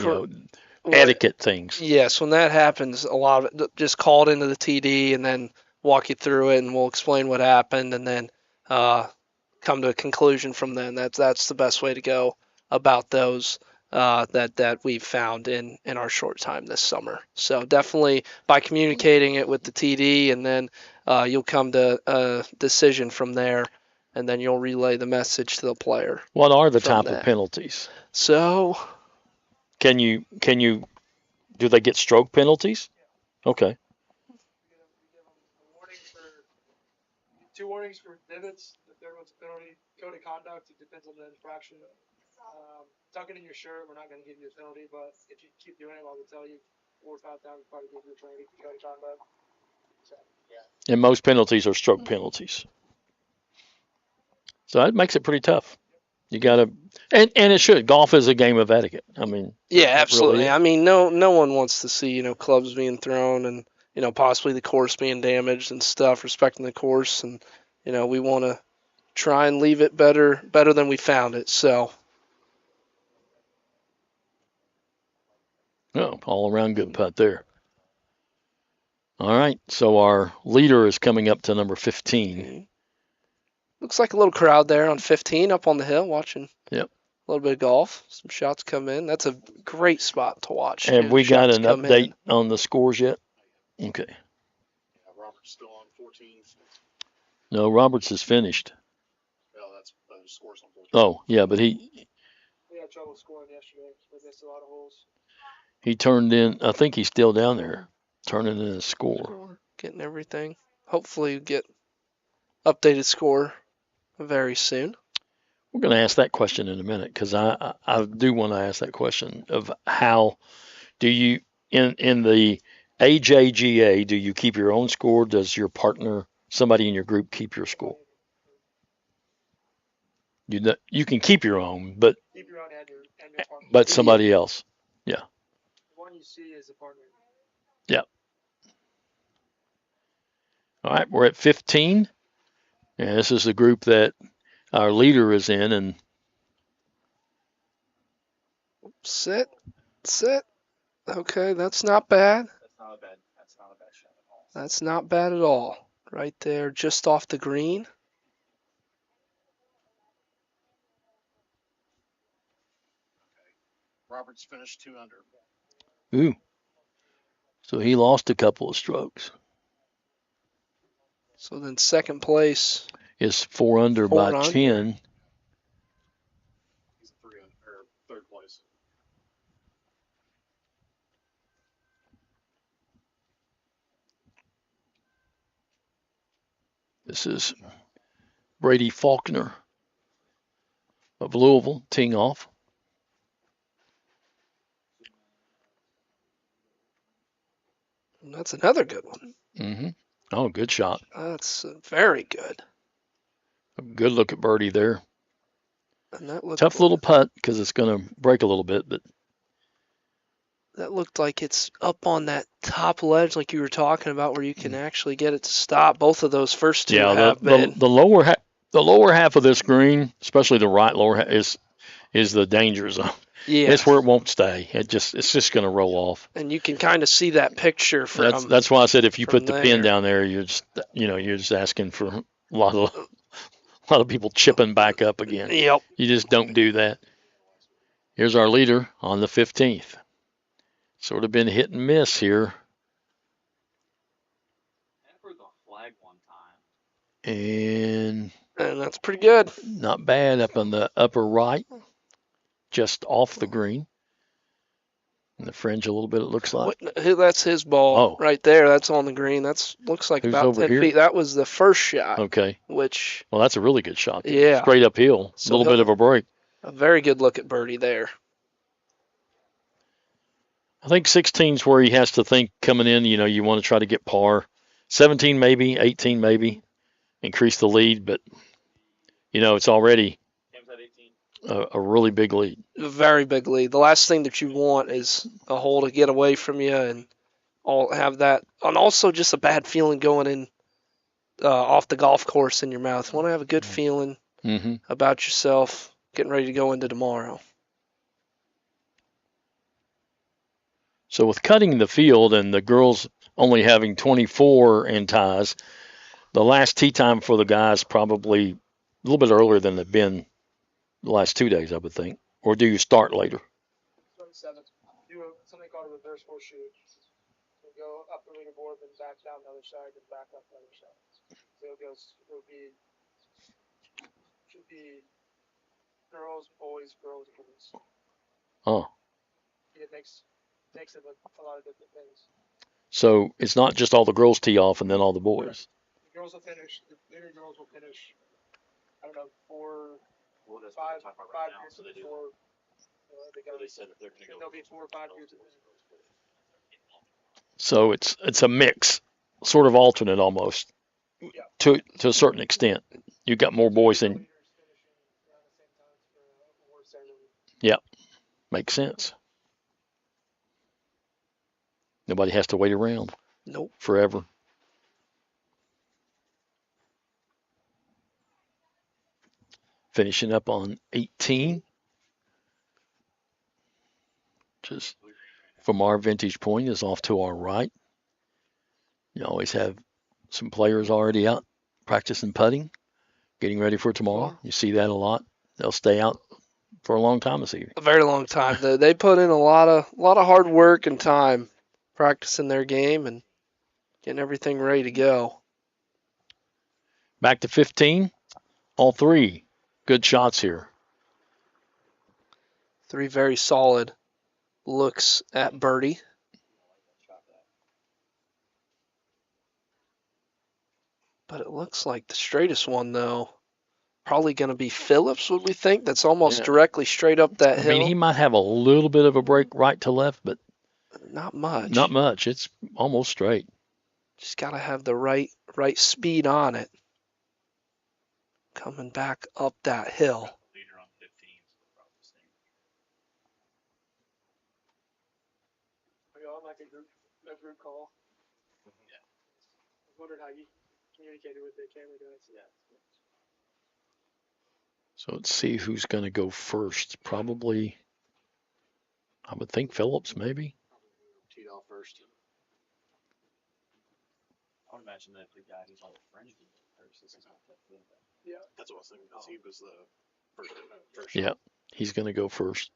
Etiquette things. Yes, when that happens, a lot of it just call it into the TD and then walk you through it, and we'll explain what happened, and then come to a conclusion from then. That's the best way to go about those that we've found in our short time this summer. So definitely by communicating it with the TD, and then you'll come to a decision from there, and then you'll relay the message to the player. What are the type of penalties? So Can you do they get stroke penalties? Okay. 2 warnings for divots. The third one's a penalty. Code of conduct, it depends on the infraction. Tuck it in your shirt, we're not going to give you a penalty, but if you keep doing it, I will tell you 4 or 5 times, probably give you a penalty for code of conduct. So, yeah. And most penalties are stroke penalties. So that makes it pretty tough. You got to, and it should. Golf is a game of etiquette. I mean, yeah, absolutely. Really, I mean, no one wants to see clubs being thrown and possibly the course being damaged and stuff. Respecting the course, and we want to try and leave it better than we found it. So, all around good putt there. All right, so our leader is coming up to number 15. Looks like a little crowd there on 15 up on the hill watching. Yep. A little bit of golf. Some shots come in. That's a great spot to watch. Have we got an update on the scores yet? Okay. Yeah, Robert's still on 14. No, Roberts is finished. Well, that's scores on 14. Oh, yeah, but We had trouble scoring yesterday. We missed a lot of holes. he turned in, I think he's still down there, turning in a score. Getting everything. Hopefully get updated score very soon. We're going to ask that question in a minute, because I do want to ask that question of how do you, in the AJGA, do you keep your own score? Does your partner, somebody in your group, keep your score? You can keep your own, but Keep your own and your partner. but somebody else. Yeah. The one you see is a partner. Yep. All right, we're at 15. And this is the group that our leader is in, and Sit. Okay, that's not bad. That's not a bad shot at all. That's not bad at all. Right there, just off the green. Roberts finished 2 under. ooh. So he lost a couple of strokes. So then second place Is 4 under by 10. He's a 3 under, or third place. This is Brady Faulkner of Louisville teeing off. And that's another good one. Mm-hmm. Oh, good shot. That's very good. A good look at birdie there. And that looked Tough little putt because it's going to break a little bit, but that looked like it's up on that top ledge like you were talking about, where you can actually get it to stop. Both of those first two have been. The lower half of this green, especially the right lower half, is the danger zone. Yeah, it's where it won't stay. It's just going to roll off. And you can kind of see that picture from. That's why I said if you put the there. pin down there, you're just asking for a lot of people chipping back up again. Yep. You just don't do that. Here's our leader on the 15th. Sort of been hit and miss here. And that's pretty good. Not bad up on the upper right, just off the green. And the fringe a little bit, it looks like. That's his ball right there. That's on the green. Looks like Who's about over 10 here? feet. That was the first shot. Okay. Which, well, that's a really good shot. Yeah. Straight uphill. So a little bit of a break. A very good look at birdie there. I think 16's where he has to think coming in, you want to try to get par. 17 maybe, 18 maybe, increase the lead, but, it's already a really big lead. A very big lead. The last thing that you want is a hole to get away from you and all have that. And also just a bad feeling going in off the golf course in your mouth. You want to have a good feeling about yourself getting ready to go into tomorrow. So with cutting the field and the girls only having 24 in ties, the last tee time for the guys probably a little bit earlier than they've been the last 2 days, I would think. Or do you start later? 27. Do something called a reverse horseshoe. So go up the leaderboard, then back down the other side, then back up the other side. So should be girls, boys, girls, boys. Oh. It makes it a lot of different things. So it's not just all the girls tee off and then all the boys. The girls will finish. The later girls will finish. I don't know, 5 groups before they go. There'll be 4 or 5 groups. So it's a mix, sort of alternate almost, to a certain extent. You got more boys than. Yeah, makes sense. Nobody has to wait around. Nope. Forever. Finishing up on 18. Just from our vantage point is off to our right. You always have some players already out practicing putting, getting ready for tomorrow. You see that a lot. They'll stay out for a long time this evening. A very long time. They put in a lot of hard work and time practicing their game and getting everything ready to go. Back to 15. All 3 good shots here. 3 very solid looks at birdie. But it looks like the straightest one, though, probably going to be Phillips, would we think? That's almost directly straight up that hill. I mean, he might have a little bit of a break right to left, but not much. Not much. It's almost straight. Just got to have the right speed on it. Coming back up that hill. Are you on like a group call? Yeah. I was wondering how you communicated with the camera guys. Yeah. So let's see who's going to go first. Probably, I would think Phillips, maybe. Teed off first. I would imagine that the guy who's on the fringe would go first. This is not that good. Yeah, that's what I was thinking. Because he was the first. Yeah, he's going to go first.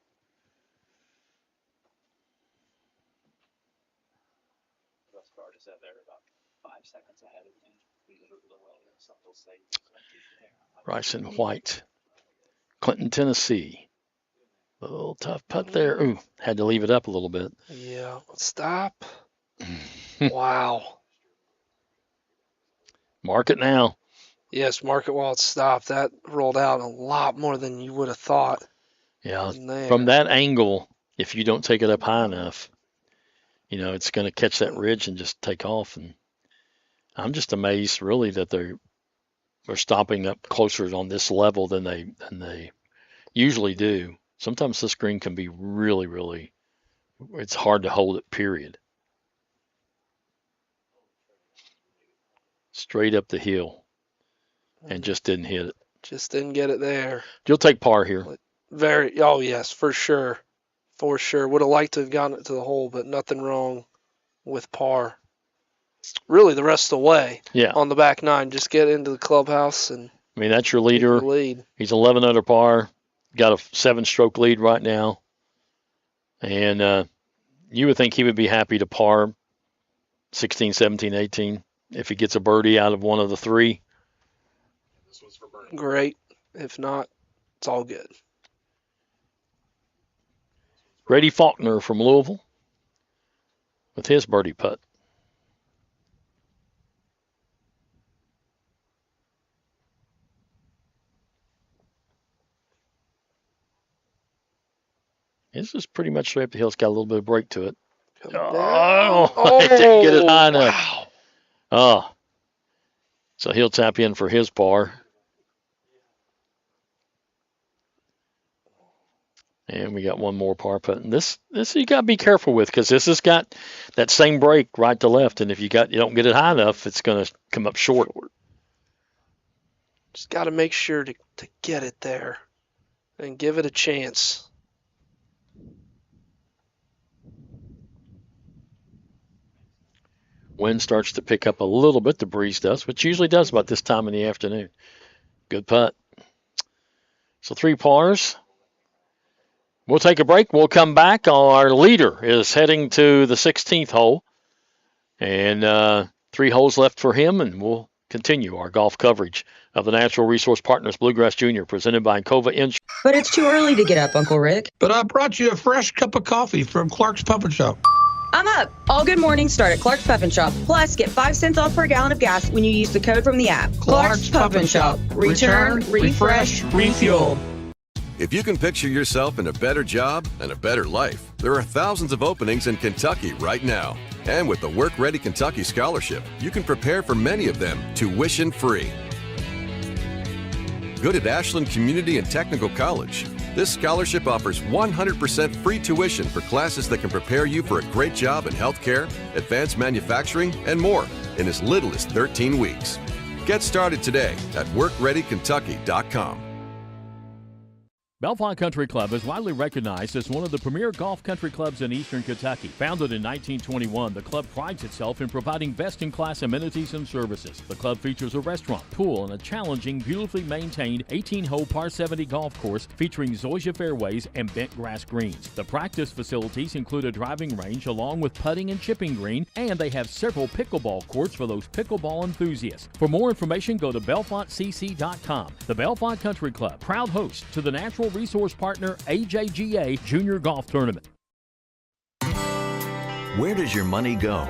Best card is out there about 5 seconds ahead of him. Bryson White, Clinton, Tennessee. A little tough putt there. Ooh, had to leave it up a little bit. Yeah, stop. Wow. Mark it now. Yes, mark it while it's stopped. That rolled out a lot more than you would have thought. Yeah, from that angle, if you don't take it up high enough, it's going to catch that ridge and just take off. And I'm just amazed, really, that they're stopping up closer on this level than they usually do. Sometimes this green can be really, really, it's hard to hold it, period. Straight up the hill and just didn't hit it. Just didn't get it there. You'll take par here. Oh, yes, for sure. For sure. Would have liked to have gotten it to the hole, but nothing wrong with par. Really, the rest of the way on the back 9. Just get into the clubhouse. And I mean, that's your leader. He's 11 under par. Got a 7-stroke lead right now. And you would think he would be happy to par 16, 17, 18 if he gets a birdie out of one of the 3. This one's for birdie. Great. If not, it's all good. Grady Faulkner from Louisville with his birdie putt. This is pretty much straight up the hill. It's got a little bit of break to it. It didn't get it high enough. Wow. Oh. So he'll tap in for his par. And we got one more par putt. And this you got to be careful with, because this has got that same break right to left. And if you don't get it high enough, it's going to come up short. Just got to make sure to get it there and give it a chance. Wind starts to pick up a little bit. The breeze does, which usually does about this time in the afternoon. Good putt. So 3 pars. We'll take a break. We'll come back. Our leader is heading to the 16th hole. And 3 holes left for him, and we'll continue our golf coverage of the Natural Resource Partners Bluegrass Junior, presented by Encova Insurance. But it's too early to get up, Uncle Rick. But I brought you a fresh cup of coffee from Clark's Puppet Shop. I'm up. All good mornings start at Clark's Puppet Shop. Plus, get 5 cents off per gallon of gas when you use the code from the app. Clark's Puppet Shop. Return, refresh, refuel. If you can picture yourself in a better job and a better life, there are thousands of openings in Kentucky right now. And with the Work Ready Kentucky Scholarship, you can prepare for many of them tuition-free. Good at Ashland Community and Technical College. This scholarship offers 100% free tuition for classes that can prepare you for a great job in healthcare, advanced manufacturing, and more in as little as 13 weeks. Get started today at workreadykentucky.com. Bellefonte Country Club is widely recognized as one of the premier golf country clubs in eastern Kentucky. Founded in 1921, the club prides itself in providing best-in-class amenities and services. The club features a restaurant, pool, and a challenging, beautifully maintained 18-hole par 70 golf course featuring zoysia fairways and bent grass greens. The practice facilities include a driving range along with putting and chipping green, and they have several pickleball courts for those pickleball enthusiasts. For more information, go to bellefontecc.com. The Bellefonte Country Club, proud host to the Natural Resource Partner AJGA Junior Golf Tournament. Where does your money go?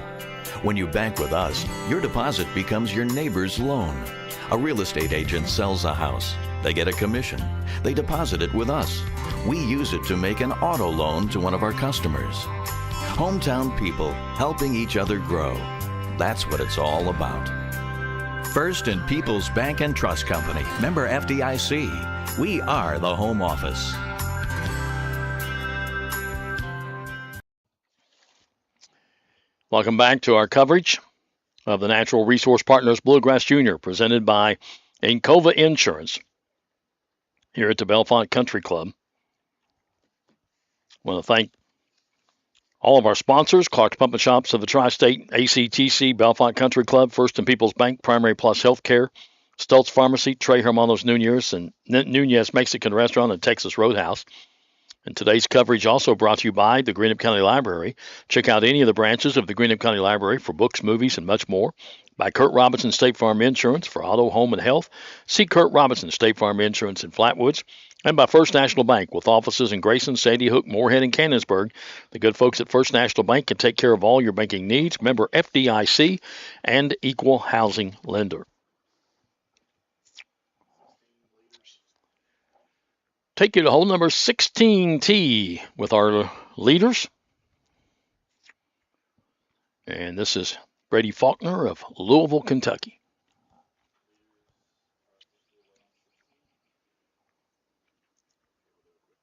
When you bank with us, your deposit becomes your neighbor's loan. A real estate agent sells a house. They get a commission. They deposit it with us. We use it to make an auto loan to one of our customers. Hometown people helping each other grow. That's what it's all about. First and People's Bank and Trust Company, member FDIC. We are the home office. Welcome back to our coverage of the Natural Resource Partners Bluegrass Junior, presented by Encova Insurance here at the Bellefonte Country Club. I want to thank all of our sponsors: Clark's Puppet Shops of the Tri-State, ACTC, Bellefonte Country Club, First and People's Bank, Primary Plus Healthcare, Stoltz Pharmacy, Trey Hermanos Nunez Mexican Restaurant, and Texas Roadhouse. And today's coverage also brought to you by the Greenup County Library. Check out any of the branches of the Greenup County Library for books, movies, and much more. By Kurt Robinson State Farm Insurance for auto, home, and health. See Kurt Robinson State Farm Insurance in Flatwoods. And by First National Bank, with offices in Grayson, Sandy Hook, Moorhead, and Canonsburg. The good folks at First National Bank can take care of all your banking needs. Member FDIC and equal housing lender. Take you to hole number 16T with our leaders. And this is Brady Faulkner of Louisville, Kentucky.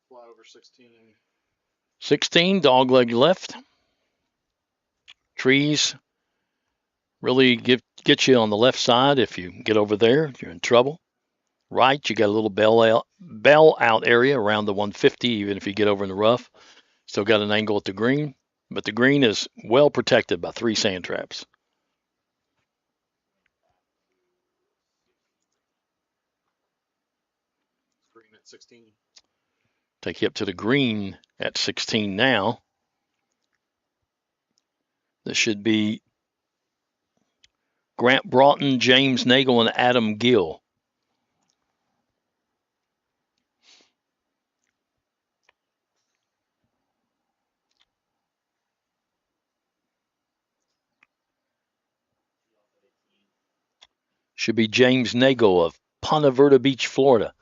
Fly over 16. 16, dogleg left. Trees really get you on the left side. If you get over there, you're in trouble. Right, you got a little bell out area around the 150, even if you get over in the rough. Still got an angle at the green, but the green is well protected by 3 sand traps. Green at 16. Take you up to the green at 16 now. This should be Grant Broughton, James Nagel, and Adam Gill. Should be James Nagel of Ponte Verde Beach, Florida.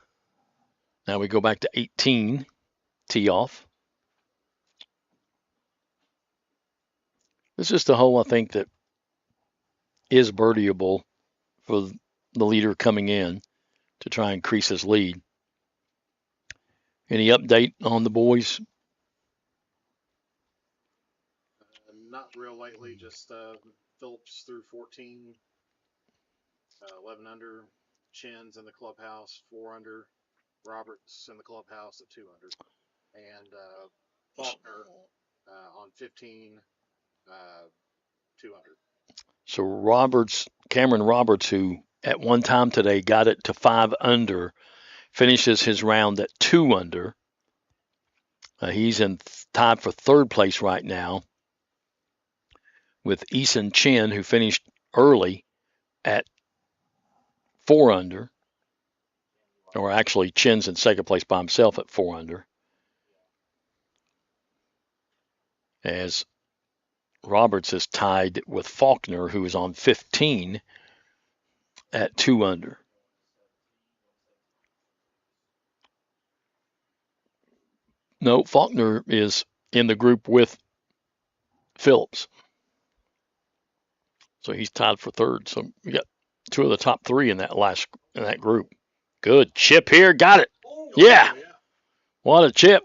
Now we go back to 18, tee off. It's just a hole I think that is birdieable for the leader coming in to try and increase his lead. Any update on the boys? Not real lately, just Phillips through 14, 11 under, Chin's in the clubhouse, 4 under, Roberts in the clubhouse at 2 under, and Faulkner on 15, 2 under. So Cameron Roberts, who at one time today got it to 5 under, finishes his round at 2 under. He's tied for third place right now with Eason Chin, who finished early at 4 under. Or actually, Chin's in second place by himself at 4 under. As Roberts is tied with Faulkner, who is on 15 at 2 under. No, Faulkner is in the group with Phillips. So he's tied for third. So we got 2 of the top 3 in that group. Good chip here. Got it. Yeah. What a chip.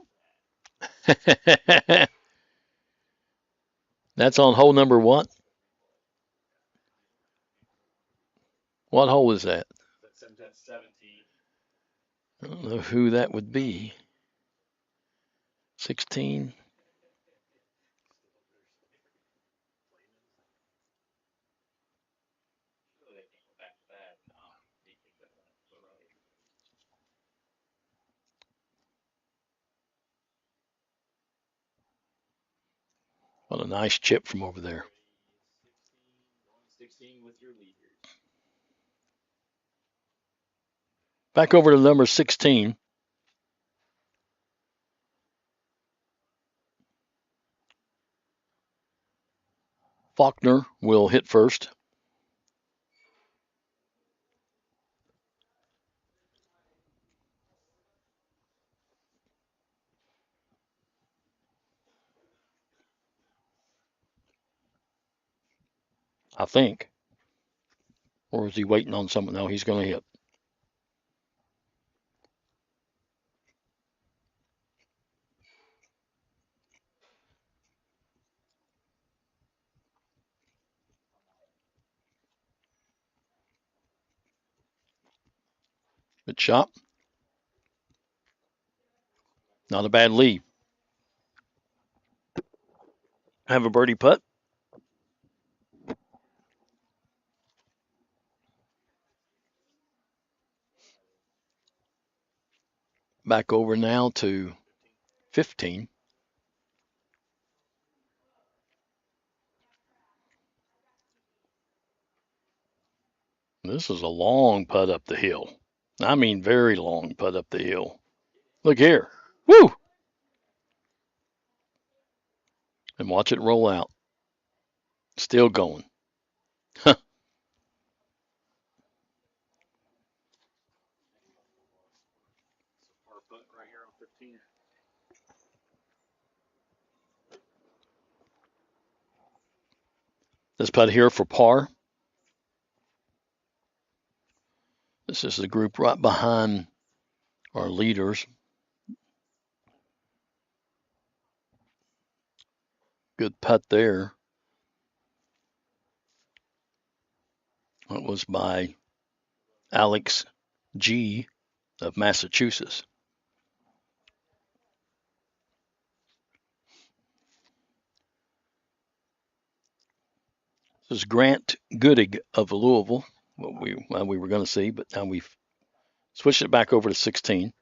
That's on hole number what? What hole is that? That's 17. I don't know who that would be. 16. What a nice chip from over there. 16 with your leaders. Back over to number 16. Faulkner will hit first. I think. Or is he waiting on someone? No, he's going to hit. Good shot. Not a bad lead. Have a birdie putt. Back over now to 15. This is a long putt up the hill. I mean, very long putt up the hill. Look here. Woo! And watch it roll out. Still going. Huh. Right here on 15. This putt here for par. This is the group right behind our leaders. Good putt there. That was by Alex G. of Massachusetts. This is Grant Goodig of Louisville, what we were going to see, but now we've switched it back over to 16.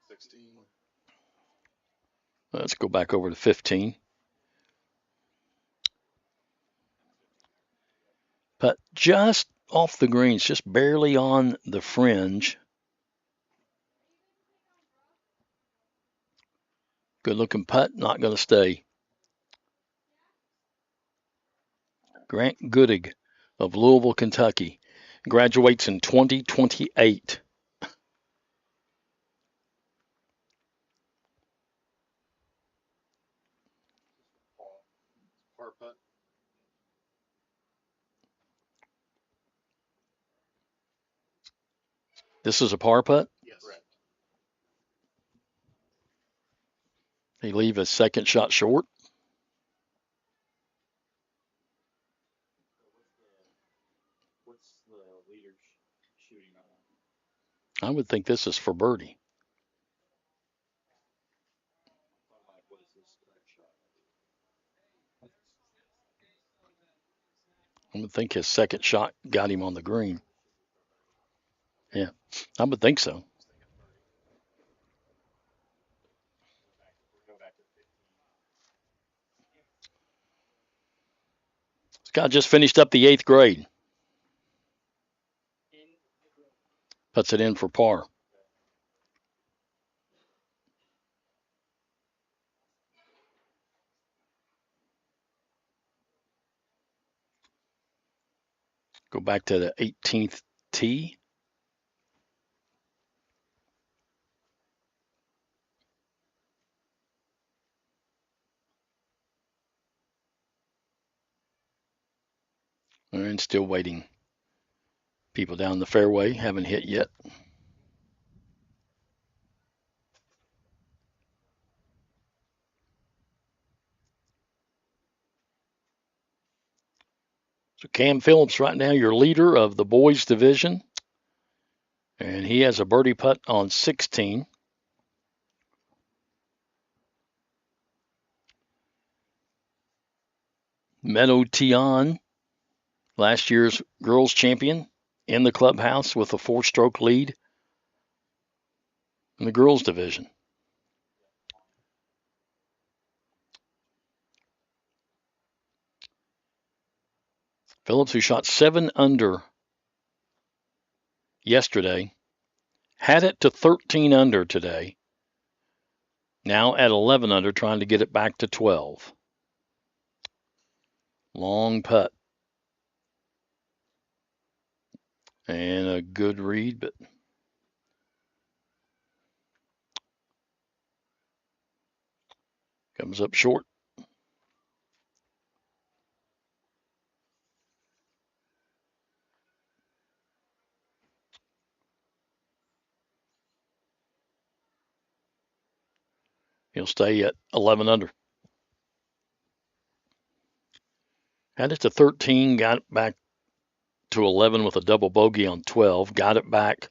16. Let's go back over to 15. But just off the greens, just barely on the fringe. Good looking putt, not going to stay. Grant Goodig of Louisville, Kentucky, graduates in 2028. This is a par putt? Yes. Correct. They leave a second shot short. What's the leader shooting right now? I would think this is for birdie. What is this correct shot? I would think his second shot got him on the green. Yeah, I would think so. Scott just finished up the 8th grade. Puts it in for par. Go back to the 18th tee. And still waiting. People down the fairway haven't hit yet. So Cam Phillips right now, your leader of the boys division. And he has a birdie putt on 16. Meadow Tian, last year's girls champion, in the clubhouse with a 4-stroke lead in the girls division. Phillips, who shot 7 under yesterday, had it to 13 under today. Now at 11 under, trying to get it back to 12. Long putt. And a good read, but comes up short. He'll stay at 11 under. Had it to 13, got it back to 11 with a double bogey on 12. Got it back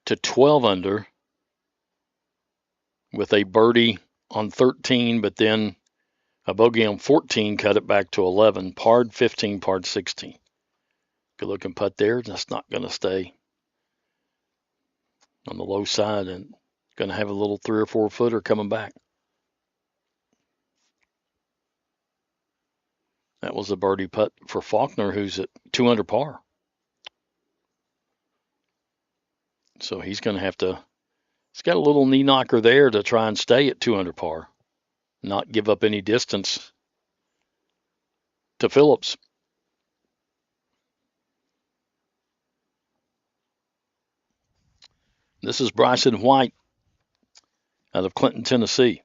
to 12 under with a birdie on 13, but then a bogey on 14 cut it back to 11. Parred 15, parred 16. Good looking putt there. That's not going to stay on the low side and going to have a little 3 or 4 footer coming back. That was a birdie putt for Faulkner, who's at 2 under par. So he's going to have to, he's got a little knee knocker there to try and stay at 2 under par, not give up any distance to Phillips. This is Bryson White out of Clinton, Tennessee.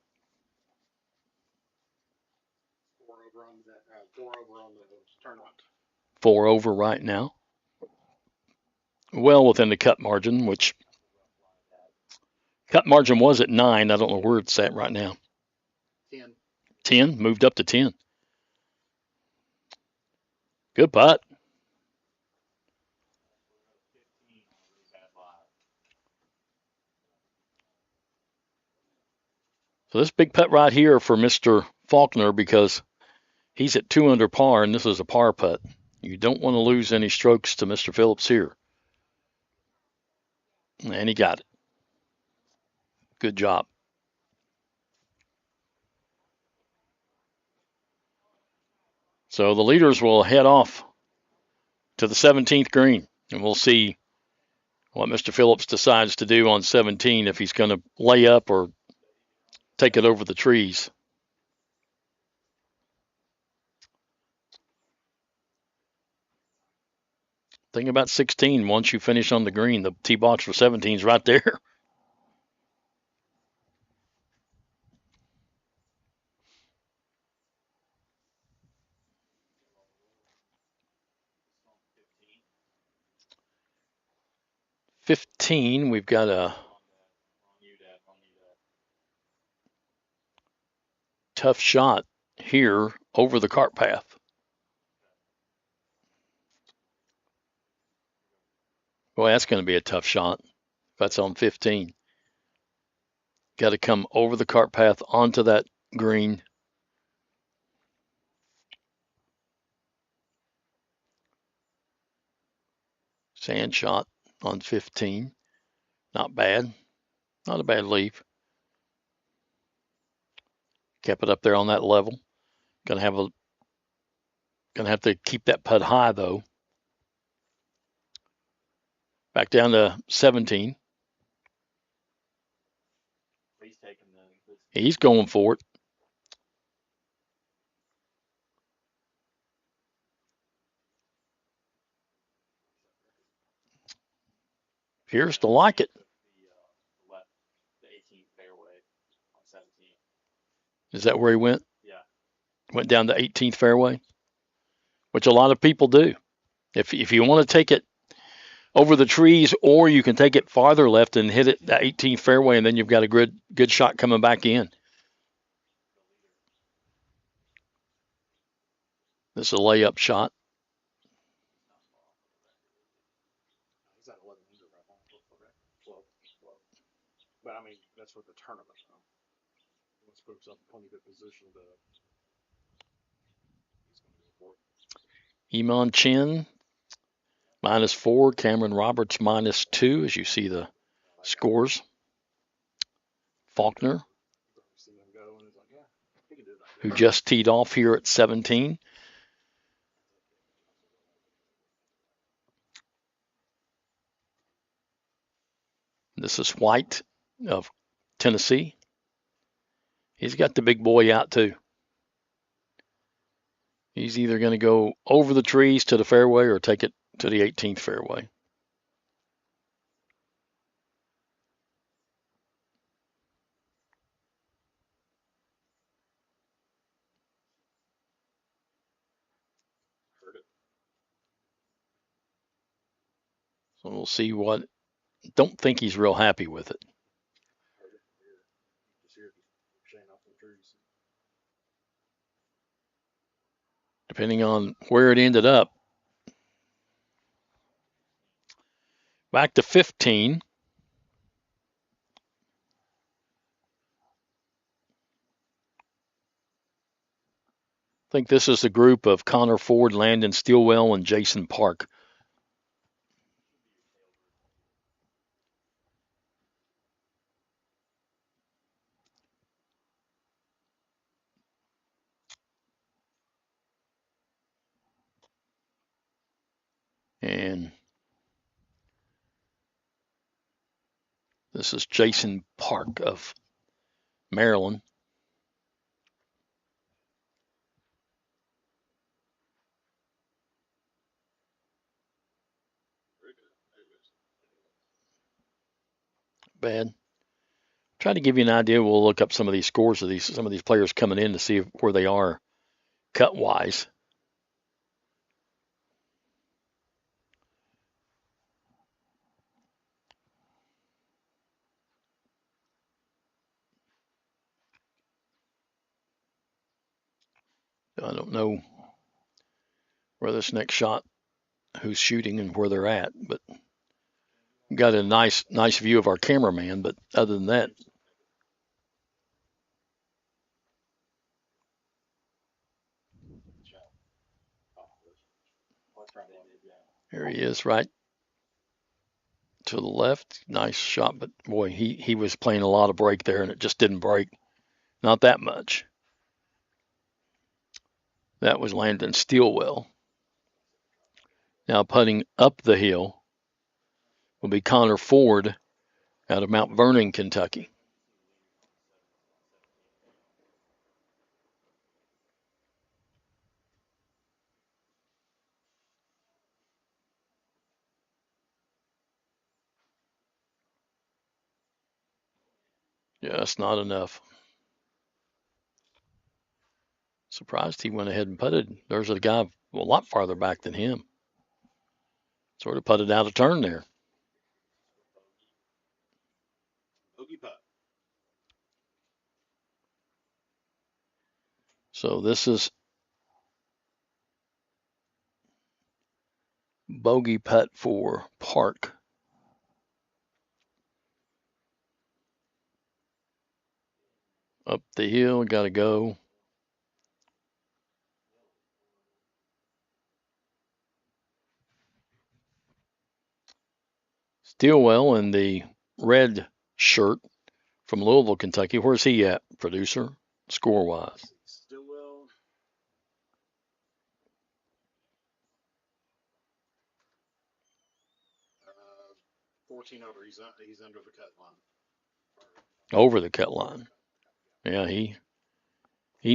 4 over on the tournament. 4 over right now. Well within the cut margin, which cut margin was at 9. I don't know where it's at right now. 10. 10, moved up to 10. Good putt. So this big putt right here for Mr. Faulkner, because he's at 2 under par, and this is a par putt. You don't want to lose any strokes to Mr. Phillips here. And he got it. Good job. So the leaders will head off to the 17th green, and we'll see what Mr. Phillips decides to do on 17, if he's going to lay up or take it over the trees. Thing about 16, once you finish on the green, the tee box for 17 is right there. 15, we've got a tough shot here over the cart path. Well, that's going to be a tough shot. That's on 15. Got to come over the cart path onto that green. Sand shot on 15. Not bad. Not a bad leave. Kept it up there on that level. Gonna have to keep that putt high though. Back down to 17. He's going for it. Appears to like it. Is that where he went? Yeah. Went down the 18th fairway, which a lot of people do. If you want to take it over the trees, or you can take it farther left and hit it the 18th fairway, and then you've got a good shot coming back in. This is a layup shot. But I mean, that's for the tournament. Let's put himself in plenty good position to. Iman Chin, -4. Cameron Roberts, -2, as you see the scores. Faulkner, who just teed off here at 17. This is White of Tennessee. He's got the big boy out too. He's either going to go over the trees to the fairway or take it to the 18th fairway. So we'll see what. Don't think he's real happy with it. Depending on where it ended up. Back to 15. I think this is the group of Connor Ford, Landon Stilwell, and Jason Park. And this is Jason Park of Maryland. Bad. Try to give you an idea. We'll look up some of these scores of some of these players coming in to see where they are cut wise. I don't know where this next shot, who's shooting and where they're at, but got a nice view of our cameraman. But other than that, there he is, right to the left. Nice shot, but boy, he was playing a lot of break there, and it just didn't break. Not that much. That was Landon Stilwell. Now putting up the hill will be Connor Ford out of Mount Vernon, Kentucky. Just not enough. Surprised he went ahead and putted. There's a guy a lot farther back than him. Sort of putted out a turn there. So this is bogey putt for Park. Up the hill, got to go. Stillwell in the red shirt from Louisville, Kentucky. Where's he at, producer, score-wise? Stillwell. 14 over. He's under the cut line. Over the cut line. Yeah, he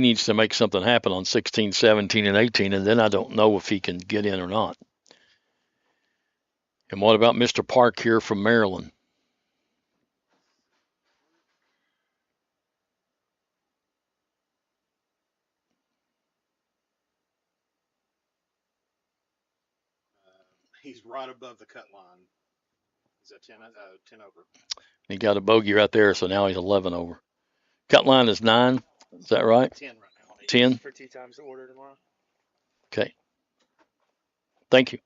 needs to make something happen on 16, 17, and 18, and then I don't know if he can get in or not. And what about Mr. Park here from Maryland? He's right above the cut line. He's at 10 over. He got a bogey right there, so now he's 11 over. Cut line is 9. Is that right? 10 right now. 10? For tee times to order tomorrow. Okay. Thank you.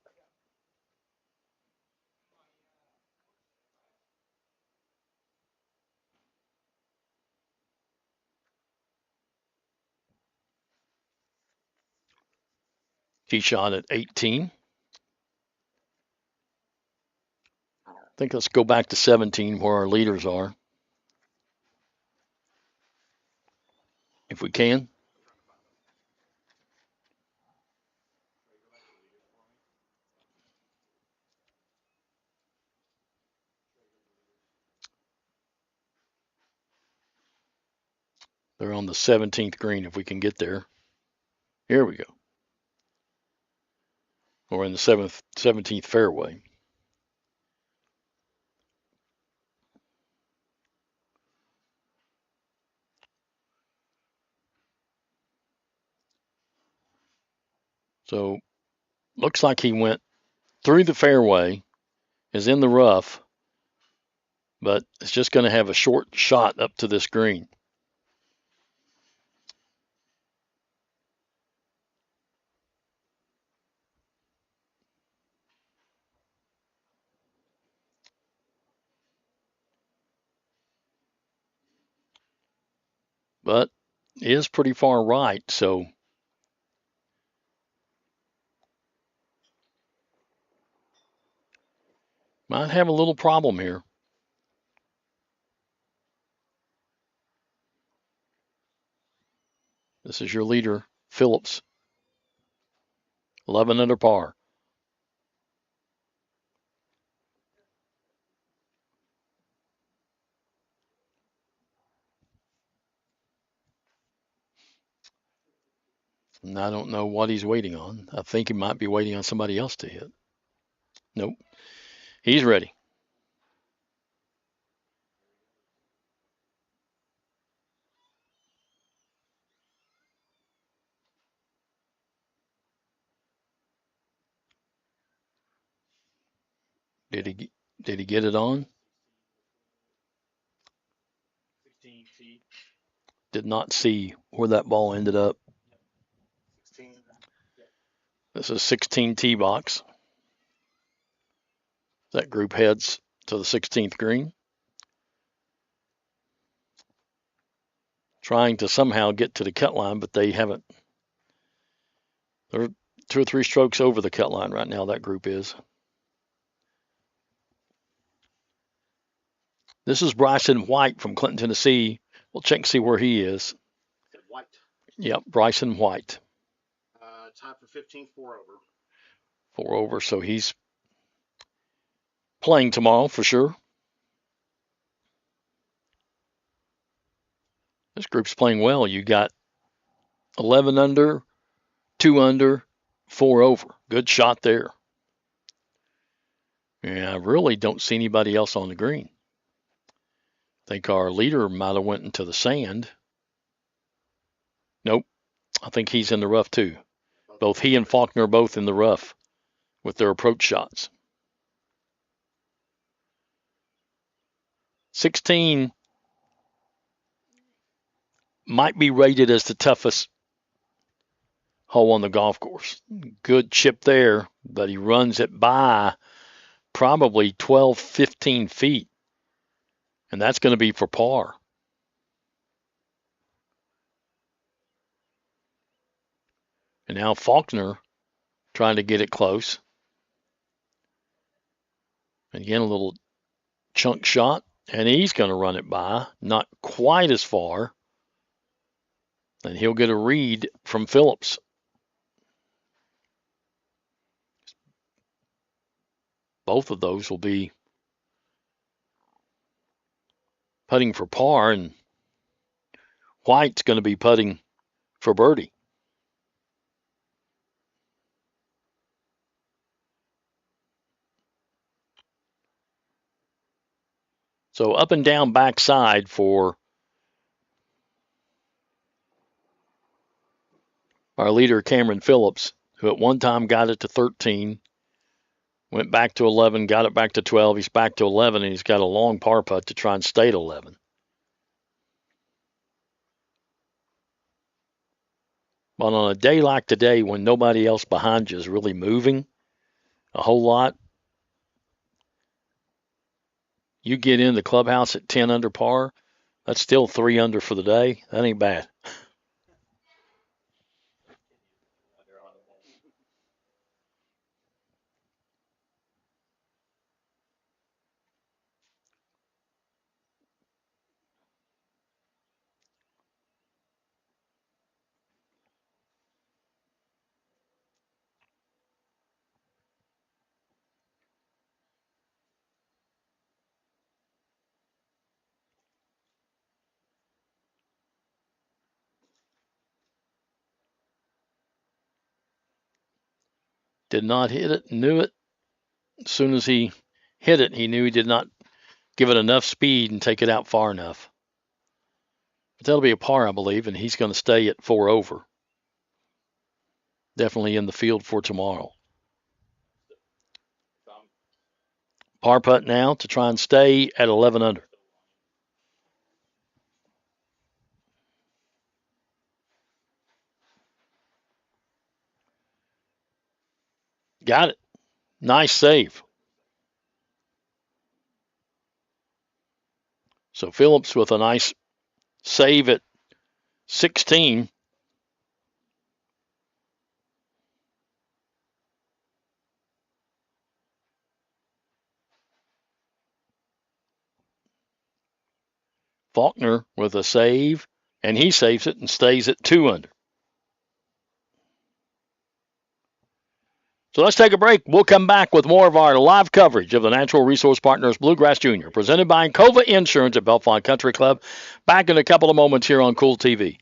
Tee shot at 18. I think let's go back to 17 where our leaders are. If we can. They're on the 17th green if we can get there. Here we go. We're in the 17th fairway. So looks like he went through the fairway, is in the rough, but it's just going to have a short shot up to this green. But it is pretty far right, so might have a little problem here. This is your leader, Phillips. 11 under par. And I don't know what he's waiting on. I think he might be waiting on somebody else to hit. Nope. He's ready. Did he get it on? 16 feet. Did not see where that ball ended up. 16. This is 16 tee box. That group heads to the 16th green. Trying to somehow get to the cut line, but they haven't. They're 2 or 3 strokes over the cut line right now, that group is. This is Bryson White from Clinton, Tennessee. We'll check and see where he is. White. Yep, Bryson White. Time for 15th, 4 over. 4 over, so he's playing tomorrow for sure. This group's playing well. You got 11 under, 2 under, 4 over. Good shot there. Yeah, I really don't see anybody else on the green. I think our leader might have went into the sand. Nope. I think he's in the rough too. Both he and Faulkner are both in the rough with their approach shots. 16 might be rated as the toughest hole on the golf course. Good chip there, but he runs it by probably 12, 15 feet. And that's going to be for par. And now Faulkner trying to get it close. Again, a little chunk shot, and he's going to run it by, not quite as far. And he'll get a read from Phillips. Both of those will be putting for par, and White's going to be putting for birdie. So up and down backside for our leader, Cameron Phillips, who at one time got it to 13, went back to 11, got it back to 12. He's back to 11, and he's got a long par putt to try and stay at 11. But on a day like today, when nobody else behind you is really moving a whole lot, you get in the clubhouse at 10 under par, that's still 3 under for the day. That ain't bad. Did not hit it, knew it. As soon as he hit it, he knew he did not give it enough speed and take it out far enough. But that'll be a par, I believe, and he's going to stay at 4 over. Definitely in the field for tomorrow. Par putt now to try and stay at 11 under. Got it. Nice save. So Phillips with a nice save at 16. Faulkner with a save, and he saves it and stays at 2 under. So let's take a break. We'll come back with more of our live coverage of the Natural Resource Partners Bluegrass Junior, presented by Encova Insurance at Bellefonte Country Club. Back in a couple of moments here on Cool TV.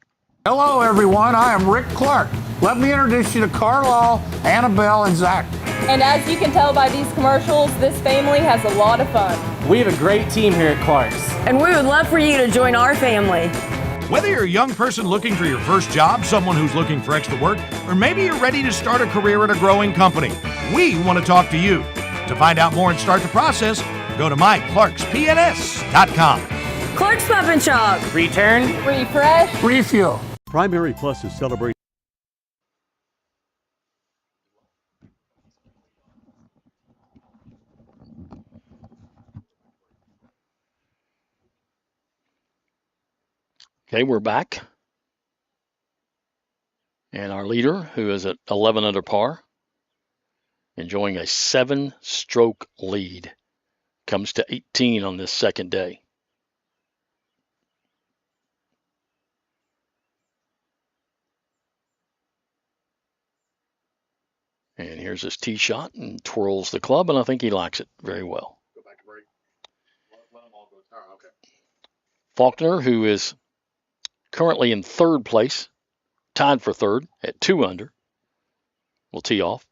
Hello, everyone. I am Rick Clark. Let me introduce you to Carlisle, Annabelle, and Zach. And as you can tell by these commercials, this family has a lot of fun. We have a great team here at Clark's. And we would love for you to join our family. Whether you're a young person looking for your first job, someone who's looking for extra work, or maybe you're ready to start a career at a growing company, we want to talk to you. To find out more and start the process, go to myclarkspns.com. Clark's Pub and Shop. Return, refresh, refuel. Primary Plus is celebrating. Okay, we're back. And our leader, who is at 11 under par, enjoying a 7-stroke lead, comes to 18 on this second day. And here's his tee shot and twirls the club, and I think he likes it very well. Go back to break. Let them all go. Oh, okay. Faulkner, who is currently in third place, tied for third at 2 under, will tee off.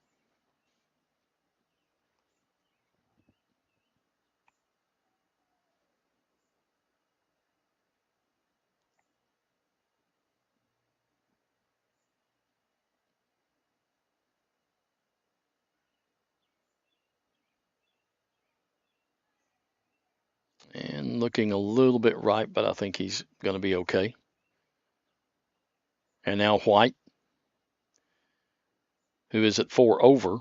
And looking a little bit right, but I think he's going to be okay. And now White who is at 4 over,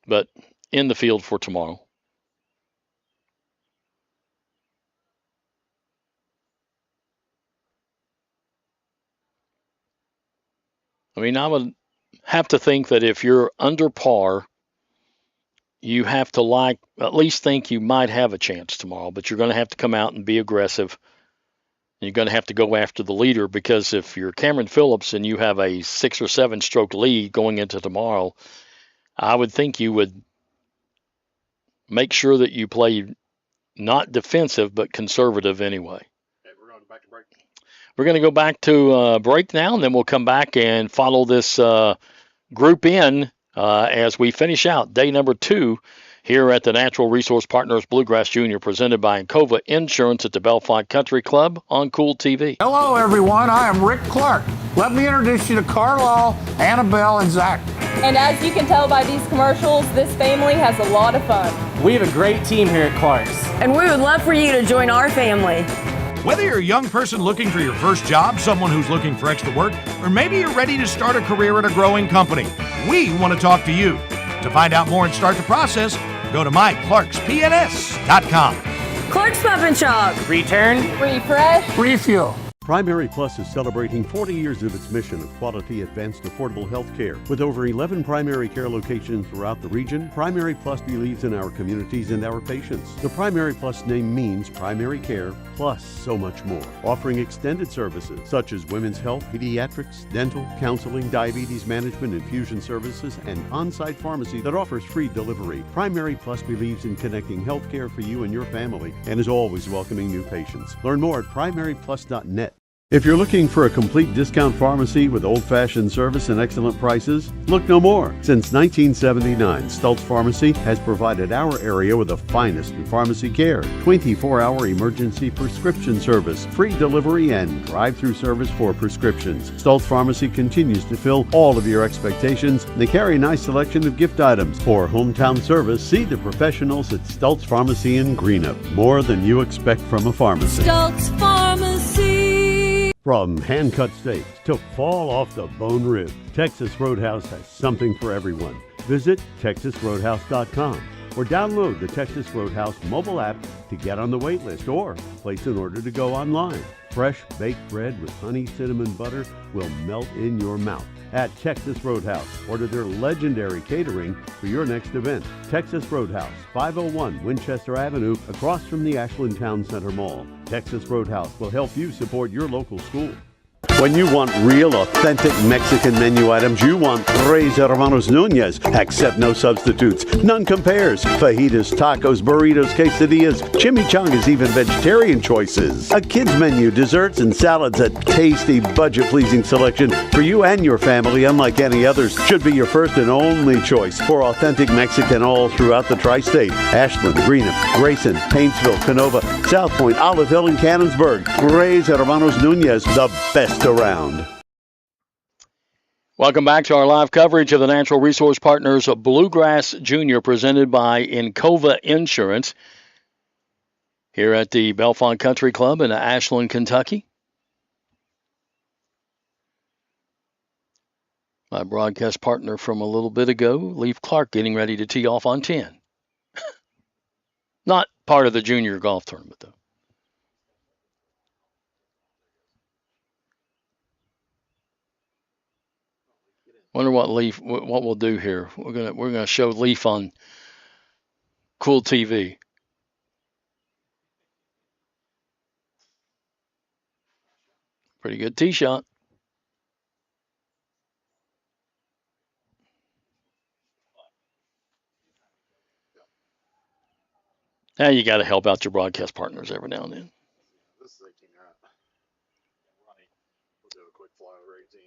but in the field for tomorrow. I mean, I would have to think that if you're under par, you have to at least think you might have a chance tomorrow, but you're going to have to come out and be aggressive. You're going to have to go after the leader, because if you're Cameron Phillips and you have a 6 or 7 stroke lead going into tomorrow, I would think you would make sure that you play not defensive, but conservative anyway. Okay, we're going back to break. We're going to go back to break now, and then we'll come back and follow this group in as we finish out day number 2 here at the Natural Resource Partners Bluegrass Junior, presented by Encova Insurance at the Bellefonte Country Club on Cool TV. Hello, everyone. I am Rick Clark. Let me introduce you to Carlisle, Annabelle, and Zach. And as you can tell by these commercials, this family has a lot of fun. We have a great team here at Clark's. And we would love for you to join our family. Whether you're a young person looking for your first job, someone who's looking for extra work, or maybe you're ready to start a career at a growing company, we want to talk to you. To find out more and start the process, go to myclarkspns.com. Clark's Pub and Shop. Return, refresh, refuel. Primary Plus is celebrating 40 years of its mission of quality, advanced, affordable health care. With over 11 primary care locations throughout the region, Primary Plus believes in our communities and our patients. The Primary Plus name means primary care plus so much more, offering extended services such as women's health, pediatrics, dental, counseling, diabetes management, infusion services, and on-site pharmacy that offers free delivery. Primary Plus believes in connecting health care for you and your family and is always welcoming new patients. Learn more at primaryplus.net. If you're looking for a complete discount pharmacy with old-fashioned service and excellent prices, look no more. Since 1979, Stultz Pharmacy has provided our area with the finest in pharmacy care, 24-hour emergency prescription service, free delivery, and drive-through service for prescriptions. Stultz Pharmacy continues to fill all of your expectations. They carry a nice selection of gift items. For hometown service, see the professionals at Stultz Pharmacy in Greenup. More than you expect from a pharmacy. Stultz Pharmacy. From hand-cut steaks to fall-off-the-bone ribs, Texas Roadhouse has something for everyone. Visit TexasRoadhouse.com or download the Texas Roadhouse mobile app to get on the wait list or place an order to go online. Fresh baked bread with honey cinnamon butter will melt in your mouth. At Texas Roadhouse, order their legendary catering for your next event. Texas Roadhouse, 501 Winchester Avenue, across from the Ashland Town Center Mall. Texas Roadhouse will help you support your local school. When you want real, authentic Mexican menu items, you want Tres Hermanos Nunez. Accept no substitutes. None compares. Fajitas, tacos, burritos, quesadillas, chimichangas, even vegetarian choices. A kids menu, desserts and salads, a tasty, budget-pleasing selection for you and your family, unlike any others. Should be your first and only choice for authentic Mexican all throughout the tri-state. Ashland, Greenup, Grayson, Paintsville, Canova, South Point, Olive Hill, and Cannonsburg. Tres Hermanos Nunez, the best around. Welcome back to our live coverage of the Natural Resource Partners of Bluegrass Junior, presented by Encova Insurance here at the Bellefonte Country Club in Ashland, Kentucky. My broadcast partner from a little bit ago, Leaf Clark, getting ready to tee off on 10. Not part of the junior golf tournament, though. Wonder what we'll do here. We're gonna show Leaf on Cool TV. Pretty good tee shot. Now you got to help out your broadcast partners every now and then. This is 18 right. We'll do a quick flyover 18.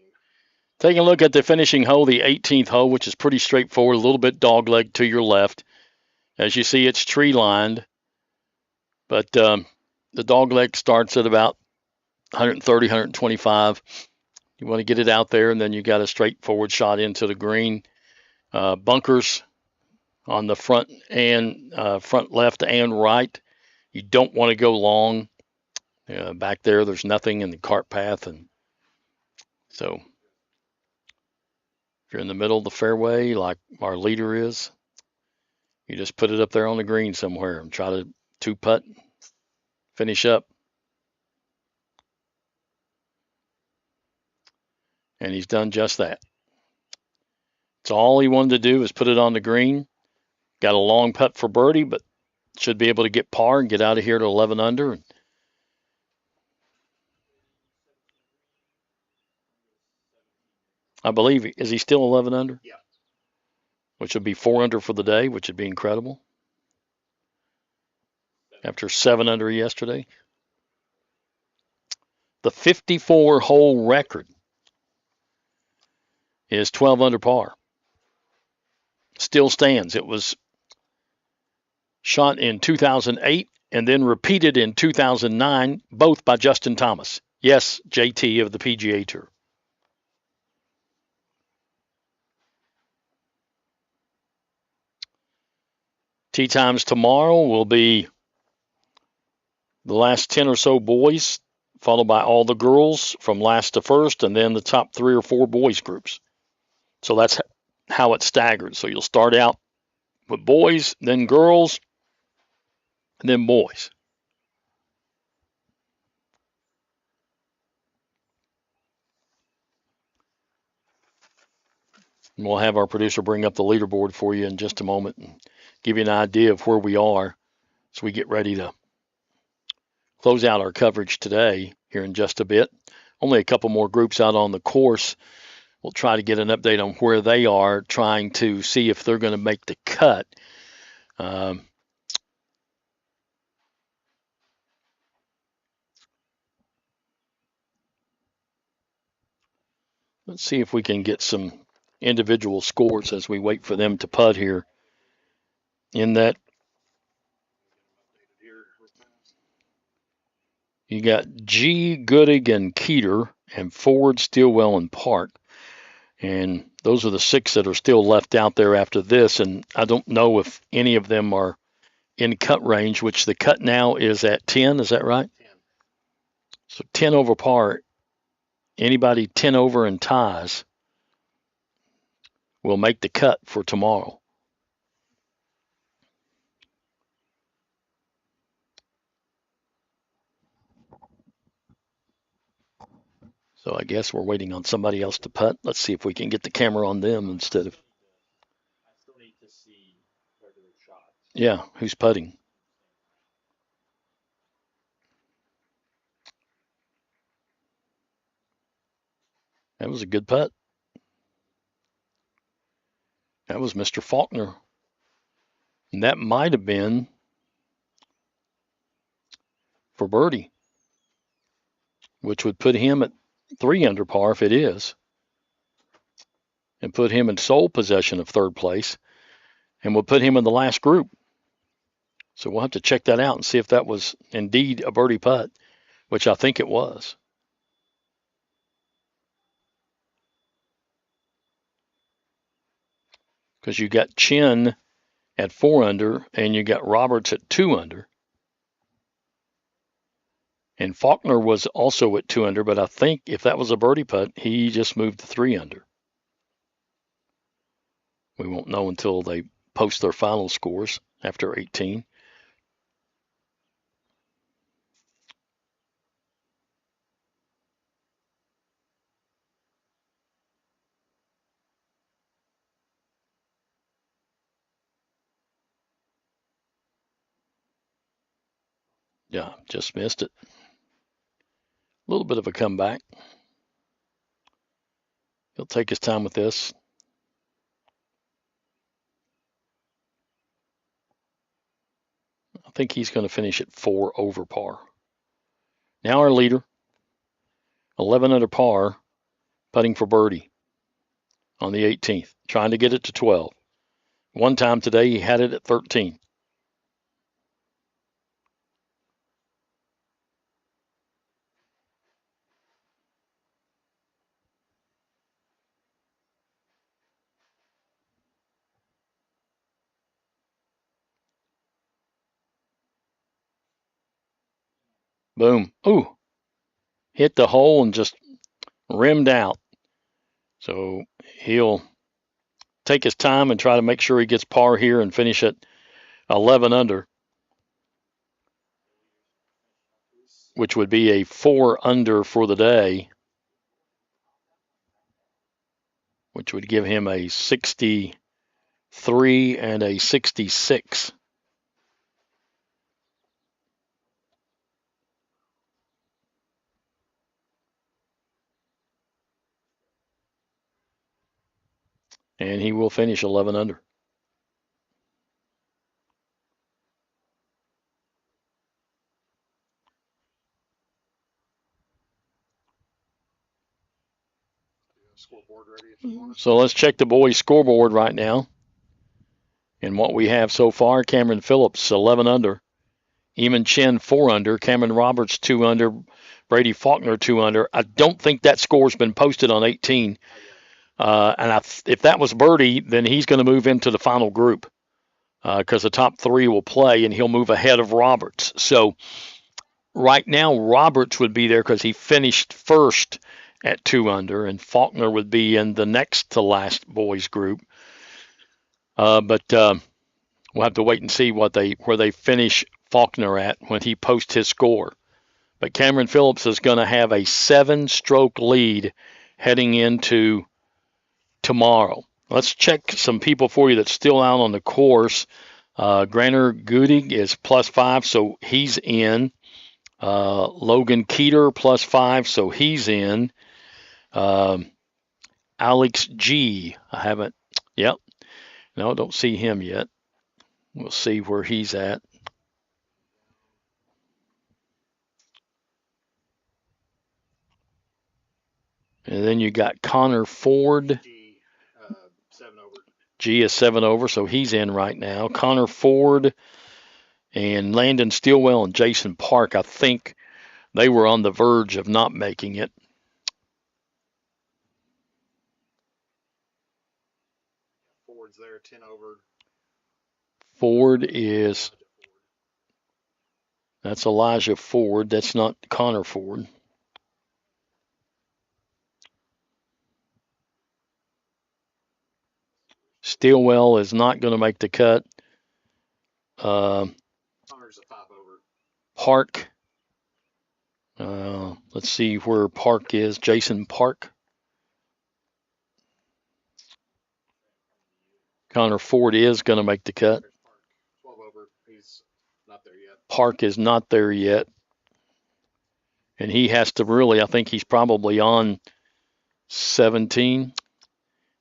Taking a look at the finishing hole, the 18th hole, which is pretty straightforward, a little bit dogleg to your left. As you see, it's tree lined, but the dogleg starts at about 130, 125. You want to get it out there, and then you got a straightforward shot into the green. Bunkers on the front and front left and right. You don't want to go long. Back there's nothing in the cart path, and so If you're in the middle of the fairway, like our leader is, you just put it up there on the green somewhere and try to two-putt, finish up. And he's done just that. It's all he wanted to do is put it on the green. Got a long putt for birdie, but should be able to get par and get out of here to 11 under. I believe, is he still 11 under? Yeah. Which would be 4 under for the day, which would be incredible. After 7 under yesterday. The 54-hole record is 12 under par. Still stands. It was shot in 2008 and then repeated in 2009, both by Justin Thomas. Yes, JT of the PGA Tour. Tee times tomorrow will be the last 10 or so boys, followed by all the girls from last to first, and then the top 3 or 4 boys groups. So that's how it's staggered. So you'll start out with boys, then girls, and then boys. And we'll have our producer bring up the leaderboard for you in just a moment and give you an idea of where we are as we get ready to close out our coverage today here in just a bit. Only a couple more groups out on the course. We'll try to get an update on where they are, trying to see if they're going to make the cut. Let's see if we can get some individual scores as we wait for them to putt here. In that, you got G, Goodig, and Keeter, and Ford, Stilwell, and Park. And those are the 6 that are still left out there after this. And I don't know if any of them are in cut range, which the cut now is at 10. Is that right? 10. So 10 over par. Anybody 10 over and ties will make the cut for tomorrow. So I guess we're waiting on somebody else to putt. Let's see if we can get the camera on them instead of. I still need to see regular shots. Yeah, who's putting? That was a good putt. That was Mr. Faulkner. And that might have been for birdie, which would put him at 3 under par if it is, and put him in sole possession of third place, and would put him in the last group. So we'll have to check that out and see if that was indeed a birdie putt, which I think it was. Because you got Chin at 4 under, and you got Roberts at 2 under. And Faulkner was also at 2 under, but I think if that was a birdie putt, he just moved to 3 under. We won't know until they post their final scores after 18. Yeah, just missed it. A little bit of a comeback. He'll take his time with this. I think he's going to finish at 4 over par. Now our leader, 11 under par, putting for birdie on the 18th, trying to get it to 12. One time today he had it at 13. Boom. Ooh. Hit the hole and just rimmed out. So he'll take his time and try to make sure he gets par here and finish at 11 under, which would be a 4 under for the day, which would give him a 63 and a 66. And he will finish 11 under. Scoreboard ready if you want. So let's check the boys' scoreboard right now. And what we have so far, Cameron Phillips, 11 under. Eamon Chen, 4 under. Cameron Roberts, 2 under. Brady Faulkner, 2 under. I don't think that score's been posted on 18. If that was birdie, then he's going to move into the final group because the top 3 will play, and he'll move ahead of Roberts. So right now, Roberts would be there because he finished first at 2 under, and Faulkner would be in the next to last boys group. But we'll have to wait and see where they finish Faulkner at when he posts his score. But Cameron Phillips is going to have a 7-stroke lead heading into tomorrow. Let's check some people for you that's still out on the course. Granner Goodig is +5, so he's in. Logan Keeter +5, so he's in. Alex G. No, don't see him yet. We'll see where he's at. And then you got Connor Ford. G is 7 over, so he's in right now. Connor Ford and Landon Stilwell and Jason Park, I think they were on the verge of not making it. Ford's there, 10 over. That's Elijah Ford. That's not Connor Ford. Stilwell is not going to make the cut. Connor's a 5 over. Park. Let's see where Park is. Jason Park. Connor Ford is going to make the cut. 12 over. He's not there yet. Park is not there yet. And he has to really, I think he's probably on 17.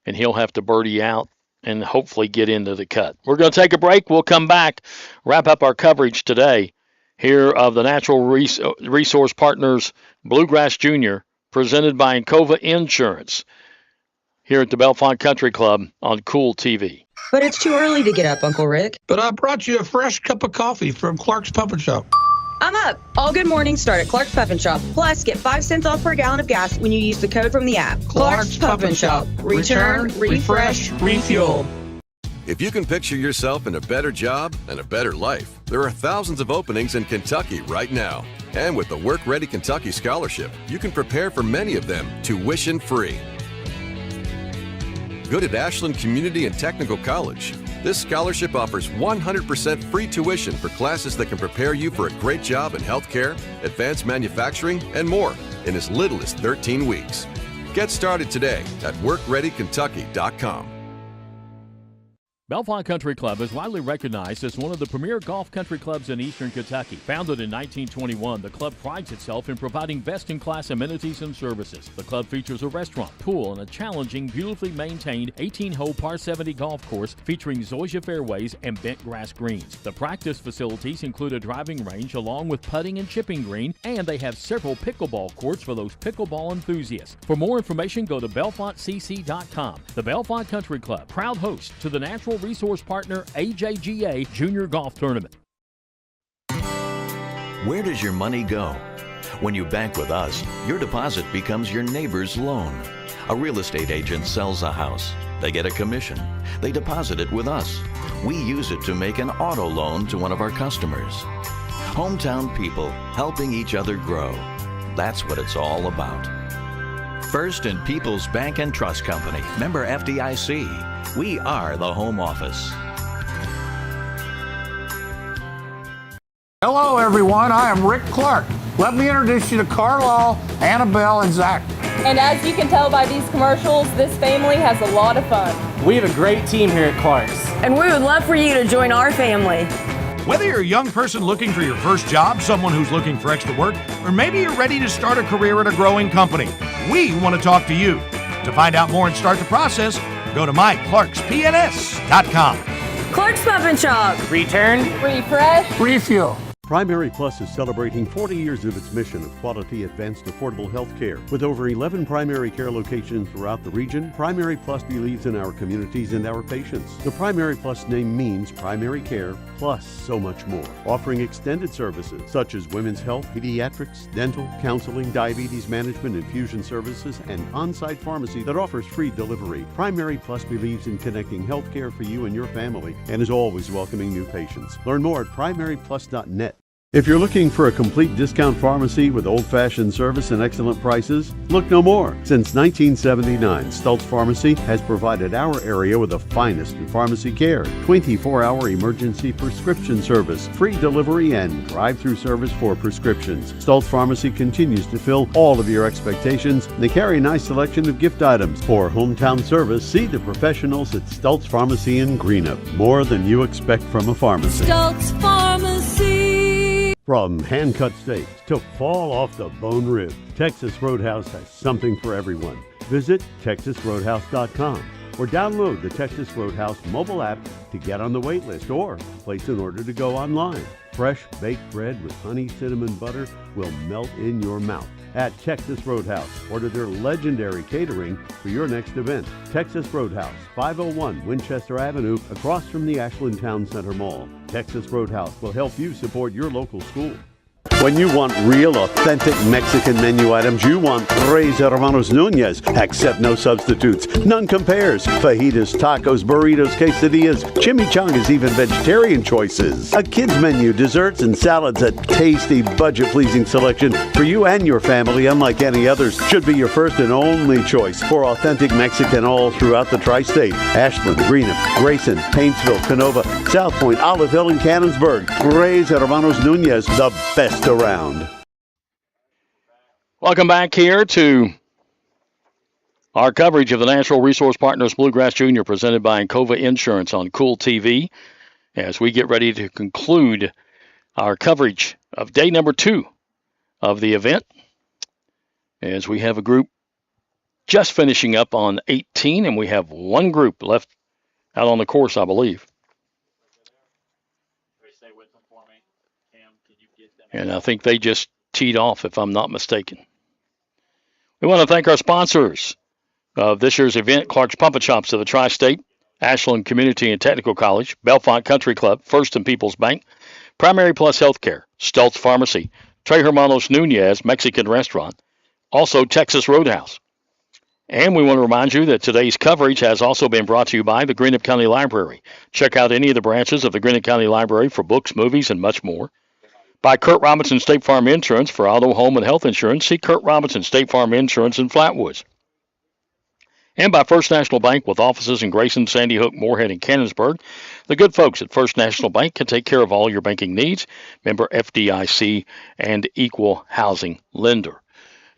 And he'll have to birdie out and hopefully get into the cut. We're going to take a break. We'll come back, wrap up our coverage today here of the Natural Resource Partners Bluegrass Junior, presented by Encova Insurance, here at the Bellefonte Country Club on Cool TV. But it's too early to get up, Uncle Rick. But I brought you a fresh cup of coffee from Clark's Puff and Shop. I'm up. All good mornings start at Clark's Puff and Shop. Plus, get 5 cents off per gallon of gas when you use the code from the app. Clark's Puff and Shop. Return, refresh, refuel. If you can picture yourself in a better job and a better life, there are thousands of openings in Kentucky right now. And with the Work Ready Kentucky Scholarship, you can prepare for many of them tuition-free. Good at Ashland Community and Technical College. This scholarship offers 100% free tuition for classes that can prepare you for a great job in healthcare, advanced manufacturing, and more in as little as 13 weeks. Get started today at workreadykentucky.com. Bellefonte Country Club is widely recognized as one of the premier golf country clubs in eastern Kentucky. Founded in 1921, the club prides itself in providing best-in-class amenities and services. The club features a restaurant, pool, and a challenging, beautifully maintained 18-hole par 70 golf course featuring zoysia fairways and bent grass greens. The practice facilities include a driving range along with putting and chipping green, and they have several pickleball courts for those pickleball enthusiasts. For more information, go to BellefonteCC.com. The Bellefonte Country Club, proud host to the Natural Resource Partner AJGA Junior Golf Tournament. Where does your money go? When you bank with us, your deposit becomes your neighbor's loan. A real estate agent sells a house. They get a commission. They deposit it with us. We use it to make an auto loan to one of our customers. Hometown people helping each other grow. That's what it's all about. First and People's Bank and Trust Company, member FDIC. We are the home office. Hello, everyone. I am Rick Clark. Let me introduce you to Carlisle, Annabelle, and Zach. And as you can tell by these commercials, this family has a lot of fun. We have a great team here at Clark's. And we would love for you to join our family. Whether you're a young person looking for your first job, someone who's looking for extra work, or maybe you're ready to start a career at a growing company, we want to talk to you. To find out more and start the process, go to myclarkspns.com. Clark's Pub & Shop. Return, refresh, refuel. Primary Plus is celebrating 40 years of its mission of quality, advanced, affordable health care. With over 11 primary care locations throughout the region, Primary Plus believes in our communities and our patients. The Primary Plus name means primary care plus so much more, offering extended services such as women's health, pediatrics, dental, counseling, diabetes management, infusion services, and on-site pharmacy that offers free delivery. Primary Plus believes in connecting health care for you and your family and is always welcoming new patients. Learn more at primaryplus.net. If you're looking for a complete discount pharmacy with old-fashioned service and excellent prices, look no more. Since 1979, Stultz Pharmacy has provided our area with the finest in pharmacy care, 24-hour emergency prescription service, free delivery, and drive-through service for prescriptions. Stultz Pharmacy continues to fill all of your expectations. They carry a nice selection of gift items. For hometown service, see the professionals at Stultz Pharmacy in Greenup. More than you expect from a pharmacy. Stultz Pharmacy. From hand-cut steaks to fall-off-the-bone rib, Texas Roadhouse has something for everyone. Visit TexasRoadhouse.com or download the Texas Roadhouse mobile app to get on the wait list or place an order to go online. Fresh baked bread with honey cinnamon butter will melt in your mouth. At Texas Roadhouse, order their legendary catering for your next event. Texas Roadhouse, 501 Winchester Avenue, across from the Ashland Town Center Mall. Texas Roadhouse will help you support your local school. When you want real, authentic Mexican menu items, you want Tres Hermanos Nunez. Accept no substitutes. None compares. Fajitas, tacos, burritos, quesadillas, chimichangas, even vegetarian choices. A kids menu, desserts and salads, a tasty, budget-pleasing selection for you and your family, unlike any others. Should be your first and only choice for authentic Mexican all throughout the tri-state. Ashland, Greenup, Grayson, Paintsville, Canova, South Point, Olive Hill, and Cannonsburg. Tres Hermanos Nunez, the best around. Welcome back here to our coverage of the Natural Resource Partners Bluegrass Junior presented by Encova Insurance on Cool TV as we get ready to conclude our coverage of day number 2 of the event as we have a group just finishing up on 18 and we have one group left out on the course, I believe. And I think they just teed off, if I'm not mistaken. We want to thank our sponsors of this year's event, Clark's Pump & Shops of the Tri-State, Ashland Community and Technical College, Bellefonte Country Club, First and People's Bank, Primary Plus Healthcare, Stultz Pharmacy, Tres Hermanos Nunez Mexican Restaurant, also Texas Roadhouse. And we want to remind you that today's coverage has also been brought to you by the Greenup County Library. Check out any of the branches of the Greenup County Library for books, movies, and much more. By Kurt Robinson State Farm Insurance for auto, home, and health insurance. See Kurt Robinson State Farm Insurance in Flatwoods. And by First National Bank with offices in Grayson, Sandy Hook, Moorhead, and Cannonsburg. The good folks at First National Bank can take care of all your banking needs. Member FDIC and equal housing lender.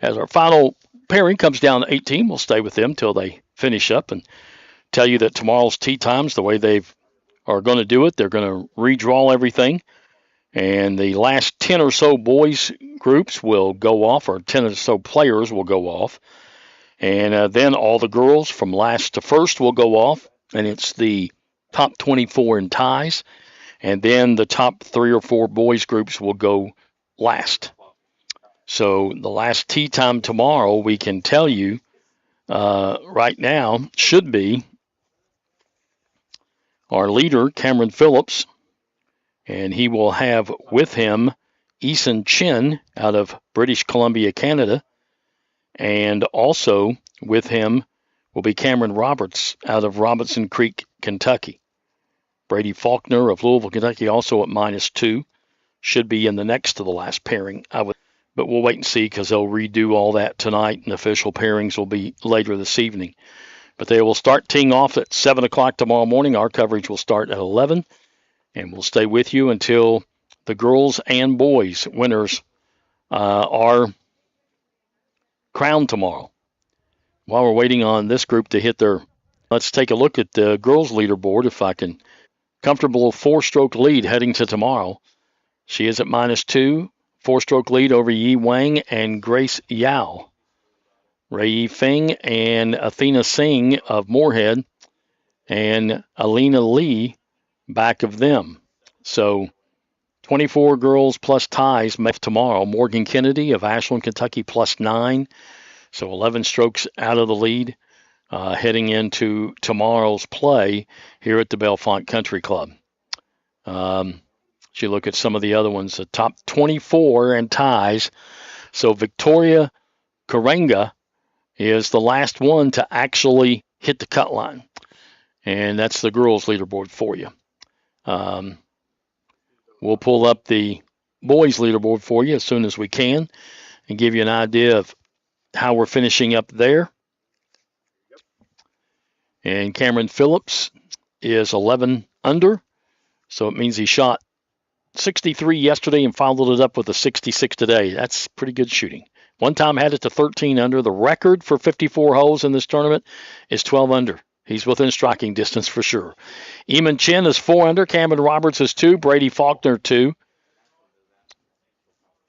As our final pairing comes down to 18, we'll stay with them till they finish up and tell you that tomorrow's tee times, the way they are going to do it, they're going to redraw everything. And the last 10 or so boys groups will go off, or 10 or so players will go off. And then all the girls from last to first will go off. And it's the top 24 in ties. And then the top 3 or 4 boys groups will go last. So the last tee time tomorrow, we can tell you right now, should be our leader, Cameron Phillips. And he will have with him Eason Chin out of British Columbia, Canada. And also with him will be Cameron Roberts out of Robinson Creek, Kentucky. Brady Faulkner of Louisville, Kentucky, also at -2. Should be in the next to the last pairing. But we'll wait and see because they'll redo all that tonight, and official pairings will be later this evening. But they will start teeing off at 7 o'clock tomorrow morning. Our coverage will start at 11, and we'll stay with you until the girls and boys winners are crowned tomorrow. While we're waiting on this group to hit their, let's take a look at the girls' leaderboard, if I can. Comfortable 4-stroke lead heading to tomorrow. She is at -2. 4-stroke lead over Yi Wang and Grace Yao. Ray Yi Feng and Athena Singh of Moorhead and Alina Lee back of them. So 24 girls plus ties make tomorrow. Morgan Kennedy of Ashland, Kentucky +9. So 11 strokes out of the lead heading into tomorrow's play here at the Bellefonte Country Club. You look at some of the other ones, the top 24 and ties. So Victoria Karenga is the last one to actually hit the cut line. And that's the girls' leaderboard for you. We'll pull up the boys' leaderboard for you as soon as we can and give you an idea of how we're finishing up there. And Cameron Phillips is 11 under. So it means he shot 63 yesterday and followed it up with a 66 today. That's pretty good shooting. One time had it to 13 under. The record for 54 holes in this tournament is 12 under. He's within striking distance for sure. Eamon Chen is 4 under. Cameron Roberts is 2. Brady Faulkner 2.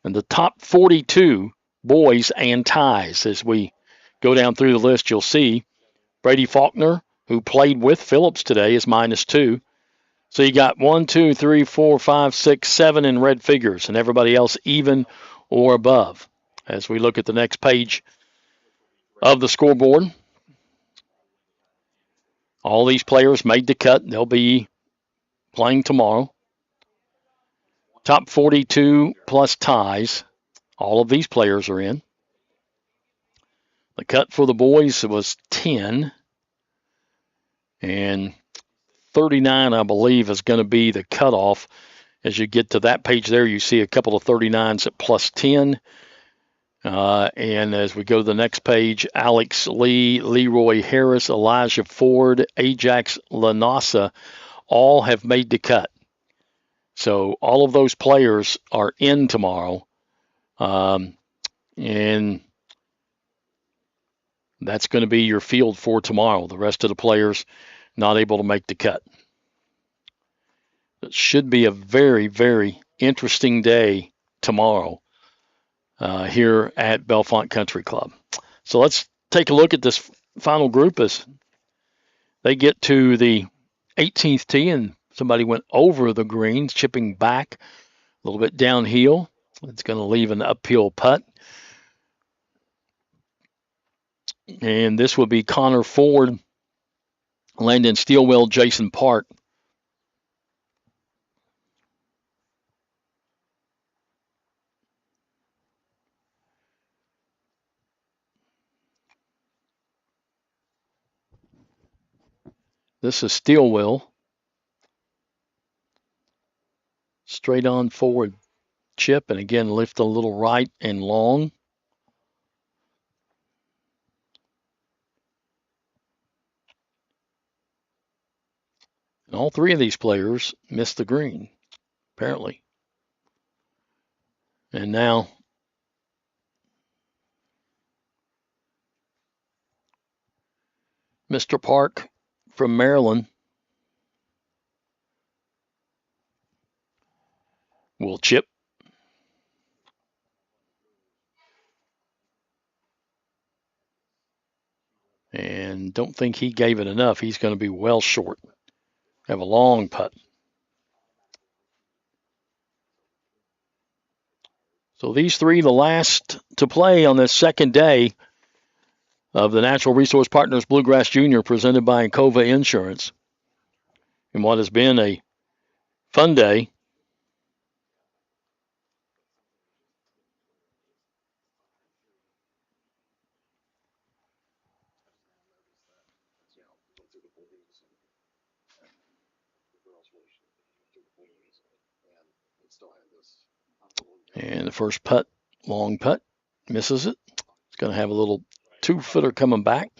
And the top 42 boys and ties. As we go down through the list, you'll see Brady Faulkner, who played with Phillips today, is -2. So you got 1, 2, 3, 4, 5, 6, 7 in red figures, and everybody else even or above. As we look at the next page of the scoreboard, all these players made the cut. They'll be playing tomorrow. Top 42 plus ties. All of these players are in. The cut for the boys was 10. And 39, I believe, is going to be the cutoff. As you get to that page there, you see a couple of 39s at +10. And as we go to the next page, Alex Lee, Leroy Harris, Elijah Ford, Ajax Lanasa all have made the cut. So all of those players are in tomorrow. And that's going to be your field for tomorrow. The rest of the players not able to make the cut. It should be a very, very interesting day tomorrow here at Bellefonte Country Club. So let's take a look at this final group as they get to the 18th tee, and somebody went over the greens, chipping back a little bit downhill. It's going to leave an uphill putt. And this will be Connor Ford, Landon Steelwell, Jason Park. This is Steelwell. Straight on forward chip, and again lift a little right and long. And all three of these players missed the green, apparently. And now Mr. Park from Maryland will chip. And don't think he gave it enough. He's going to be well short. Have a long putt. So these three, the last to play on this second day of the Natural Resource Partners Bluegrass Junior presented by Encova Insurance. In what has been a fun day. And the first putt, long putt, misses it. It's going to have a little two-footer coming back.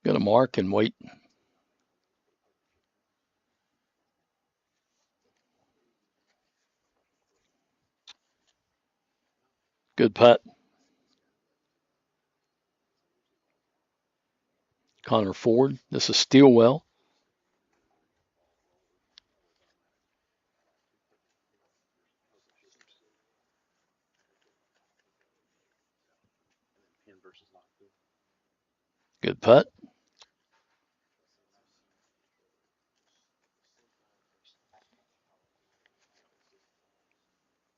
Going to mark and wait. Good putt. Connor Ford. This is Steelwell. Good putt.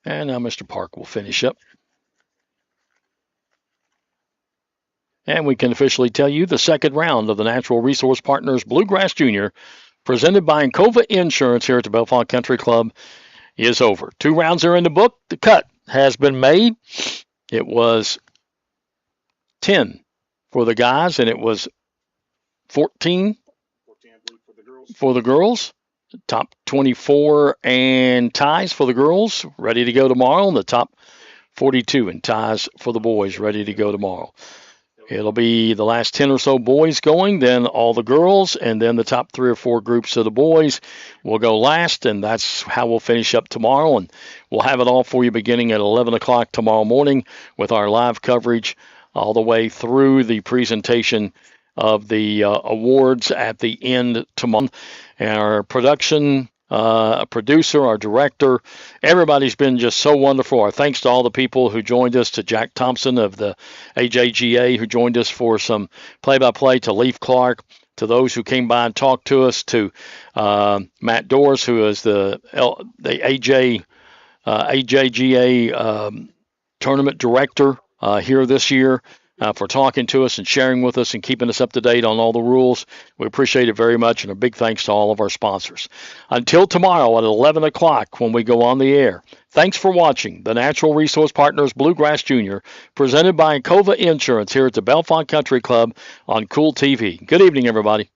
And now Mr. Park will finish up. And we can officially tell you the second round of the Natural Resource Partners Bluegrass Junior, presented by Encova Insurance here at the Bellefonte Country Club, is over. 2 rounds are in the book. The cut has been made. It was 10 for the guys, and it was 14 for the girls. Top 24 and ties for the girls, ready to go tomorrow. And the top 42 and ties for the boys, ready to go tomorrow. It'll be the last 10 or so boys going, then all the girls, and then the top 3 or 4 groups of the boys will go last, and that's how we'll finish up tomorrow. And we'll have it all for you beginning at 11 o'clock tomorrow morning with our live coverage all the way through the presentation of the awards at the end tomorrow. And our producer, our director, everybody's been just so wonderful. Our thanks to all the people who joined us, to Jack Thompson of the AJGA who joined us for some play-by-play, to Leaf Clark, to those who came by and talked to us, to Matt Doris, who is the AJGA tournament director here this year, for talking to us and sharing with us and keeping us up to date on all the rules. We appreciate it very much, and a big thanks to all of our sponsors. Until tomorrow at 11 o'clock when we go on the air, thanks for watching the Natural Resource Partners Bluegrass Junior, presented by Encova Insurance here at the Bellefonte Country Club on Cool TV. Good evening, everybody.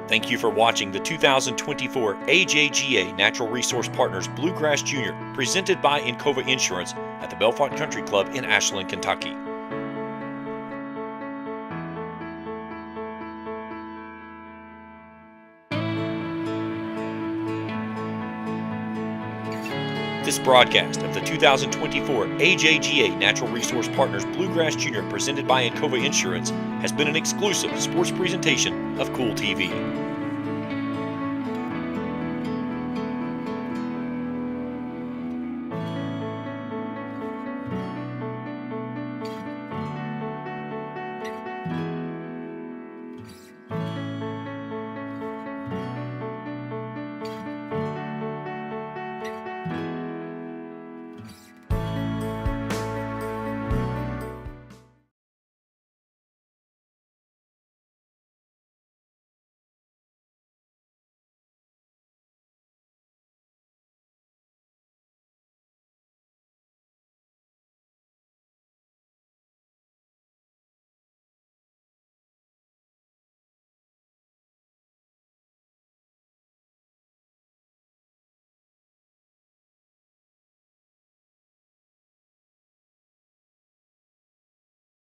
Thank you for watching the 2024 AJGA Natural Resource Partners Bluegrass Junior, presented by Encova Insurance at the Bellefonte Country Club in Ashland, Kentucky. This broadcast of the 2024 AJGA Natural Resource Partners Bluegrass Junior, presented by Encova Insurance, has been an exclusive sports presentation of Cool TV.